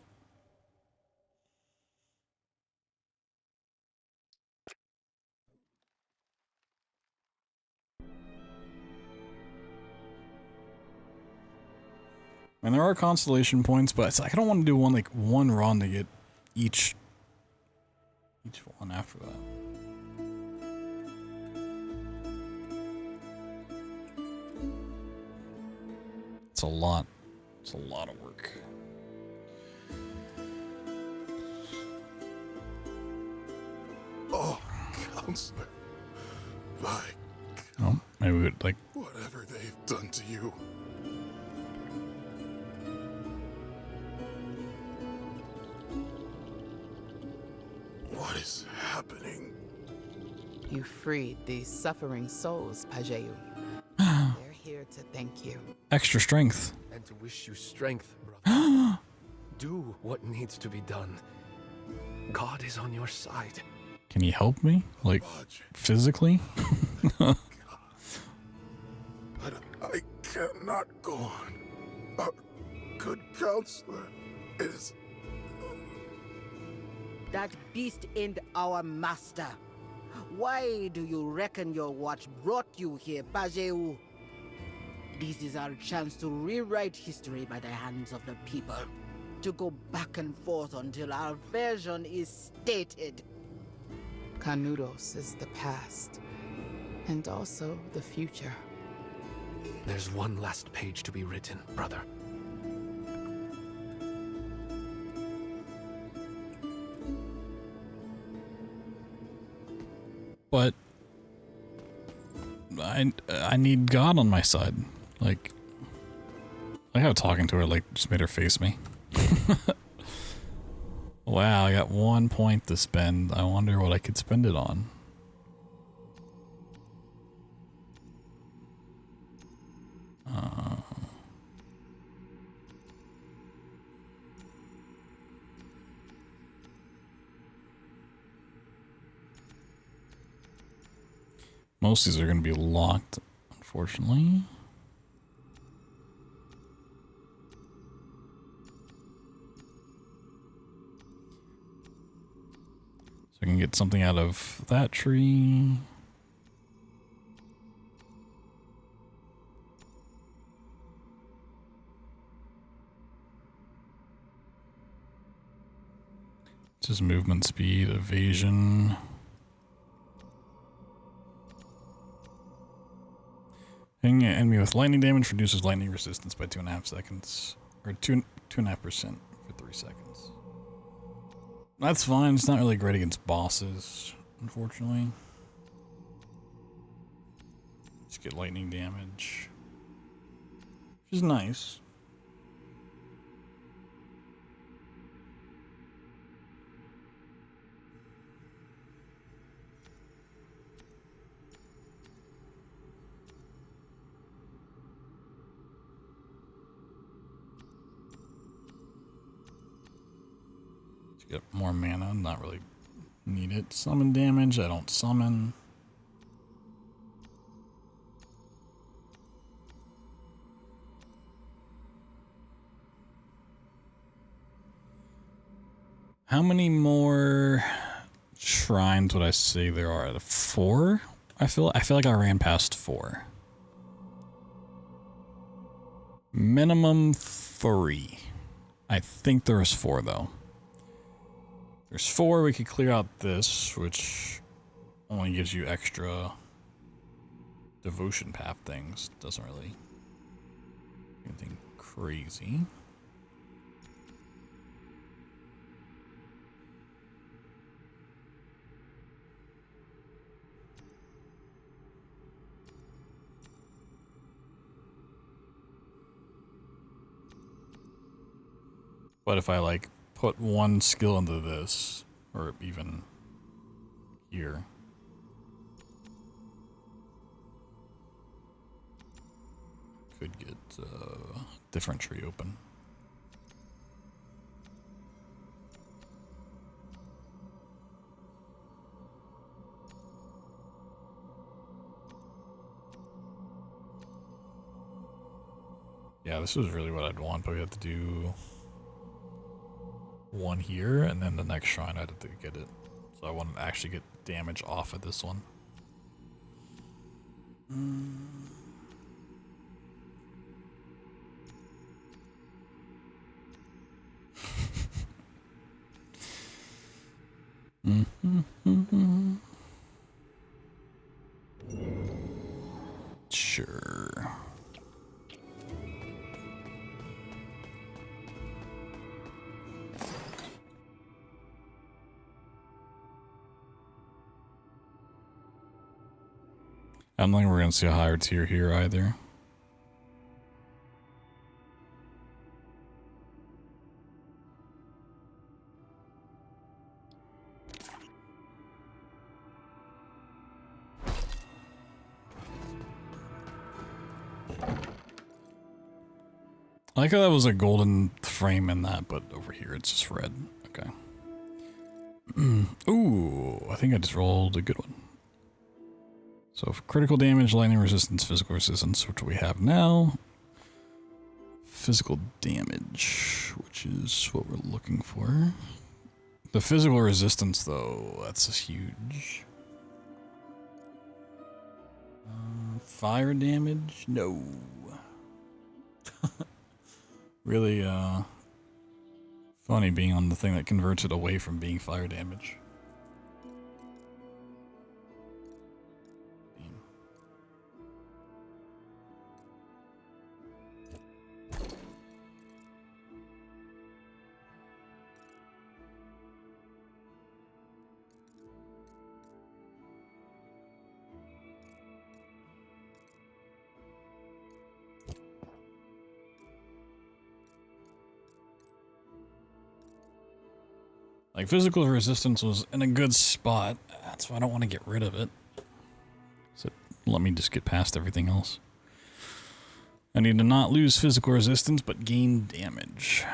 And there are constellation points, but it's like I don't want to do one run to get each one after that. It's a lot. It's a lot of work. Oh, counselor. My Oh, maybe we would like. whatever they've done to you. What is happening? You freed these suffering souls, Pajeyu. They're here to thank you. Extra strength. And to wish you strength, brother. Do what needs to be done. God is on your side. Can you help me? Like, physically? I cannot go on. A good counselor is... That beast ain't our master. Why do you reckon your watch brought you here, Pajeyu? This is our chance to rewrite history by the hands of the people. To go back and forth until our version is stated. Canudos is the past, and also the future. There's one last page to be written, brother. But I need God on my side. Like how talking to her like just made her face me. Wow, I got 1 point to spend. I wonder what I could spend it on. Most of these are going to be locked, unfortunately. So I can get something out of that tree. Just movement speed, evasion. Hitting an enemy with lightning damage reduces lightning resistance by 2.5 seconds. Or 2.5% for 3 seconds. That's fine, it's not really great against bosses, unfortunately. Just get lightning damage. Which is nice. Get more mana, not really need it. Summon damage, I don't summon. How many more shrines would I say there are? 4? I feel like I ran past 4. Minimum 3. I think there is 4 though. There's 4. We could clear out this, which only gives you extra devotion path things. Doesn't really do anything crazy. But if I like put one skill into this, or even here, could get a different tree open. Yeah, this is really what I'd want, but we have to do one here, and then the next shrine I'd have to get it. So I want to actually get damage off of this one. Sure. I don't think we're going to see a higher tier here either. I like how that was a golden frame in that, but over here it's just red. Okay. Ooh, I think I just rolled a good one. So critical damage, lightning resistance, physical resistance, which we have now. Physical damage, which is what we're looking for. The physical resistance, though, that's just huge. Fire damage? No. Really, funny being on the thing that converts it away from being fire damage. Like, physical resistance was in a good spot. That's why I don't want to get rid of it. So let me just get past everything else. I need to not lose physical resistance, but gain damage.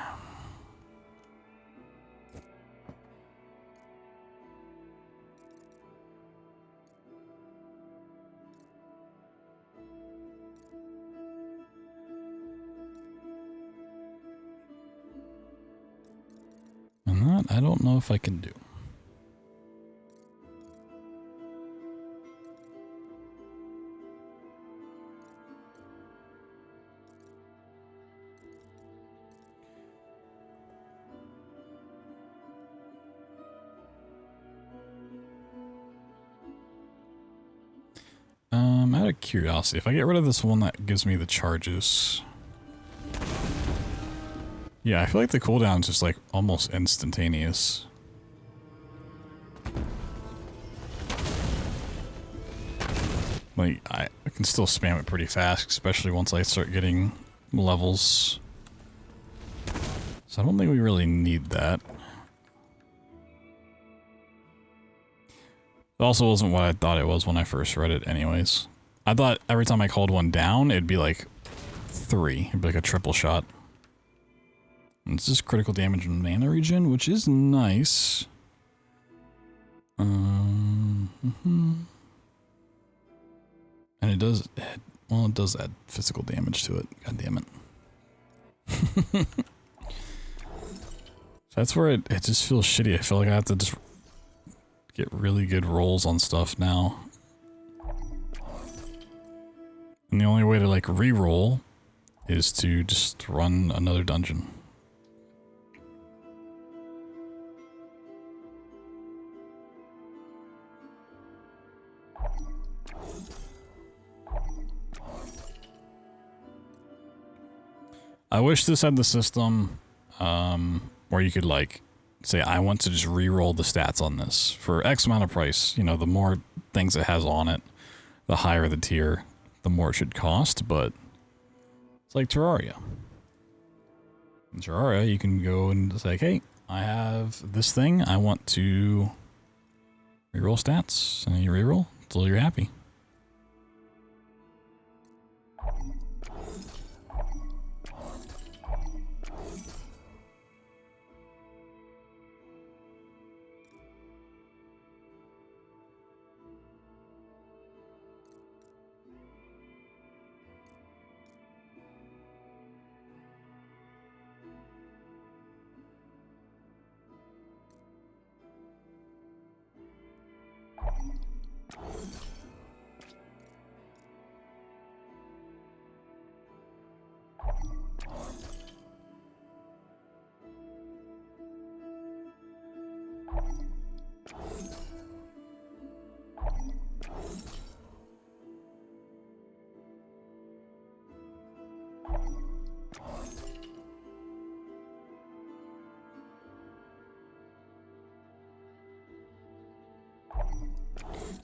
And that, I don't know if I can do. Out of curiosity, if I get rid of this one that gives me the charges. Yeah, I feel like the cooldown is just like almost instantaneous. Like, I can still spam it pretty fast, especially once I start getting levels. So I don't think we really need that. It also wasn't what I thought it was when I first read it anyways. I thought every time I called one down, it'd be like 3. It'd be like a triple shot. And it's just critical damage and mana regen, which is nice. And it does, well, it does add physical damage to it. God damn it. That's where it just feels shitty. I feel like I have to just get really good rolls on stuff now. And the only way to like re-roll is to just run another dungeon. I wish this had the system where you could like say, I want to just re-roll the stats on this for X amount of price. You know, the more things it has on it, the higher the tier, the more it should cost, but it's like Terraria. In Terraria, you can go and say, hey, I have this thing, I want to re-roll stats, and then you re-roll until you're happy.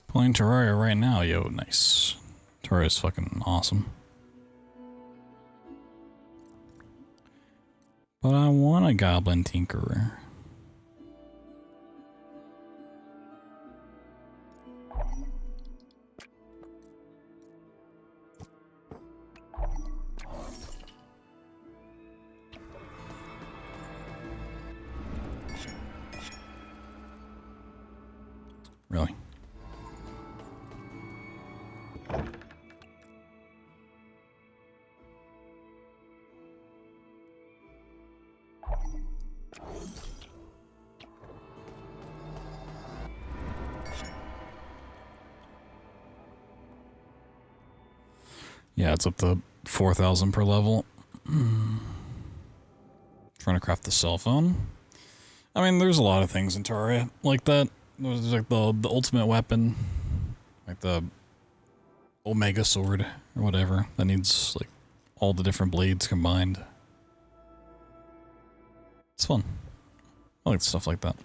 Playing Terraria right now, yo, nice. Terraria's fucking awesome. But I want a Goblin Tinkerer. Really? Yeah, it's up to 4,000 per level. Trying to craft the cell phone. I mean, there's a lot of things in Terraria like that. There's like the ultimate weapon, like the Omega sword or whatever, that needs like all the different blades combined. It's fun. I like stuff like that.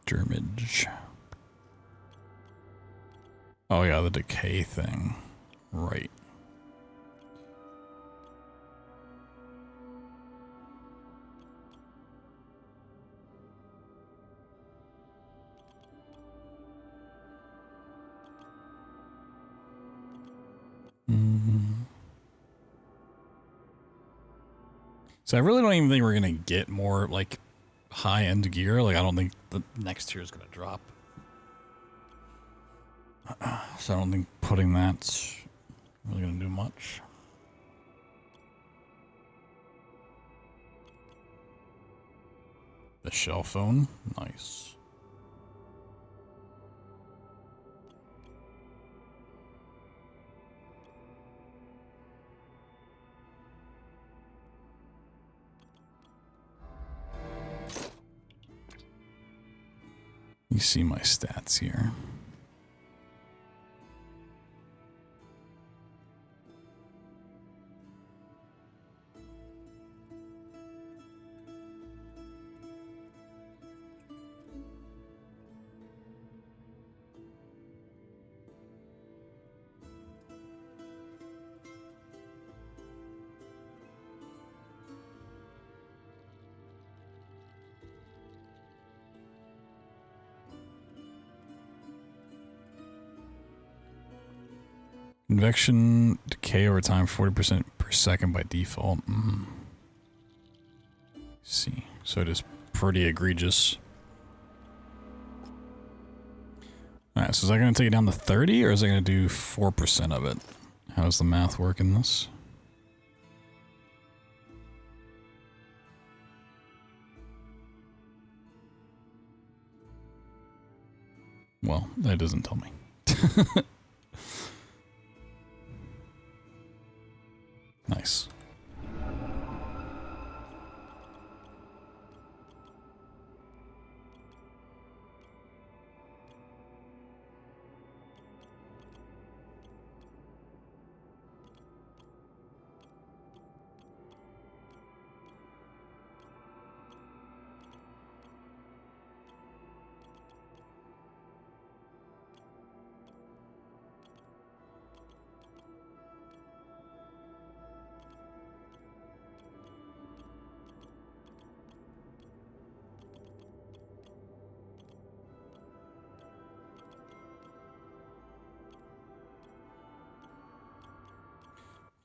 Germage. Oh yeah, the decay thing. Right. So I really don't even think we're gonna get more like high-end gear. Like I don't think the next tier is gonna drop. So I don't think putting that's really gonna do much. The shell phone, nice. You see my stats here. Convection decay over time 40% per second by default. See, so it is pretty egregious. Alright, so is that going to take it down to 30, or is it going to do 4% of it? How does the math work in this? Well, that doesn't tell me. Nice.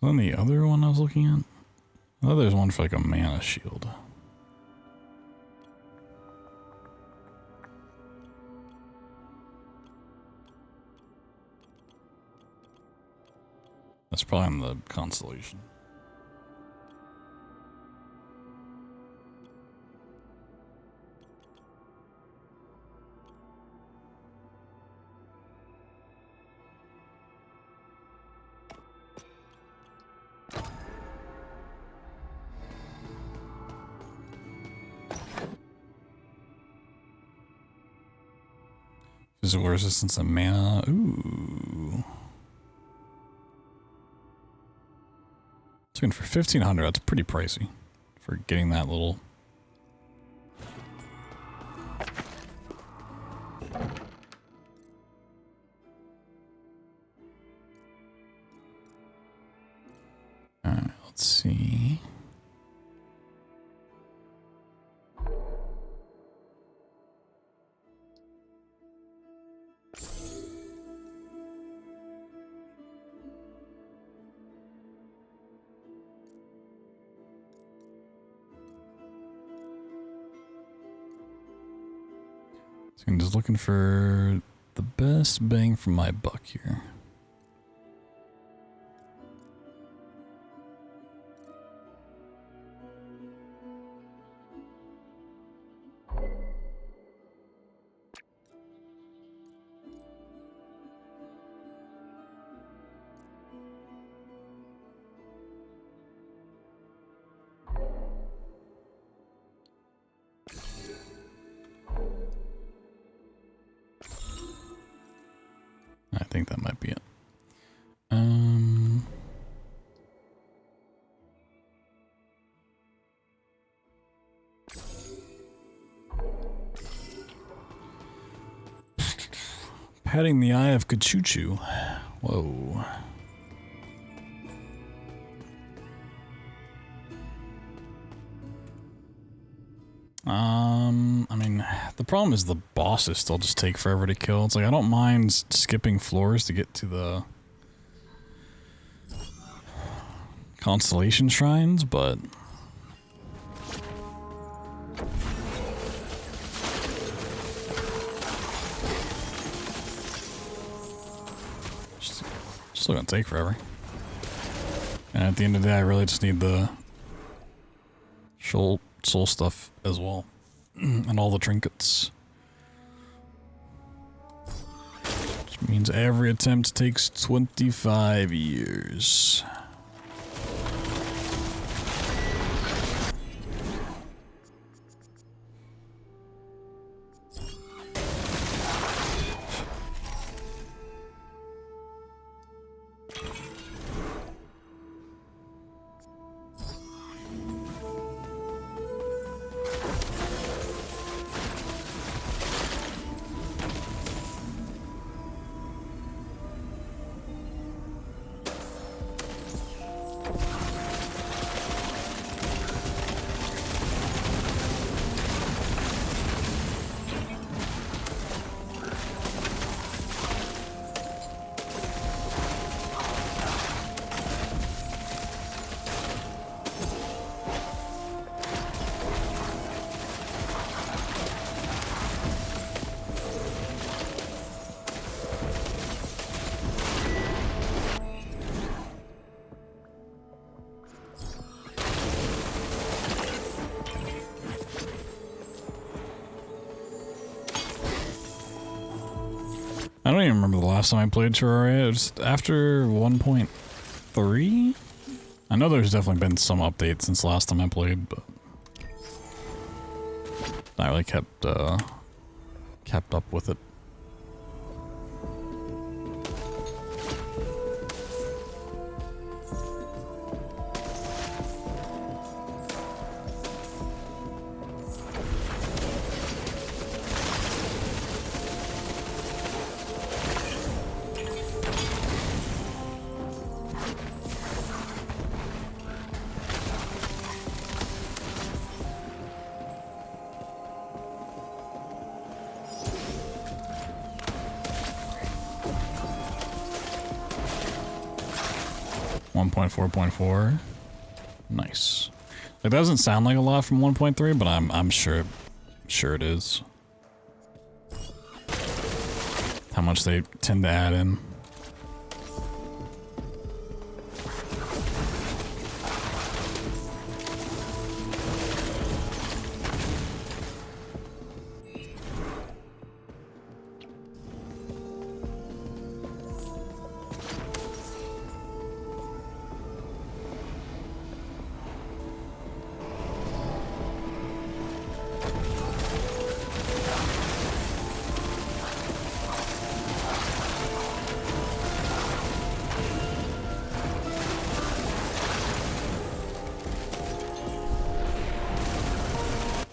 Then the other one I was looking at? Oh, there's one for like a mana shield. That's probably on the constellation. Physical resistance and mana. Ooh. Looking for 1,500. That's pretty pricey for getting that little. Alright, let's see. So I'm just looking for the best bang for my buck here. I think that might be it. Patting the eye of Kachuchu. Whoa. I mean, the problem is the bosses still just take forever to kill. It's like, I don't mind skipping floors to get to the constellation shrines, but still gonna take forever. And at the end of the day, I really just need the soul stuff as well. And all the trinkets. Which means every attempt takes 25 years. I don't even remember the last time I played Terraria. It was after 1.3? I know there's definitely been some updates since the last time I played, but I really kept up with it. .4.4. Nice. It doesn't sound like a lot from 1.3, but I'm sure it is. How much they tend to add in.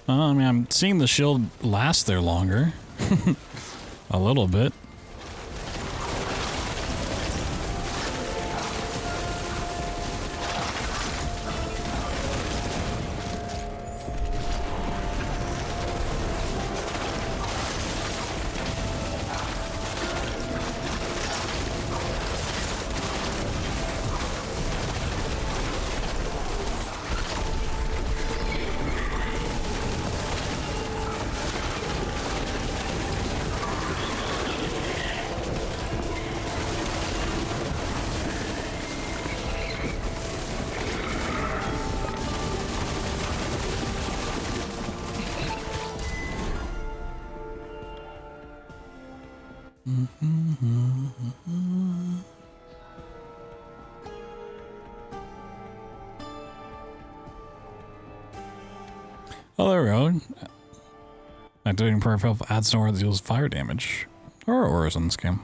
I mean, I'm seeing the shield last there longer. A little bit. Oh, there we go. Activating prayer health adds an aura that deals fire damage. There are auras in this game.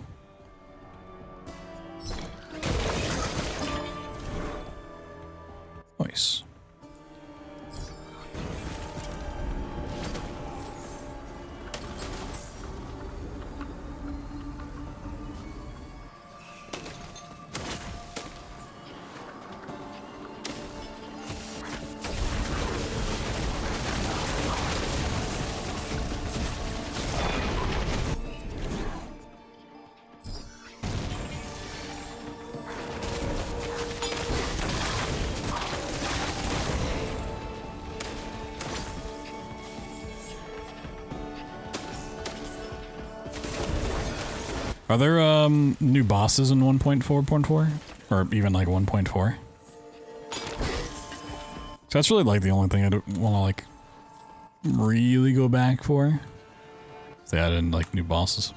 Nice. Are there new bosses in 1.4.4 or even like 1.4? That's really like the only thing I want to like really go back for. If they added in like new bosses.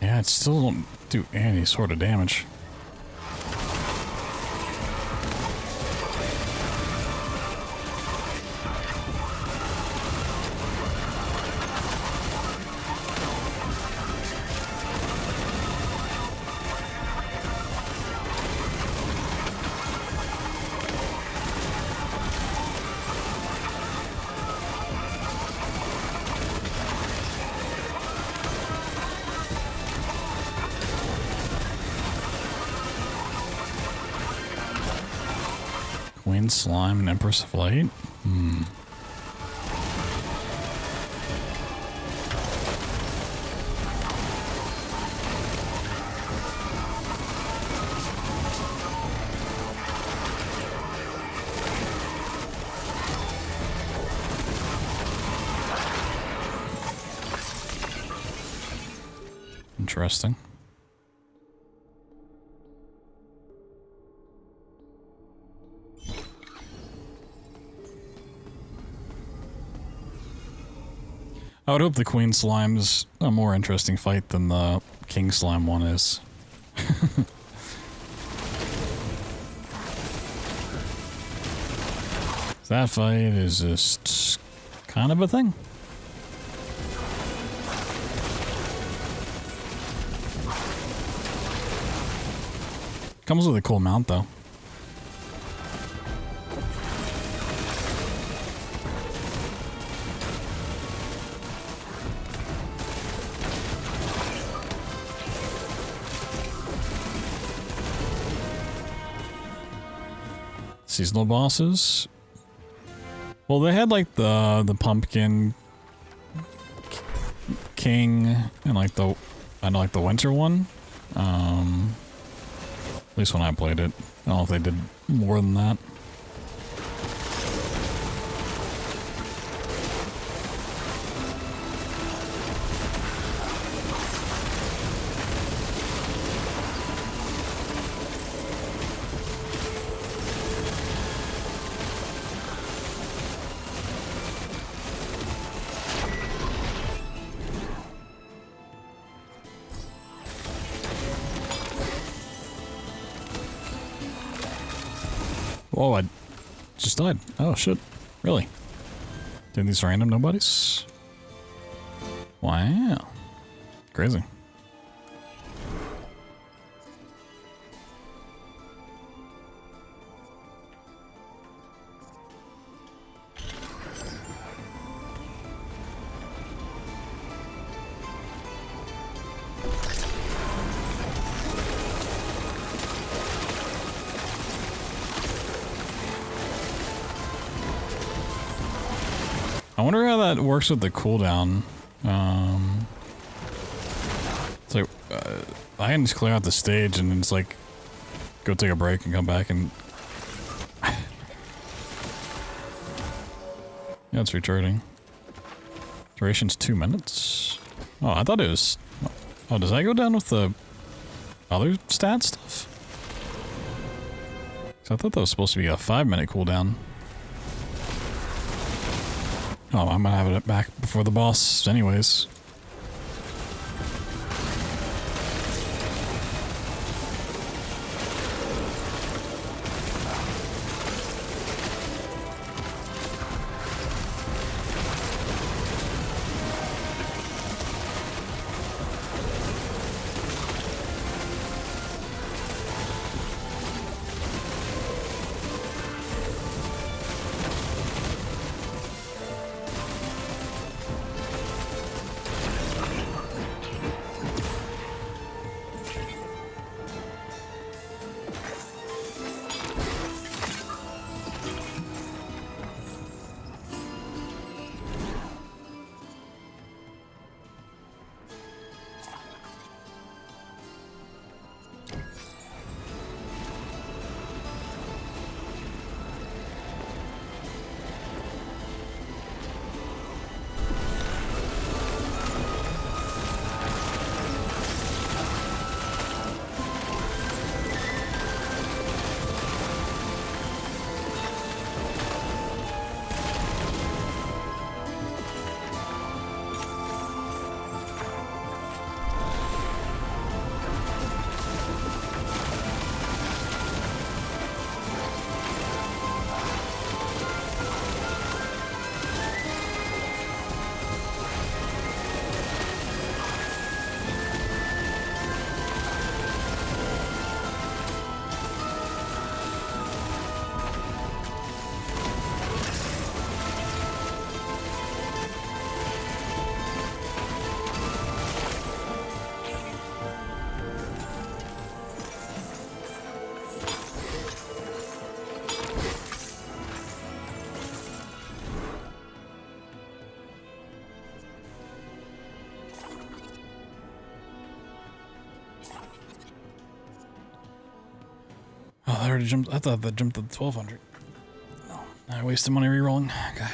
Yeah, it still don't do any sort of damage. Slime and Empress of Light? Hmm. Interesting. I would hope the Queen Slime's a more interesting fight than the King Slime one is. That fight is just kind of a thing. Comes with a cool mount though. Seasonal bosses. Well, they had like the pumpkin king and like the winter one. At least when I played it. I don't know if they did more than that. Oh, I just died. Oh, shit. Really? Doing these random nobodies? Wow. Crazy. I wonder how that works with the cooldown. It's like, I can just clear out the stage and then it's like, go take a break and come back and... Yeah, it's recharging. Duration's 2 minutes. Oh, I thought it was... Oh, does that go down with the other stat stuff? 'Cause I thought that was supposed to be a 5-minute cooldown. Oh, I'm gonna have it back before the boss anyways. I already jumped. I thought that jumped to the 1200. No, I wasted money rerolling. Okay.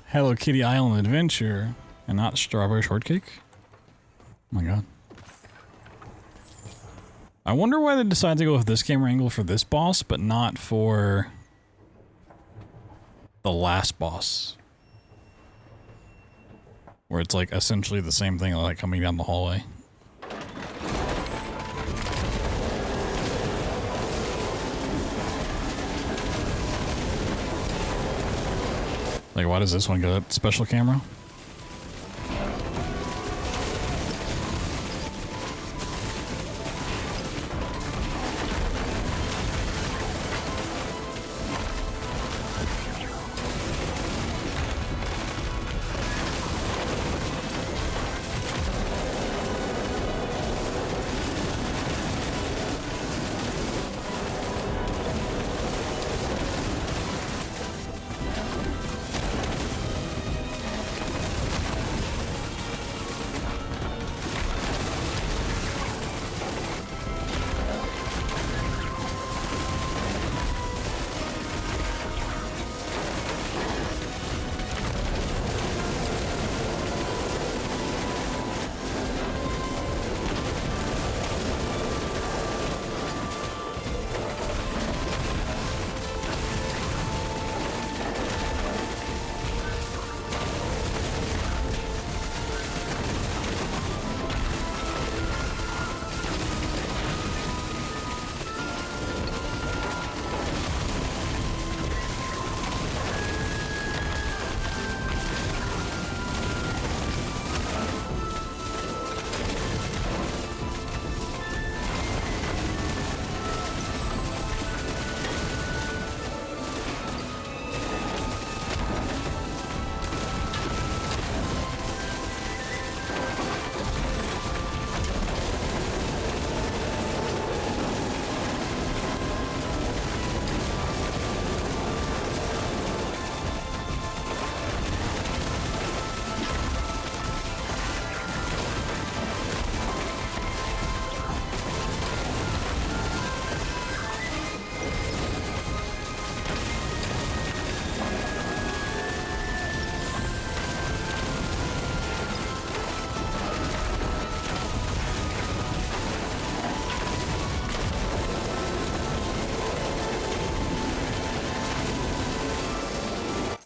Hello Kitty Island Adventure, and not Strawberry Shortcake. Oh my god. I wonder why they decided to go with this camera angle for this boss, but not for the last boss. Where it's like essentially the same thing, like coming down the hallway. Like, why does this one get a special camera?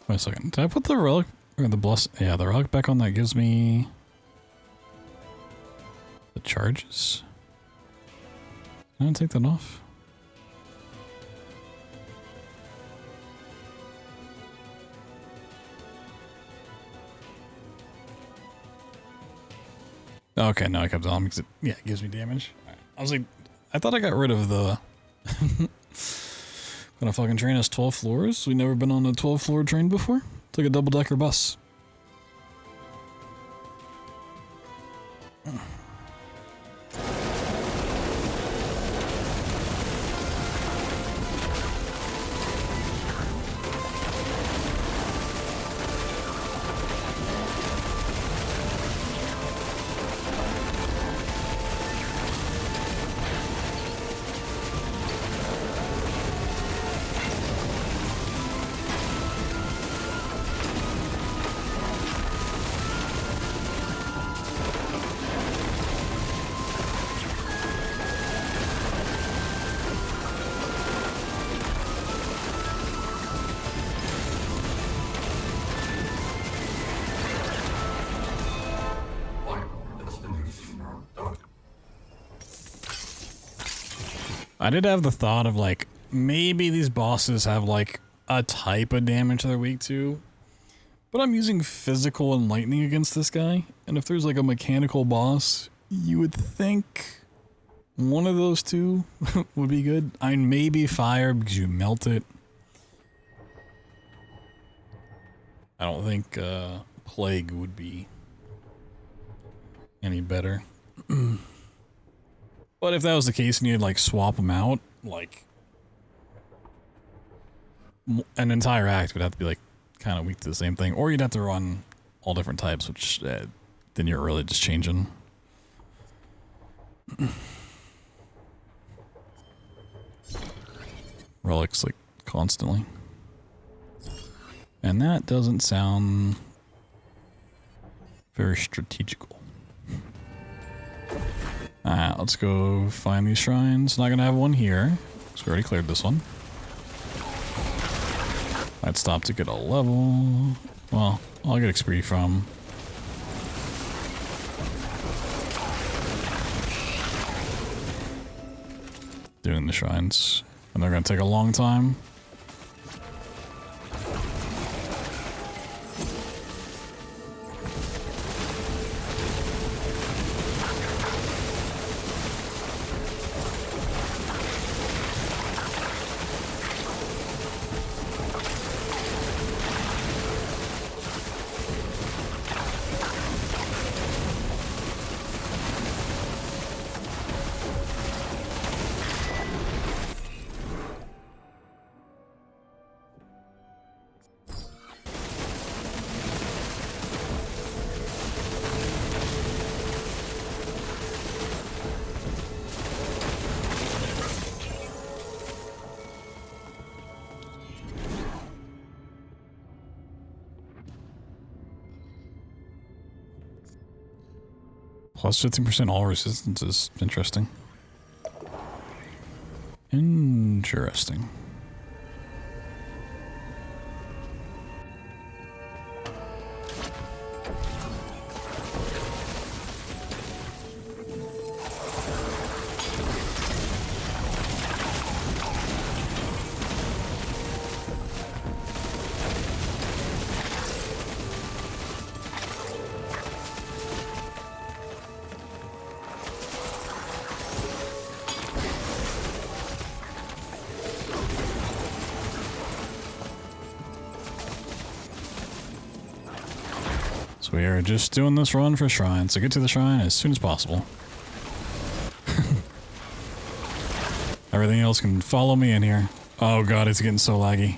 Wait a second. Did I put the relic or the bless? Yeah, the relic back on that gives me the charges. I didn't take that off. Okay, no, I kept it on because it gives me damage. I was like, I thought I got rid of the. Gonna fucking train us 12 floors? We've never been on a 12 floor train before? It's like a double decker bus. I did have the thought of like, maybe these bosses have like a type of damage they're weak to, but I'm using physical and lightning against this guy, and if there's like a mechanical boss, you would think one of those two would be good. I mean, maybe fire because you melt it. I don't think plague would be any better. But if that was the case and you'd like swap them out, like an entire act would have to be like kind of weak to the same thing, or you'd have to run all different types, which then you're really just changing Relics like constantly. And that doesn't sound very strategical. Alright, let's go find these shrines. Not gonna have one here, because we already cleared this one. I'd stop to get a level. Well, I'll get XP from. Doing the shrines. And they're gonna take a long time. Plus 15% all resistance is interesting. Interesting. So we are just doing this run for shrine, so get to the shrine as soon as possible. Everything else can follow me in here. Oh god, it's getting so laggy.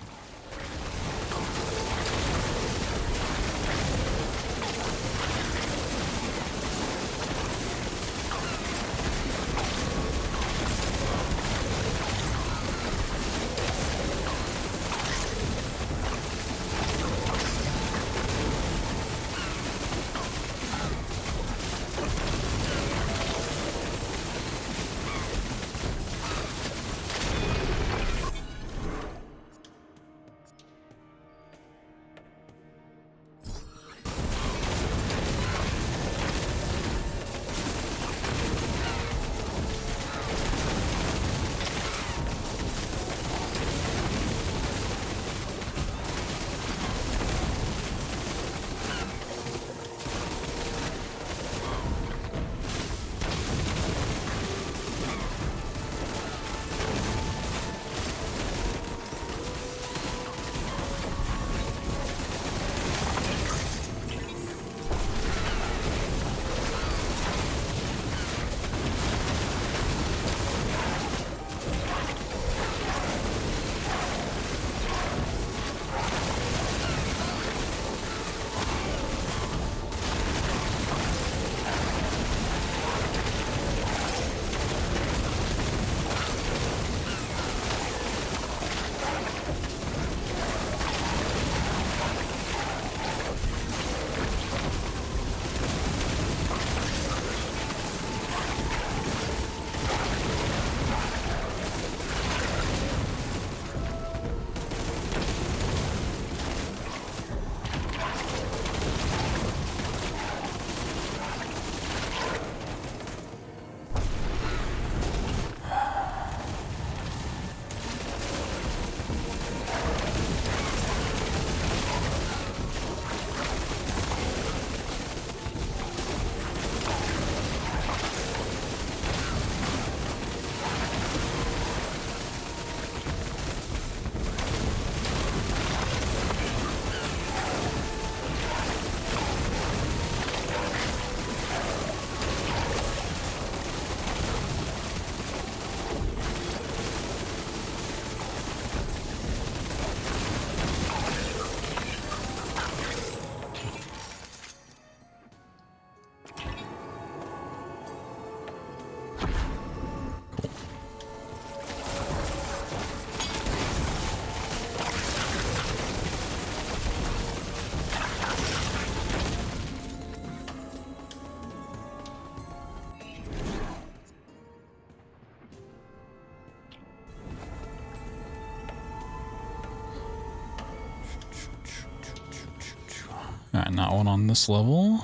Alright, not one on this level.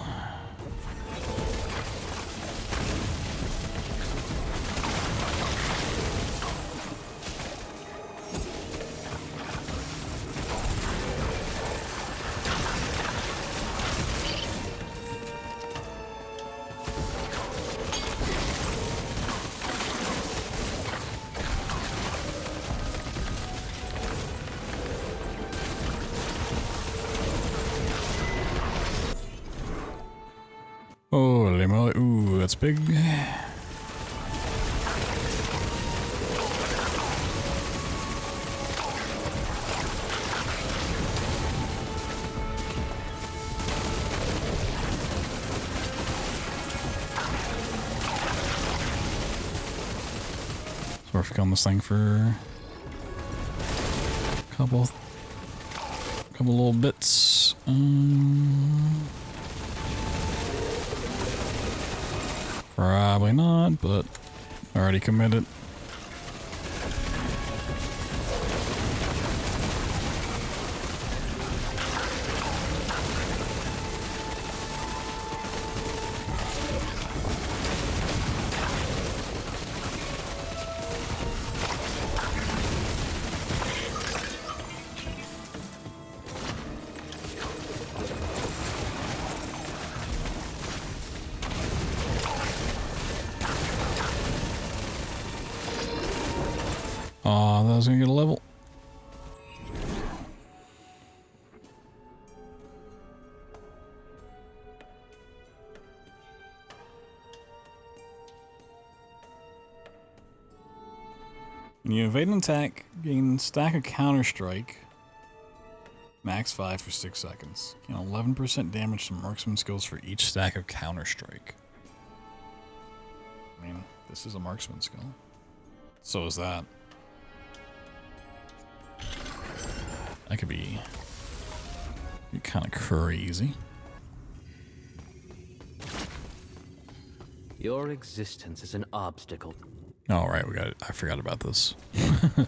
Holy moly. Ooh, that's big. So we're killing this thing for a couple little bits. Probably not, but already committed. Oh, that was gonna get a level. When you evade an attack, gain stack of counter-strike. Max 5 for 6 seconds. Gain 11% damage to marksman skills for each stack of counter-strike. I mean, this is a marksman skill. So is that. That could be kind of crazy. Your existence is an obstacle. Oh, right, we got it. I forgot about this. Alright.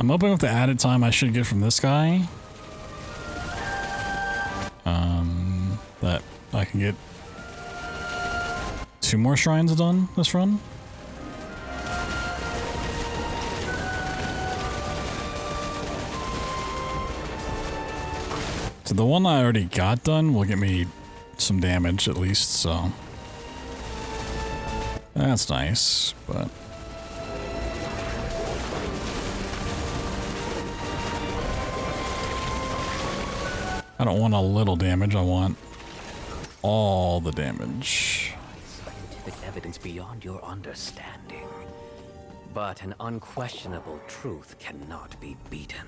I'm hoping with the added time I should get from this guy, that I can get 2 more shrines done this run. So the one I already got done will get me some damage at least, so that's nice, but I don't want a little damage, I want all the damage. Scientific evidence beyond your understanding. But an unquestionable truth cannot be beaten.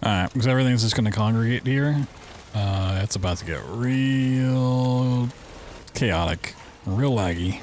Alright, because everything's just going to congregate here. It's about to get real chaotic, real laggy.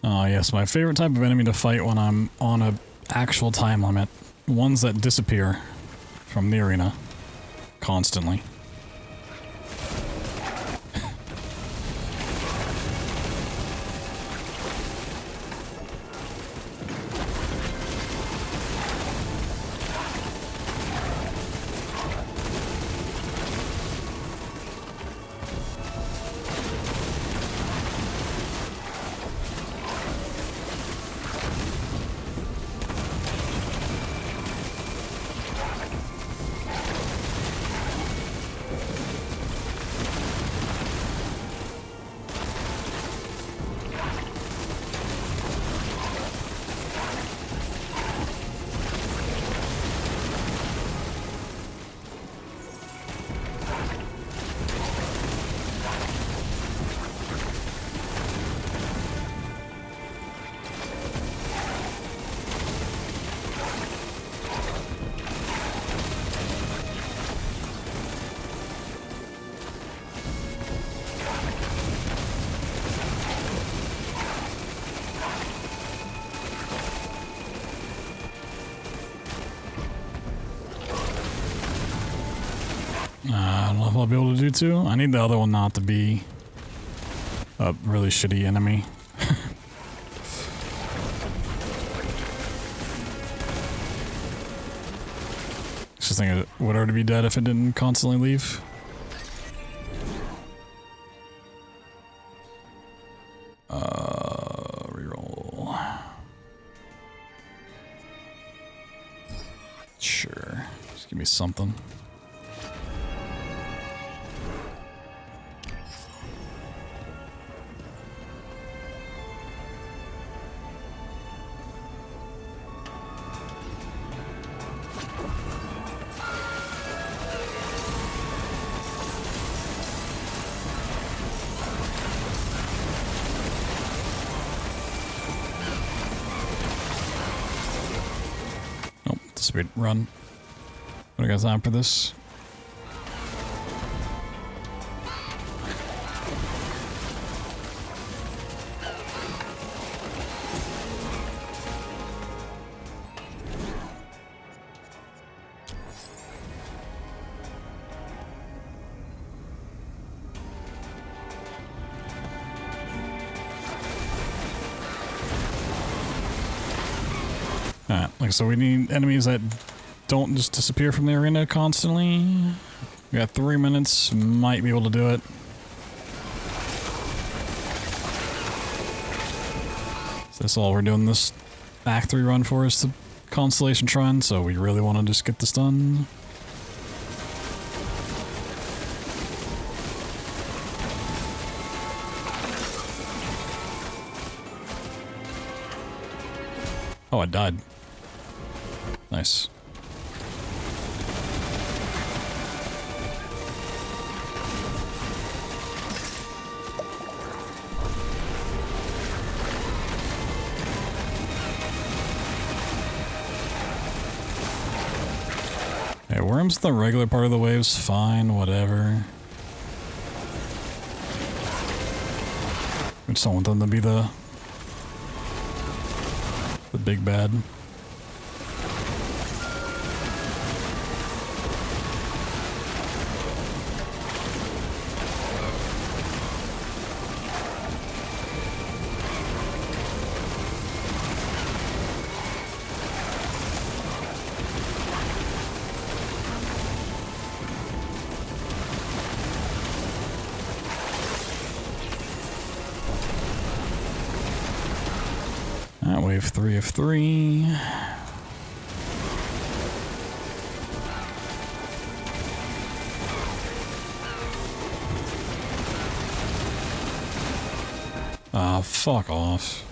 Oh yes, my favorite type of enemy to fight when I'm on a actual time limit. Ones that disappear from the arena constantly. I don't know if I'll be able to do two. I need the other one not to be a really shitty enemy. Just think it would already be dead if it didn't constantly leave. Reroll. Sure. Just give me something. Speed run. What do I got time for this? Alright, like so we need enemies that don't just disappear from the arena constantly. We got 3 minutes, might be able to do it. So that's all we're doing this Act 3 run for is the Constellation Shrine, so we really want to just get this done. Oh, I died. Nice. Hey, worms the regular part of the waves, fine, whatever. We just don't want them to be the big bad. Wave 3 of 3. Ah, fuck off.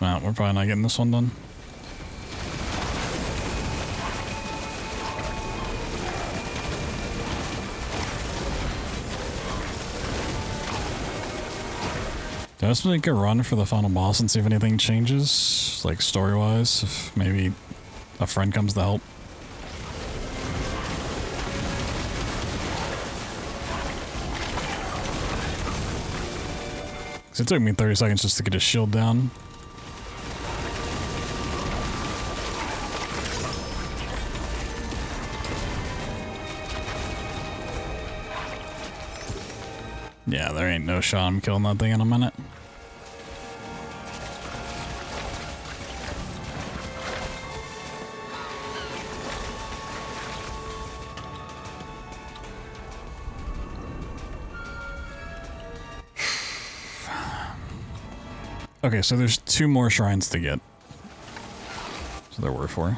Nah, we're probably not getting this one done. Do I just make a run for the final boss and see if anything changes, like story-wise, if maybe a friend comes to help? 'Cause it took me 30 seconds just to get his shield down. Yeah, there ain't no shot I'm killing that thing in a minute. Okay, so there's 2 more shrines to get. So there were 4.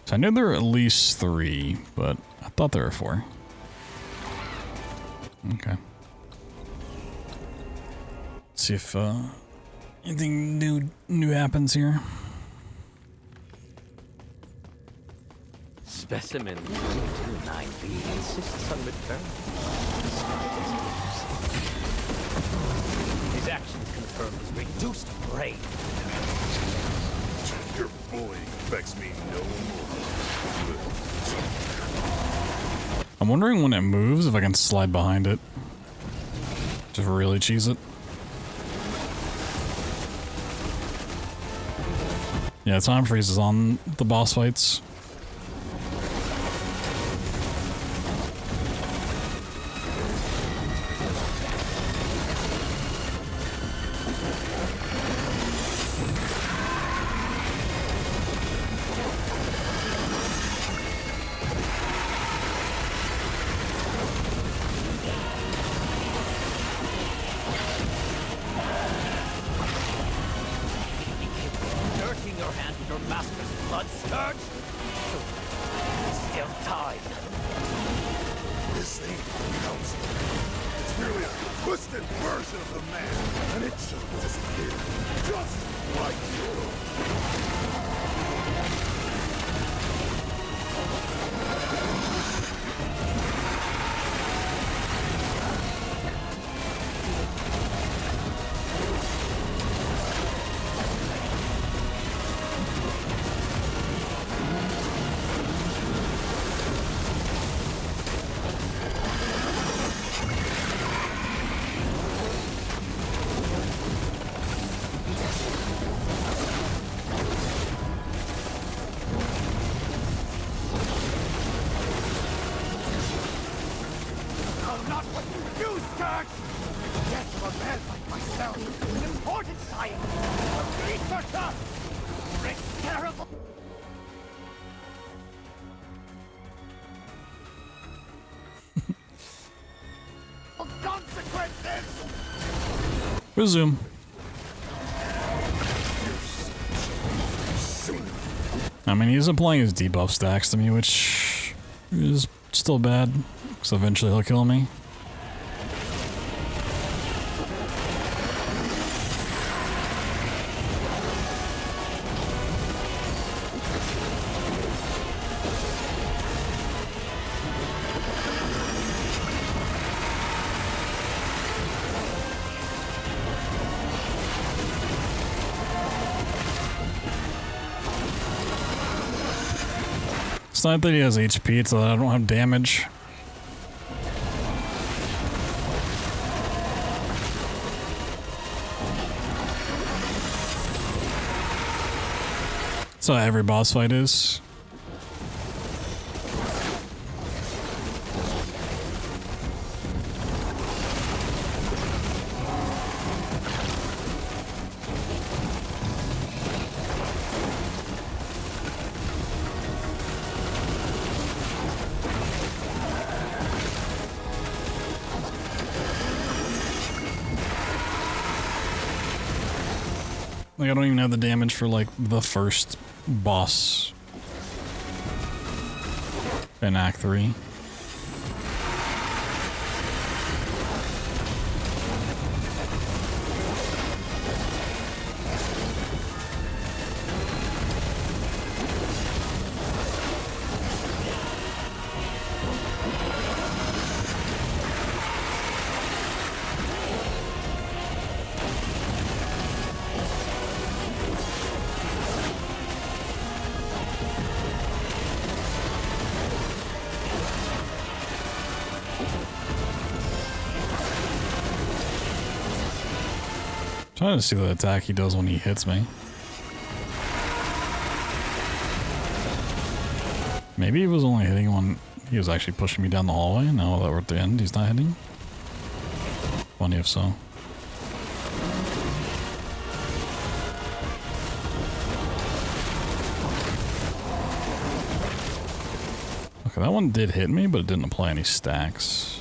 So I knew there were at least 3, but I thought there were 4. Okay. Let's see if anything new happens here. Specimen 229B insists on return. His actions confirm his reduced brain. Your bullying affects me no more. I'm wondering when it moves if I can slide behind it. Just really cheese it. Yeah, time freezes on the boss fights. Dirtying your hand with your master's blood scourge? Still time. This thing counts. It's merely a twisted version of the man, and it shall disappear. Just like you. I'm not what you do, Scourge! The death of a man like myself is important science! A researcher! Risk terrible... consequences! Resume. I mean, he isn't applying his debuff stacks to me, which is still bad, because eventually he'll kill me. It's not that he has HP, it's that I don't have damage. That's how every boss fight is. Like, I don't even have the damage for, like, the first boss in Act 3. Trying to see the attack he does when he hits me. Maybe he was only hitting when he was actually pushing me down the hallway. Now that we're at the end, he's not hitting. Funny if so. Okay, that one did hit me, but it didn't apply any stacks.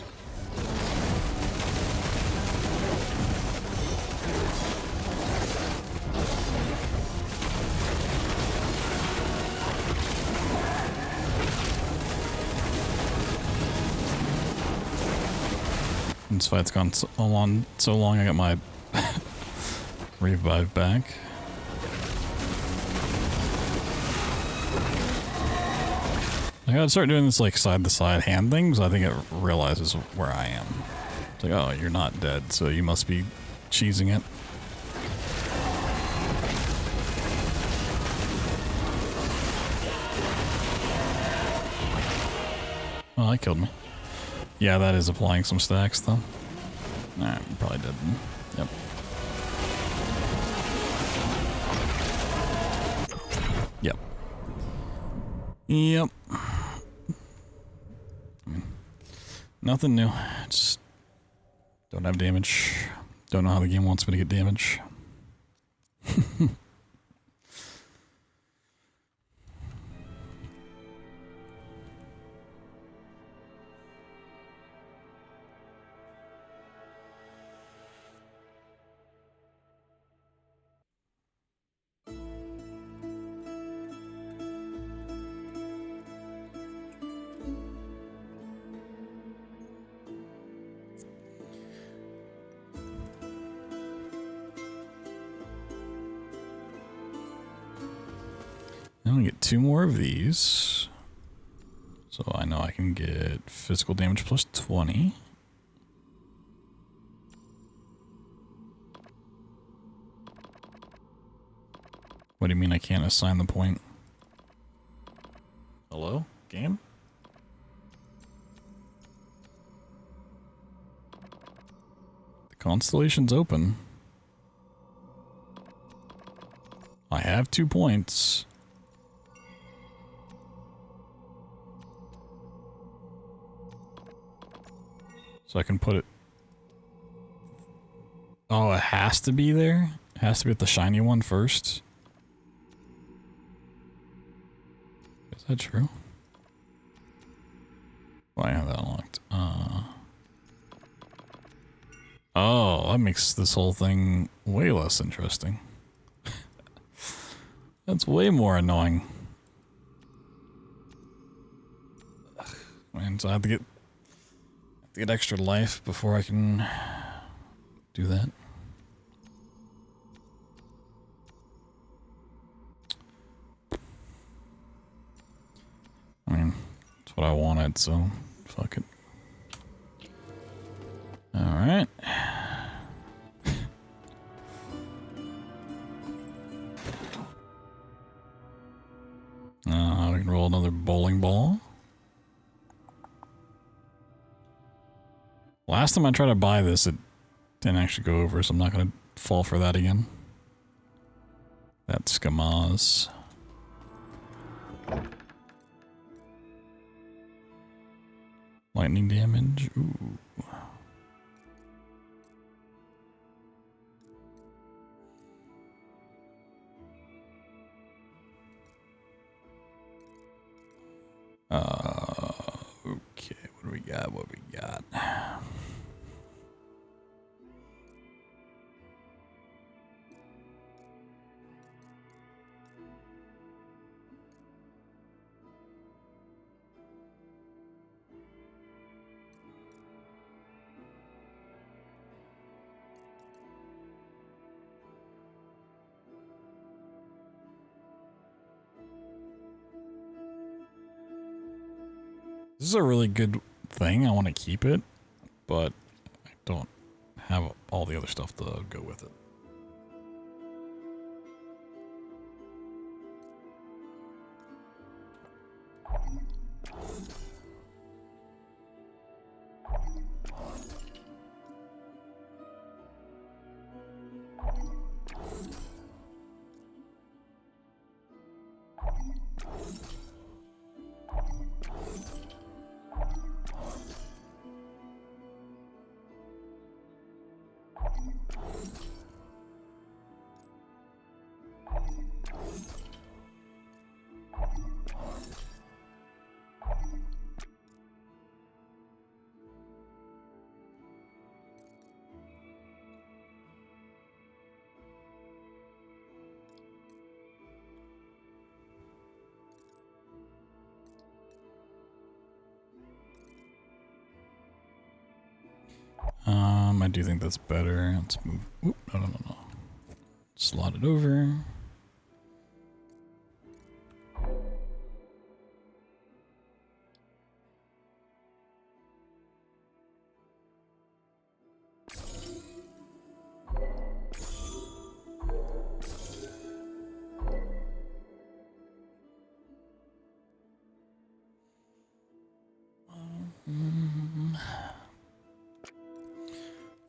This fight's gone so long, I got my revive back. I gotta start doing this like side-to-side hand things. I think it realizes where I am. It's like, oh, you're not dead, so you must be cheesing it. Oh, that killed me. Yeah, that is applying some stacks, though. Nah, probably did. Yep. Yep. Yep. Nothing new. Just don't have damage. Don't know how the game wants me to get damage. I'm gonna get 2 more of these. So I know I can get physical damage plus 20. What do you mean I can't assign the point? Hello? Game? The constellation's open. I have 2 points. So I can put it... Oh, it has to be there? It has to be with the shiny one first? Is that true? Why have that unlocked? Oh, that makes this whole thing way less interesting. That's way more annoying. Man, so I have to get extra life before I can do that. I mean, that's what I wanted, so fuck it. Alright. We can roll another bowling ball. Last time I tried to buy this, it didn't actually go over, so I'm not going to fall for that again. That's Skamaz. Lightning damage. Ooh. Okay, what do we got? What we got? This is a really good thing. I want to keep it, but I don't have all the other stuff to go with it. I do think that's better. Let's move. Oop, no. Slot it over.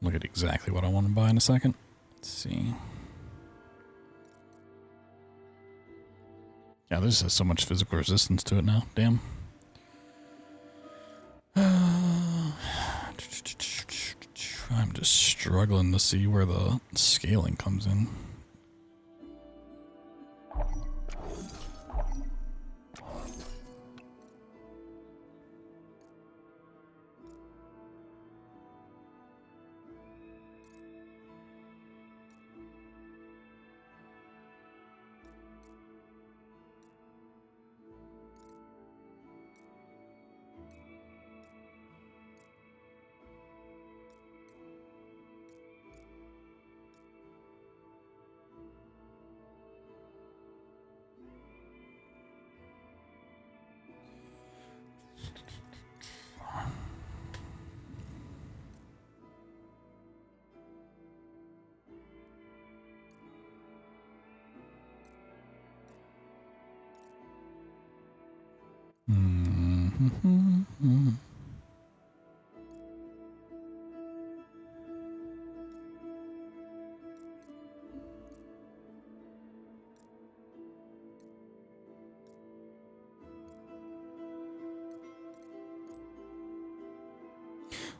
Look at exactly what I want to buy in a second. Let's see. Yeah, this has so much physical resistance to it now. Damn. I'm just struggling to see where the scaling comes in.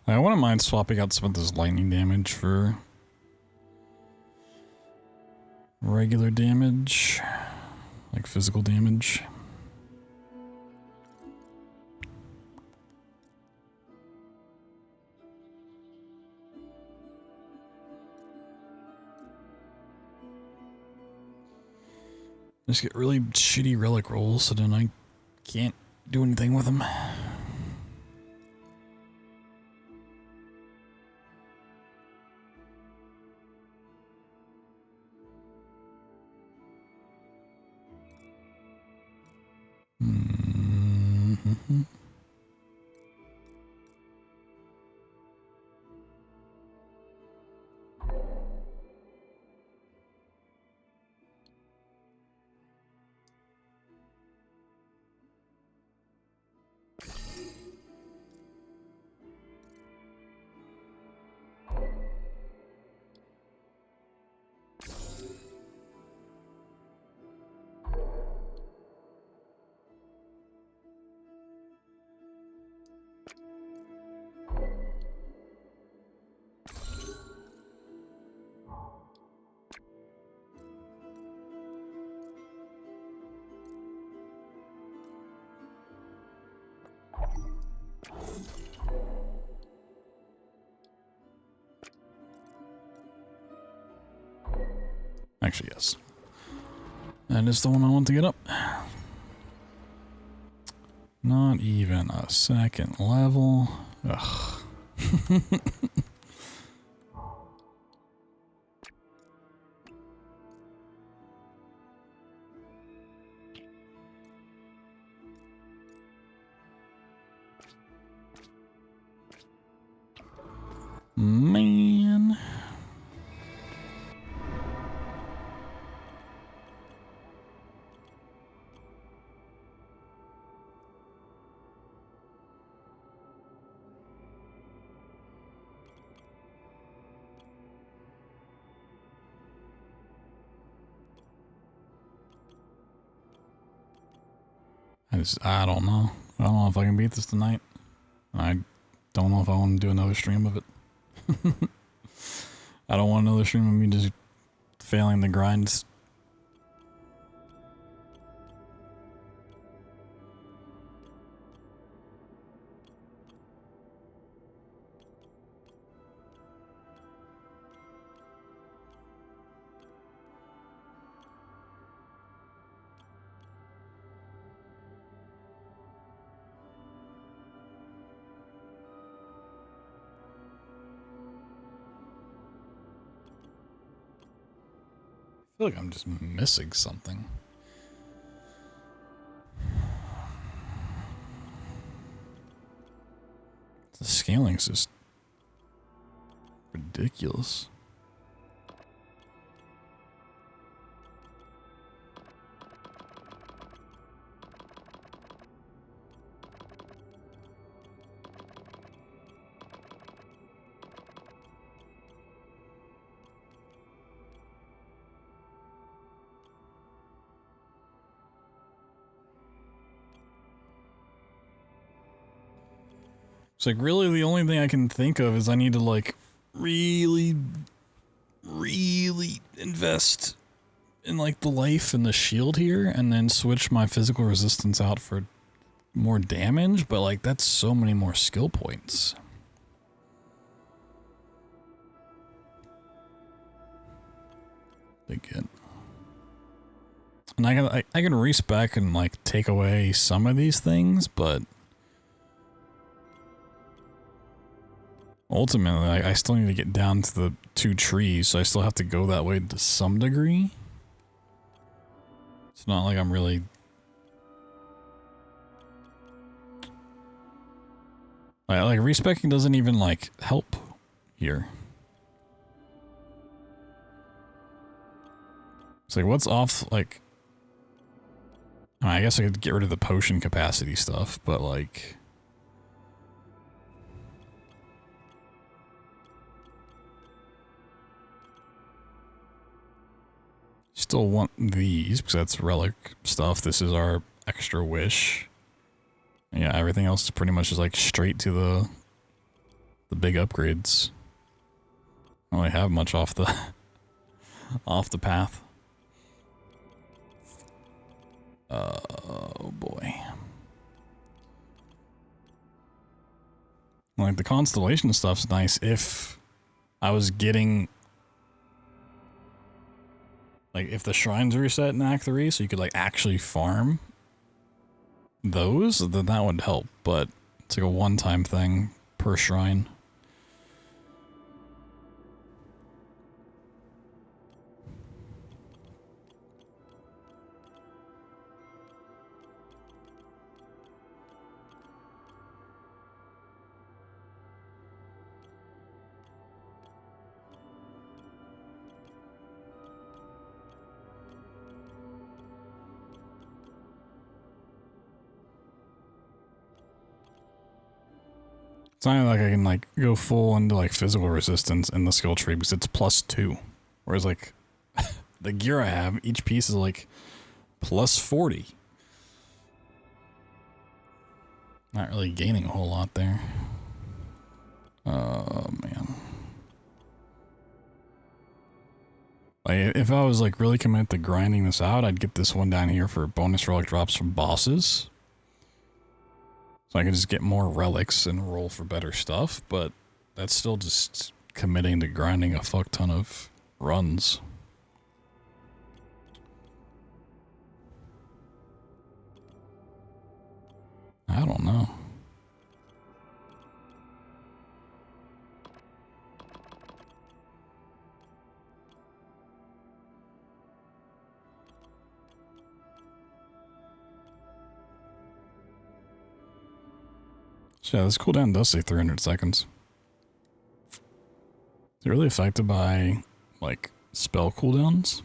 I wouldn't mind swapping out some of this lightning damage for regular damage, like physical damage. Just get really shitty relic rolls, so then I can't do anything with them. Actually, yes. That is the one I want to get up. Not even a second level. Ugh. Man. I don't know. I don't know if I can beat this tonight. I don't know if I want to do another stream of it. I don't want another stream of me just failing the grinds. feel like I'm just missing something. The scaling's just ridiculous. It's like really the only thing I can think of is I need to like really invest in like the life and the shield here and then switch my physical resistance out for more damage, but like that's so many more skill points. Big hit. And I can respec and like take away some of these things, but ultimately, I still need to get down to the 2 trees, so I still have to go that way to some degree. It's not like I'm really... Like respecing doesn't even, like, help here. It's like, what's off, like... I guess I could get rid of the potion capacity stuff, but, like... Still want these because that's relic stuff. This is our extra wish. Yeah, everything else is pretty much just like straight to the big upgrades. I don't really have much off the off the path. Oh boy. Like the constellation stuff's nice if I was getting like if the shrines reset in Act 3 so you could like actually farm those, then that would help, but it's like a one-time thing per shrine. It's not like I can like go full into like physical resistance in the skill tree because it's +2. Whereas like the gear I have, each piece is like +40. Not really gaining a whole lot there. Oh man. Like if I was like really committed to grinding this out, I'd get this one down here for bonus relic drops from bosses. So I can just get more relics and roll for better stuff, but that's still just committing to grinding a fuck ton of runs. I don't know. So yeah, this cooldown does say 300 seconds. Is it really affected by, like, spell cooldowns?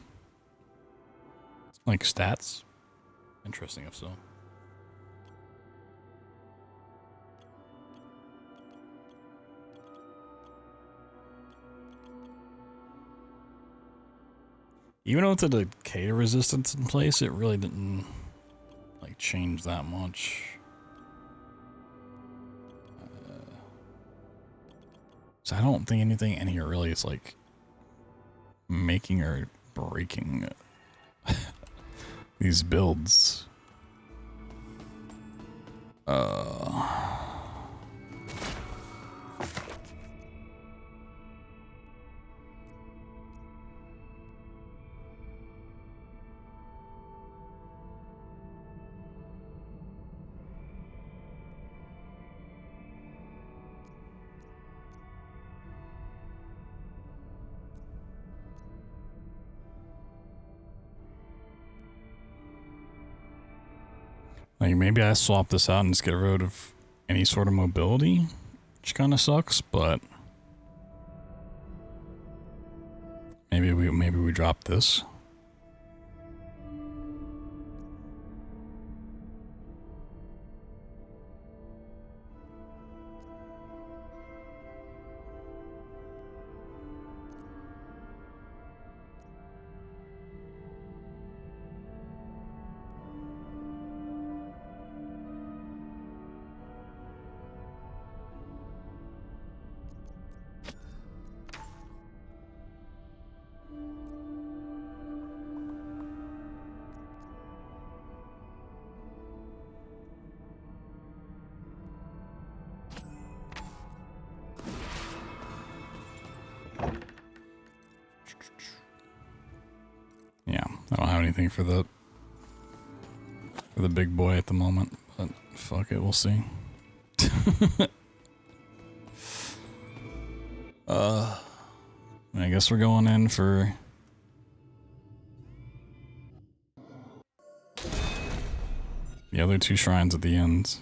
Like stats? Interesting if so. Even with the decay resistance in place, it really didn't, like, change that much. So I don't think anything in here really is like making or breaking these builds. Like, maybe I swap this out and just get rid of any sort of mobility, which kind of sucks, but maybe we drop this. Yeah, I don't have anything for the big boy at the moment, but fuck it, we'll see. I guess we're going in for the other two shrines at the end.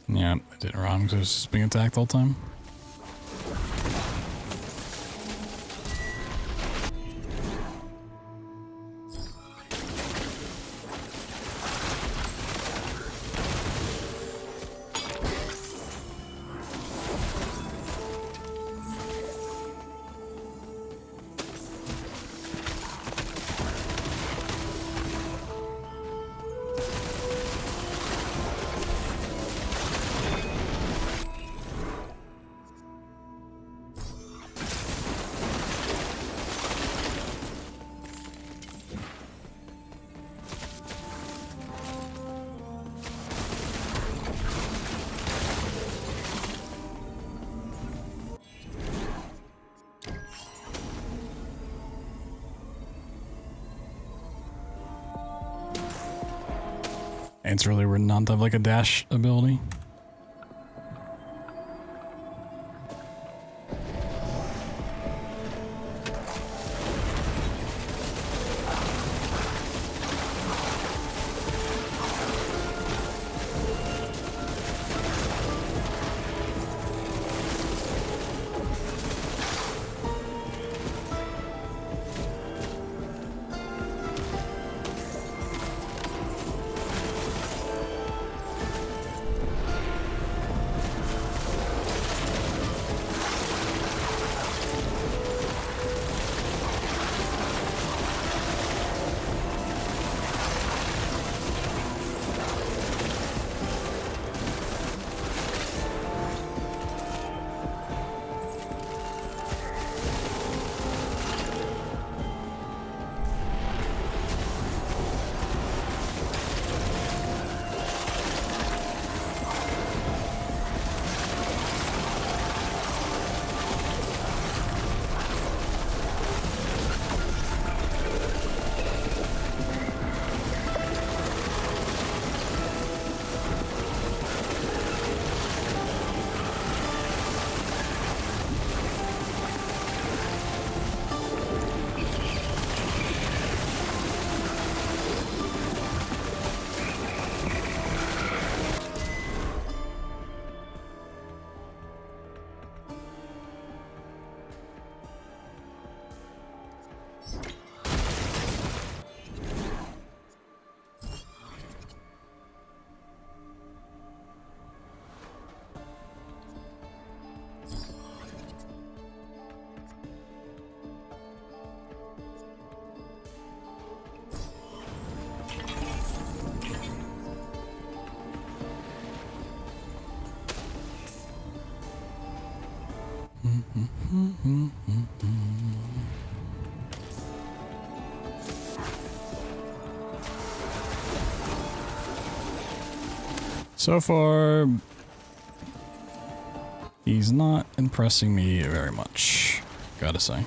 Yeah, I did it wrong because I was just being attacked all the time. It's really weird not to have like a dash ability. So far, He's not impressing me very much, gotta say.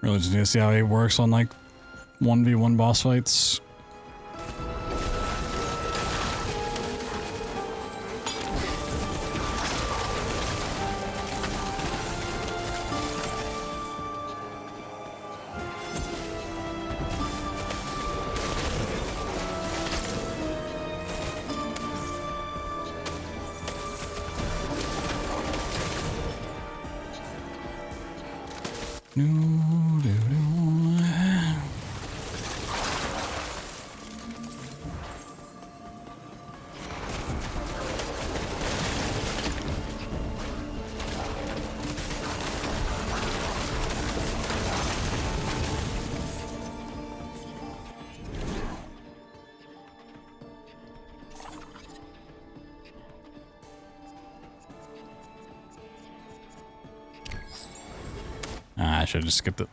Really just need to see how he works on like 1v1 boss fights. I should have just skipped it.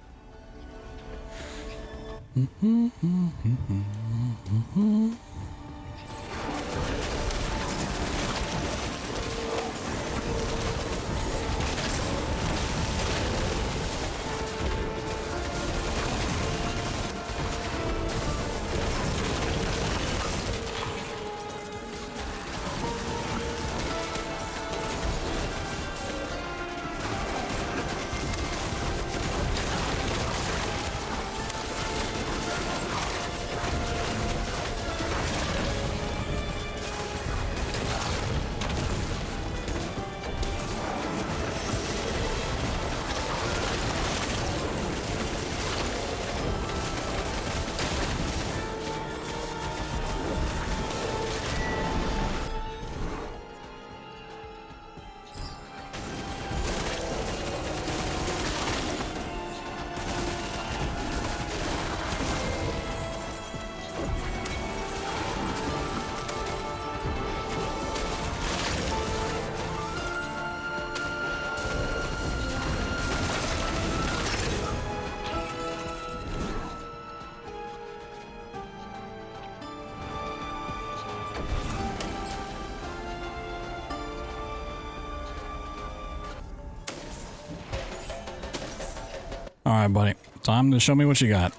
Alright, buddy. Time to show me what you got.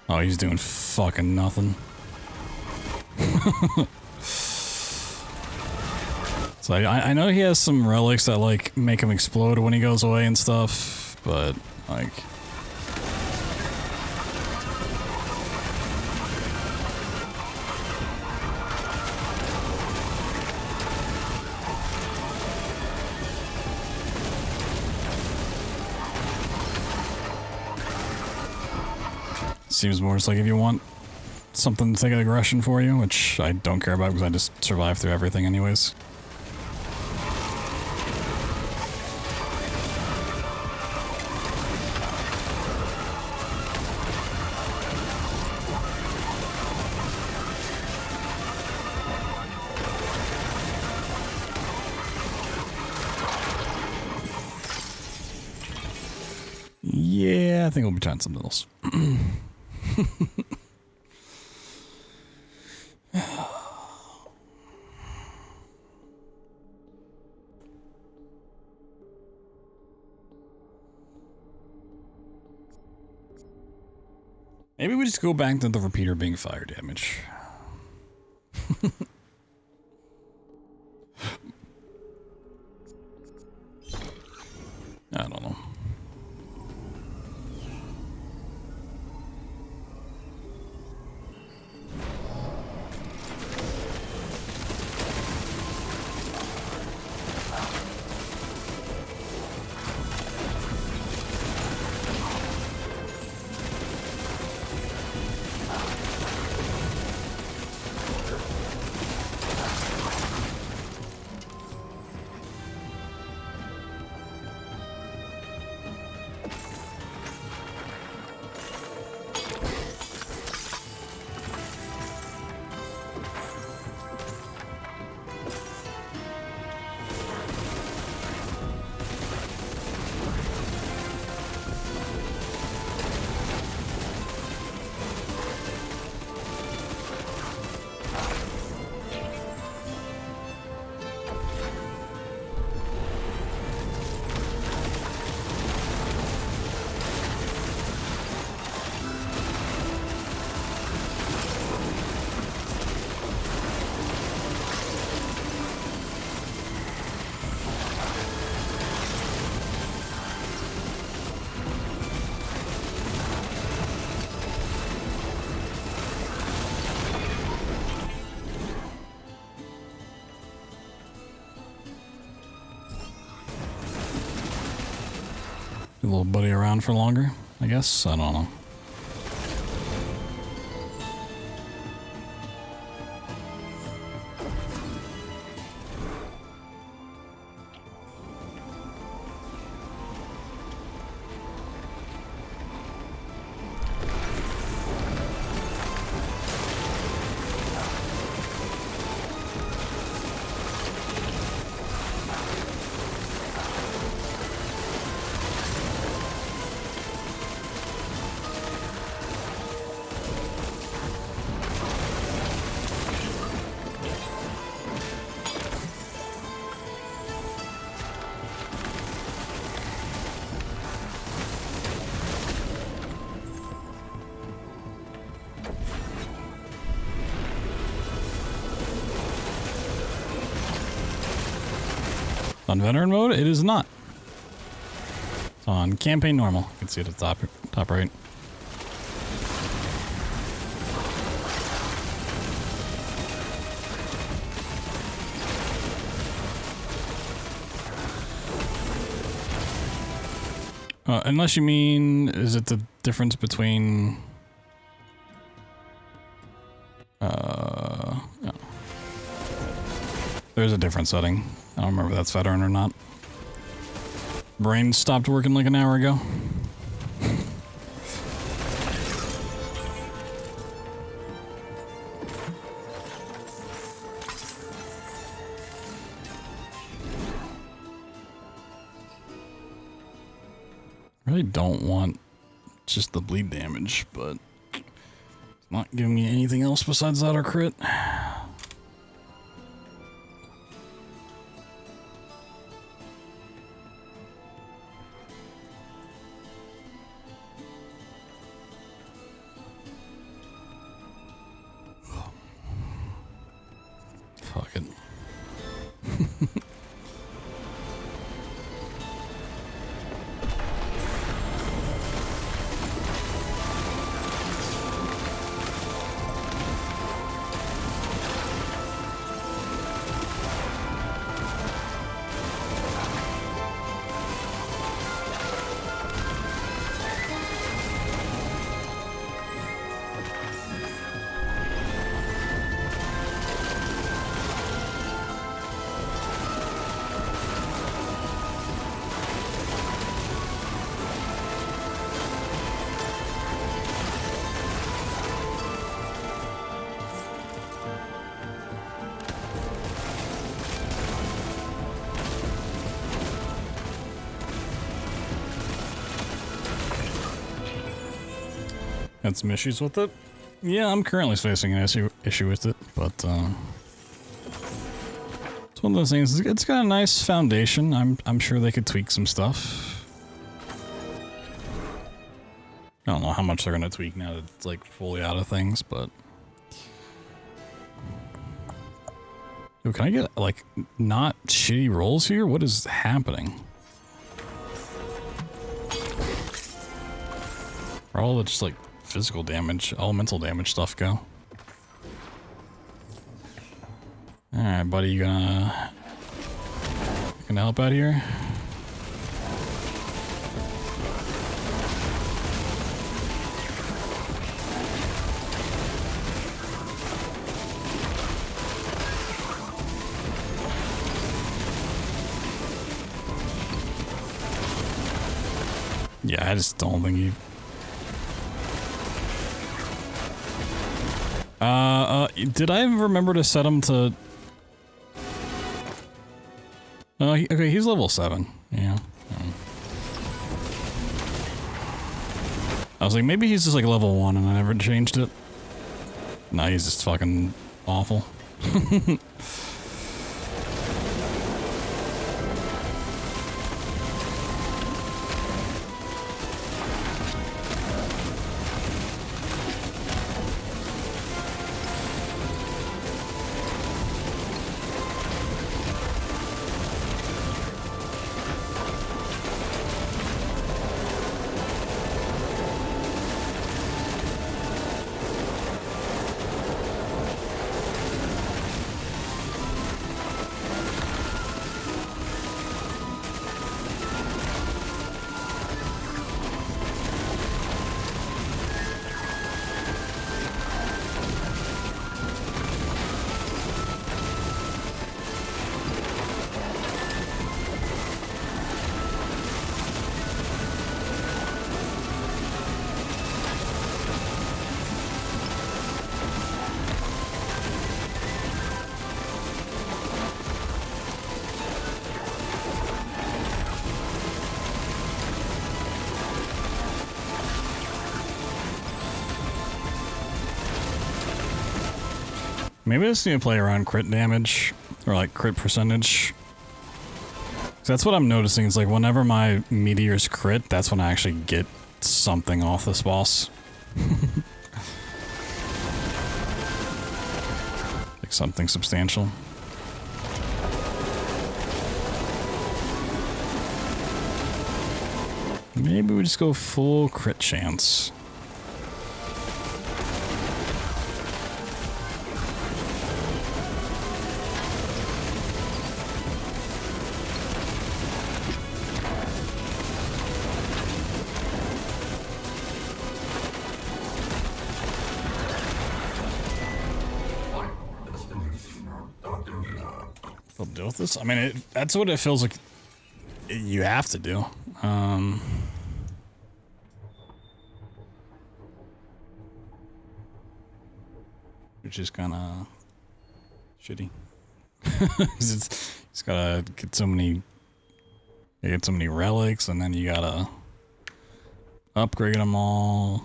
Oh, he's doing fucking nothing. So I know he has some relics that like make him explode when he goes away and stuff, but like... Seems more just like if you want something to take aggression for you, which I don't care about because I just survive through everything anyways. Yeah, I think we'll be trying something else. Maybe we just go back to the repeater being fire damage. I don't know. Your little buddy around for longer, I guess? I don't know. On veteran mode, it is not. It's on campaign normal. You can see it at the top right. Unless you mean, is it the difference between... no. There's a different setting. I don't remember if that's veteran or not. Brain stopped working like an hour ago. I really don't want just the bleed damage, but it's not giving me anything else besides that or crit. Fuck it. Had some issues with it. Yeah, I'm currently facing an issue with it, but it's one of those things. It's got a nice foundation. I'm sure they could tweak some stuff. I don't know how much they're gonna tweak now that it's like fully out of things, but yo, can I get like not shitty rolls here? What is happening? Where all the just like physical damage, elemental damage stuff go? All right, buddy, you gonna help out here? Yeah, I just don't think he... did I remember to set him to... okay, he's level 7. Yeah. I was like, maybe he's just like level 1 and I never changed it. No, he's just fucking awful. Maybe I just need to play around crit damage, or like crit percentage. That's what I'm noticing, it's like whenever my meteors crit, that's when I actually get something off this boss. Like something substantial. Maybe we just go full crit chance. Deal with this. I mean, that's what it feels like you have to do. Which is kind of shitty. It's gotta get so many relics, and then you gotta upgrade them all.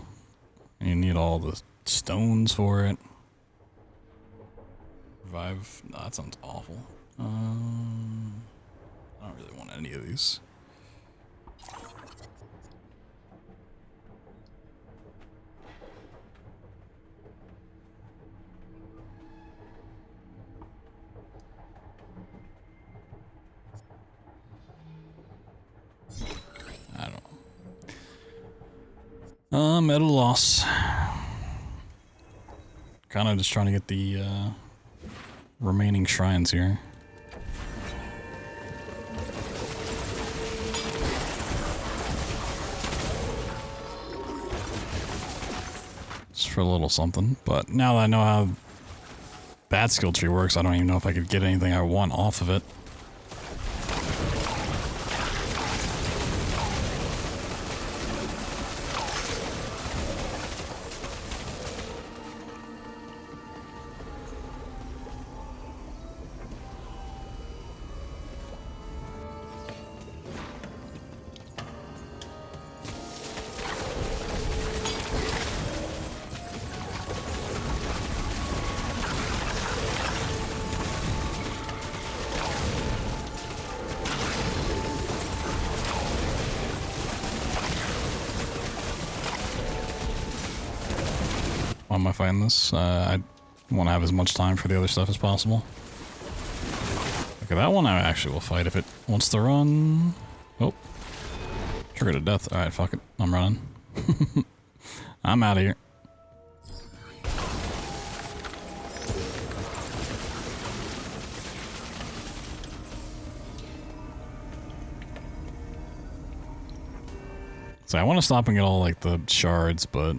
And you need all the stones for it. Revive. No, that sounds awful. I don't really want any of these. I don't know. I'm at a loss. Kind of just trying to get the remaining shrines here. Just for a little something. But now that I know how that skill tree works, I don't even know if I could get anything I want off of it. Why am I fighting this? I want to have as much time for the other stuff as possible. Okay, that one I actually will fight if it wants to run. Oh. Trigger to death. Alright, fuck it. I'm running. I'm out of here. So I want to stop and get all like the shards, but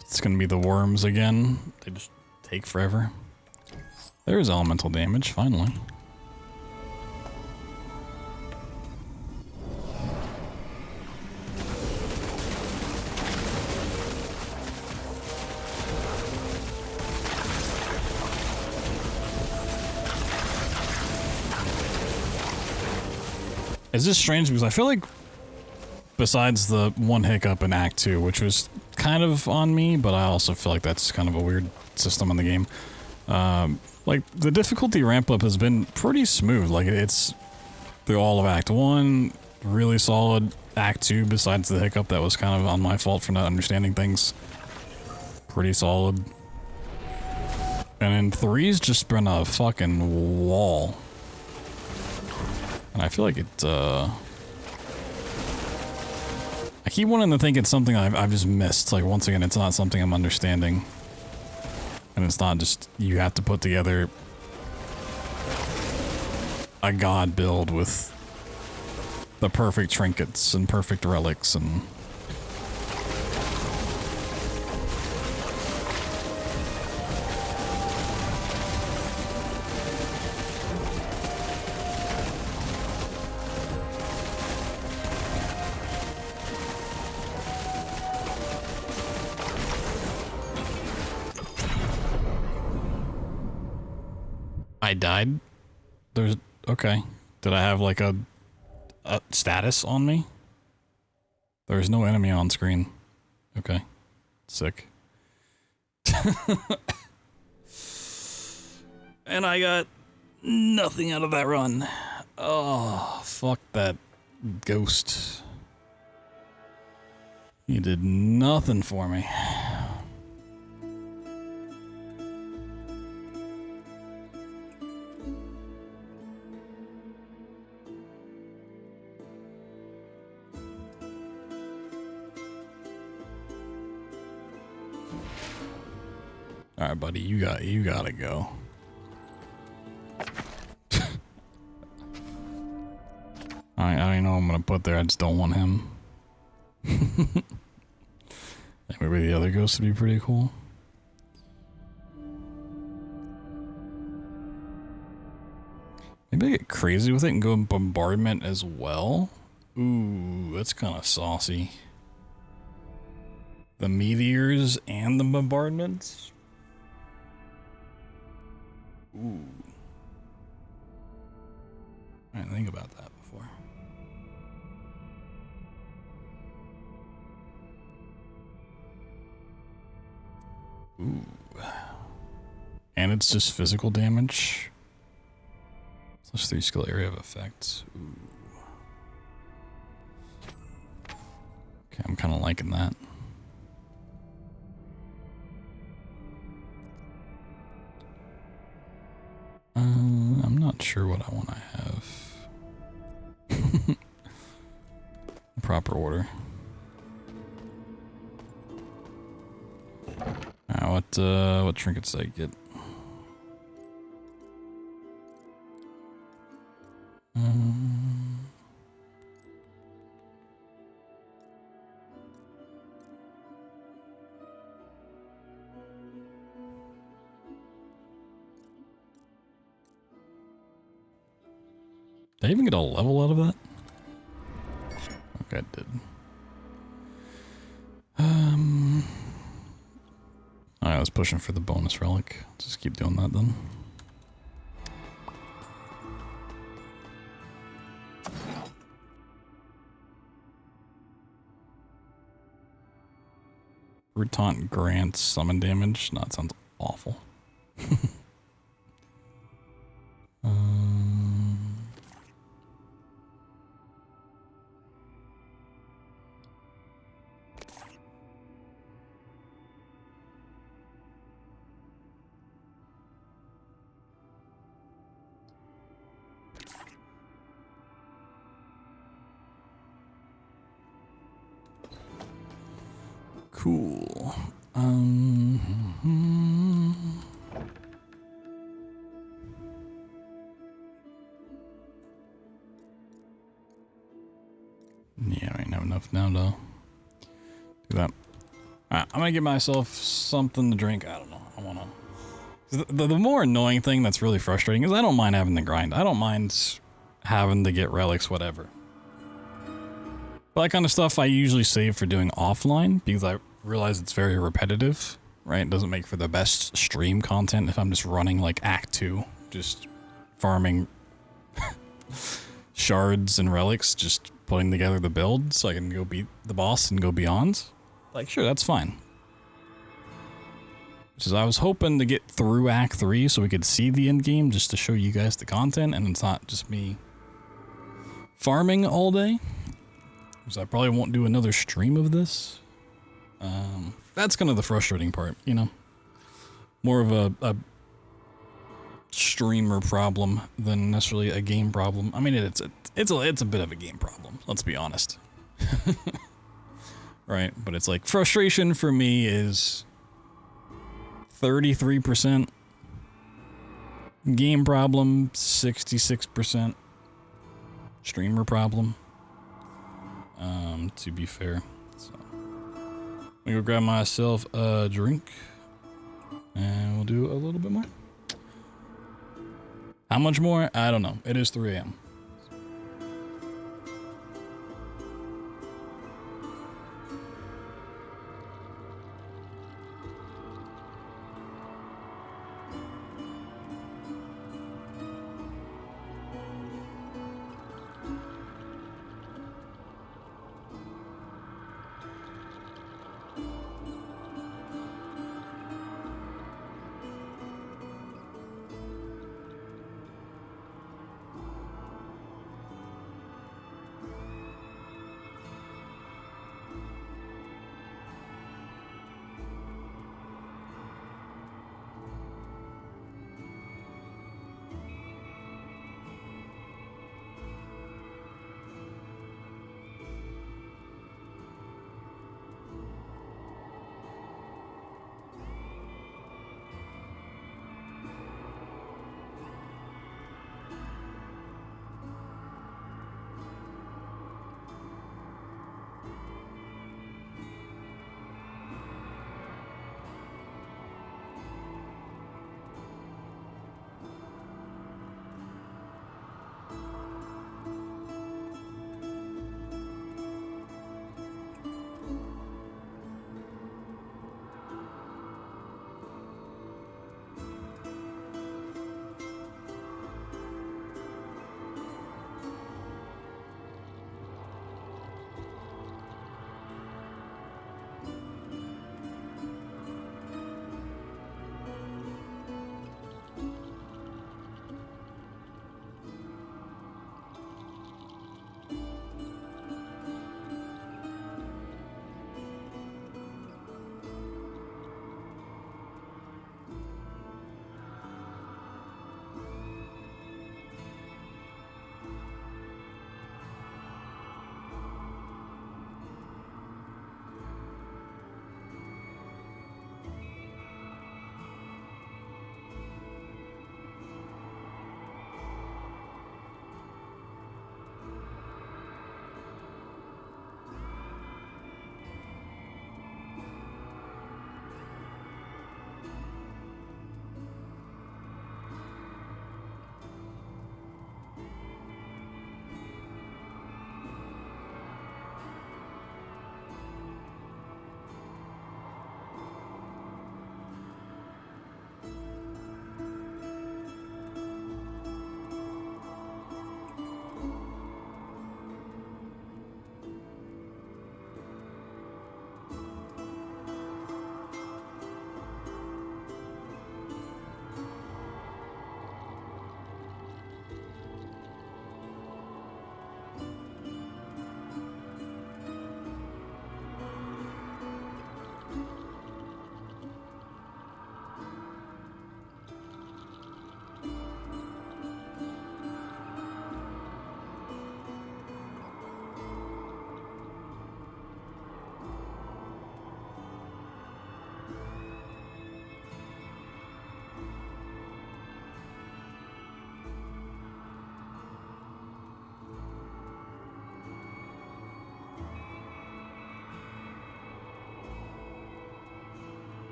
it's gonna be the worms again. They just take forever. There's elemental damage, finally. Is this strange? Because I feel like besides the one hiccup in Act 2, which was kind of on me, but I also feel like that's kind of a weird system in the game. Like, the difficulty ramp up has been pretty smooth. Like, it's through all of Act 1, really solid. Act 2, besides the hiccup that was kind of on my fault for not understanding things, pretty solid. And in 3's just been a fucking wall. And I feel like it, I keep wanting to think it's something I've just missed. Like, once again, it's not something I'm understanding. And it's not just, you have to put together a god build with the perfect trinkets and perfect relics and... I died? There's... okay. Did I have like a status on me? There's no enemy on screen. Okay. Sick. And I got nothing out of that run. Oh, fuck that ghost. He did nothing for me. All right, buddy, you gotta go. I don't know what I'm gonna put there. I just don't want him. Maybe the other ghost would be pretty cool. Maybe I get crazy with it and go in bombardment as well. Ooh, that's kind of saucy. The meteors and the bombardments. Ooh. I didn't think about that before. Ooh. And it's just physical damage. Plus 3 skill area of effects. Ooh. Okay, I'm kind of liking that. I'm not sure what I want to have. Proper order. What trinkets did I get? Did I even get a level out of that? Okay, I did. I was pushing for the bonus relic. Just keep doing that then. Root Taunt grants summon damage. No, that sounds awful. Cool. Yeah, I ain't have enough now, though. Do that. Alright, I'm gonna get myself something to drink. I don't know. I wanna. The more annoying thing that's really frustrating is I don't mind having to grind. I don't mind having to get relics, whatever. But that kind of stuff I usually save for doing offline because I realize it's very repetitive, right? It doesn't make for the best stream content if I'm just running like Act 2, just farming shards and relics, just putting together the build so I can go beat the boss and go beyond. Like, sure, that's fine. Which is I was hoping to get through Act 3 so we could see the end game just to show you guys the content and it's not just me farming all day. Because I probably won't do another stream of this. That's kind of the frustrating part, you know? More of a streamer problem than necessarily a game problem. I mean, it's a bit of a game problem, let's be honest. Right? But it's like, frustration for me is 33% game problem, 66% streamer problem. To be fair. So I'm gonna go grab myself a drink and we'll do a little bit more. How much more? I don't know. It is 3 a.m.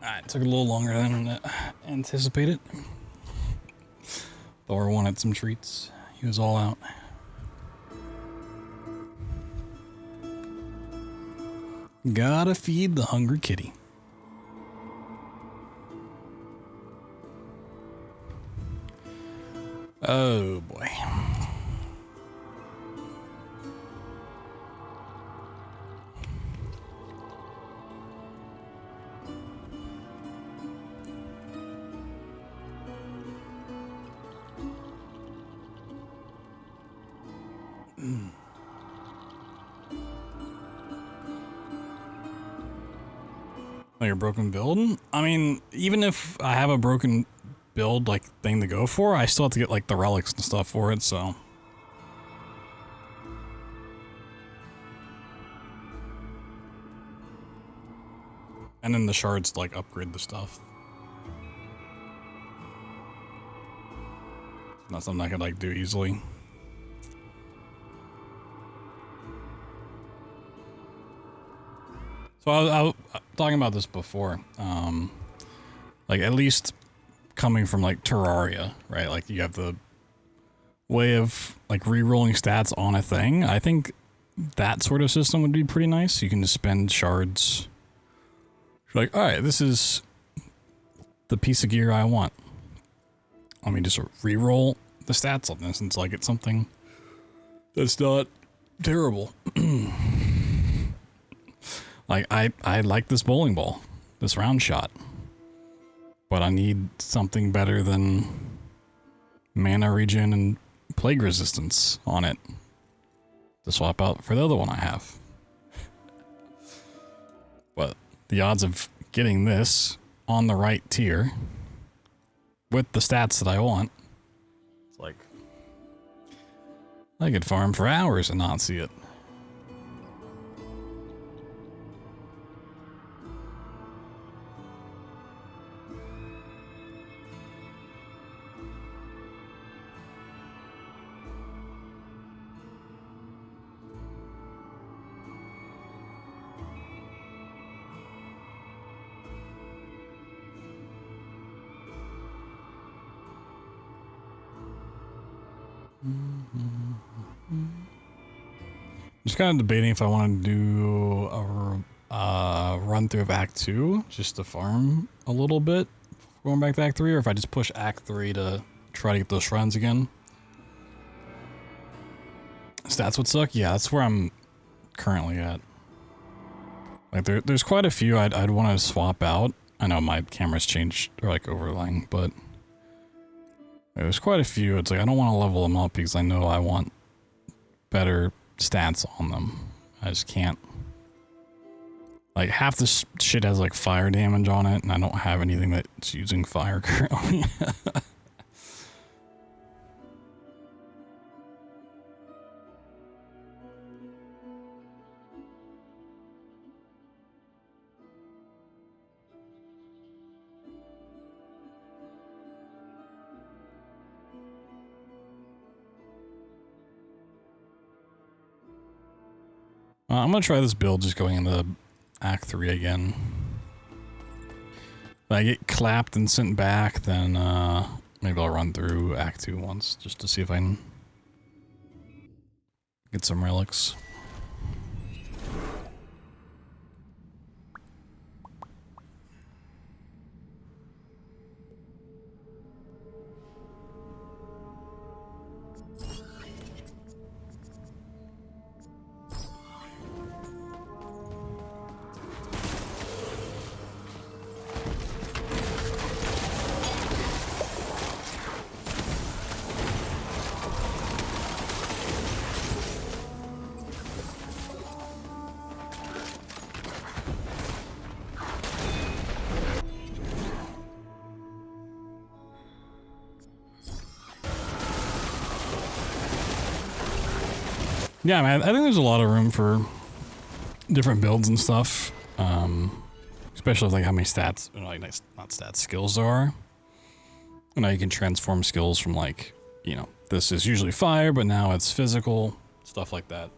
It took a little longer than anticipated. Thor wanted some treats. He was all out. Gotta feed the hungry kitty. Oh boy. Like a broken build? I mean, even if I have a broken build like thing to go for, I still have to get like the relics and stuff for it, so. And then the shards to like upgrade the stuff. It's not something I could like do easily. So I was talking about this before, like at least coming from like Terraria, right? Like you have the way of like re-rolling stats on a thing. I think that sort of system would be pretty nice. You can just spend shards. You're like, all right, this is the piece of gear I want. Let me just re-roll the stats on this until I get something that's not terrible. Like, I like this bowling ball, this round shot, but I need something better than mana regen and plague resistance on it to swap out for the other one I have. But the odds of getting this on the right tier with the stats that I want, it's like, I could farm for hours and not see it. Just kind of debating if I want to do a run through of Act 2 just to farm a little bit going back to Act 3, or if I just push Act 3 to try to get those shrines again. Stats would suck? Yeah, that's where I'm currently at. Like there's quite a few I'd want to swap out. I know my camera's changed, or like overlaying, but there's quite a few. It's like I don't want to level them up because I know I want better stats on them. I just can't. Like half this shit has like fire damage on it, and I don't have anything that's using fire currently. I'm gonna try this build just going into Act 3 again. If I get clapped and sent back, then maybe I'll run through Act 2 once just to see if I can get some relics. Yeah, man, I think there's a lot of room for different builds and stuff. Especially with like how many stats, like not stats, skills there are. And now you can transform skills from like, you know, this is usually fire, but now it's physical, stuff like that.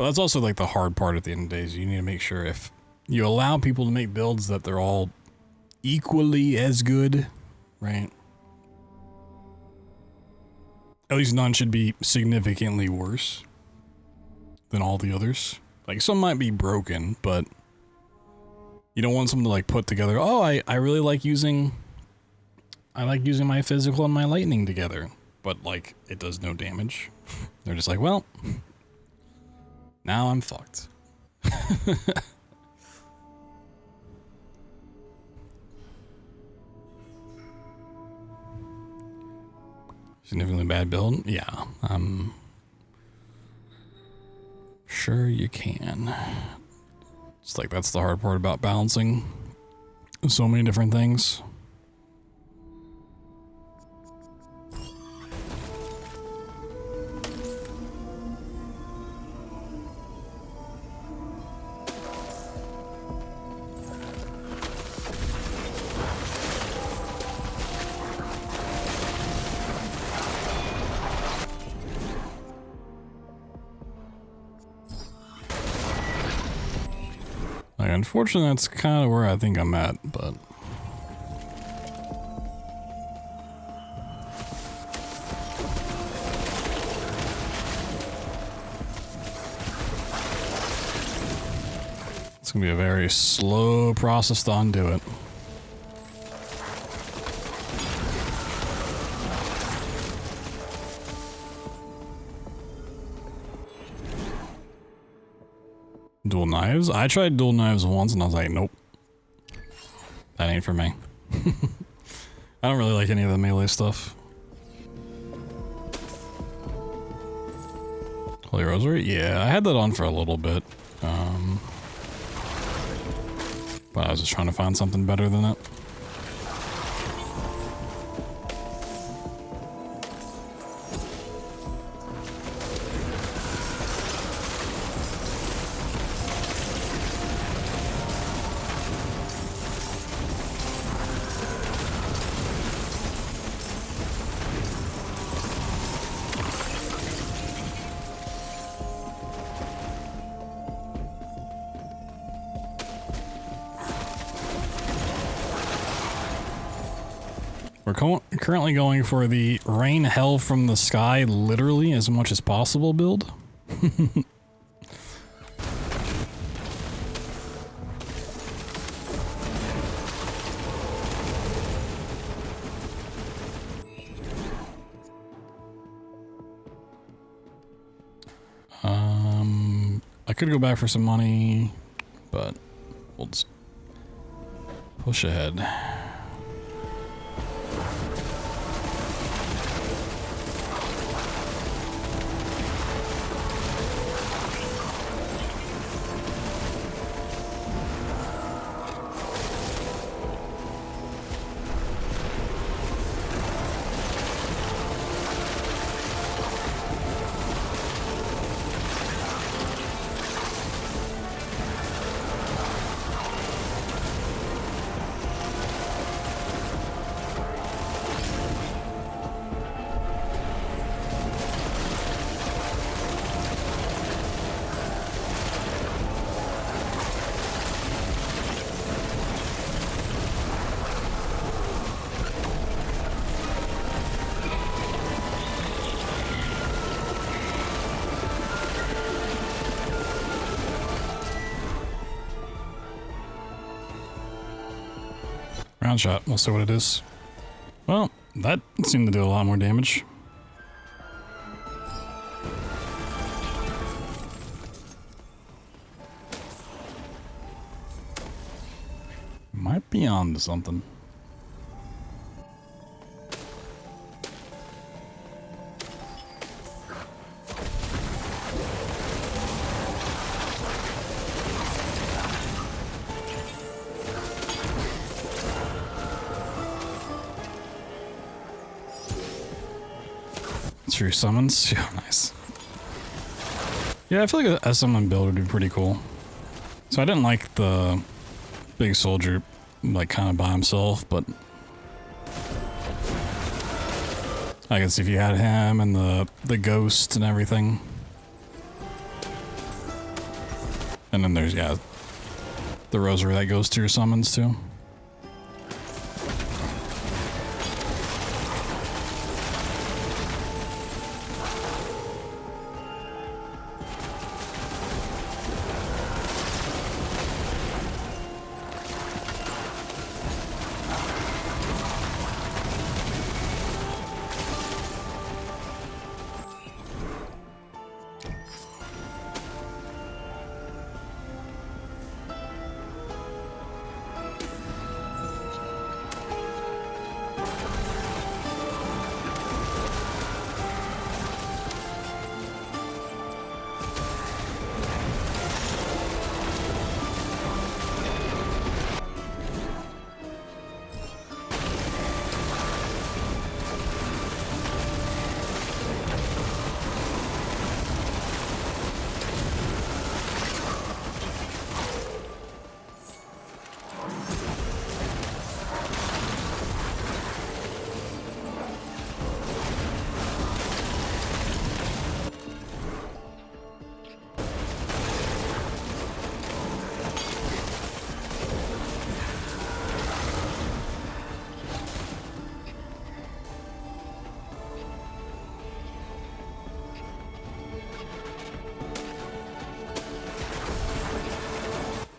But that's also like the hard part at the end of the day is you need to make sure if you allow people to make builds that they're all equally as good, right? At least none should be significantly worse than all the others. Like some might be broken, but you don't want someone to like put together, oh, I really like using my physical and my lightning together, but like it does no damage. They're just like, well, now I'm fucked. Significantly bad build? Yeah, sure you can. It's like that's the hard part about balancing so many different things. Like, unfortunately, that's kind of where I think I'm at, but... it's gonna be a very slow process to undo it. Dual knives? I tried dual knives once and I was like, nope. That ain't for me. I don't really like any of the melee stuff. Holy Rosary? Yeah, I had that on for a little bit. But I was just trying to find something better than it. We're currently going for the rain hell from the sky literally as much as possible build. I could go back for some money, but we'll just push ahead. Round shot, we'll see what it is. Well, that seemed to do a lot more damage. Might be on to something. True summons. Yeah, nice. Yeah, I feel like a summon build would be pretty cool. So I didn't like the big soldier, like, kind of by himself, but I guess if you had him and the ghost and everything. And then there's, yeah, the rosary that goes to your summons too.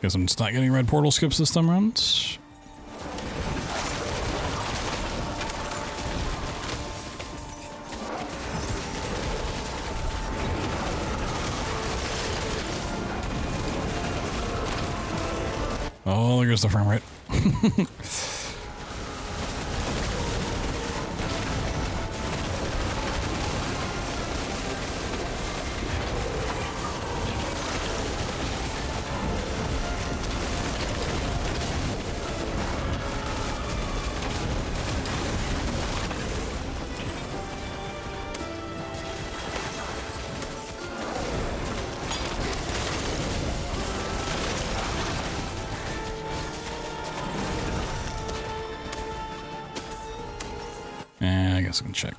Guess I'm just not getting red portal skips this time around. Oh, there goes the frame rate. I guess I can check.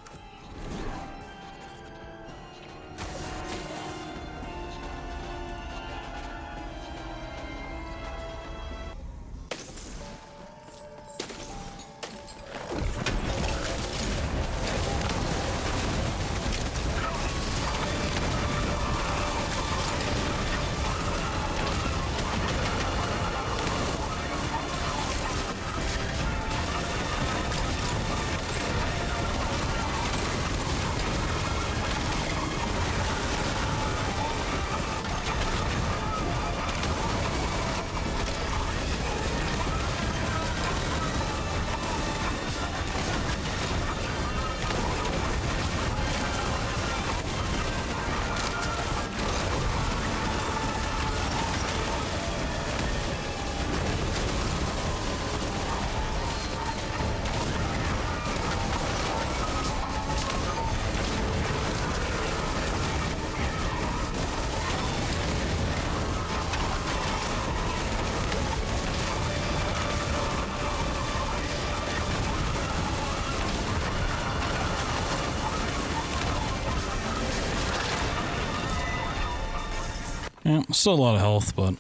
Yeah, still a lot of health, but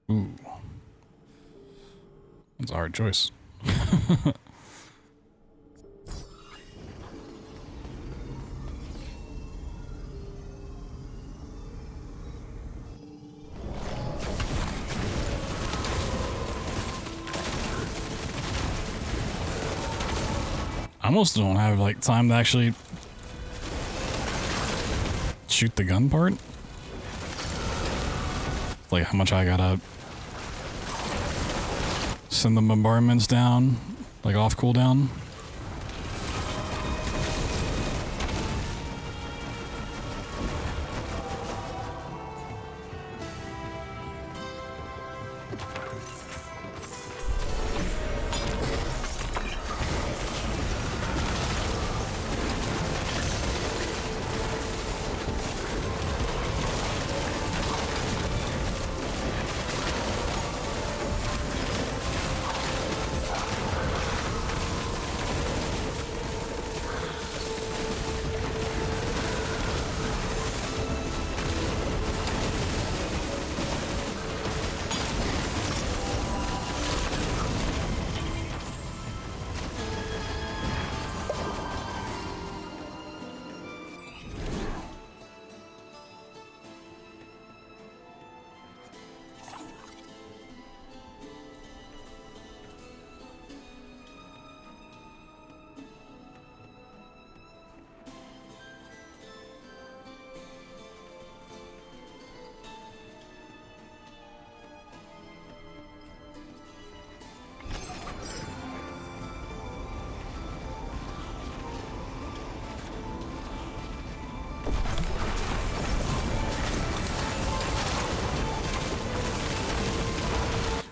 ooh, that's a hard choice. I almost don't have like time to actually shoot the gun part. Like how much I gotta send the bombardments down, like off cooldown.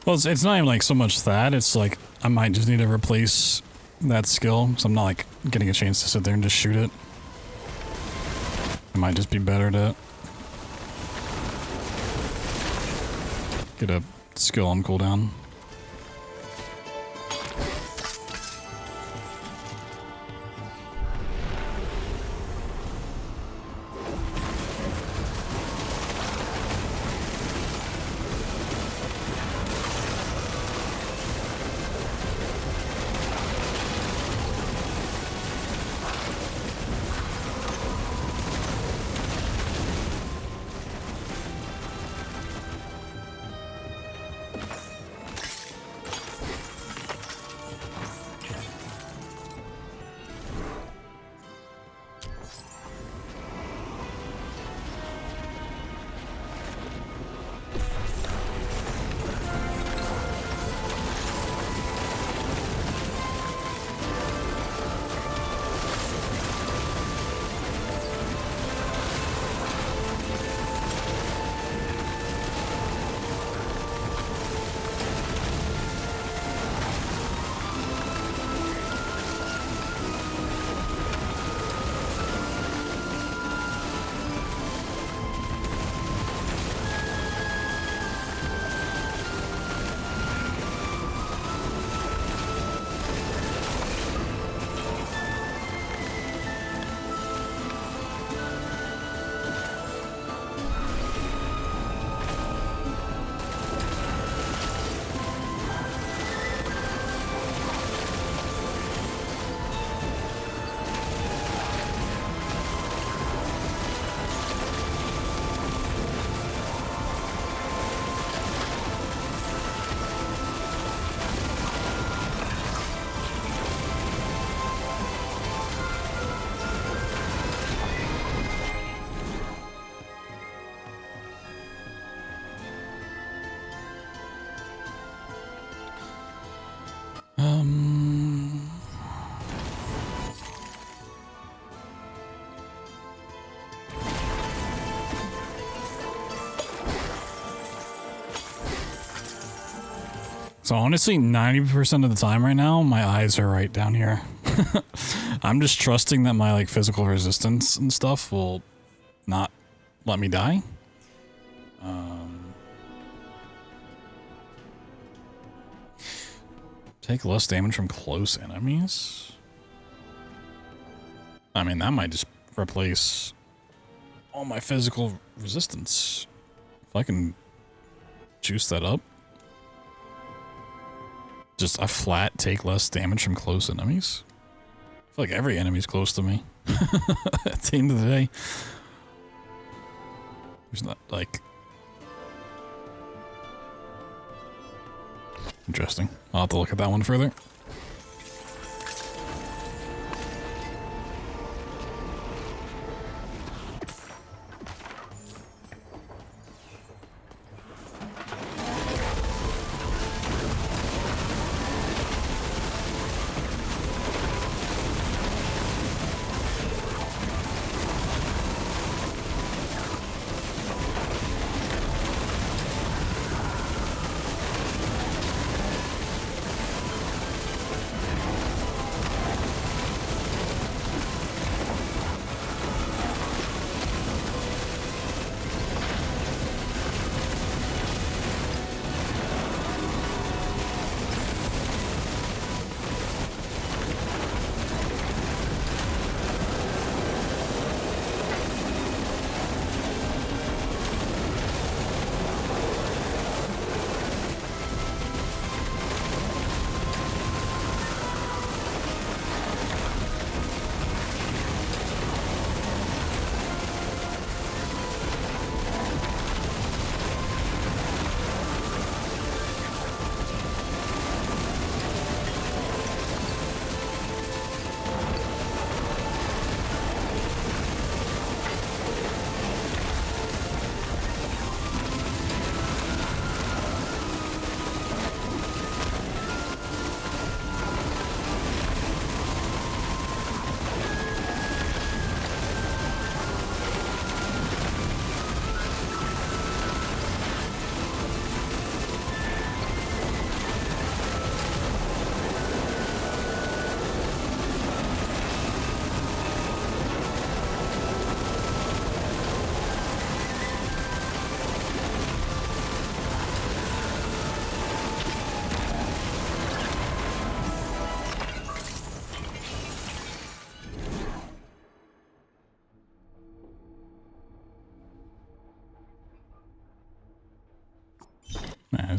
Well, it's not even like so much that, it's like I might just need to replace that skill, so I'm not like getting a chance to sit there and just shoot it. It might just be better to get a skill on cooldown. So honestly, 90% of the time right now, my eyes are right down here. I'm just trusting that my like physical resistance and stuff will not let me die. Take less damage from close enemies. I mean, that might just replace all my physical resistance. If I can juice that up. Just a flat take less damage from close enemies. I feel like every enemy's close to me. At the end of the day. There's not like... Interesting. I'll have to look at that one further.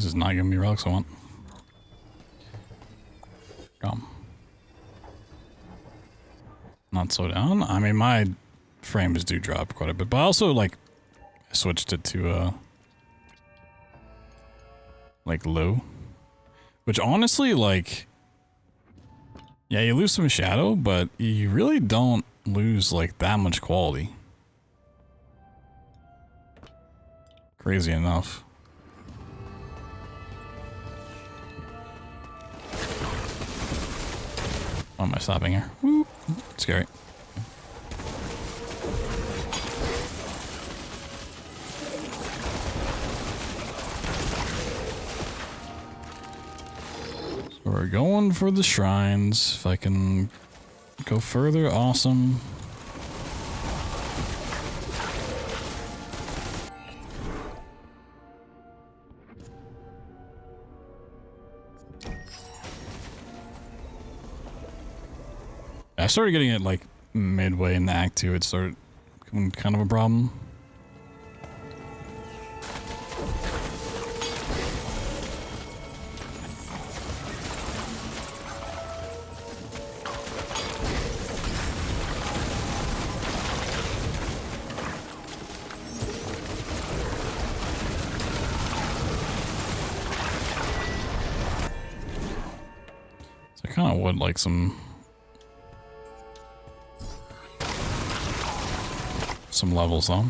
This is not giving me relics I want. Come. Not so down. I mean, my frames do drop quite a bit, but I also like switched it to like low, which honestly, like, yeah, you lose some shadow, but you really don't lose like that much quality. Crazy enough. Why am I stopping here? Woo. Scary. So we're going for the shrines. If I can go further, awesome. I started getting it like midway in the Act 2. It started becoming kind of a problem. So I kind of would like some levels though.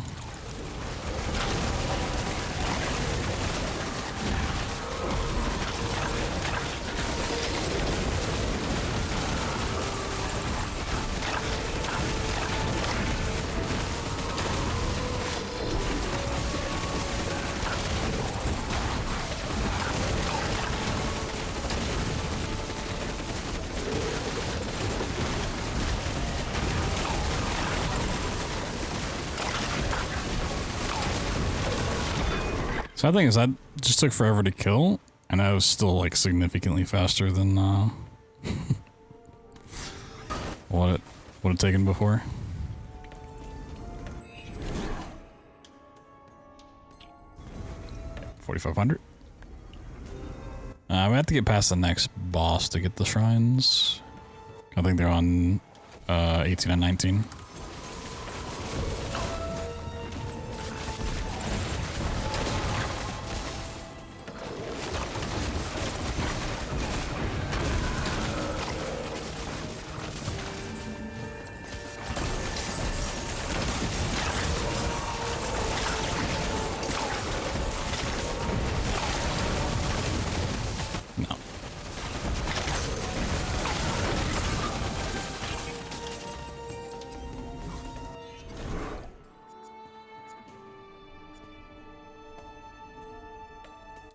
So the thing is, that just took forever to kill, and I was still like significantly faster than what it would have taken before. $4,500. We have to get past the next boss to get the shrines. I think they're on 18 and 19.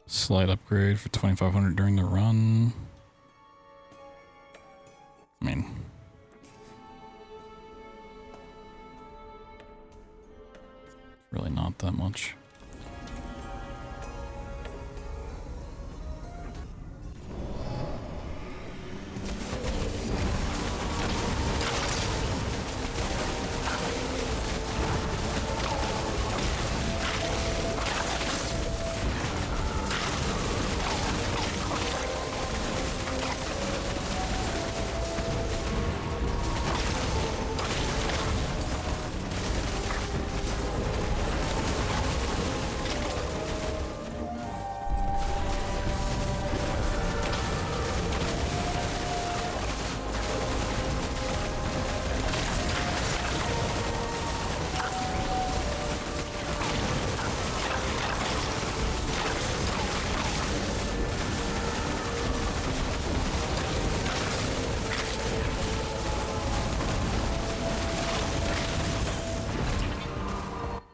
Slight upgrade for 2,500 during the run. I mean, really not that much.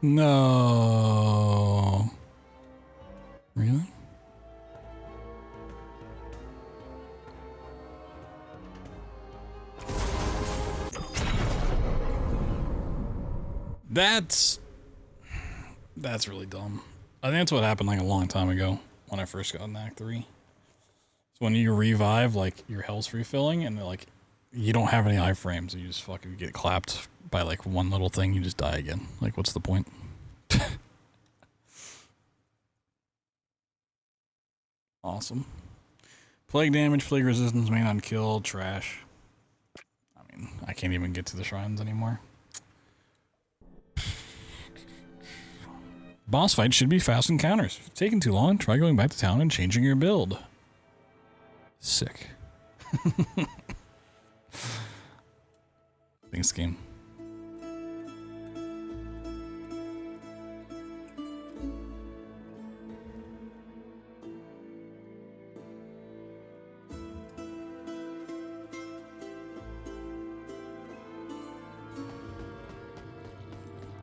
No. Really? That's really dumb. I think that's what happened like a long time ago when I first got in Act 3. So when you revive, like your health's refilling and like you don't have any iframes, you just fucking get clapped by like one little thing, you just die again. Like, what's the point? Awesome. Plague damage, plague resistance, main on kill, trash. I mean, I can't even get to the shrines anymore. Boss fights should be fast encounters. If it's taking too long, try going back to town and changing your build. Sick. Thanks, game.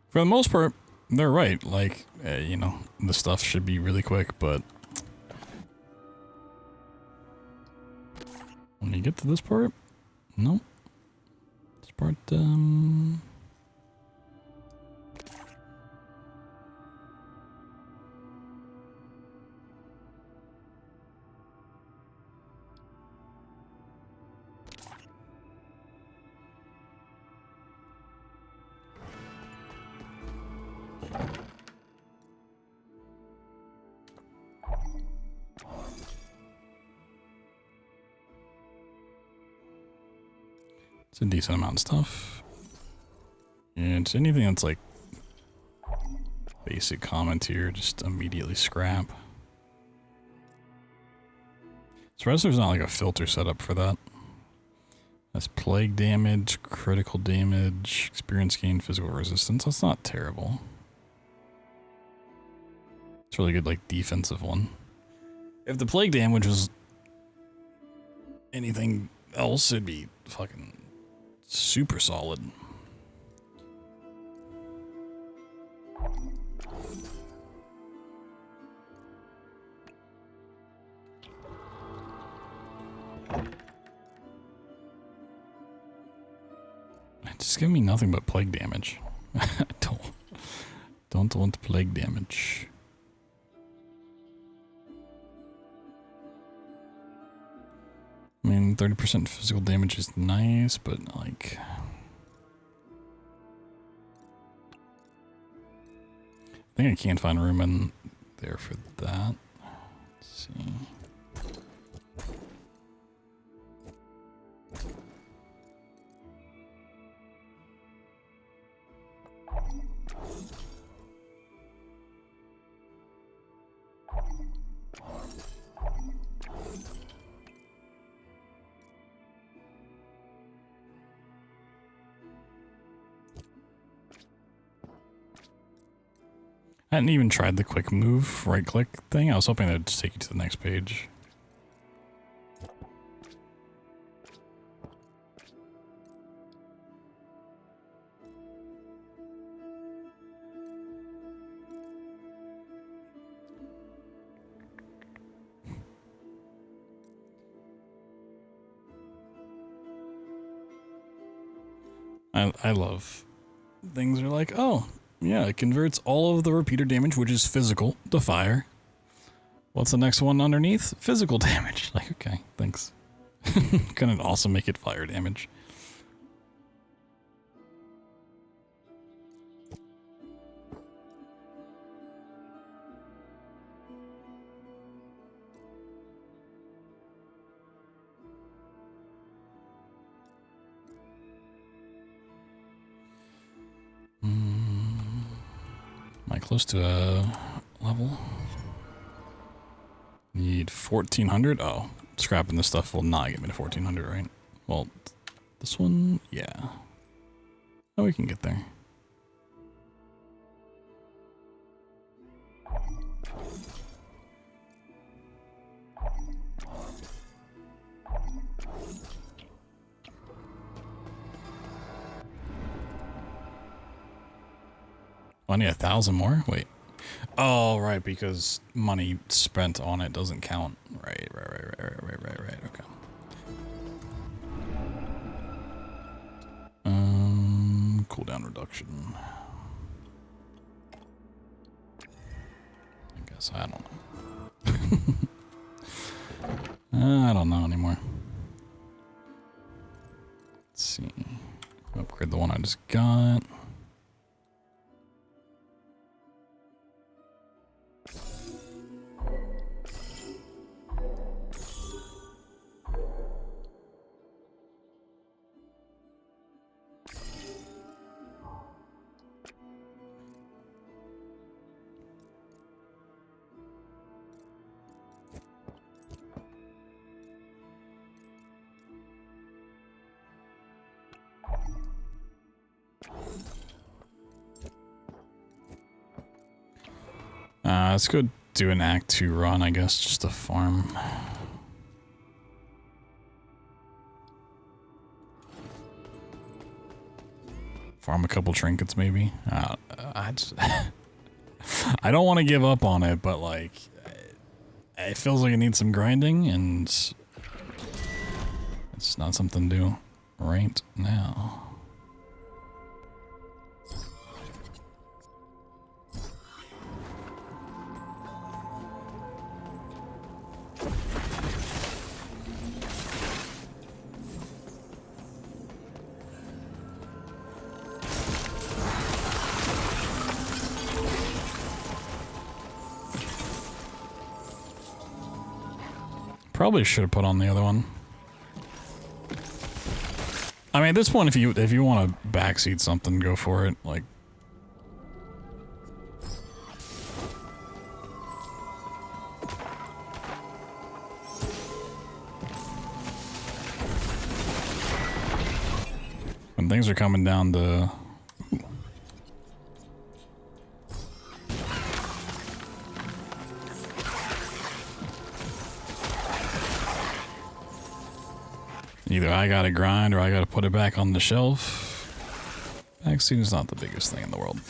For the most part, they're right. Like, you know, the stuff should be really quick, but when you get to this part, no. This part, it's a decent amount of stuff. And anything that's like basic comment here, just immediately scrap. Surprised there's not like a filter set up for that. That's plague damage, critical damage, experience gain, physical resistance. That's not terrible. It's a really good like defensive one. If the plague damage was anything else, it'd be fucking super solid. Just give me nothing but plague damage. don't want plague damage. I mean, 30% physical damage is nice, but like, I think I can't find room in there for that. Let's see. I hadn't even tried the quick move right click thing. I was hoping that would just take you to the next page. I love things are like, oh, yeah, it converts all of the repeater damage, which is physical, to fire. What's the next one underneath? Physical damage. Like, okay, thanks. Couldn't also make it fire damage. Am I close to a level? Need 1400? Oh, scrapping this stuff will not get me to 1400, right? Well, this one, yeah. Oh, we can get there. Oh, I need 1,000 more? Wait. Oh, right, because money spent on it doesn't count. Right. Okay. Cooldown reduction. I guess I don't know. I don't know anymore. Let's see. Upgrade the one I just got. Let's go do an Act 2 run, I guess, just to farm. Farm a couple trinkets, maybe. I don't want to give up on it, but like, it feels like it needs some grinding, and it's not something to do right now. Probably should have put on the other one. I mean, at this point, if you want to backseat something, go for it. Like, when things are coming down to. Either I gotta grind or I gotta put it back on the shelf. Vaccine is not the biggest thing in the world.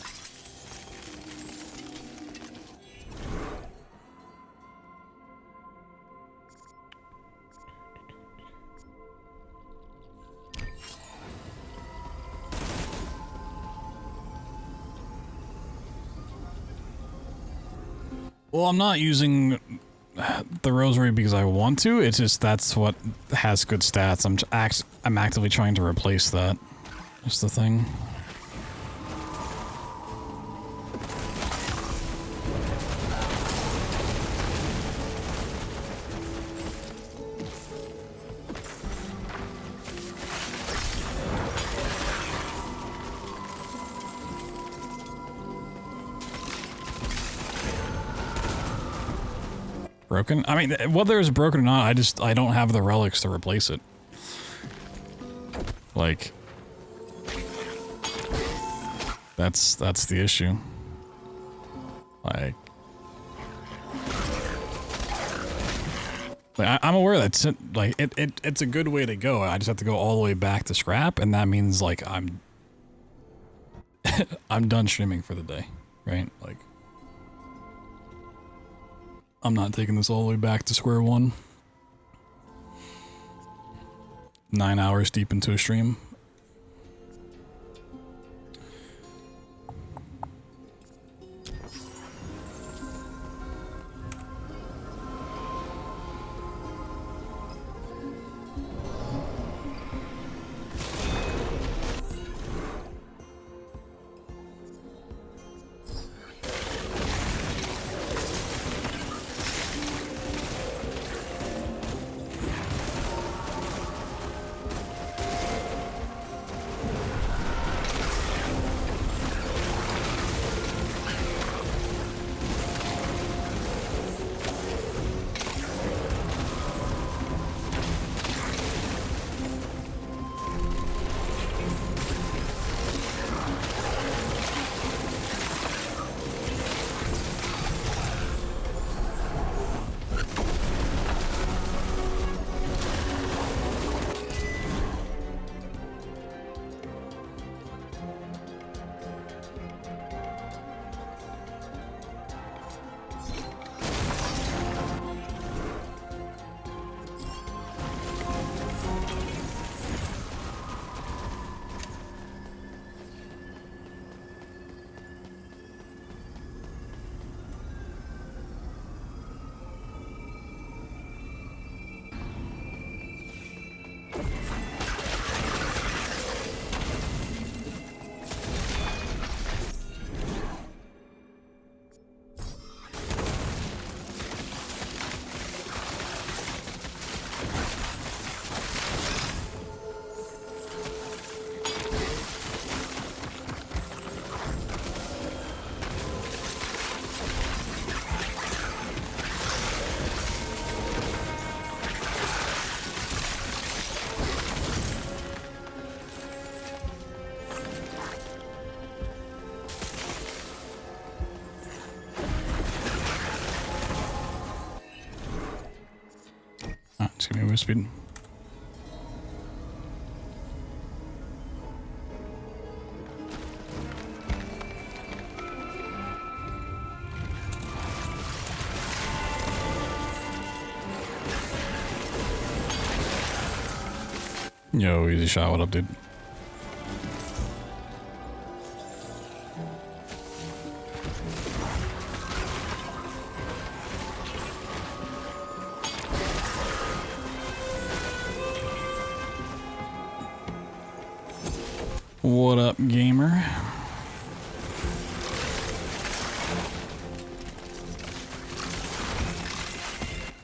Well, I'm not using the rosary because I want to. It's just that's what has good stats. I'm actively trying to replace that. That's the thing. Broken? I mean, whether it's broken or not, I don't have the relics to replace it. Like, that's the issue. Like I'm aware that it's a good way to go. I just have to go all the way back to scrap, and that means like I'm done streaming for the day, right? Like, I'm not taking this all the way back to square one. 9 hours deep into a stream. move speed. Yo, easy shot. What up, dude? What up, gamer?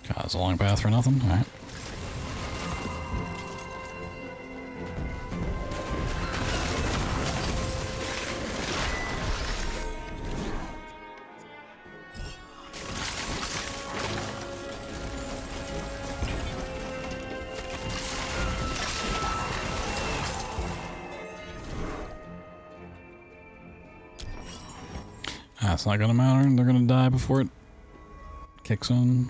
God, it's a long path for nothing. All right. That's not gonna matter. They're gonna die before it kicks in.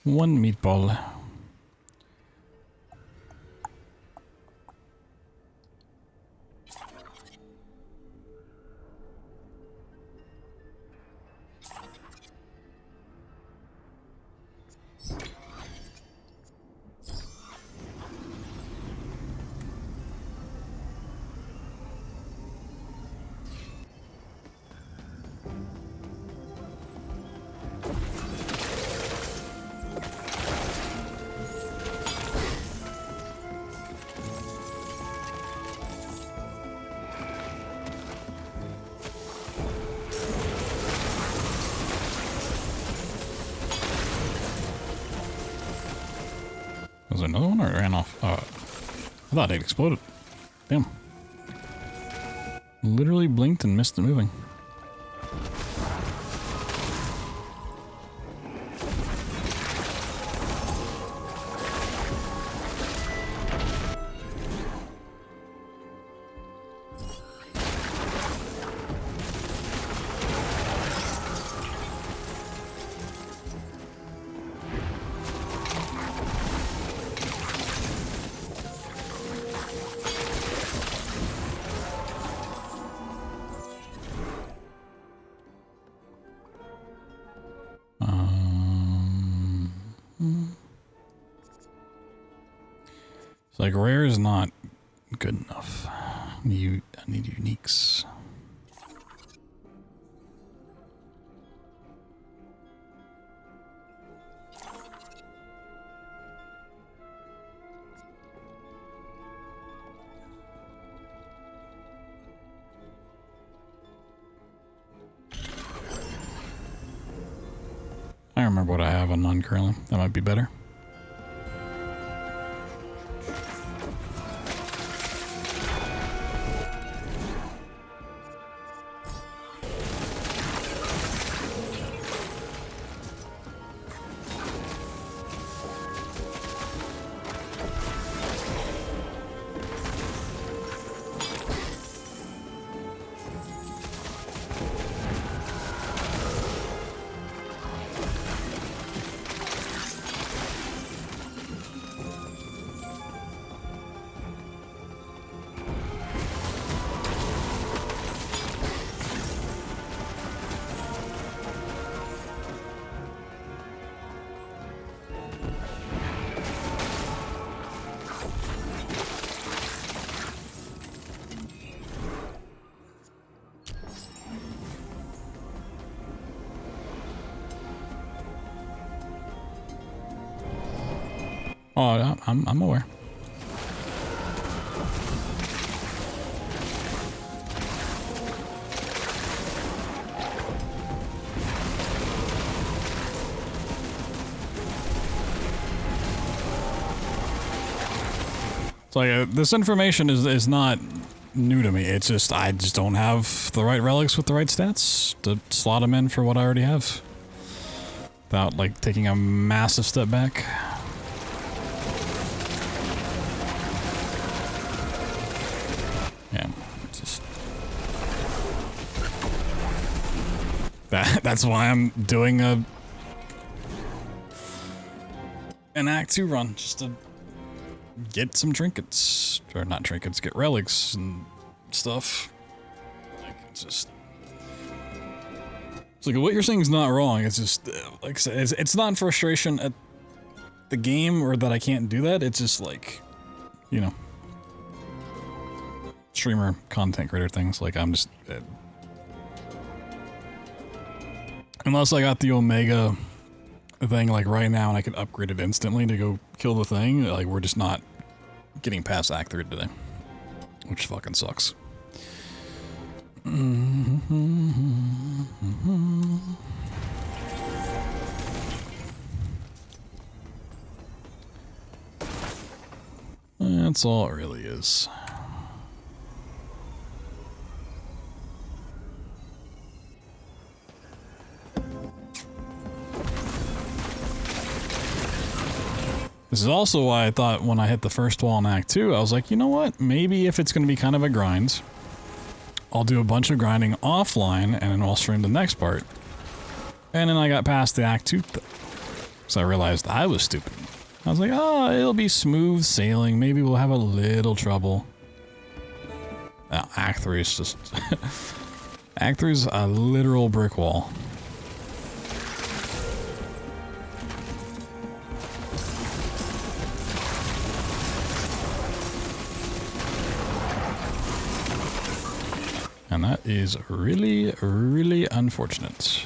One meatball. Was there another one or it ran off? I thought it exploded. Damn. Literally blinked and missed it moving. Like rare is not good enough. I need uniques. I remember what I have on none currently. That might be better. Oh, I'm aware. It's like this information is not new to me. It's just I just don't have the right relics with the right stats to slot them in for what I already have, without like taking a massive step back. Yeah, it's just that's why I'm doing an Act 2 run, just to get some trinkets, or not trinkets, get relics and stuff. Like, it's like what you're saying is not wrong. It's just like I said, it's not frustration at the game or that I can't do that. It's just like, you know, streamer content creator things. Like I'm just unless I got the Omega thing like right now and I can upgrade it instantly to go kill the thing, like we're just not getting past Act 3 today, which fucking sucks. That's all it really is. This is also why I thought when I hit the first wall in Act 2, I was like, you know what? Maybe if it's going to be kind of a grind, I'll do a bunch of grinding offline and then I'll stream the next part. And then I got past the Act 2 so I realized I was stupid. I was like, oh, it'll be smooth sailing. Maybe we'll have a little trouble. Now, Act 3 is just... Act 3 is a literal brick wall. And that is really, really unfortunate. So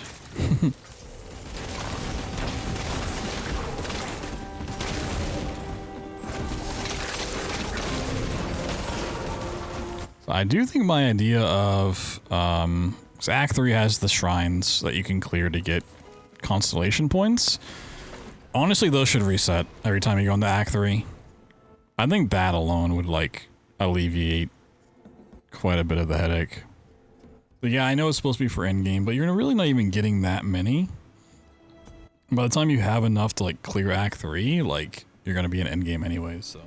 I do think my idea of, so Act 3 has the shrines that you can clear to get constellation points. Honestly, those should reset every time you go into Act 3. I think that alone would, like, alleviate quite a bit of the headache. But yeah, I know it's supposed to be for endgame, but you're really not even getting that many. By the time you have enough to, like, clear Act 3, like, you're gonna be in endgame anyways, so.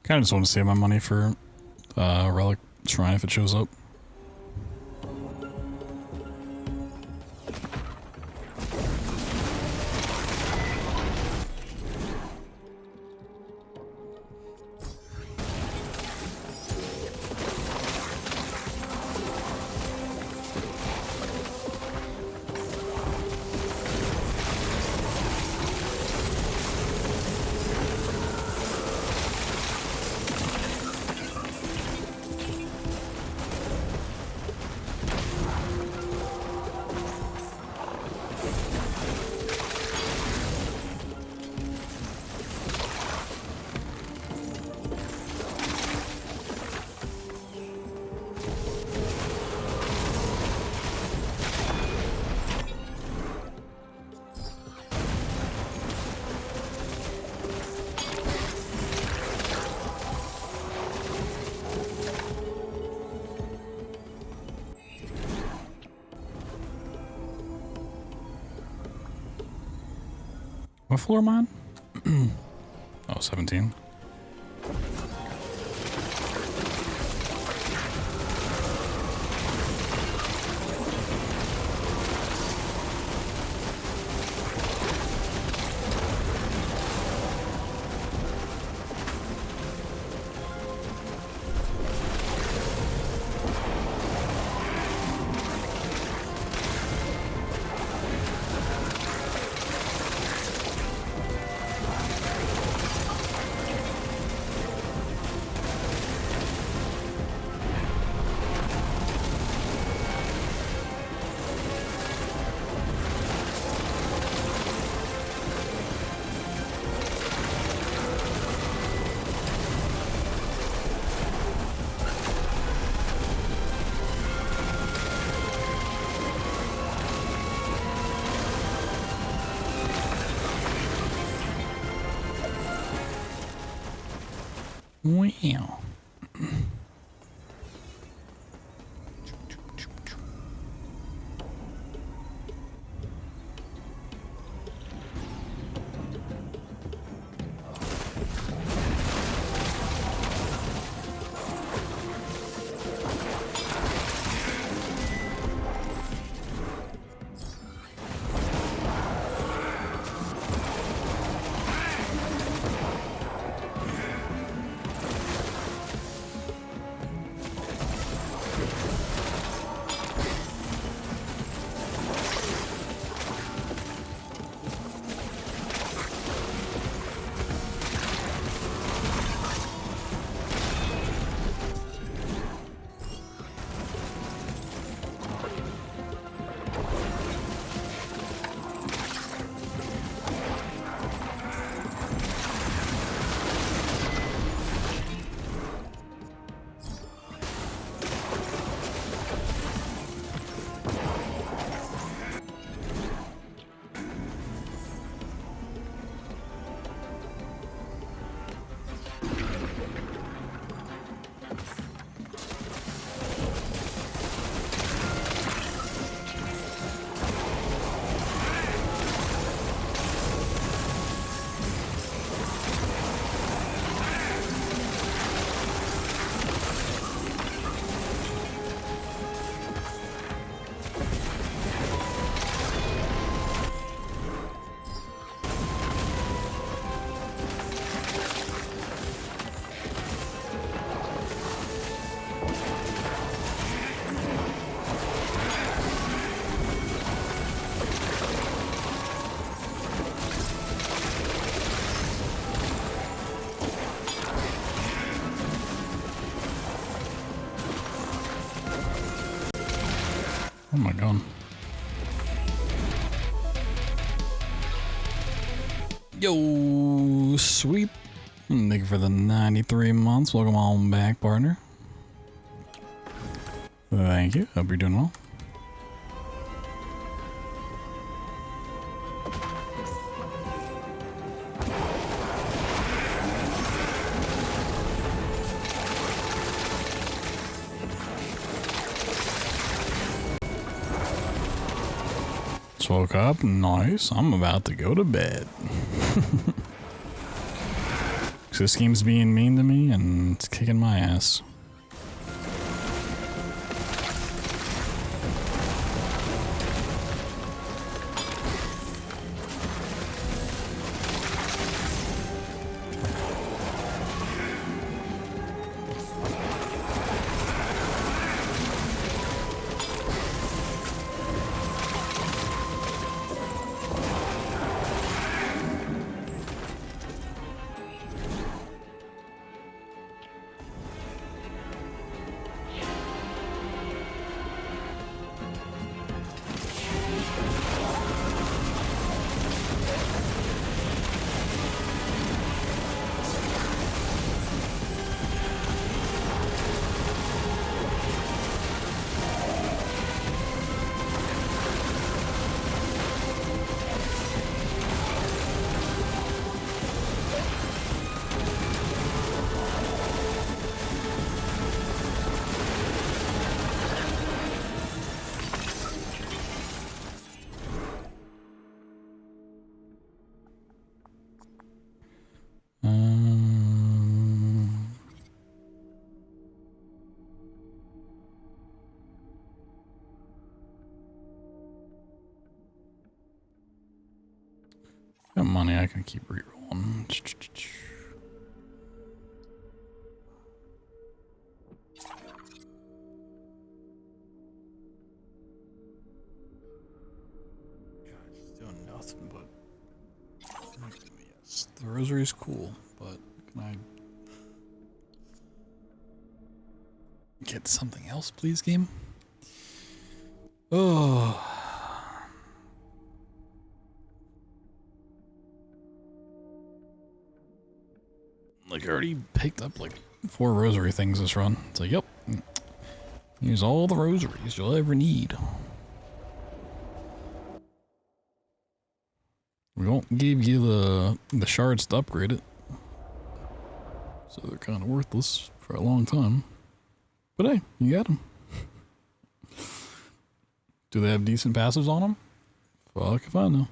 Kind of just want to save my money for Relic Shrine if it shows up. What floor am I on? Oh, 17. Wow. Oh my god. Yo, sweet. Thank you for the 93 months. Welcome on back, partner. Thank you. Hope you're doing well. Just woke up. Nice. I'm about to go to bed. This game's being mean to me and it's kicking my ass. Got money, I can keep rerolling. It's doing nothing but. Yes, the rosary is cool, but can I get something else, please, game? Oh. Like, I already picked up like 4 rosary things this run. It's like, yep. Here's all the rosaries you'll ever need. We won't give you the shards to upgrade it. So they're kind of worthless for a long time. But hey, you got them. Do they have decent passives on them? Fuck if I know.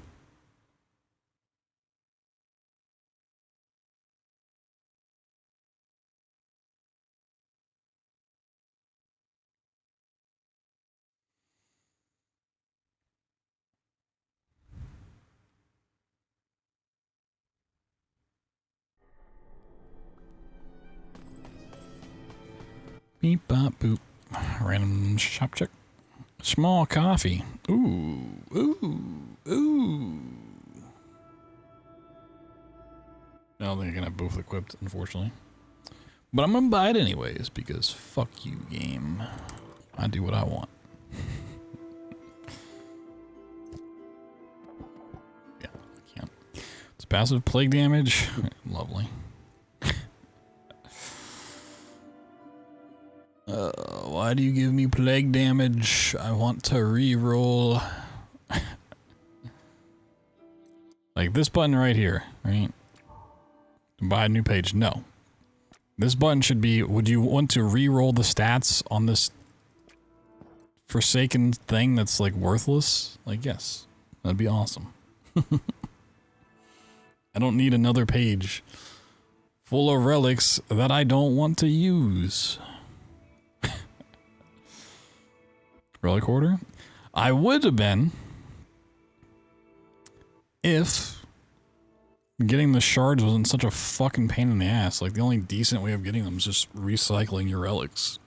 Beep bop boop. Random shop check. Small coffee. Ooh. Ooh. Ooh. I don't think I can have both equipped, unfortunately. But I'm gonna buy it anyways, because fuck you, game. I do what I want. Yeah, I can't. It's passive plague damage. Lovely. Why do you give me plague damage? I want to re-roll. Like this button right here, right? Buy a new page. No. This button should be, would you want to re-roll the stats on this forsaken thing that's like worthless? Like, yes. That'd be awesome. I don't need another page full of relics that I don't want to use. Relic order? I would have been if getting the shards wasn't such a fucking pain in the ass. Like, the only decent way of getting them is just recycling your relics.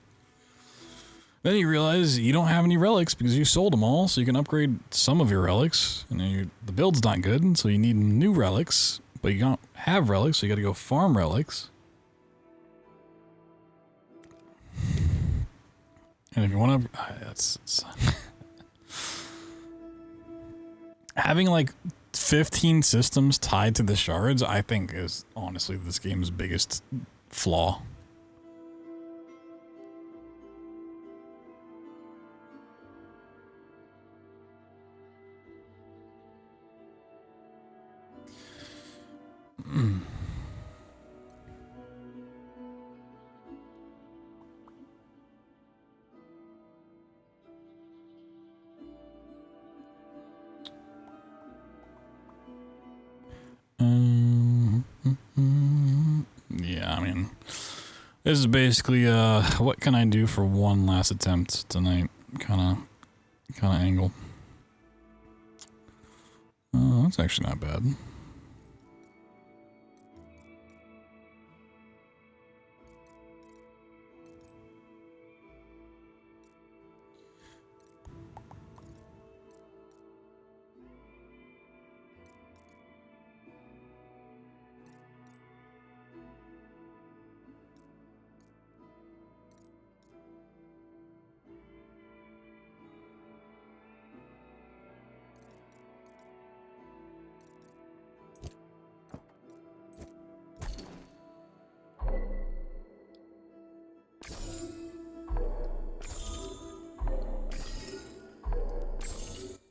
Then you realize you don't have any relics because you sold them all, so you can upgrade some of your relics. And then the build's not good, so you need new relics, but you don't have relics, so you gotta go farm relics. And if you want to, that's having like 15 systems tied to the shards, I think is honestly this game's biggest flaw. This is basically what can I do for one last attempt tonight? Kind of angle. That's actually not bad.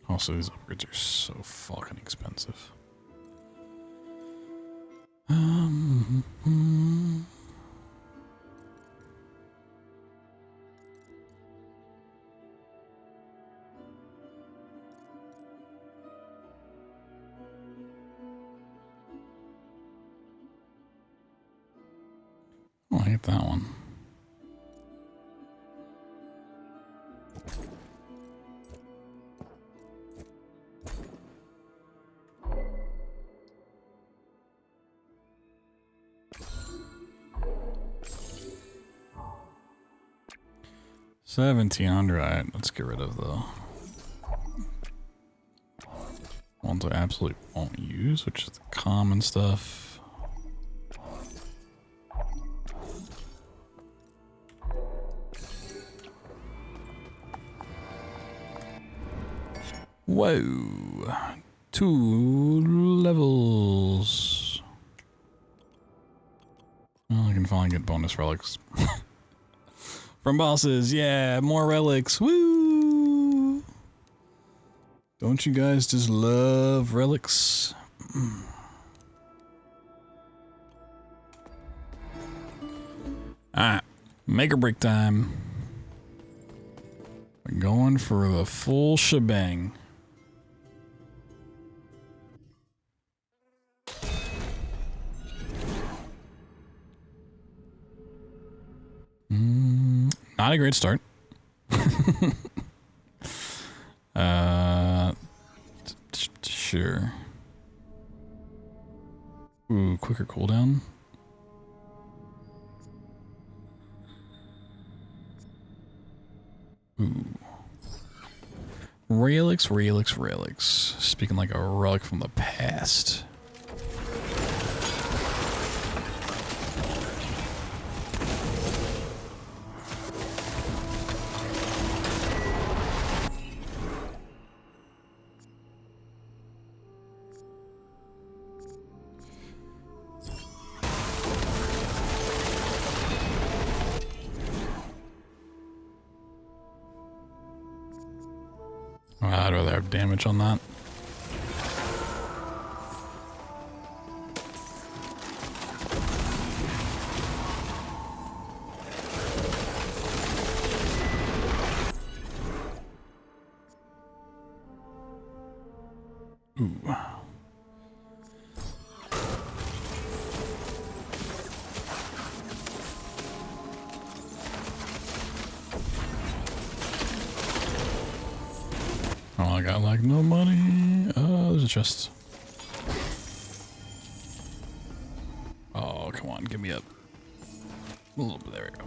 Also, these upgrades are so fucking expensive. Oh, I hate that one. $1,700. Alright, let's get rid of the ones I absolutely won't use, which is the common stuff. Whoa. 2 levels. Well, I can finally get bonus relics. From bosses, yeah, more relics, woo! Don't you guys just love relics? Alright, make or break time. We're going for the full shebang. Not a great start. Sure. Ooh, quicker cooldown. Ooh. Relics. Speaking like a relic from the past. I'd rather have damage on that. Ooh. Oh, I got like no money. There's a chest. Oh, come on, give me a little bit. There we go.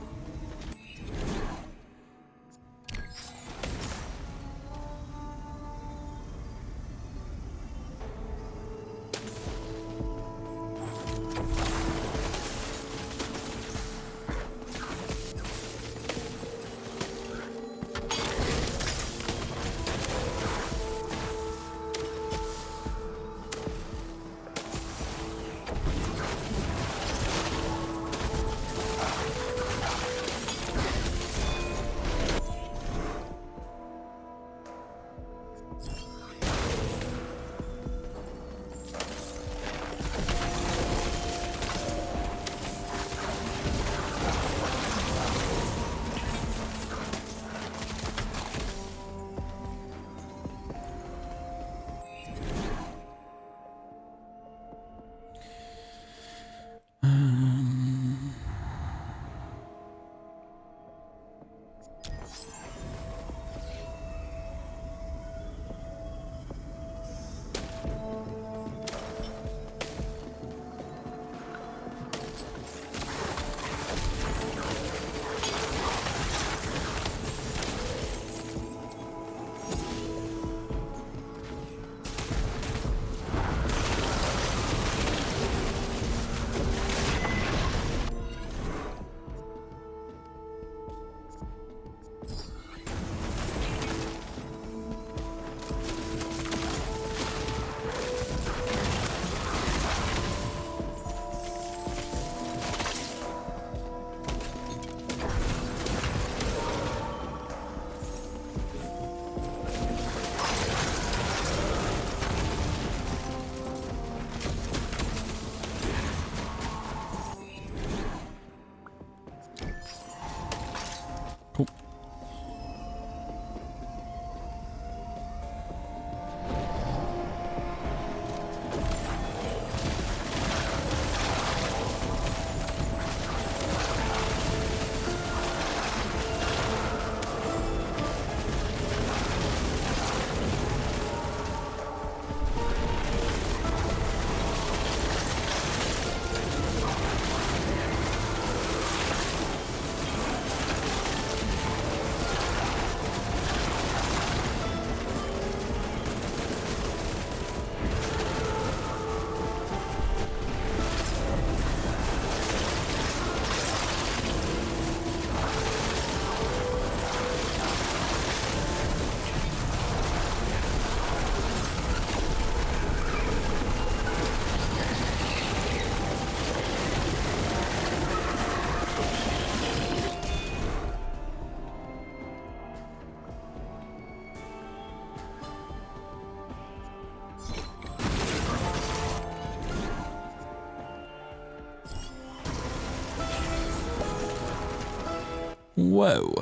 Whoa.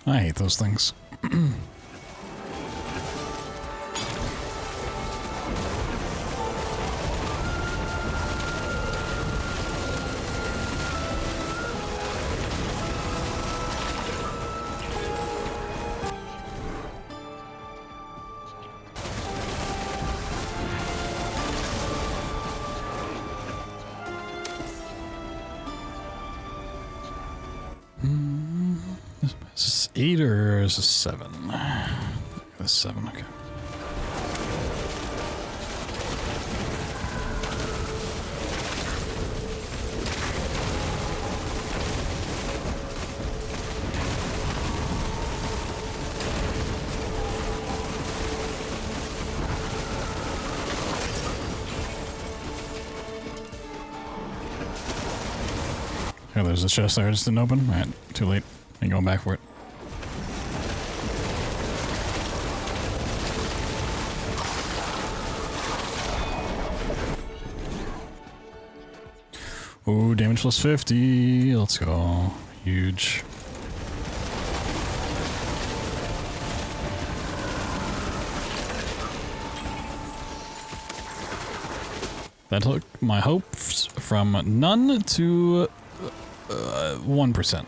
I hate those things. Is this 8 or is this 7? This 7, okay. Oh, there's a chest there I just didn't open. Alright, too late. Ain't going back for it. Ooh, damage plus 50. Let's go. Huge. That took my hopes from none to 1%.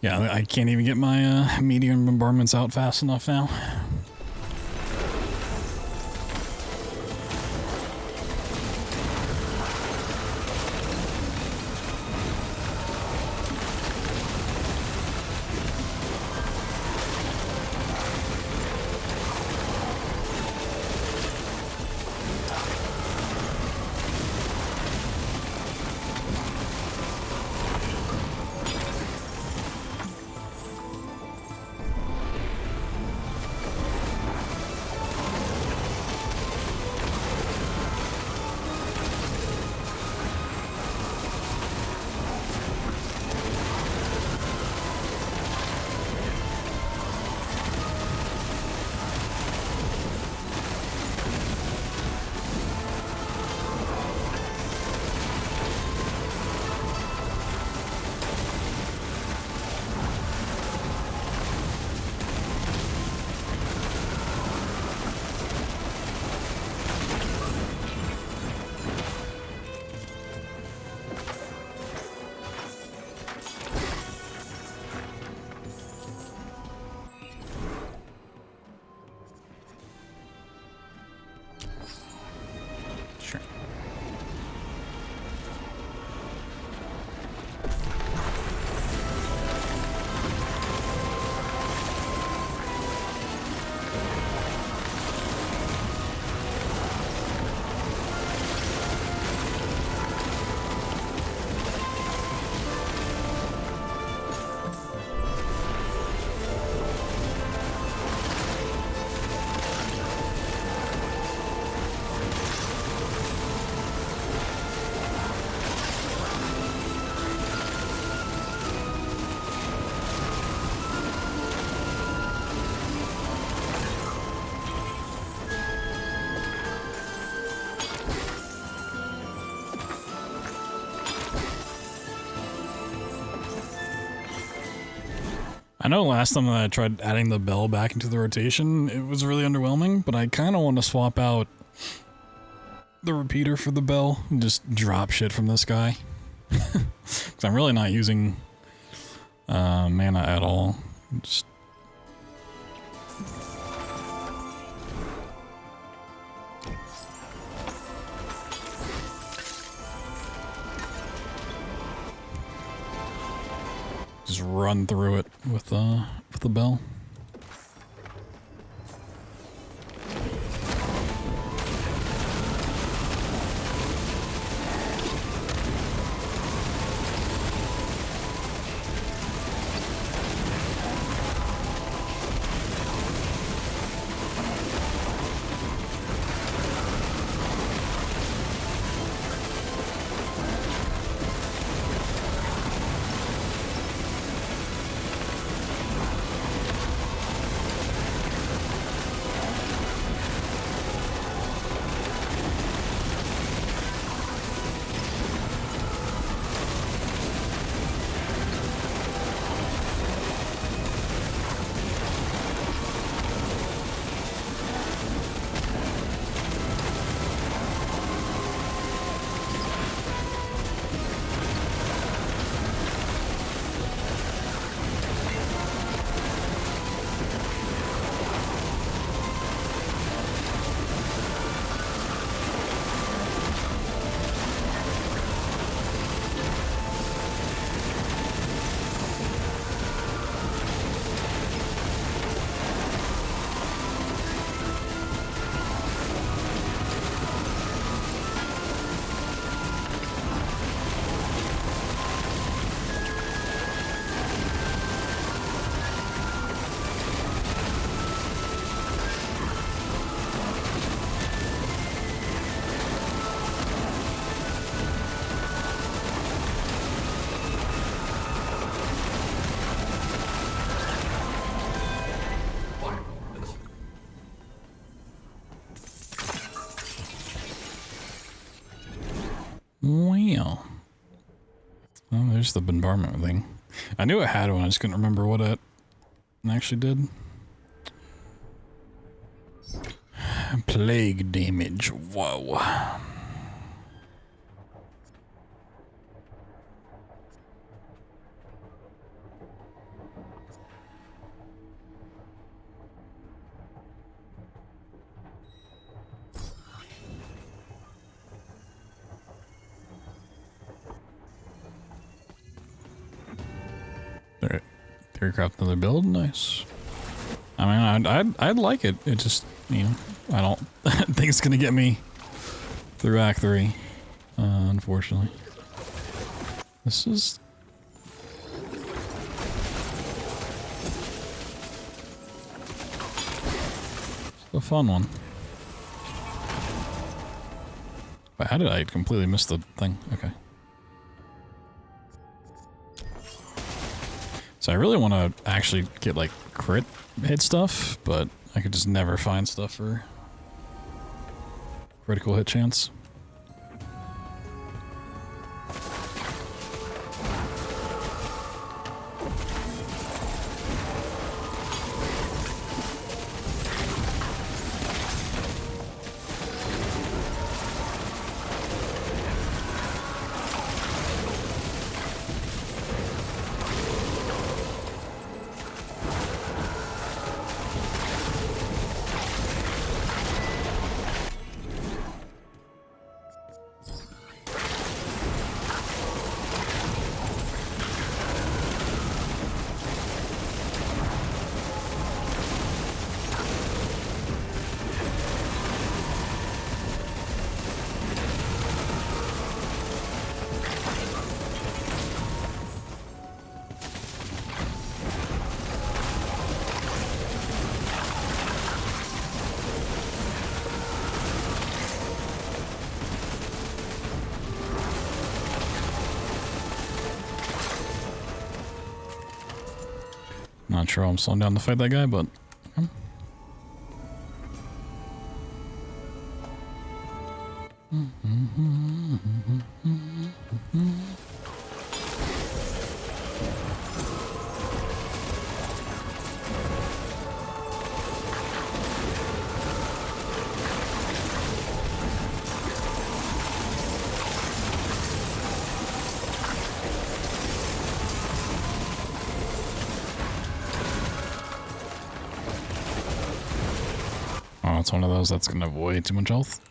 Yeah, I can't even get my medium bombardments out fast enough now. I know last time that I tried adding the bell back into the rotation, it was really underwhelming, but I kind of want to swap out the repeater for the bell and just drop shit from this guy. Because I'm really not using mana at all. Just run through it with the bell. Wow. Oh, there's the bombardment thing. I knew it had one, I just couldn't remember what it actually did. Plague damage. Whoa. Can we craft another build? Nice. I mean, I'd like it. It just, you know, I don't think it's gonna get me through Act 3, unfortunately. This is... a fun one. Wait, how did I completely miss the thing? Okay. So I really want to actually get like crit hit stuff, but I could just never find stuff for critical hit chance. Not sure I'm slowing down to fight that guy, but... Okay. Oh, it's one of those that's gonna have way too much health.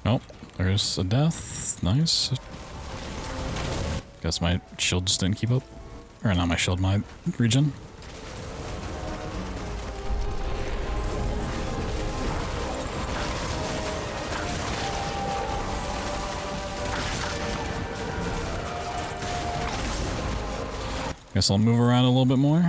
Oh, there's a death. Nice. Guess my shield just didn't keep up. Or not my shield, my regen. Guess I'll move around a little bit more.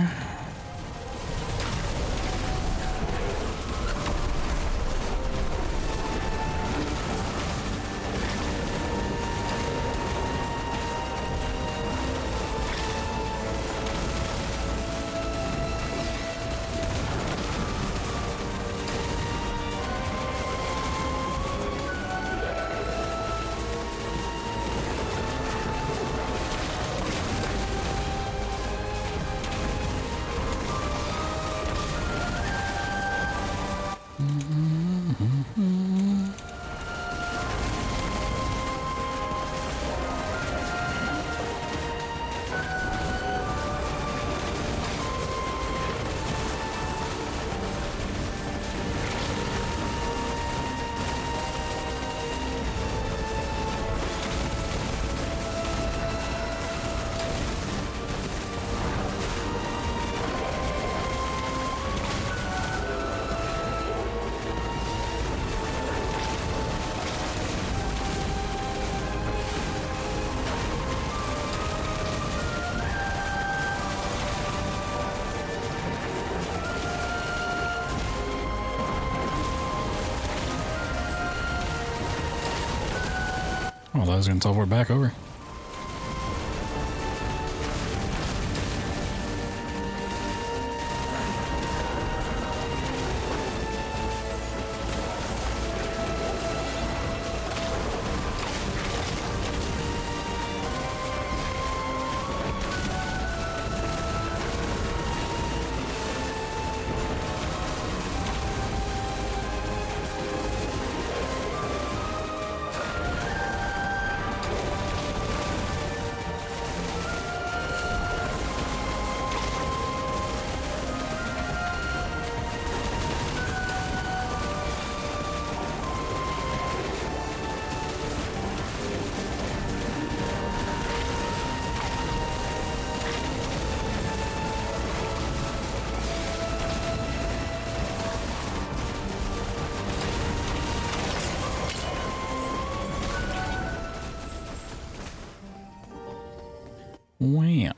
Well, I was gonna teleport back over. Wow.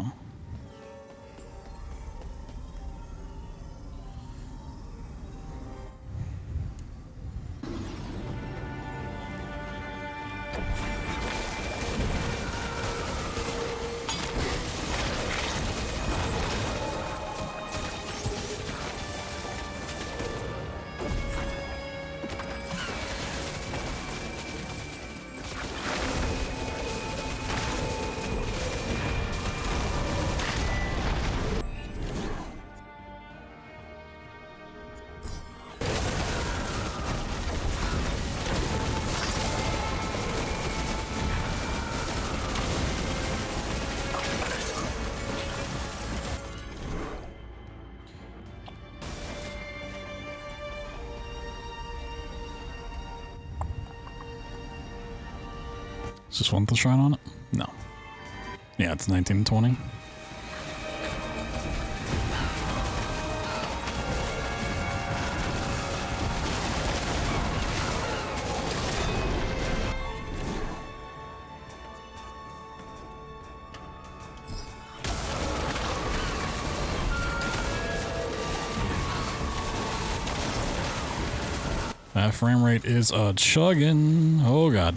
Is this one with the shrine on it? No. Yeah, it's 1920. That frame rate is a chugging. Oh god.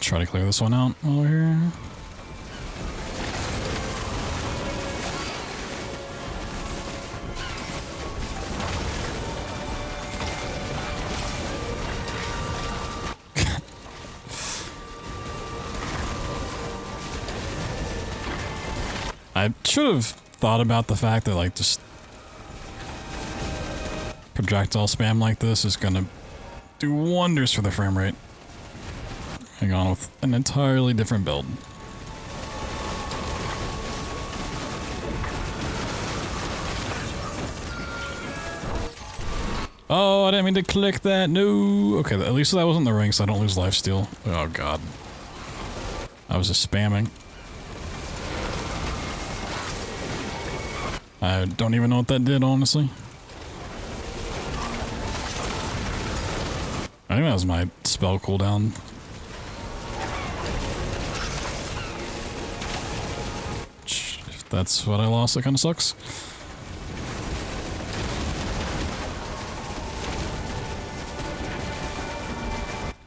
Try to clear this one out while we're here. I should have thought about the fact that like just projectile spam like this is gonna do wonders for the frame rate. Hang on with an entirely different build. Oh, I didn't mean to click that. No. Okay, at least that wasn't the ring, so I don't lose lifesteal. Oh god. I was just spamming. I don't even know what that did, honestly. I think that was my spell cooldown. If that's what I lost, that kind of sucks.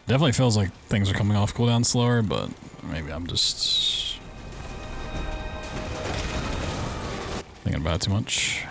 Definitely feels like things are coming off cooldown slower, but maybe I'm just thinking about it too much.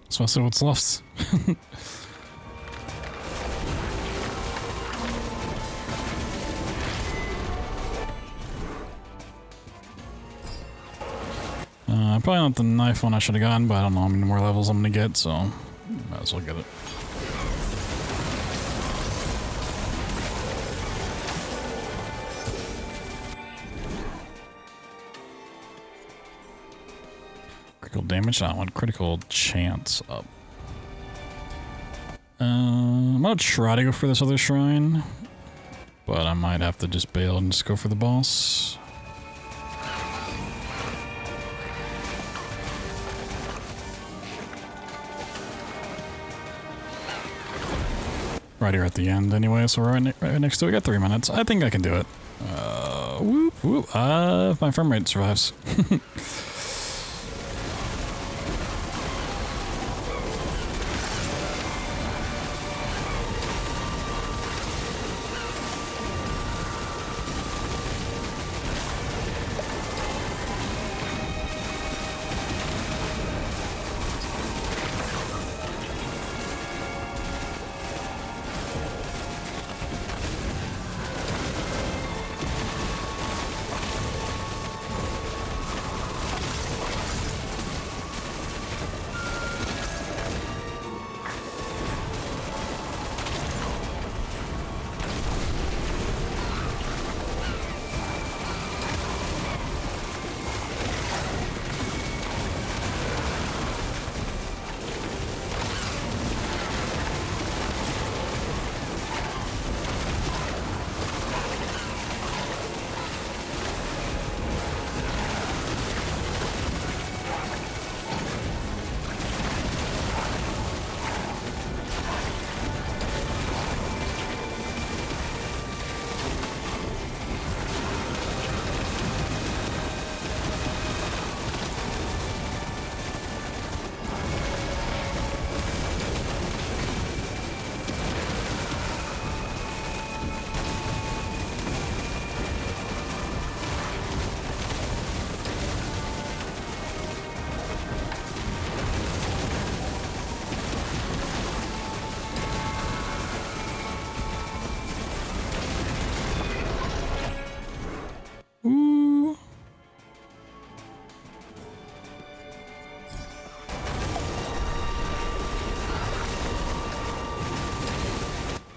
That's mostly what's left. Probably not the knife one I should have gotten, but I don't know how many more levels I'm gonna get, so might as well get it. Critical damage, I want critical chance up. I'm gonna try to go for this other shrine, but I might have to just bail and just go for the boss. Right here at the end anyway, so we're right next to it. I got 3 minutes. I think I can do it. Whoop, whoop. If my frame rate survives.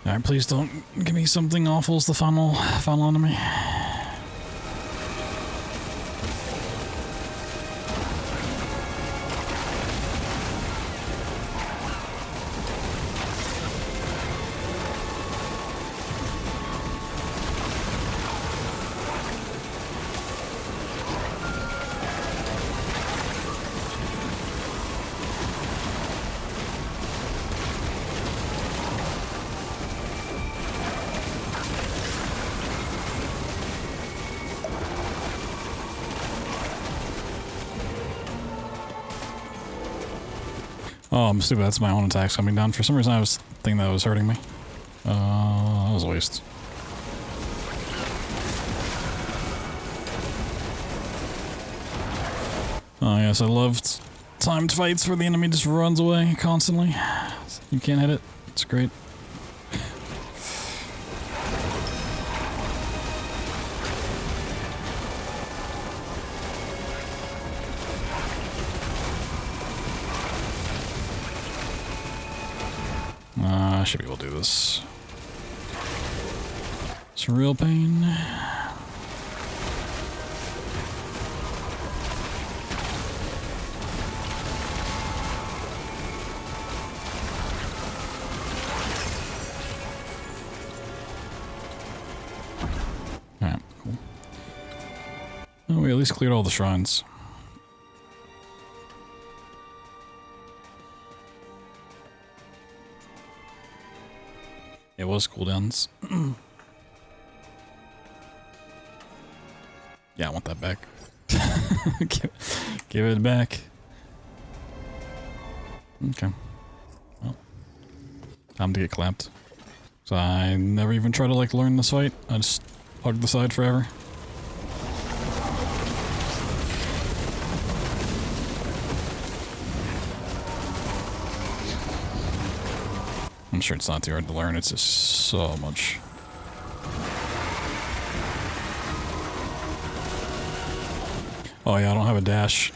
Alright, please don't give me something awful as the final enemy. Oh, I'm stupid. That's my own attacks coming down. For some reason, I was thinking that was hurting me. That was a waste. Oh, yes, I loved timed fights where the enemy just runs away constantly. You can't hit it. It's great. I should be able to do this. It's real pain. Alright, cool. Well, we at least cleared all the shrines. It was cooldowns. Yeah, I want that back. give it back. Okay. Well, time to get clapped. So I never even try to like learn this fight. I just hug the side forever. sure it's not too hard to learn. It's just so much. Oh yeah, I don't have a dash.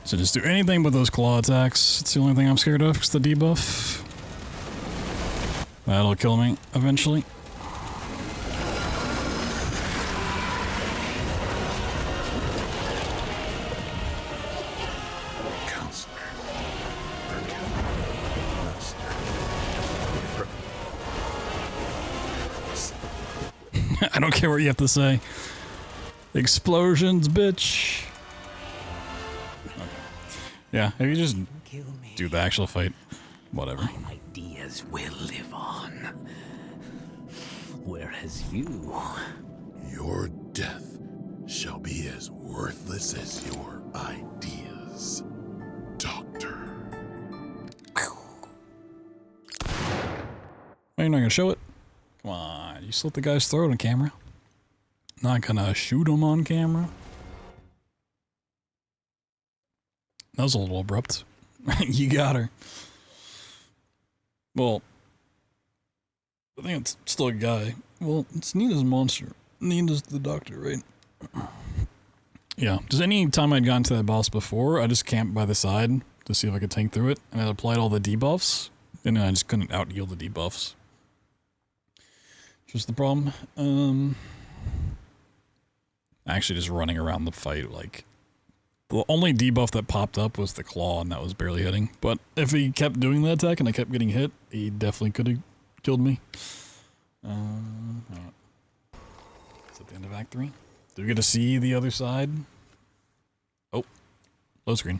So just do anything but those claw attacks. It's the only thing I'm scared of, because the debuff. That'll kill me eventually. I don't care what you have to say. Explosions, bitch. Okay. Yeah, if you just do the actual fight, whatever. My ideas will live on. Whereas you... Your death shall be as worthless as your ideas, Doctor. Why you're not gonna show it? Come on, you slit the guy's throat on camera. Not gonna shoot him on camera. That was a little abrupt. You got her. Well, I think it's still a guy. Well, it's Nina's monster. Nina's the doctor, right? Yeah, just any time I'd gotten to that boss before, I just camped by the side to see if I could tank through it, and I applied all the debuffs, and then I just couldn't out-heal the debuffs. Just the problem. Actually just running around the fight, like, the only debuff that popped up was the claw, and that was barely hitting. But if he kept doing the attack and I kept getting hit, he definitely could have killed me. Alright. Is that the end of Act 3? Do we get to see the other side? Oh, low screen.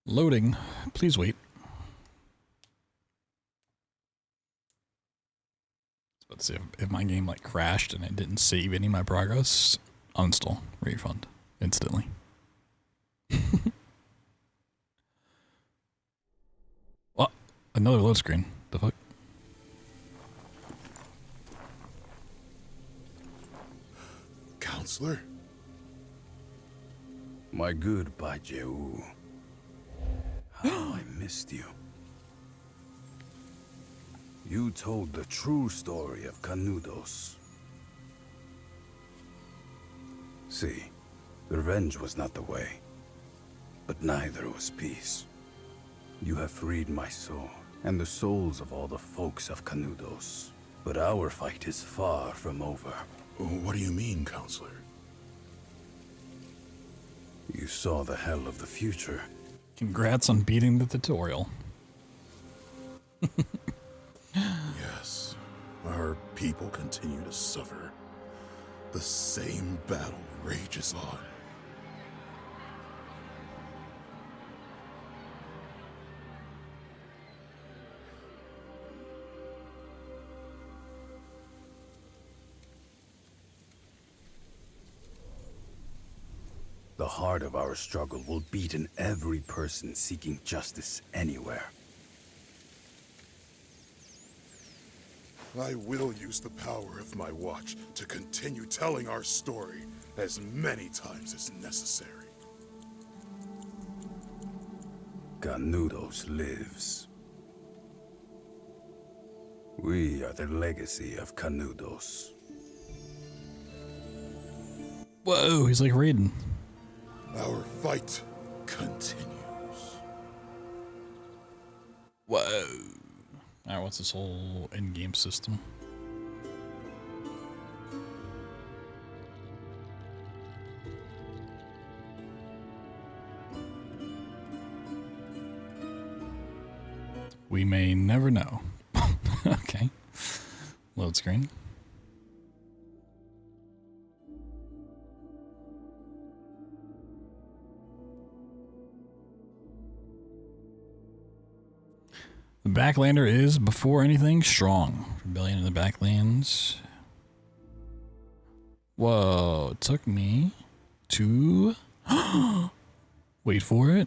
Loading. Please wait. Let's see if my game like crashed and it didn't save any of my progress. Uninstall. Refund. Instantly. What? Another load screen. The fuck? Counselor? My good Bajeu. How I missed you. You told the true story of Canudos. See, revenge was not the way, but neither was peace. You have freed my soul, and the souls of all the folks of Canudos. But our fight is far from over. What do you mean, Counselor? You saw the hell of the future. Congrats on beating the tutorial. Yes, our people continue to suffer. The same battle rages on. The heart of our struggle will beat in every person seeking justice anywhere. I will use the power of my watch to continue telling our story as many times as necessary. Canudos lives. We are the legacy of Canudos. Whoa, he's like Raiden. Our fight continues. Whoa. Alright, what's this whole in-game system? We may never know. Okay. Load screen. The Backlander is, before anything, strong. Rebellion in the Backlands. Whoa, it took me to... Wait for it.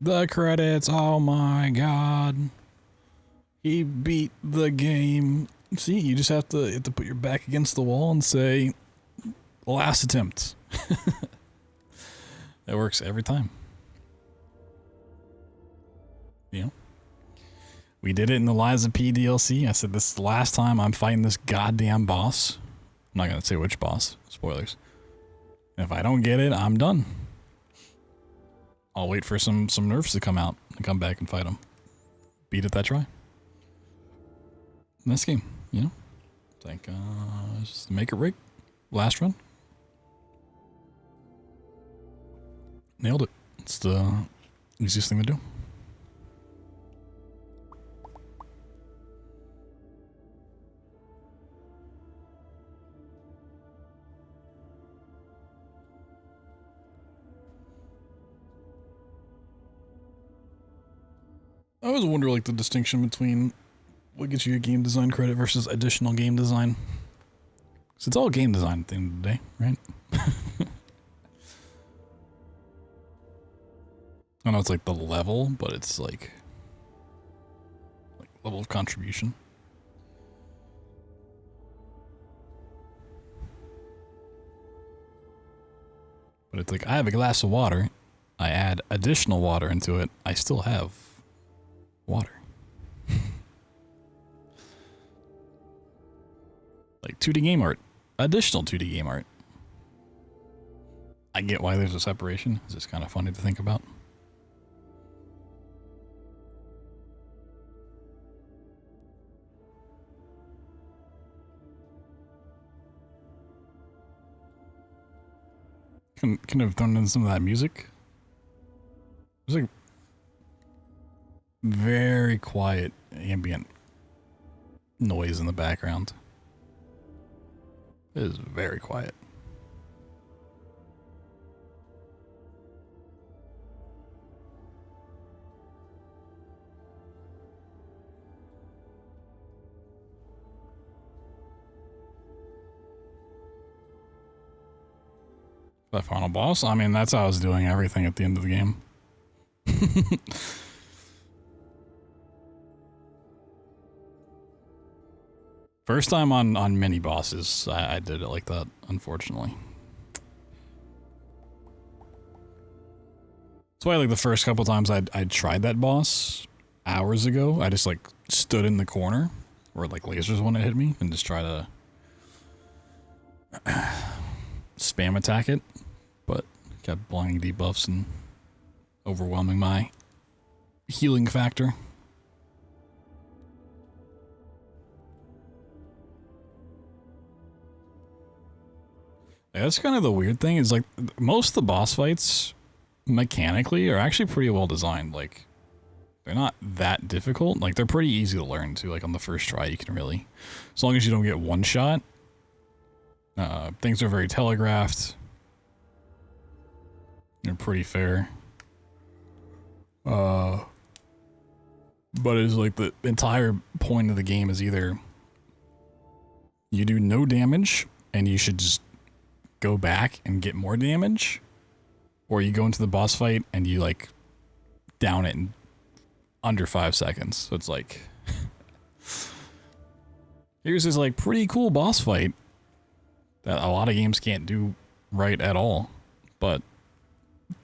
The credits, oh my god. He beat the game. See, you just have to put your back against the wall and say, last attempt. It works every time. You know? We did it in the Lies of P DLC. I said, this is the last time I'm fighting this goddamn boss. I'm not going to say which boss. Spoilers. And if I don't get it, I'm done. I'll wait for some nerfs to come out and come back and fight them. Beat it that try. This game, you know? It's like, just make it right. Last run. Nailed it. It's the easiest thing to do. I always wonder, like, the distinction between what gets you a game design credit versus additional game design. Because it's all game design at the end of the day, right? I know it's like the level, but it's like level of contribution. But it's like, I have a glass of water, I add additional water into it, I still have water. Like 2D game art, additional 2D game art. I get why there's a separation. It's just kind of funny to think about. Can have thrown in some of that music. There's like very quiet ambient noise in the background. It is very quiet. That final boss? I mean, that's how I was doing everything at the end of the game. First time on mini bosses, I did it like that, unfortunately. That's why, like, the first couple times I'd tried that boss hours ago, I just, like, stood in the corner where, like, lasers want to hit me and just try to spam attack it, but kept blowing debuffs and overwhelming my healing factor. That's kind of the weird thing, is like most of the boss fights mechanically are actually pretty well designed. Like, they're not that difficult. Like, they're pretty easy to learn too. Like, on the first try, you can really, as long as you don't get one shot, things are very telegraphed. They're pretty fair. But it's like the entire point of the game is either you do no damage and you should just go back and get more damage, or you go into the boss fight and you like down it in under 5 seconds. So it's like here's this like pretty cool boss fight that a lot of games can't do right at all, but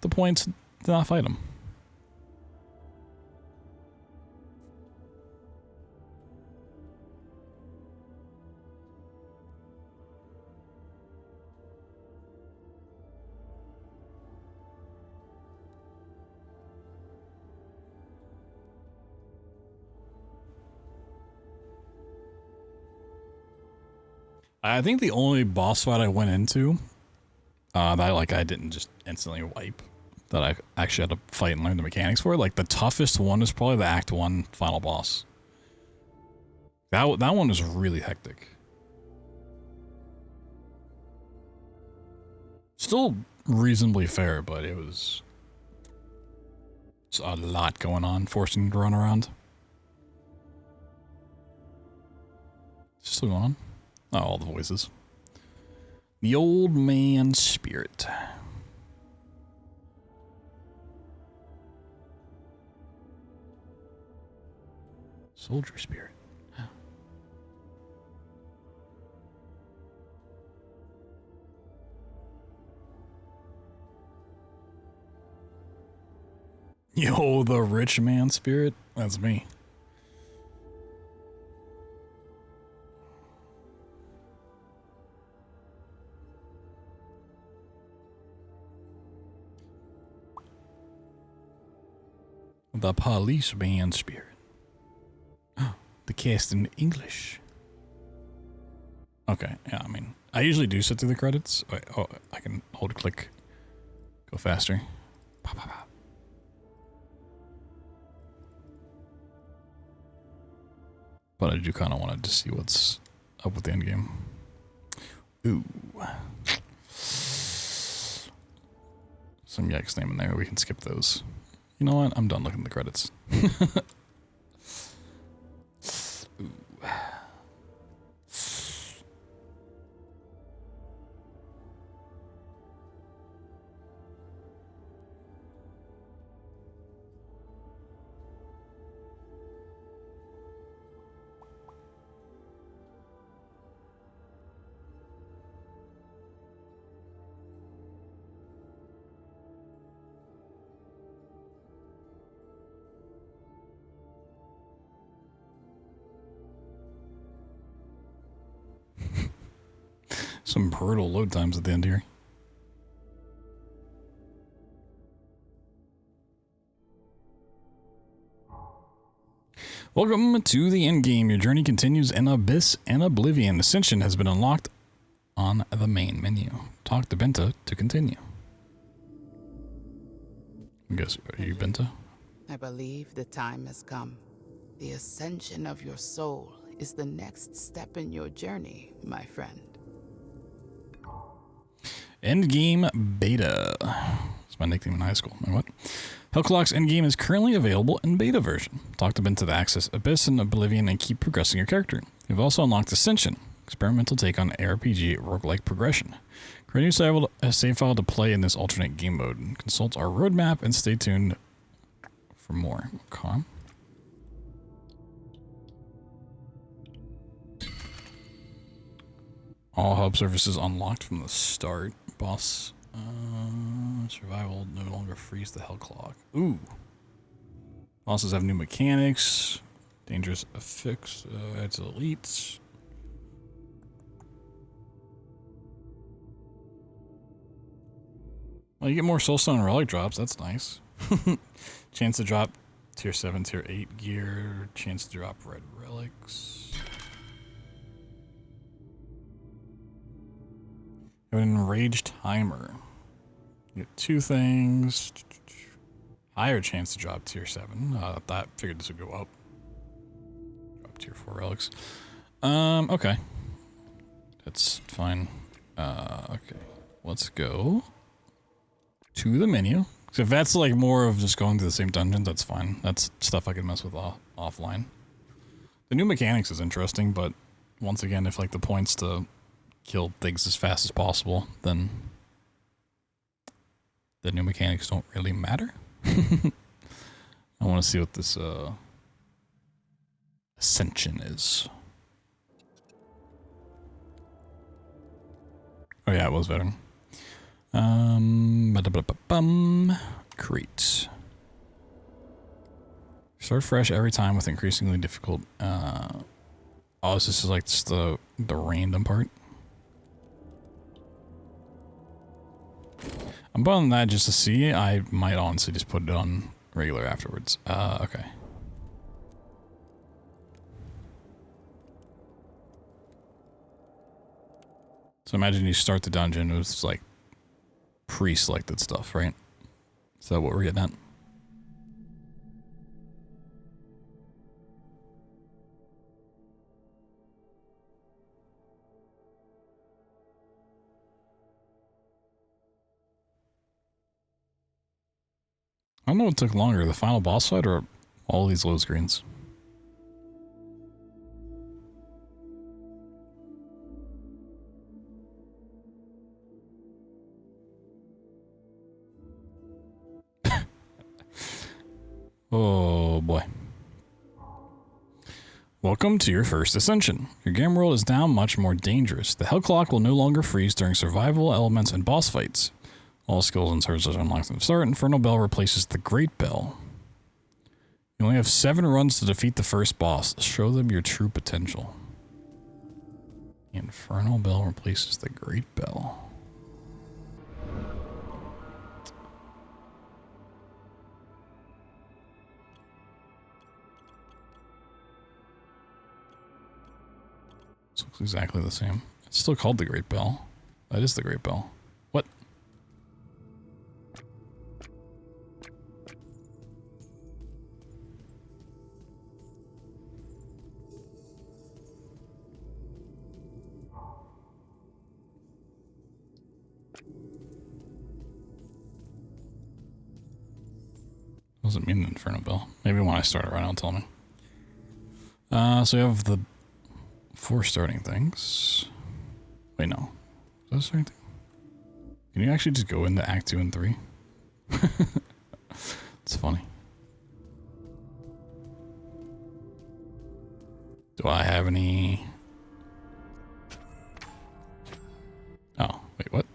the point's to not fight them. I think the only boss fight I went into that I didn't just instantly wipe, that I actually had to fight and learn the mechanics for, like the toughest one is probably the Act 1 final boss. That one is really hectic. Still reasonably fair, but it was a lot going on, forcing him to run around. Still going on? Oh, all the voices. The old man spirit. Soldier spirit. Yo, the rich man spirit? That's me. The policeman spirit. The cast in English. Okay, yeah, I mean, I usually do sit through the credits. Oh, I can hold click, go faster. Pop, pop, pop. But I do kind of want to see what's up with the end game. Ooh. Some yikes name in there. We can skip those. You know what? I'm done looking at the credits. Ooh. Some brutal load times at the end here. Welcome to the end game. Your journey continues in Abyss and Oblivion. Ascension has been unlocked on the main menu. Talk to Benta to continue. I guess, are you Benta? I believe the time has come. The ascension of your soul is the next step in your journey, my friend. Endgame Beta. That's my nickname in high school. What? Hellclock's Endgame is currently available in beta version. Talk to Benta to access Abyss and Oblivion and keep progressing your character. You've also unlocked Ascension, experimental take on ARPG roguelike progression. Create a save file to play in this alternate game mode. Consult our roadmap and stay tuned for more. Okay. All hub services unlocked from the start. Boss survival no longer frees the hell clock. Ooh. Bosses have new mechanics. Dangerous affix. It's elites. Well, you get more soulstone and relic drops. That's nice. Chance to drop tier 7, tier 8 gear. Chance to drop red relics. An enraged timer. You get 2 things. Higher chance to drop tier 7. I figured this would go up. Drop tier 4 relics. Okay. That's fine. Okay. Let's go to the menu. So if that's like more of just going to the same dungeon, that's fine. That's stuff I can mess with offline. The new mechanics is interesting, but once again, if like the point's to kill things as fast as possible, then the new mechanics don't really matter. I want to see what this Ascension is. Oh yeah, it was veteran. Create. Start fresh every time with increasingly difficult. Oh, this is like just the random part. I'm buying that just to see. I might honestly just put it on regular afterwards. Okay. So imagine you start the dungeon with like pre-selected stuff, right? Is that what we're getting at? I don't know what took longer, the final boss fight or all these low screens. Oh boy. Welcome to your first ascension. Your game world is now much more dangerous. The Hell Clock will no longer freeze during survival elements and boss fights. All skills and services are unlocked from the start. Infernal Bell replaces the Great Bell. You only have 7 runs to defeat the first boss. Show them your true potential. The Infernal Bell replaces the Great Bell. This looks exactly the same. It's still called the Great Bell. That is the Great Bell. What? Doesn't mean the Inferno Bell. Maybe when I start it right now, tell me. So we have the 4 starting things. Wait, no. Is that a starting thing? Can you actually just go into Act 2 and 3? It's funny. Do I have any... Oh, wait, what?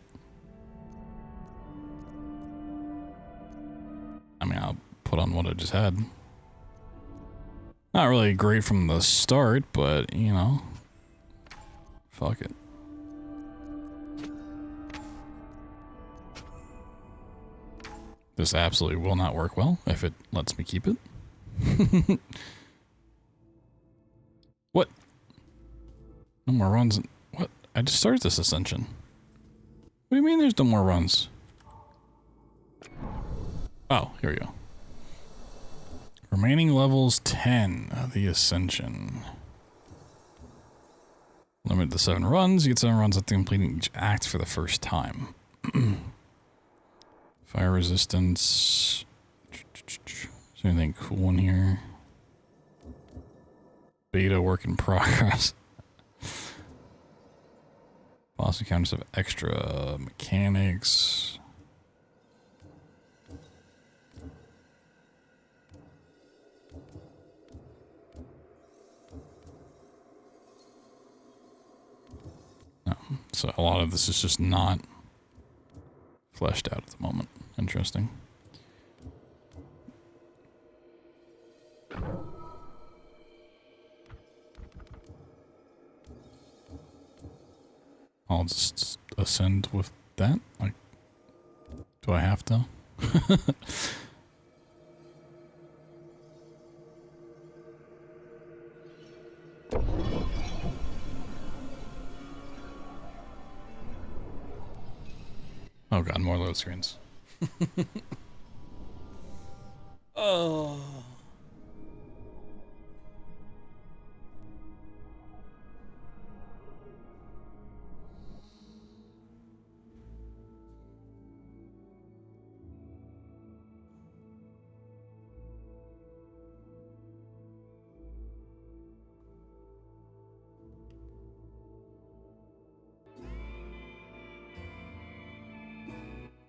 I mean, I'll put on what I just had. Not really great from the start, but, you know. Fuck it. This absolutely will not work well if it lets me keep it. What? No more runs. What? I just started this ascension. What do you mean there's no more runs? Oh, here we go. Remaining levels 10 of the ascension. Limit to 7 runs. You get 7 runs after completing each act for the first time. Fire resistance. Is there anything cool in here? Beta work in progress. Boss encounters have extra mechanics. No, so a lot of this is just not fleshed out at the moment. Interesting. I'll just ascend with that. Like, do I have to? Oh god, more load screens. Oh.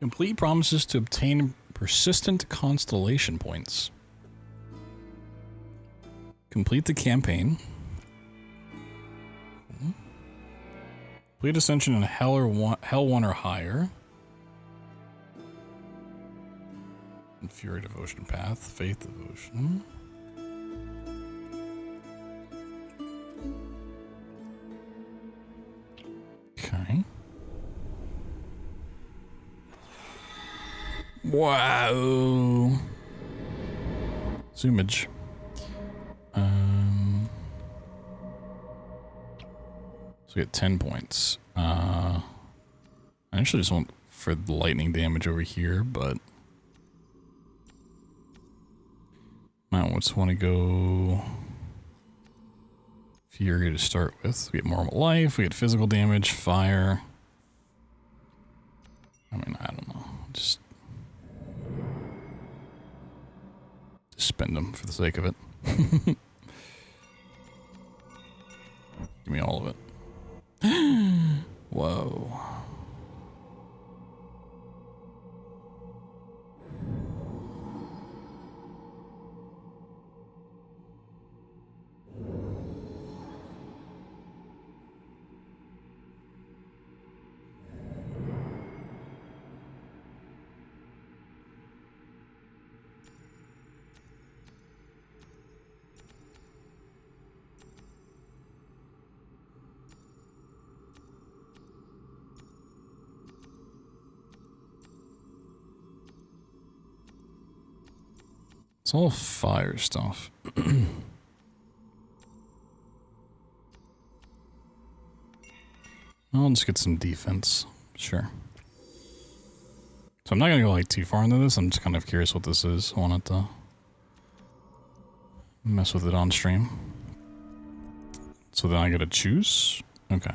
Complete promises to obtain persistent constellation points. Complete the campaign. Complete ascension in Hell 1 or higher. And Fury Devotion Path, Faith Devotion. Okay. Wow. Zoomage. So we get 10 points. I actually just want for the lightning damage over here, but I just want to go Fury to start with. We get more life, we get physical damage, fire. I mean, I don't know. Just spend them for the sake of it. Give me all of it. Whoa. It's all fire stuff. I'll just get some defense. Sure. So I'm not gonna go like too far into this. I'm just kind of curious what this is. I wanted to mess with it on stream. So then I gotta choose? Okay.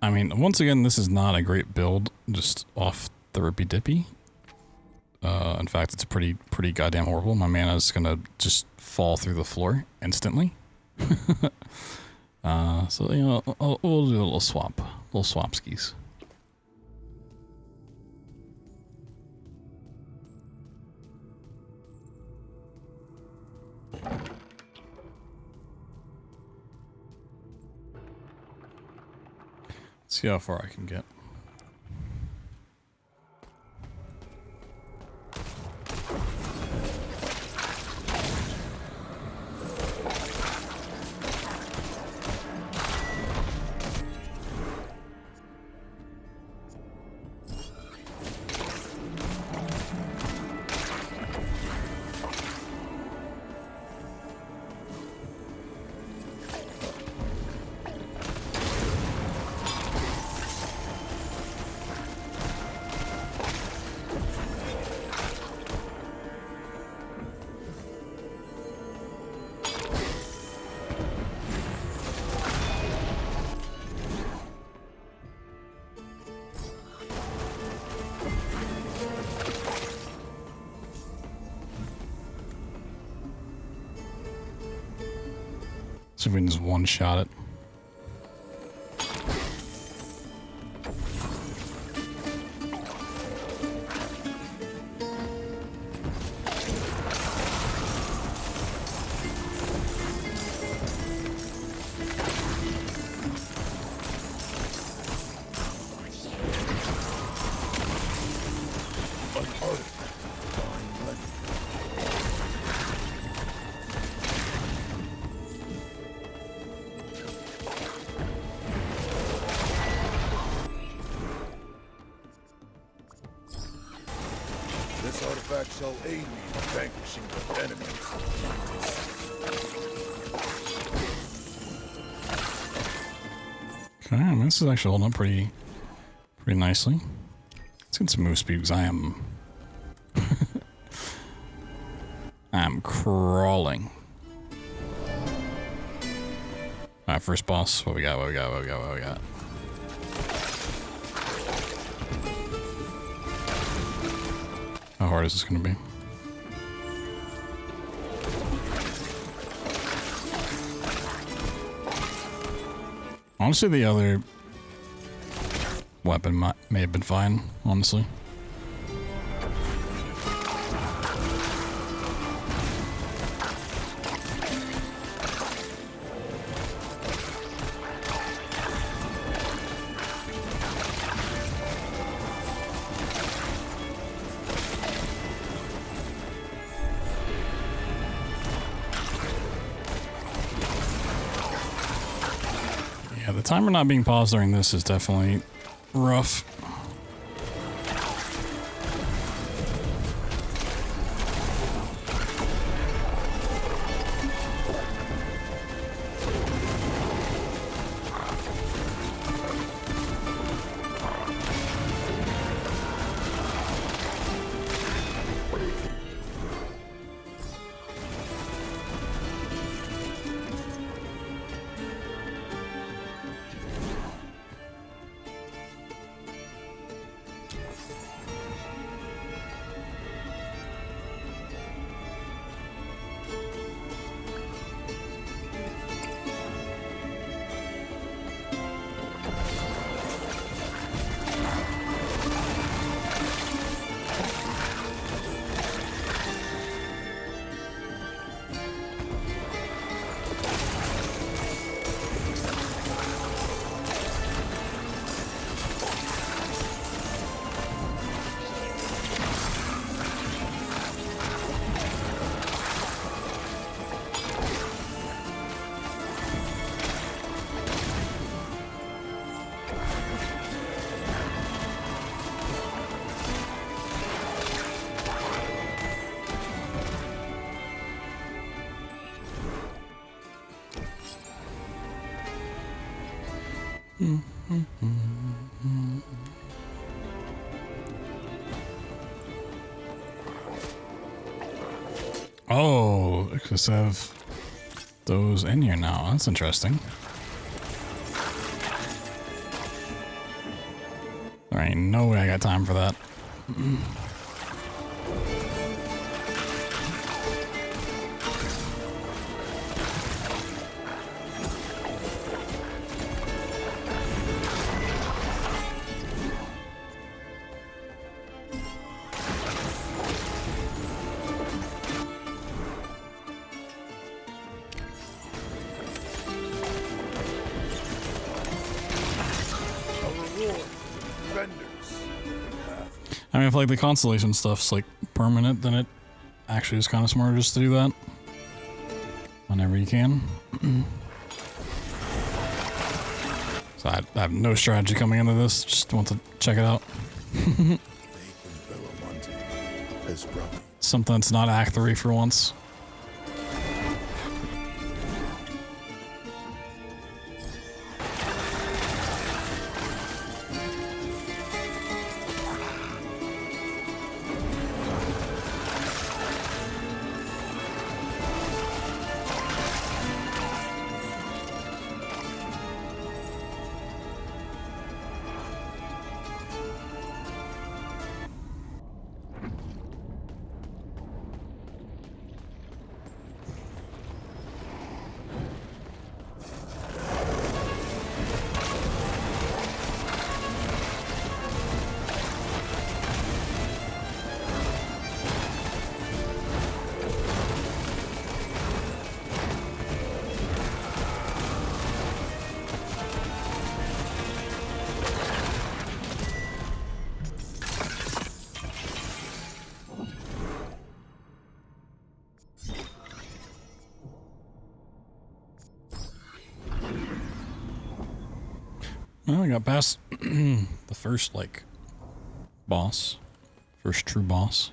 I mean, once again, this is not a great build, just off the rippy dippy. In fact, it's pretty goddamn horrible. My mana is gonna just fall through the floor instantly. So, you know, we'll do a little swapskis. See how far I can get. See if we can just one-shot it. This artifact shall aid me in vanquishing the enemies. Okay, I mean, this is actually holding up pretty nicely. Let's get some move speed because I'm crawling. Alright, first boss. What we got? How hard is this gonna be? Honestly, the other weapon may have been fine, honestly. The timer not being paused during this is definitely rough. Oh, because I have those in here now. That's interesting. There ain't no way I got time for that. I mean, if like the constellation stuff's like permanent, then it actually is kind of smarter just to do that whenever you can. So I have no strategy coming into this, just want to check it out. Something that's not Act 3 for once. Well, I got past the first, like, boss. First true boss.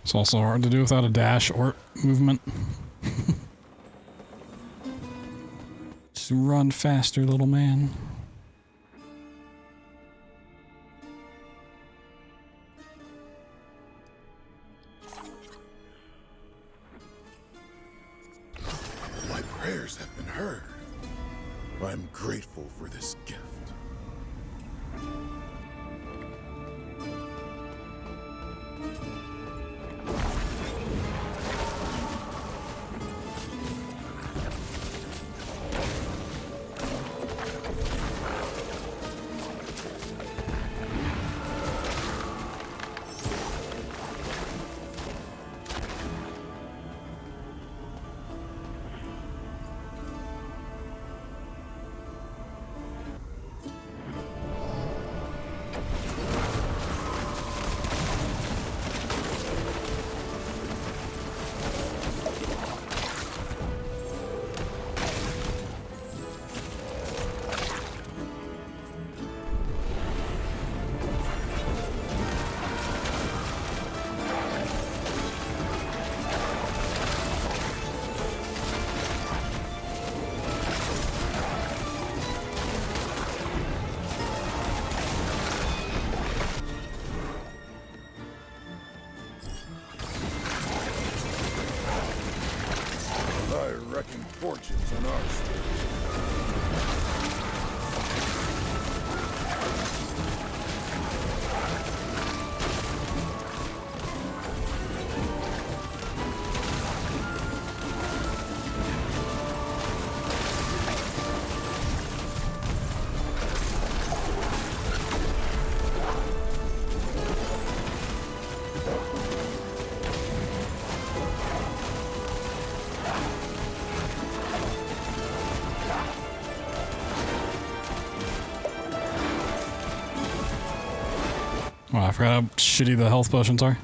It's also hard to do without a dash or movement. Just run faster, little man. My prayers have been heard. I'm grateful for this gift. Fortunes on our stage. Oh, I forgot how shitty the health potions are.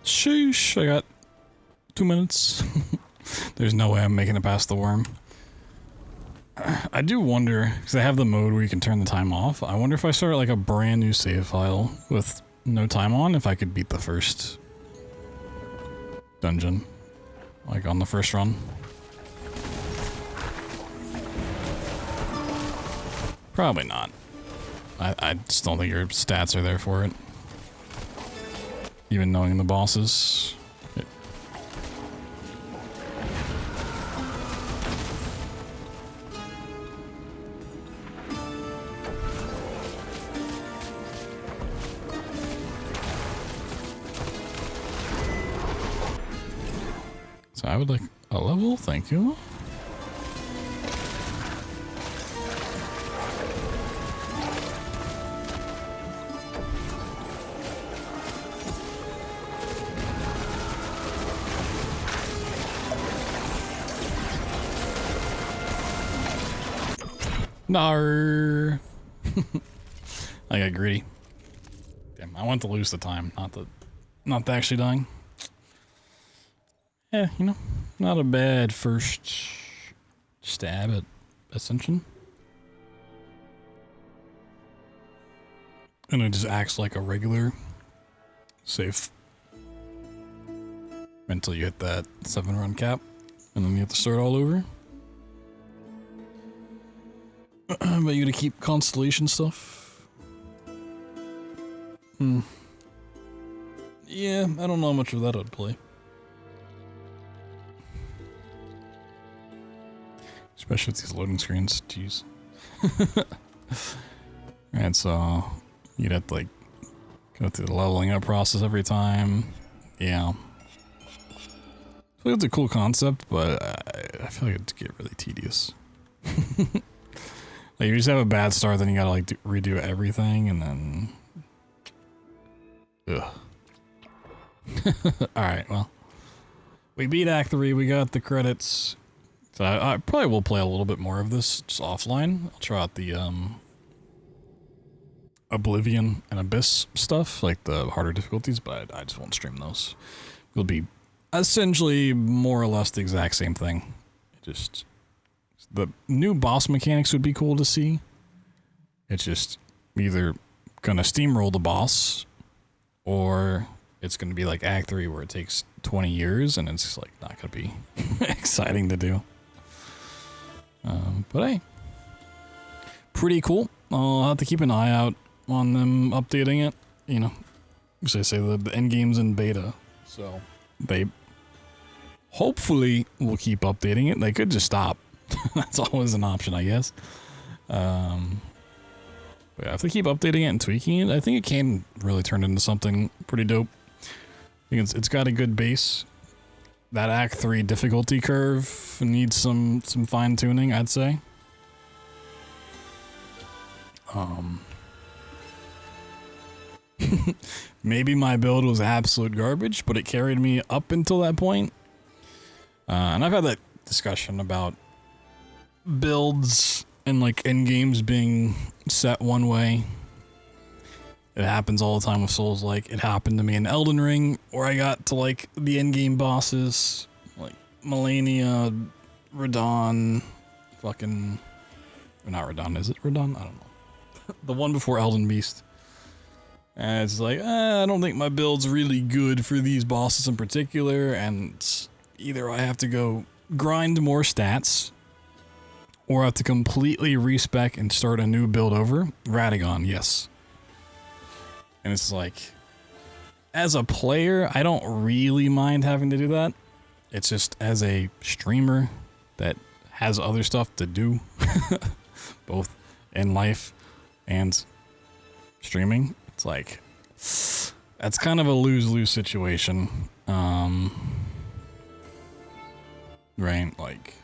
Sheesh, I got 2 minutes. There's no way I'm making it past the worm. I do wonder, because I have the mode where you can turn the time off. I wonder if I start like a brand new save file with no time on, if I could beat the first dungeon, like on the first run. Probably not. I just don't think your stats are there for it. Even knowing the bosses. So I would like a level, thank you. No. I got greedy. Damn, I want to lose the time, not the actually dying. Yeah, you know, not a bad first stab at Ascension. And it just acts like a regular save until you hit that 7-run cap, and then you have to start all over. But you gotta keep constellation stuff. Yeah, I don't know how much of that I'd play. Especially with these loading screens, jeez. And so you'd have to like go through the leveling up process every time. Yeah. I feel like it's a cool concept, but I feel like it'd get really tedious. Like you just have a bad start, then you gotta like redo everything, and then ugh. Alright, well. We beat Act 3, we got the credits. So I probably will play a little bit more of this just offline. I'll try out the Oblivion and Abyss stuff, like the harder difficulties, but I just won't stream those. It'll be essentially more or less the exact same thing. Just the new boss mechanics would be cool to see. It's just either gonna steamroll the boss, or it's gonna be like Act 3 where it takes 20 years and it's like not gonna be exciting to do. But hey, pretty cool. I'll have to keep an eye out on them updating it. You know, as I say, the end game's in beta, so they hopefully will keep updating it. They could just stop. That's always an option, I guess. But if they keep updating it and tweaking it, I think it can really turn into something pretty dope. I think it's got a good base. That Act 3 difficulty curve needs some fine tuning, I'd say. Maybe my build was absolute garbage, but it carried me up until that point. And I've had that discussion about builds and like end games being set one way. It happens all the time with Souls. Like it happened to me in Elden Ring, where I got to like the end game bosses, like Melania, Radon, fucking, or not Radon, is it Radon? I don't know. The one before Elden Beast. And it's like, I don't think my build's really good for these bosses in particular, and either I have to go grind more stats, or I have to completely respec and start a new build over. Radagon, yes. And it's like, as a player, I don't really mind having to do that. It's just as a streamer that has other stuff to do, both in life and streaming, it's like, that's kind of a lose-lose situation. Right, like,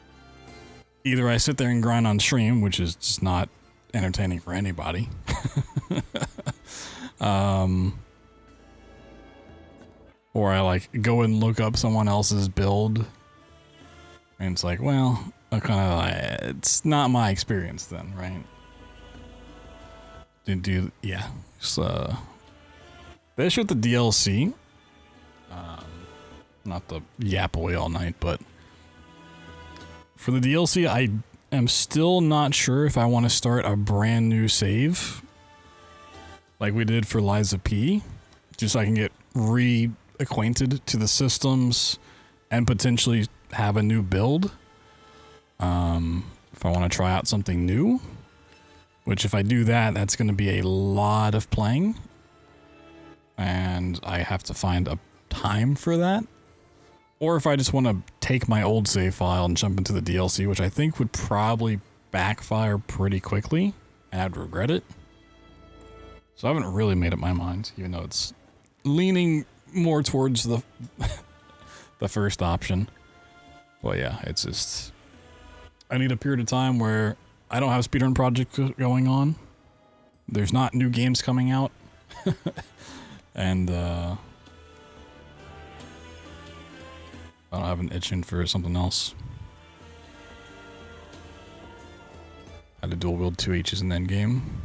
either I sit there and grind on stream, which is just not entertaining for anybody. Or I like go and look up someone else's build, and it's like, well, it's not my experience then, right? Yeah. So the issue with the DLC, Not to yap away all night, but for the DLC, I am still not sure if I want to start a brand new save like we did for Lies of P, just so I can get reacquainted to the systems and potentially have a new build. If I want to try out something new, which if I do that, that's going to be a lot of playing, and I have to find a time for that. Or if I just want to take my old save file and jump into the DLC, which I think would probably backfire pretty quickly, and I'd regret it. So I haven't really made up my mind, even though it's leaning more towards the the first option. Well, yeah, it's just I need a period of time where I don't have speedrun projects going on. There's not new games coming out, and I don't have an itching for something else. I had to dual wield 2 H's in the end game.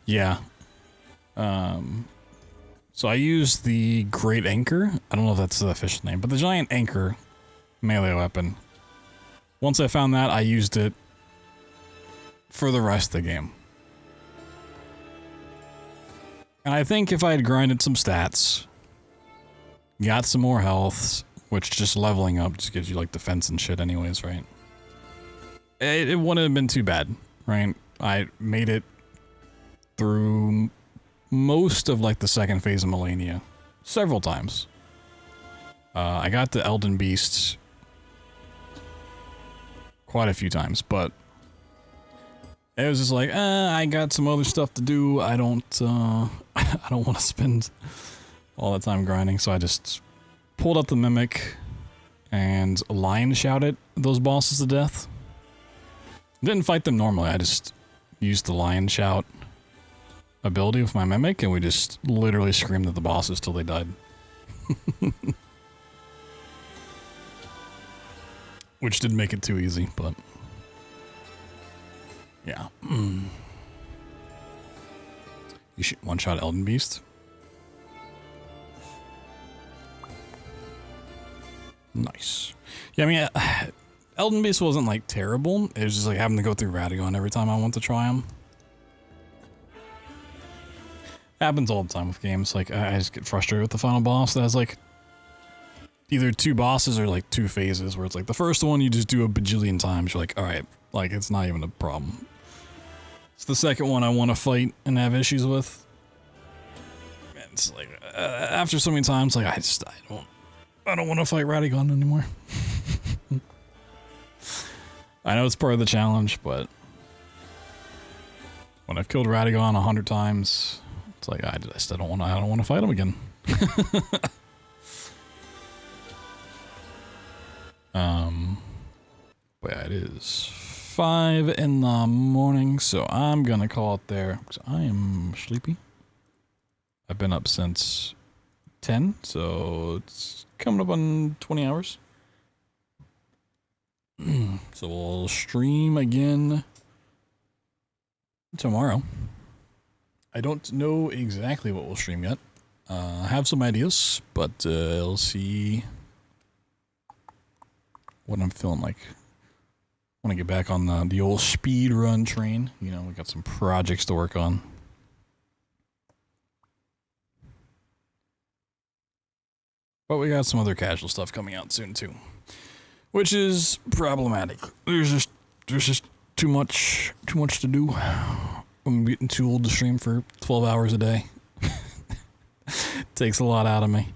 Yeah. So I use the Great Anchor. I don't know if that's the official name, but the giant anchor melee weapon. Once I found that, I used it for the rest of the game. And I think if I had grinded some stats, got some more health, which just leveling up just gives you like defense and shit anyways, right? It wouldn't have been too bad, right? I made it through most of like the second phase of Millennia several times. I got the Elden Beast quite a few times, but it was just like, I got some other stuff to do. I don't want to spend all that time grinding, so I just pulled up the Mimic and lion shouted those bosses to death. Didn't fight them normally, I just used the lion shout ability with my Mimic, and we just literally screamed at the bosses till they died. Which didn't make it too easy, but yeah. You should one-shot Elden Beast. Nice. Yeah, I mean, Elden Beast wasn't like terrible. It was just like having to go through Radagon every time I want to try him. Happens all the time with games. Like, I just get frustrated with the final boss that has like either 2 bosses or like 2 phases where it's like the first one you just do a bajillion times. You're like, all right, like it's not even a problem. It's the second one I want to fight and have issues with. And it's like after so many times, like I don't want to fight Radagon anymore. I know it's part of the challenge, but when I've killed Radagon 100 times, it's like I still don't want to fight him again. But yeah, it is 5 in the morning, so I'm gonna call it there because I am sleepy. I've been up since 10, so it's coming up on 20 hours. So we'll stream again tomorrow. I don't know exactly what we'll stream yet. I have some ideas, but I'll see what I'm feeling like. I want to get back on the old speed run train. You know, we got some projects to work on. But we got some other casual stuff coming out soon too, which is problematic. There's just too much to do. I'm getting too old to stream for 12 hours a day. Takes a lot out of me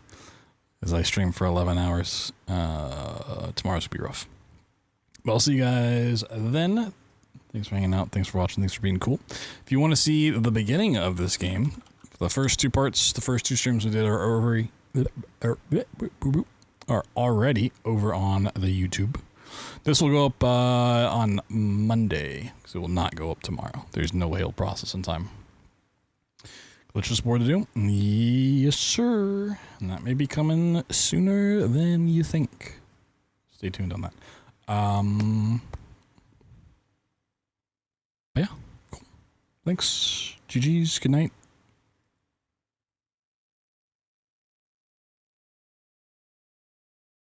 as I stream for 11 hours. Tomorrow's gonna be rough. But I'll see you guys then. Thanks for hanging out. Thanks for watching. Thanks for being cool. If you want to see the beginning of this game, the first 2 parts, the first 2 streams we did are already over on the YouTube. This will go up on Monday, because it will not go up tomorrow. There's no way it'll process in time. Glitchless board to do? Yes, sir. And that may be coming sooner than you think. Stay tuned on that. Yeah, cool. Thanks. GG's. Good night.